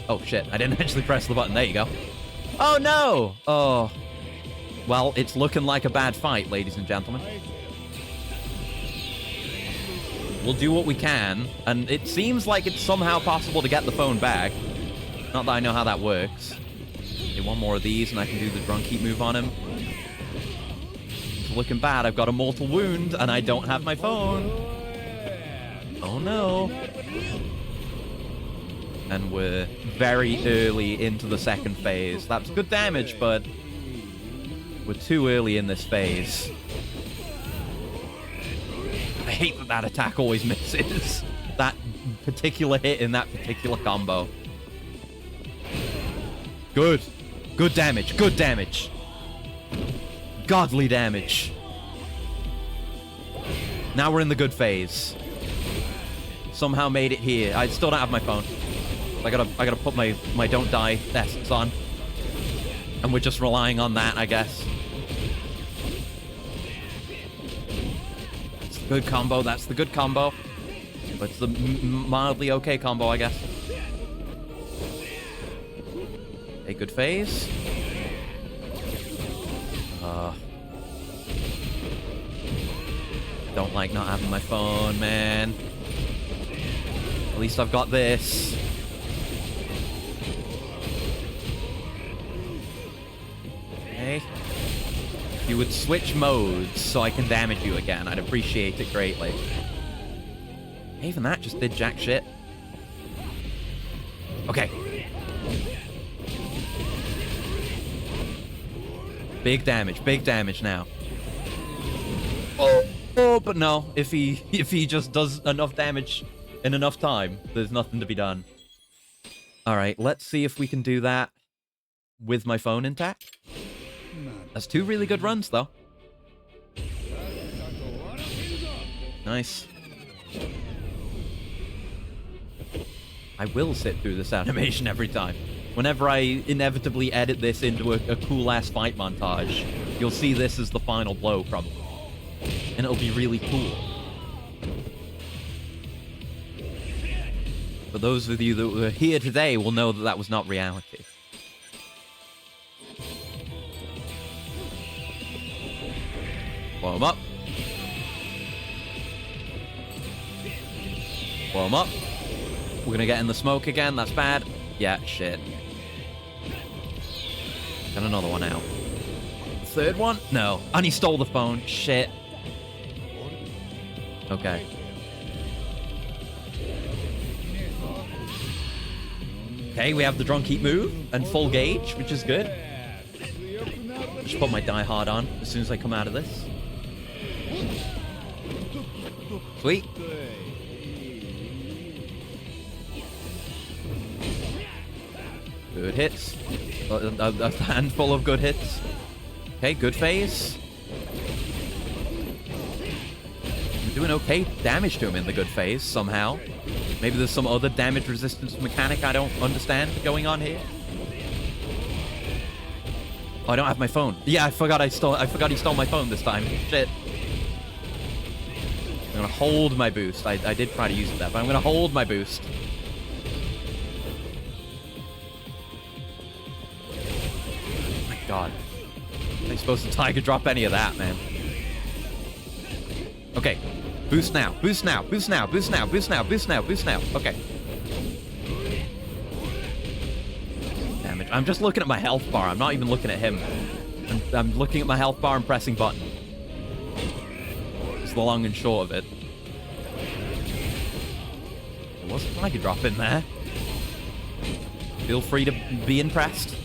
Oh, shit. I didn't actually press the button. There you go. Oh, no! Oh. Well, it's looking like a bad fight, ladies and gentlemen. We'll do what we can, and it seems like it's somehow possible to get the phone back. Not that I know how that works. Okay, one more of these, and I can do the drunk heat move on him. It's looking bad. I've got a mortal wound, and I don't have my phone. Oh, no. And we're very early into the second phase. That's good damage, but we're too early in this phase. I hate that that attack always misses. That particular hit in that particular combo. Good. Good damage. Good damage. Godly damage. Now we're in the good phase. Somehow made it here. I still don't have my phone. I gotta put my don't die essence on. And we're just relying on that, I guess. It's the good combo. That's the good combo. But it's the mildly okay combo, I guess. A good phase. Don't like not having my phone, man. At least I've got this. Okay. If you would switch modes so I can damage you again, I'd appreciate it greatly. Even that just did jack shit. Okay. Big damage now. Oh, but no. If he just does enough damage in enough time, there's nothing to be done. All right, let's see if we can do that with my phone intact. That's two really good runs, though. Nice. I will sit through this animation every time. Whenever I inevitably edit this into a cool-ass fight montage, you'll see this as the final blow, probably. And it'll be really cool. For those of you that were here today will know that that was not reality. Blow him up. Blow him up. We're gonna get in the smoke again. That's bad. Yeah, shit. Got another one out. The third one? No. And he stole the phone. Shit. Okay. Okay, we have the drunk heat move and full gauge, which is good. Just put my Die Hard on as soon as I come out of this. Sweet. Good hits. A handful of good hits. Okay, good phase. We're doing okay damage to him in the good phase, somehow. Maybe there's some other damage resistance mechanic I don't understand going on here. Oh, I don't have my phone. Yeah, I forgot he stole my phone this time. Shit. I'm gonna hold my boost. I did try to use that, but I'm gonna hold my boost. Oh my god. I ain't supposed to Tiger Drop any of that, man. Okay. Boost now. Boost now. Boost now. Boost now. Boost now. Boost now. Boost now. Okay. Damage. I'm just looking at my health bar. I'm not even looking at him. I'm looking at my health bar and pressing button. It's the long and short of it. There was a Tiger Drop in there. Feel free to be impressed.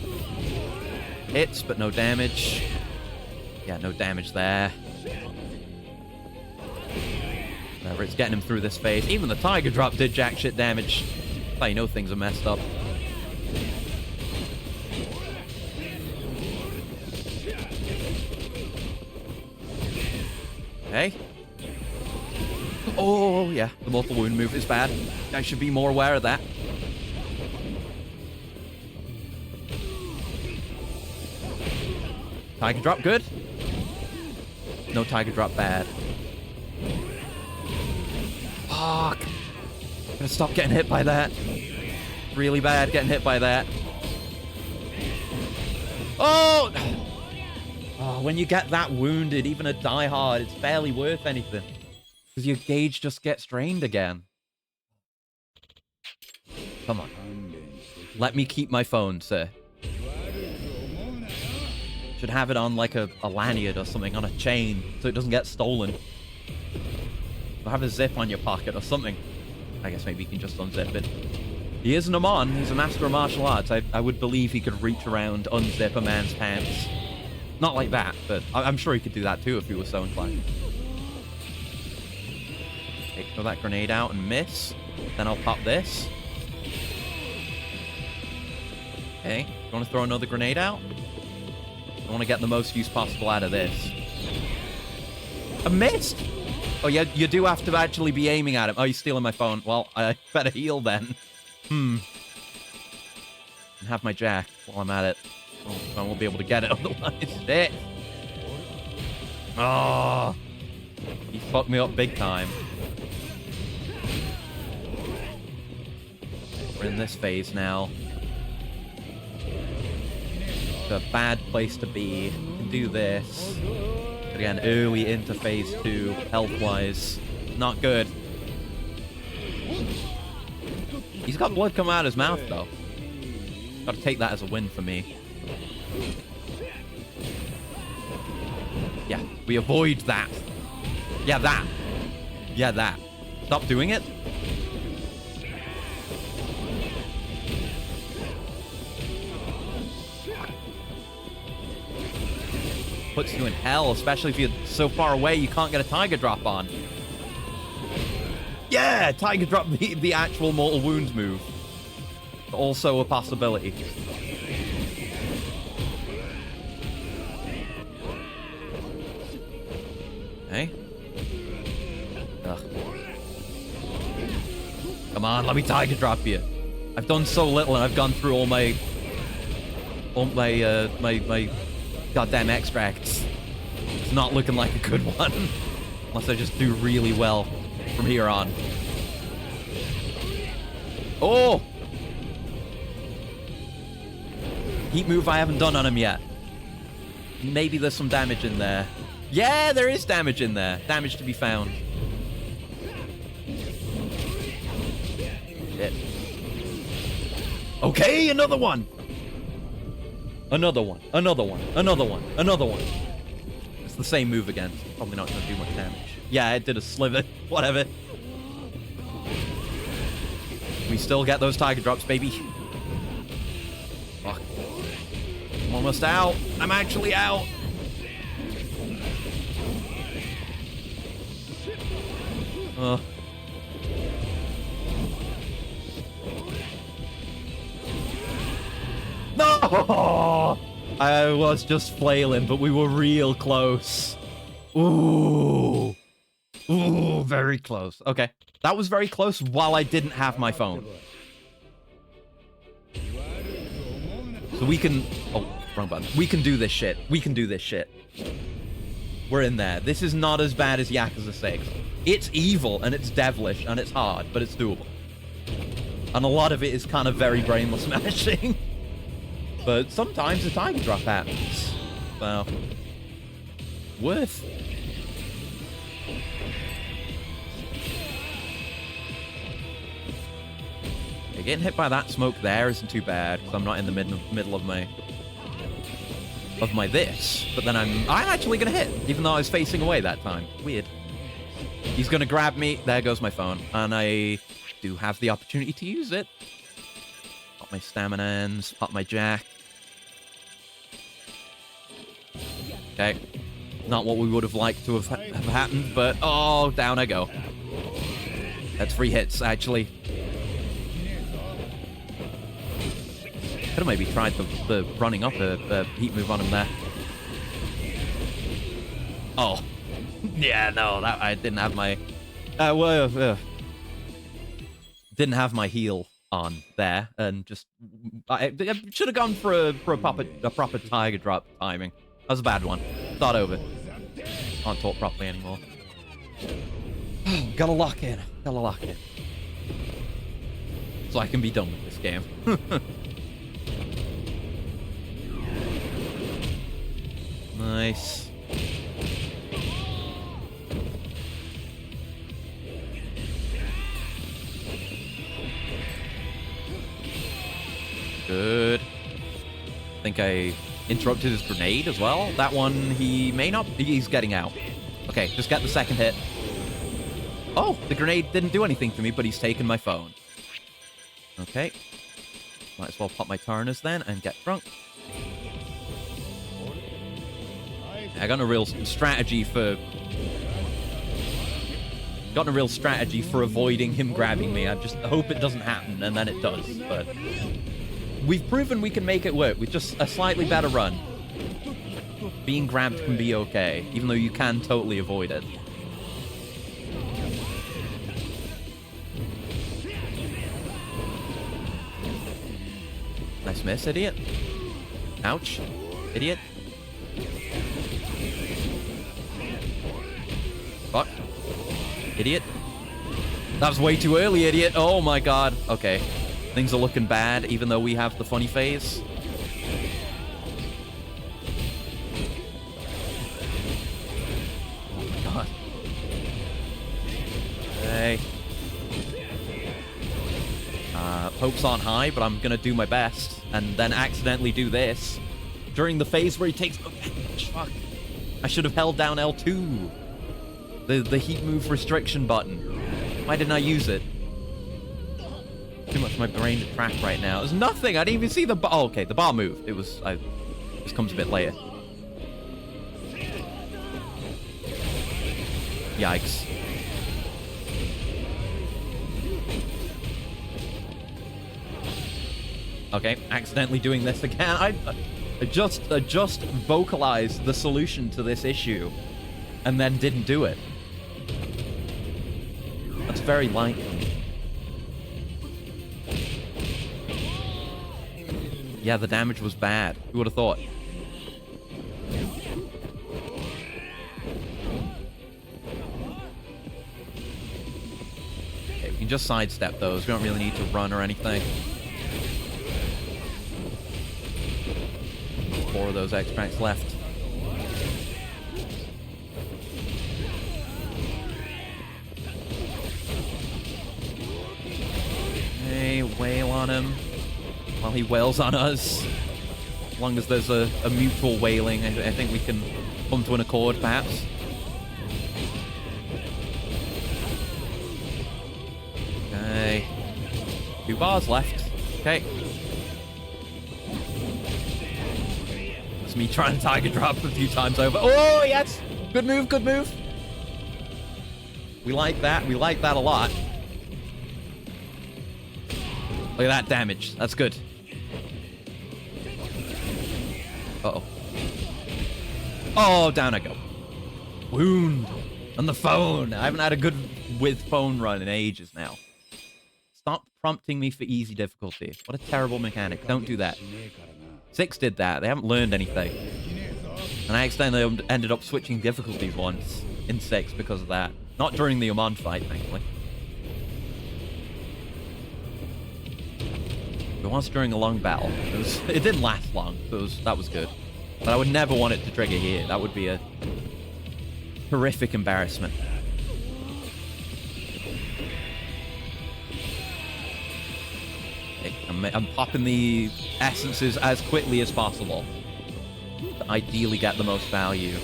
Hits, but no damage. Yeah, no damage there. Whatever, it's getting him through this phase. Even the Tiger Drop did jack shit damage. That's how you know things are messed up. Okay. Oh, yeah. The mortal wound move is bad. I should be more aware of that. Tiger Drop good. No Tiger Drop bad. Fuck. I'm gonna stop getting hit by that. Really bad getting hit by that. Oh! Oh, when you get that wounded, even a diehard, it's barely worth anything. Because your gauge just gets drained again. Come on. Let me keep my phone, sir. Should have it on like a lanyard or something, on a chain, so it doesn't get stolen. Or have a zip on your pocket or something. I guess maybe you can just unzip it. He is an Amon. He's a master of martial arts. I would believe he could reach around, unzip a man's pants. Not like that, but I'm sure he could do that too if he was so inclined. Okay, throw that grenade out and miss. Then I'll pop this. Okay, you want to throw another grenade out? I want to get the most use possible out of this. I missed! Oh, yeah, you do have to actually be aiming at him. Oh, he's stealing my phone. Well, I better heal then. And have my jack while I'm at it. Oh, I won't be able to get it otherwise. Shit! Oh! He fucked me up big time. We're in this phase now. It's a bad place to be. We can do this. Again, early into phase 2, health-wise. Not good. He's got blood coming out of his mouth, though. Gotta take that as a win for me. Yeah, we avoid that. Yeah, that. Yeah, that. Stop doing it. Puts you in hell, especially if you're so far away you can't get a Tiger Drop on. Yeah, Tiger Drop, the actual Mortal Wounds move. Also a possibility. Okay. Ugh. Come on, let me Tiger Drop you. I've done so little and I've gone through all my goddamn extracts. It's not looking like a good one. Unless I just do really well from here on. Oh! Heat move I haven't done on him yet. Maybe there's some damage in there. Yeah, there is damage in there. Damage to be found. Shit. Okay, another one! Another one, another one, another one, another one. It's the same move again. So probably not going to do much damage. Yeah, it did a sliver. Whatever. We still get those Tiger Drops, baby. Fuck. I'm almost out. I'm actually out. Oh. No! I was just flailing, but we were real close. Ooh. Ooh, very close. Okay. That was very close while I didn't have my phone. So we can... Oh, wrong button. We can do this shit. We can do this shit. We're in there. This is not as bad as Yakuza 6. It's evil, and it's devilish, and it's hard, but it's doable. And a lot of it is kind of very brainless smashing. But sometimes a tiger drop happens. So... worth. Yeah, getting hit by that smoke there isn't too bad, because I'm not in the middle of my this. But then I'm actually gonna hit, even though I was facing away that time. Weird. He's gonna grab me. There goes my phone. And I do have the opportunity to use it. Pop my stamina ends, pop my jack. Okay. Not what we would have liked to have happened, but oh, down I go. That's 3 hits, actually. Could have maybe tried the running up a heat move on him there. Oh. Yeah, no, that I didn't have my... didn't have my heal on there, and just... I should have gone for a proper tiger drop timing. That was a bad one. Start over. Can't talk properly anymore. Gotta lock in. Gotta lock in. So I can be done with this game. Nice. Good. I think I interrupted his grenade as well. That one, he may not... He's getting out. Okay, just get the second hit. Oh, the grenade didn't do anything to me, but he's taken my phone. Okay. Might as well pop my turners then and get drunk. I got a real strategy for... Got a real strategy for avoiding him grabbing me. I just hope it doesn't happen, and then it does, but... We've proven we can make it work with just a slightly better run. Being grabbed can be okay, even though you can totally avoid it. Nice miss, idiot. Ouch. Idiot. Fuck. Idiot. That was way too early, idiot. Oh my god. Okay. Things are looking bad, even though we have the funny phase. Oh my god. Hey. Poke's on high, but I'm gonna do my best. And then accidentally do this. During the phase where he takes... Oh, fuck. I should have held down L2. The heat move restriction button. Why didn't I use it? Too much of my brain to track right now. There's nothing. I didn't even see the bar. Oh, okay. The bar moved. It was... This comes a bit later. Yikes. Okay. Accidentally doing this again. I just vocalized the solution to this issue and then didn't do it. That's very likely. Yeah, the damage was bad. Who would have thought? Okay, we can just sidestep those. We don't really need to run or anything. 4 of those extracts left. Hey, wail on him. While he wails on us. As long as there's a mutual wailing, I think we can come to an accord, perhaps. Okay. 2 bars left. Okay. That's me trying to tiger drop a few times over. Oh, yes! Good move, good move. We like that. We like that a lot. Look at that damage. That's good. Uh-oh. Oh, down I go. Wound. On the phone. I haven't had a good with phone run in ages now. Stop prompting me for easy difficulty. What a terrible mechanic. Don't do that. 6 did that. They haven't learned anything. And I accidentally ended up switching difficulties once in 6 because of that. Not during the Oman fight, thankfully. It was during a long battle. It didn't last long. That was good. But I would never want it to trigger here. That would be a horrific embarrassment. I'm popping the essences as quickly as possible to ideally get the most value.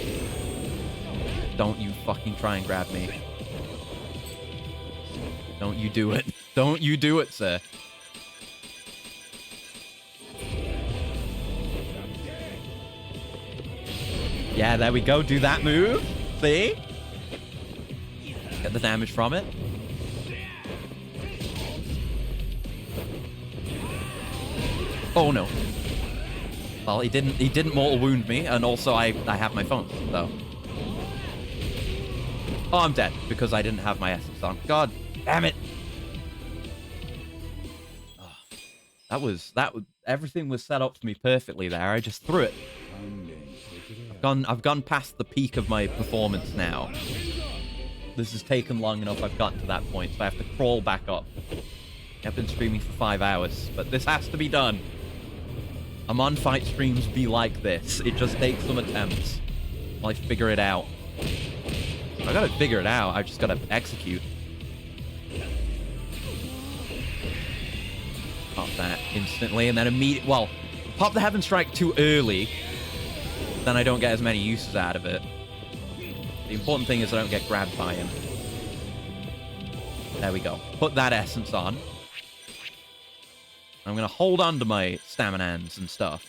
Don't you fucking try and grab me. Don't you do it. Don't you do it, sir. Yeah, there we go. Do that move. See? Get the damage from it. Oh no. Well, he didn't mortal wound me, and also I have my phone, so. Oh, I'm dead because I didn't have my essence on. God damn it. Oh, everything was set up for me perfectly there. I just threw it. I've gone past the peak of my performance now. This has taken long enough. I've gotten to that point, so I have to crawl back up. I've been streaming for 5 hours, but this has to be done. Amon fight streams be like this. It just takes some attempts while I figure it out. I gotta figure it out. I just gotta execute. Pop that instantly, and then immediately. Well, pop the Heaven Strike too early, then I don't get as many uses out of it. The important thing is I don't get grabbed by him. There we go. Put that essence on. I'm going to hold on to my staminans and stuff.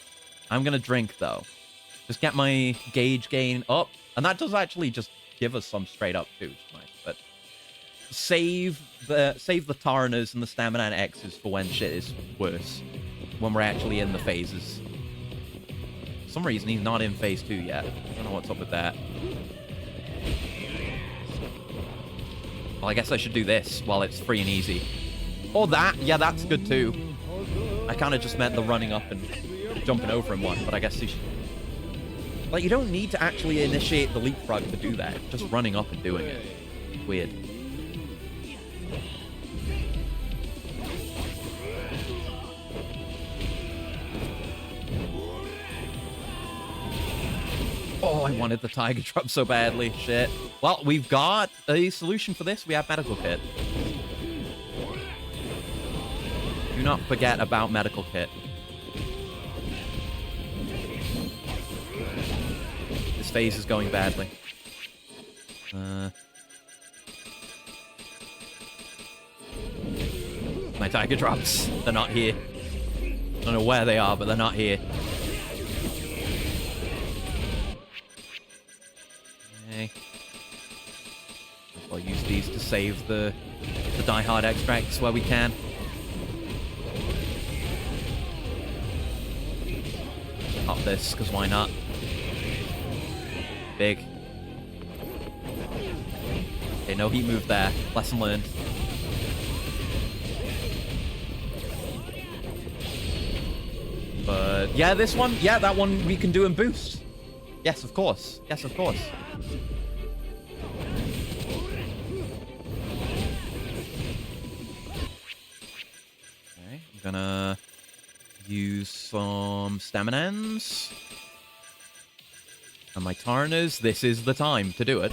I'm going to drink, though. Just get my gauge gain up. And that does actually just give us some straight up, too. Which is nice. But save the Taranas and the Staminan X's for when shit is worse. When we're actually in the phases. For some reason, he's not in phase 2 yet. I don't know what's up with that. Well, I guess I should do this while it's free and easy. Or that. Yeah, that's good, too. I kind of just meant the running up and jumping over him one, but I guess you should... Like, you don't need to actually initiate the leapfrog to do that. Just running up and doing it. Weird. Oh, I wanted the tiger drop so badly. Shit. Well, we've got a solution for this. We have medical kit. Do not forget about medical kit. This phase is going badly. My tiger drops. They're not here. I don't know where they are, but they're not here. Okay. I'll use these to save the die-hard extracts where we can. Pop this, because why not? Big. Okay, no heat move there. Lesson learned. But, yeah, this one, yeah, that one we can do in boost. Yes, of course. Yes, of course. Okay, I'm gonna use some staminans. And my Tarnas, this is the time to do it.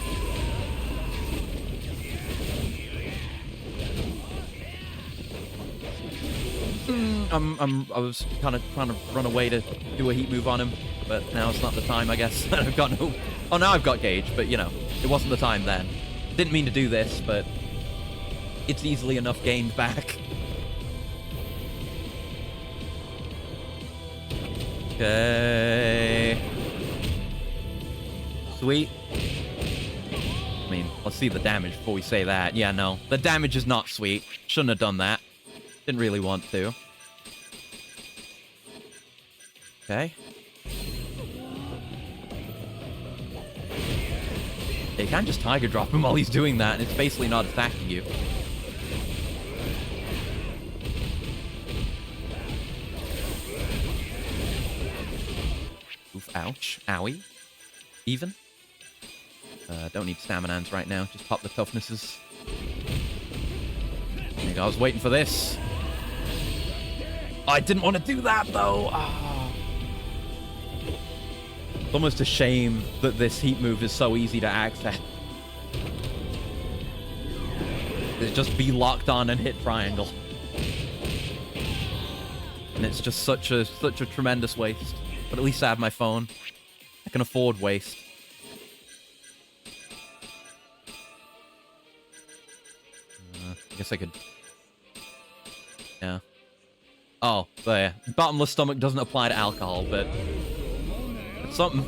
I was kind of trying to run away to do a heat move on him, but now it's not the time, I guess. I've got no... Oh, now I've got gauge, but, you know, it wasn't the time then. Didn't mean to do this, but it's easily enough gained back. Okay. Sweet. I mean, Let's see the damage before we say that. Yeah, no. The damage is not sweet. Shouldn't have done that. Didn't really want to. Okay. You can just Tiger Drop him while he's doing that, and it's basically not attacking you. Oof, ouch. Owie. Even. Don't need Staminans right now. Just pop the toughnesses. There you go. I was waiting for this. I didn't want to do that, though. Oh. It's almost a shame that this heat move is so easy to access. It's just be locked on and hit triangle. And it's just such a tremendous waste. But at least I have my phone. I can afford waste. I guess I could... Yeah. Oh, there. Bottomless stomach doesn't apply to alcohol, but... It's something.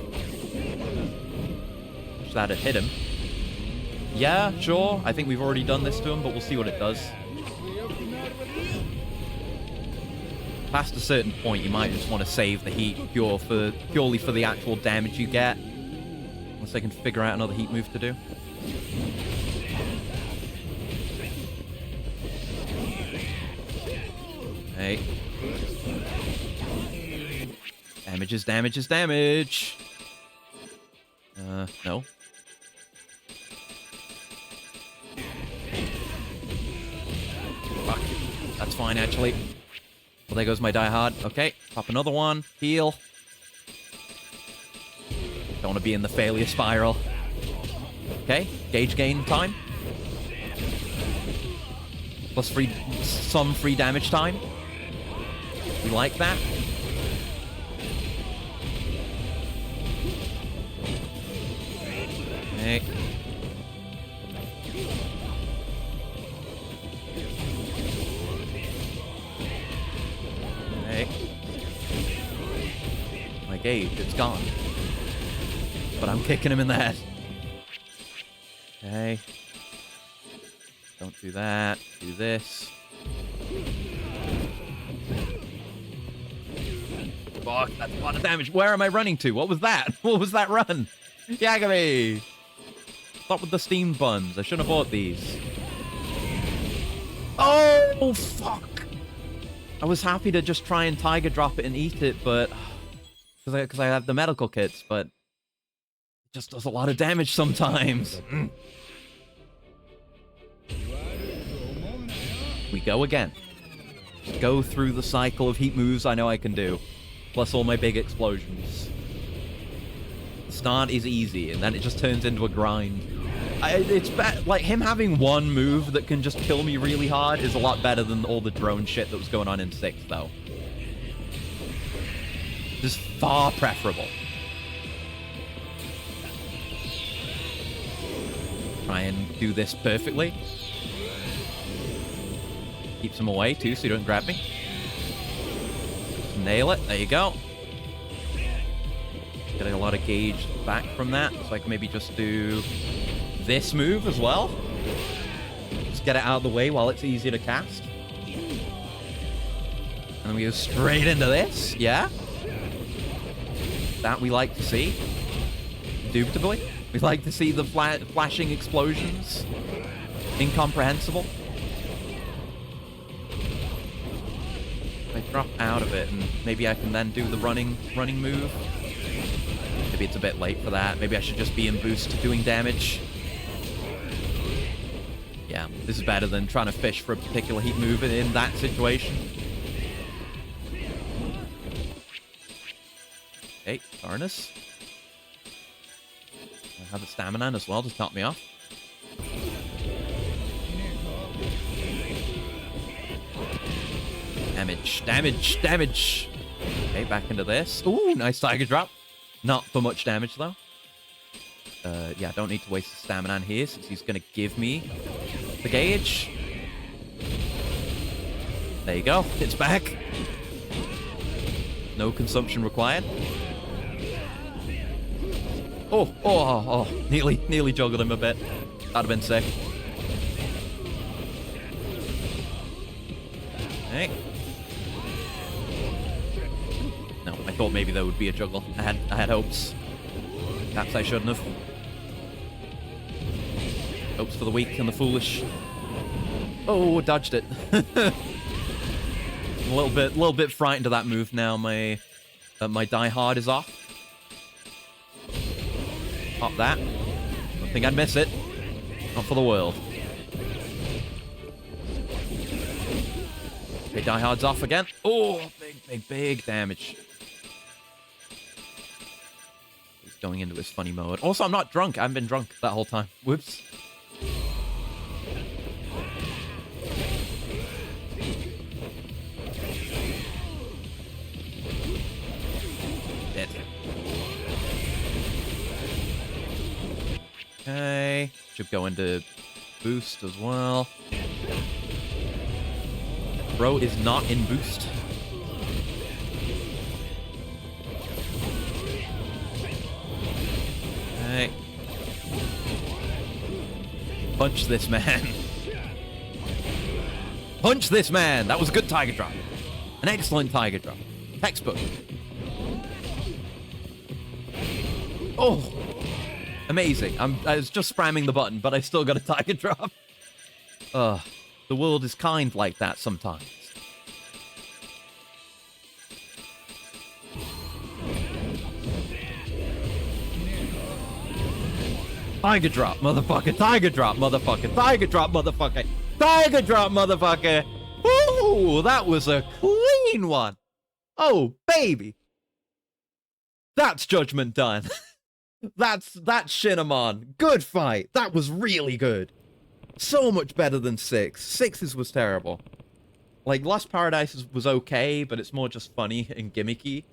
Wish that had hit him. Yeah, sure. I think we've already done this to him, but we'll see what it does. Past a certain point, you might just want to save the heat purely for the actual damage you get. Unless I can figure out another heat move to do. Hey. Damage is damage is damage. No. Fuck. That's fine, actually. Well, there goes my Die Hard. Okay, pop another one. Heal. Don't want to be in the failure spiral. Okay, gauge gain time. Plus some free damage time. We like that. Okay. Okay. My gauge, it's gone. But I'm kicking him in the head. Okay. Don't do that. Do this. Fuck, that's a lot of damage. Where am I running to? What was that? What was that run? Yagami! Stop with the steamed buns. I shouldn't have bought these. Oh, fuck! I was happy to just try and Tiger Drop it and eat it, but... Because I have the medical kits, but... It just does a lot of damage sometimes. We go again. Just go through the cycle of heat moves I know I can do. Plus all my big explosions. The start is easy, and then it just turns into a grind. It's like him having one move that can just kill me really hard is a lot better than all the drone shit that was going on in 6, though. Just far preferable. Try and do this perfectly. Keeps him away, too, so he don't grab me. Just nail it. There you go. Getting a lot of gauge back from that, so I can maybe just do this move as well. Just get it out of the way while it's easier to cast. And then we go straight into this. Yeah? That we like to see. Indubitably. We like to see the flashing explosions. Incomprehensible. I drop out of it, and maybe I can then do the running move. Maybe it's a bit late for that. Maybe I should just be in boost doing damage. Yeah, this is better than trying to fish for a particular heat move in that situation. Okay, Darnus. I have a stamina as well to top me off. Damage, damage, damage. Okay, back into this. Ooh, nice Tiger Drop. Not for much damage, though. Yeah, don't need to waste the stamina here, since he's going to give me the gauge. There you go. It's back. No consumption required. Oh, nearly juggled him a bit. That'd have been sick. Okay. No, I thought maybe there would be a juggle. I had hopes. Perhaps I shouldn't have. Hopes for the weak and the foolish. Oh, dodged it. A little bit frightened of that move now. My die hard is off. Pop that. Don't think I'd miss it. Not for the world. Okay, die hard's off again. Oh, big damage. He's going into his funny mode. Also, I'm not drunk. I haven't been drunk that whole time. Whoops. Dead. Okay. Should go into boost as well. Bro is not in boost. Okay. Punch this man. Punch this man. That was a good tiger drop. An excellent tiger drop. Textbook. Oh. Amazing. I was just spamming the button, but I still got a tiger drop. Ugh. The world is kind like that sometimes. Tiger drop, motherfucker. Tiger drop, motherfucker. Tiger drop, motherfucker. Tiger drop, motherfucker. Ooh, that was a clean one. Oh, baby. That's judgment done. That's Shinamon. Good fight. That was really good. So much better than 6. 6's was terrible. Like, Lost Paradise was okay, but it's more just funny and gimmicky.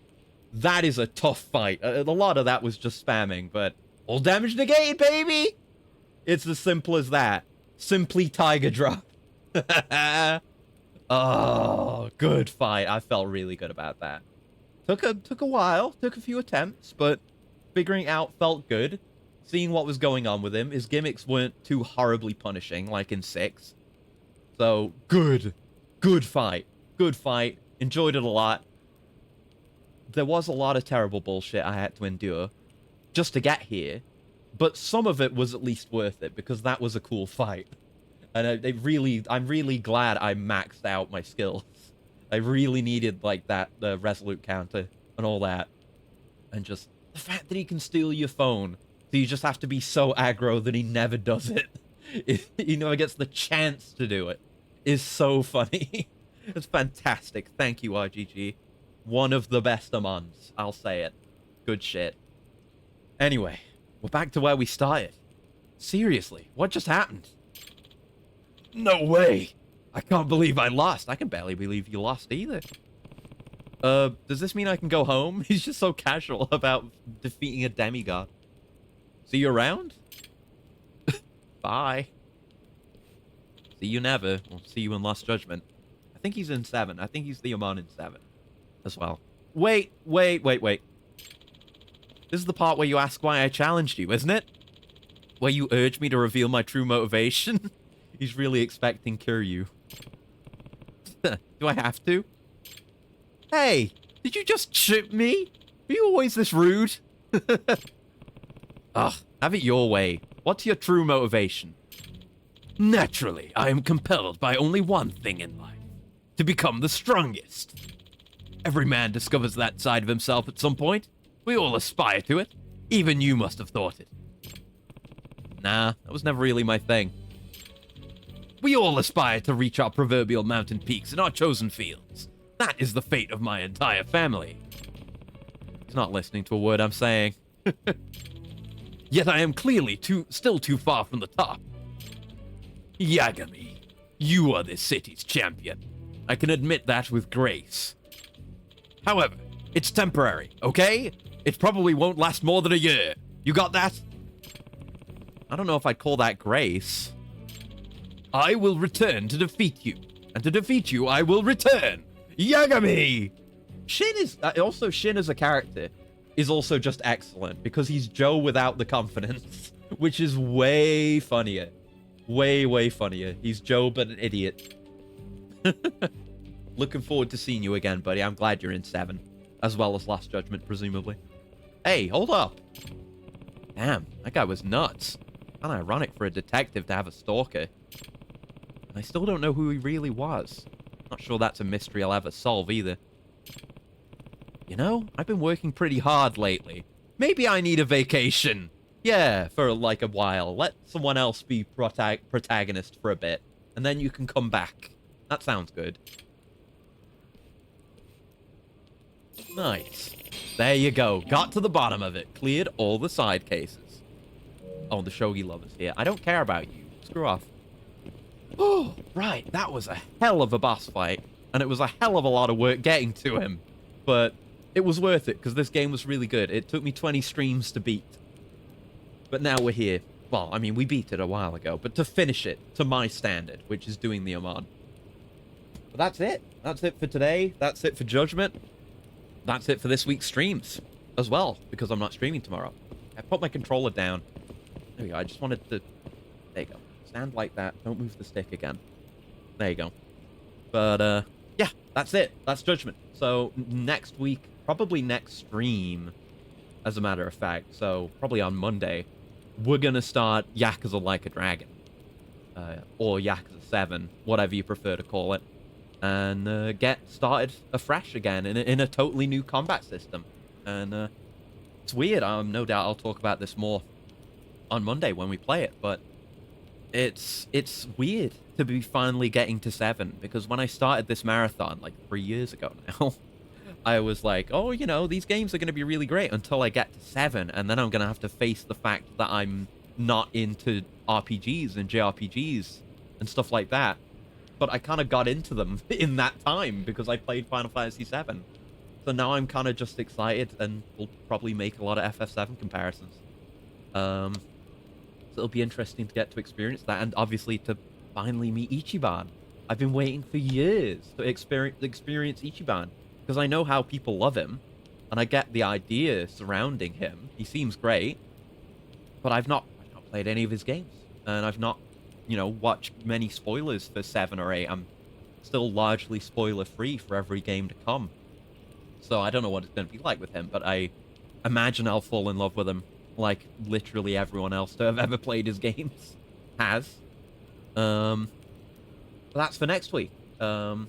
That is a tough fight. A lot of that was just spamming, but all damage negated, baby! It's as simple as that. Simply tiger drop. Oh, good fight. I felt really good about that. Took a while, took a few attempts, but figuring out felt good. Seeing what was going on with him, his gimmicks weren't too horribly punishing, like in 6. So, good fight. Good fight. Enjoyed it a lot. There was a lot of terrible bullshit I had to endure just to get here, but some of it was at least worth it, because that was a cool fight. And I'm really glad I maxed out my skills. I really needed, like, that, the resolute counter and all that. And just the fact that he can steal your phone, so you just have to be so aggro that he never does it. He never gets the chance to do it. Is so funny. It's fantastic. Thank you, RGG. One of the best Amons. I'll say it. Good shit. Anyway, we're back to where we started. Seriously, what just happened? No way! I can't believe I lost. I can barely believe you lost either. Does this mean I can go home? He's just so casual about defeating a demigod. See you around? Bye. See you never. We'll see you in Lost Judgment. I think he's in 7. I think he's the Amon in 7 as well. Wait. This is the part where you ask why I challenged you, isn't it? Where you urge me to reveal my true motivation? He's really expecting Kiryu. Do I have to? Hey, did you just chip me? Are you always this rude? Ugh, have it your way. What's your true motivation? Naturally, I am compelled by only one thing in life. To become the strongest. Every man discovers that side of himself at some point. We all aspire to it. Even you must have thought it. Nah, that was never really my thing. We all aspire to reach our proverbial mountain peaks in our chosen fields. That is the fate of my entire family. He's not listening to a word I'm saying. Yet I am clearly still too far from the top. Yagami, you are this city's champion. I can admit that with grace. However, it's temporary, okay? It probably won't last more than a year. You got that? I don't know if I'd call that grace. I will return to defeat you. And to defeat you, I will return. Yagami! Shin is... also, Shin as a character is also just excellent, because he's Joe without the confidence. Which is way funnier. Way, way funnier. He's Joe, but an idiot. Looking forward to seeing you again, buddy. I'm glad you're in 7. As well as Last Judgment, presumably. Hey, hold up. Damn, that guy was nuts. Kinda ironic for a detective to have a stalker. And I still don't know who he really was. Not sure that's a mystery I'll ever solve either. You know, I've been working pretty hard lately. Maybe I need a vacation. Yeah, for like a while. Let someone else be protagonist for a bit. And then you can come back. That sounds good. Nice. There you go. Got to the bottom of it. Cleared all the side cases. Oh, the shogi lover's here. I don't care about you. Screw off. Oh, right. That was a hell of a boss fight. And it was a hell of a lot of work getting to him. But it was worth it, because this game was really good. It took me 20 streams to beat. But now we're here. Well, I mean, we beat it a while ago. But to finish it, to my standard, which is doing the Oman. But that's it. That's it for today. That's it for Judgment. That's it for this week's streams as well, because I'm not streaming tomorrow. I put my controller down. There we go. I just wanted to... There you go. Stand like that. Don't move the stick again. There you go. But, yeah, that's it. That's Judgment. So, next week, probably next stream, as a matter of fact, so probably on Monday, we're going to start Yakuza Like a Dragon. Or Yakuza 7, whatever you prefer to call it. And get started afresh again in a totally new combat system. And it's weird. No doubt I'll talk about this more on Monday when we play it. But it's weird to be finally getting to 7. Because when I started this marathon, like 3 years ago now, I was like, oh, you know, these games are going to be really great until I get to 7. And then I'm going to have to face the fact that I'm not into RPGs and JRPGs and stuff like that. But I kind of got into them in that time because I played Final Fantasy VII. So now I'm kind of just excited and will probably make a lot of FF7 comparisons. So it'll be interesting to get to experience that, and obviously to finally meet Ichiban. I've been waiting for years to experience Ichiban because I know how people love him, and I get the idea surrounding him. He seems great, but I've not played any of his games, and I've not, you know, watch many spoilers for 7 or 8. I'm still largely spoiler-free for every game to come. So I don't know what it's going to be like with him, but I imagine I'll fall in love with him like literally everyone else to have ever played his games has. But that's for next week. So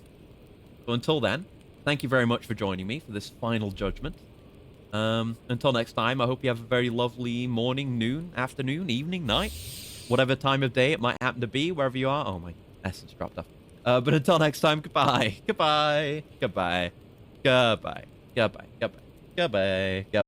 until then, thank you very much for joining me for this final Judgment. Until next time, I hope you have a very lovely morning, noon, afternoon, evening, night. Whatever time of day it might happen to be, wherever you are. Oh, my essence dropped off. But until next time, goodbye. Goodbye. Goodbye. Goodbye. Goodbye. Goodbye. Goodbye. Goodbye.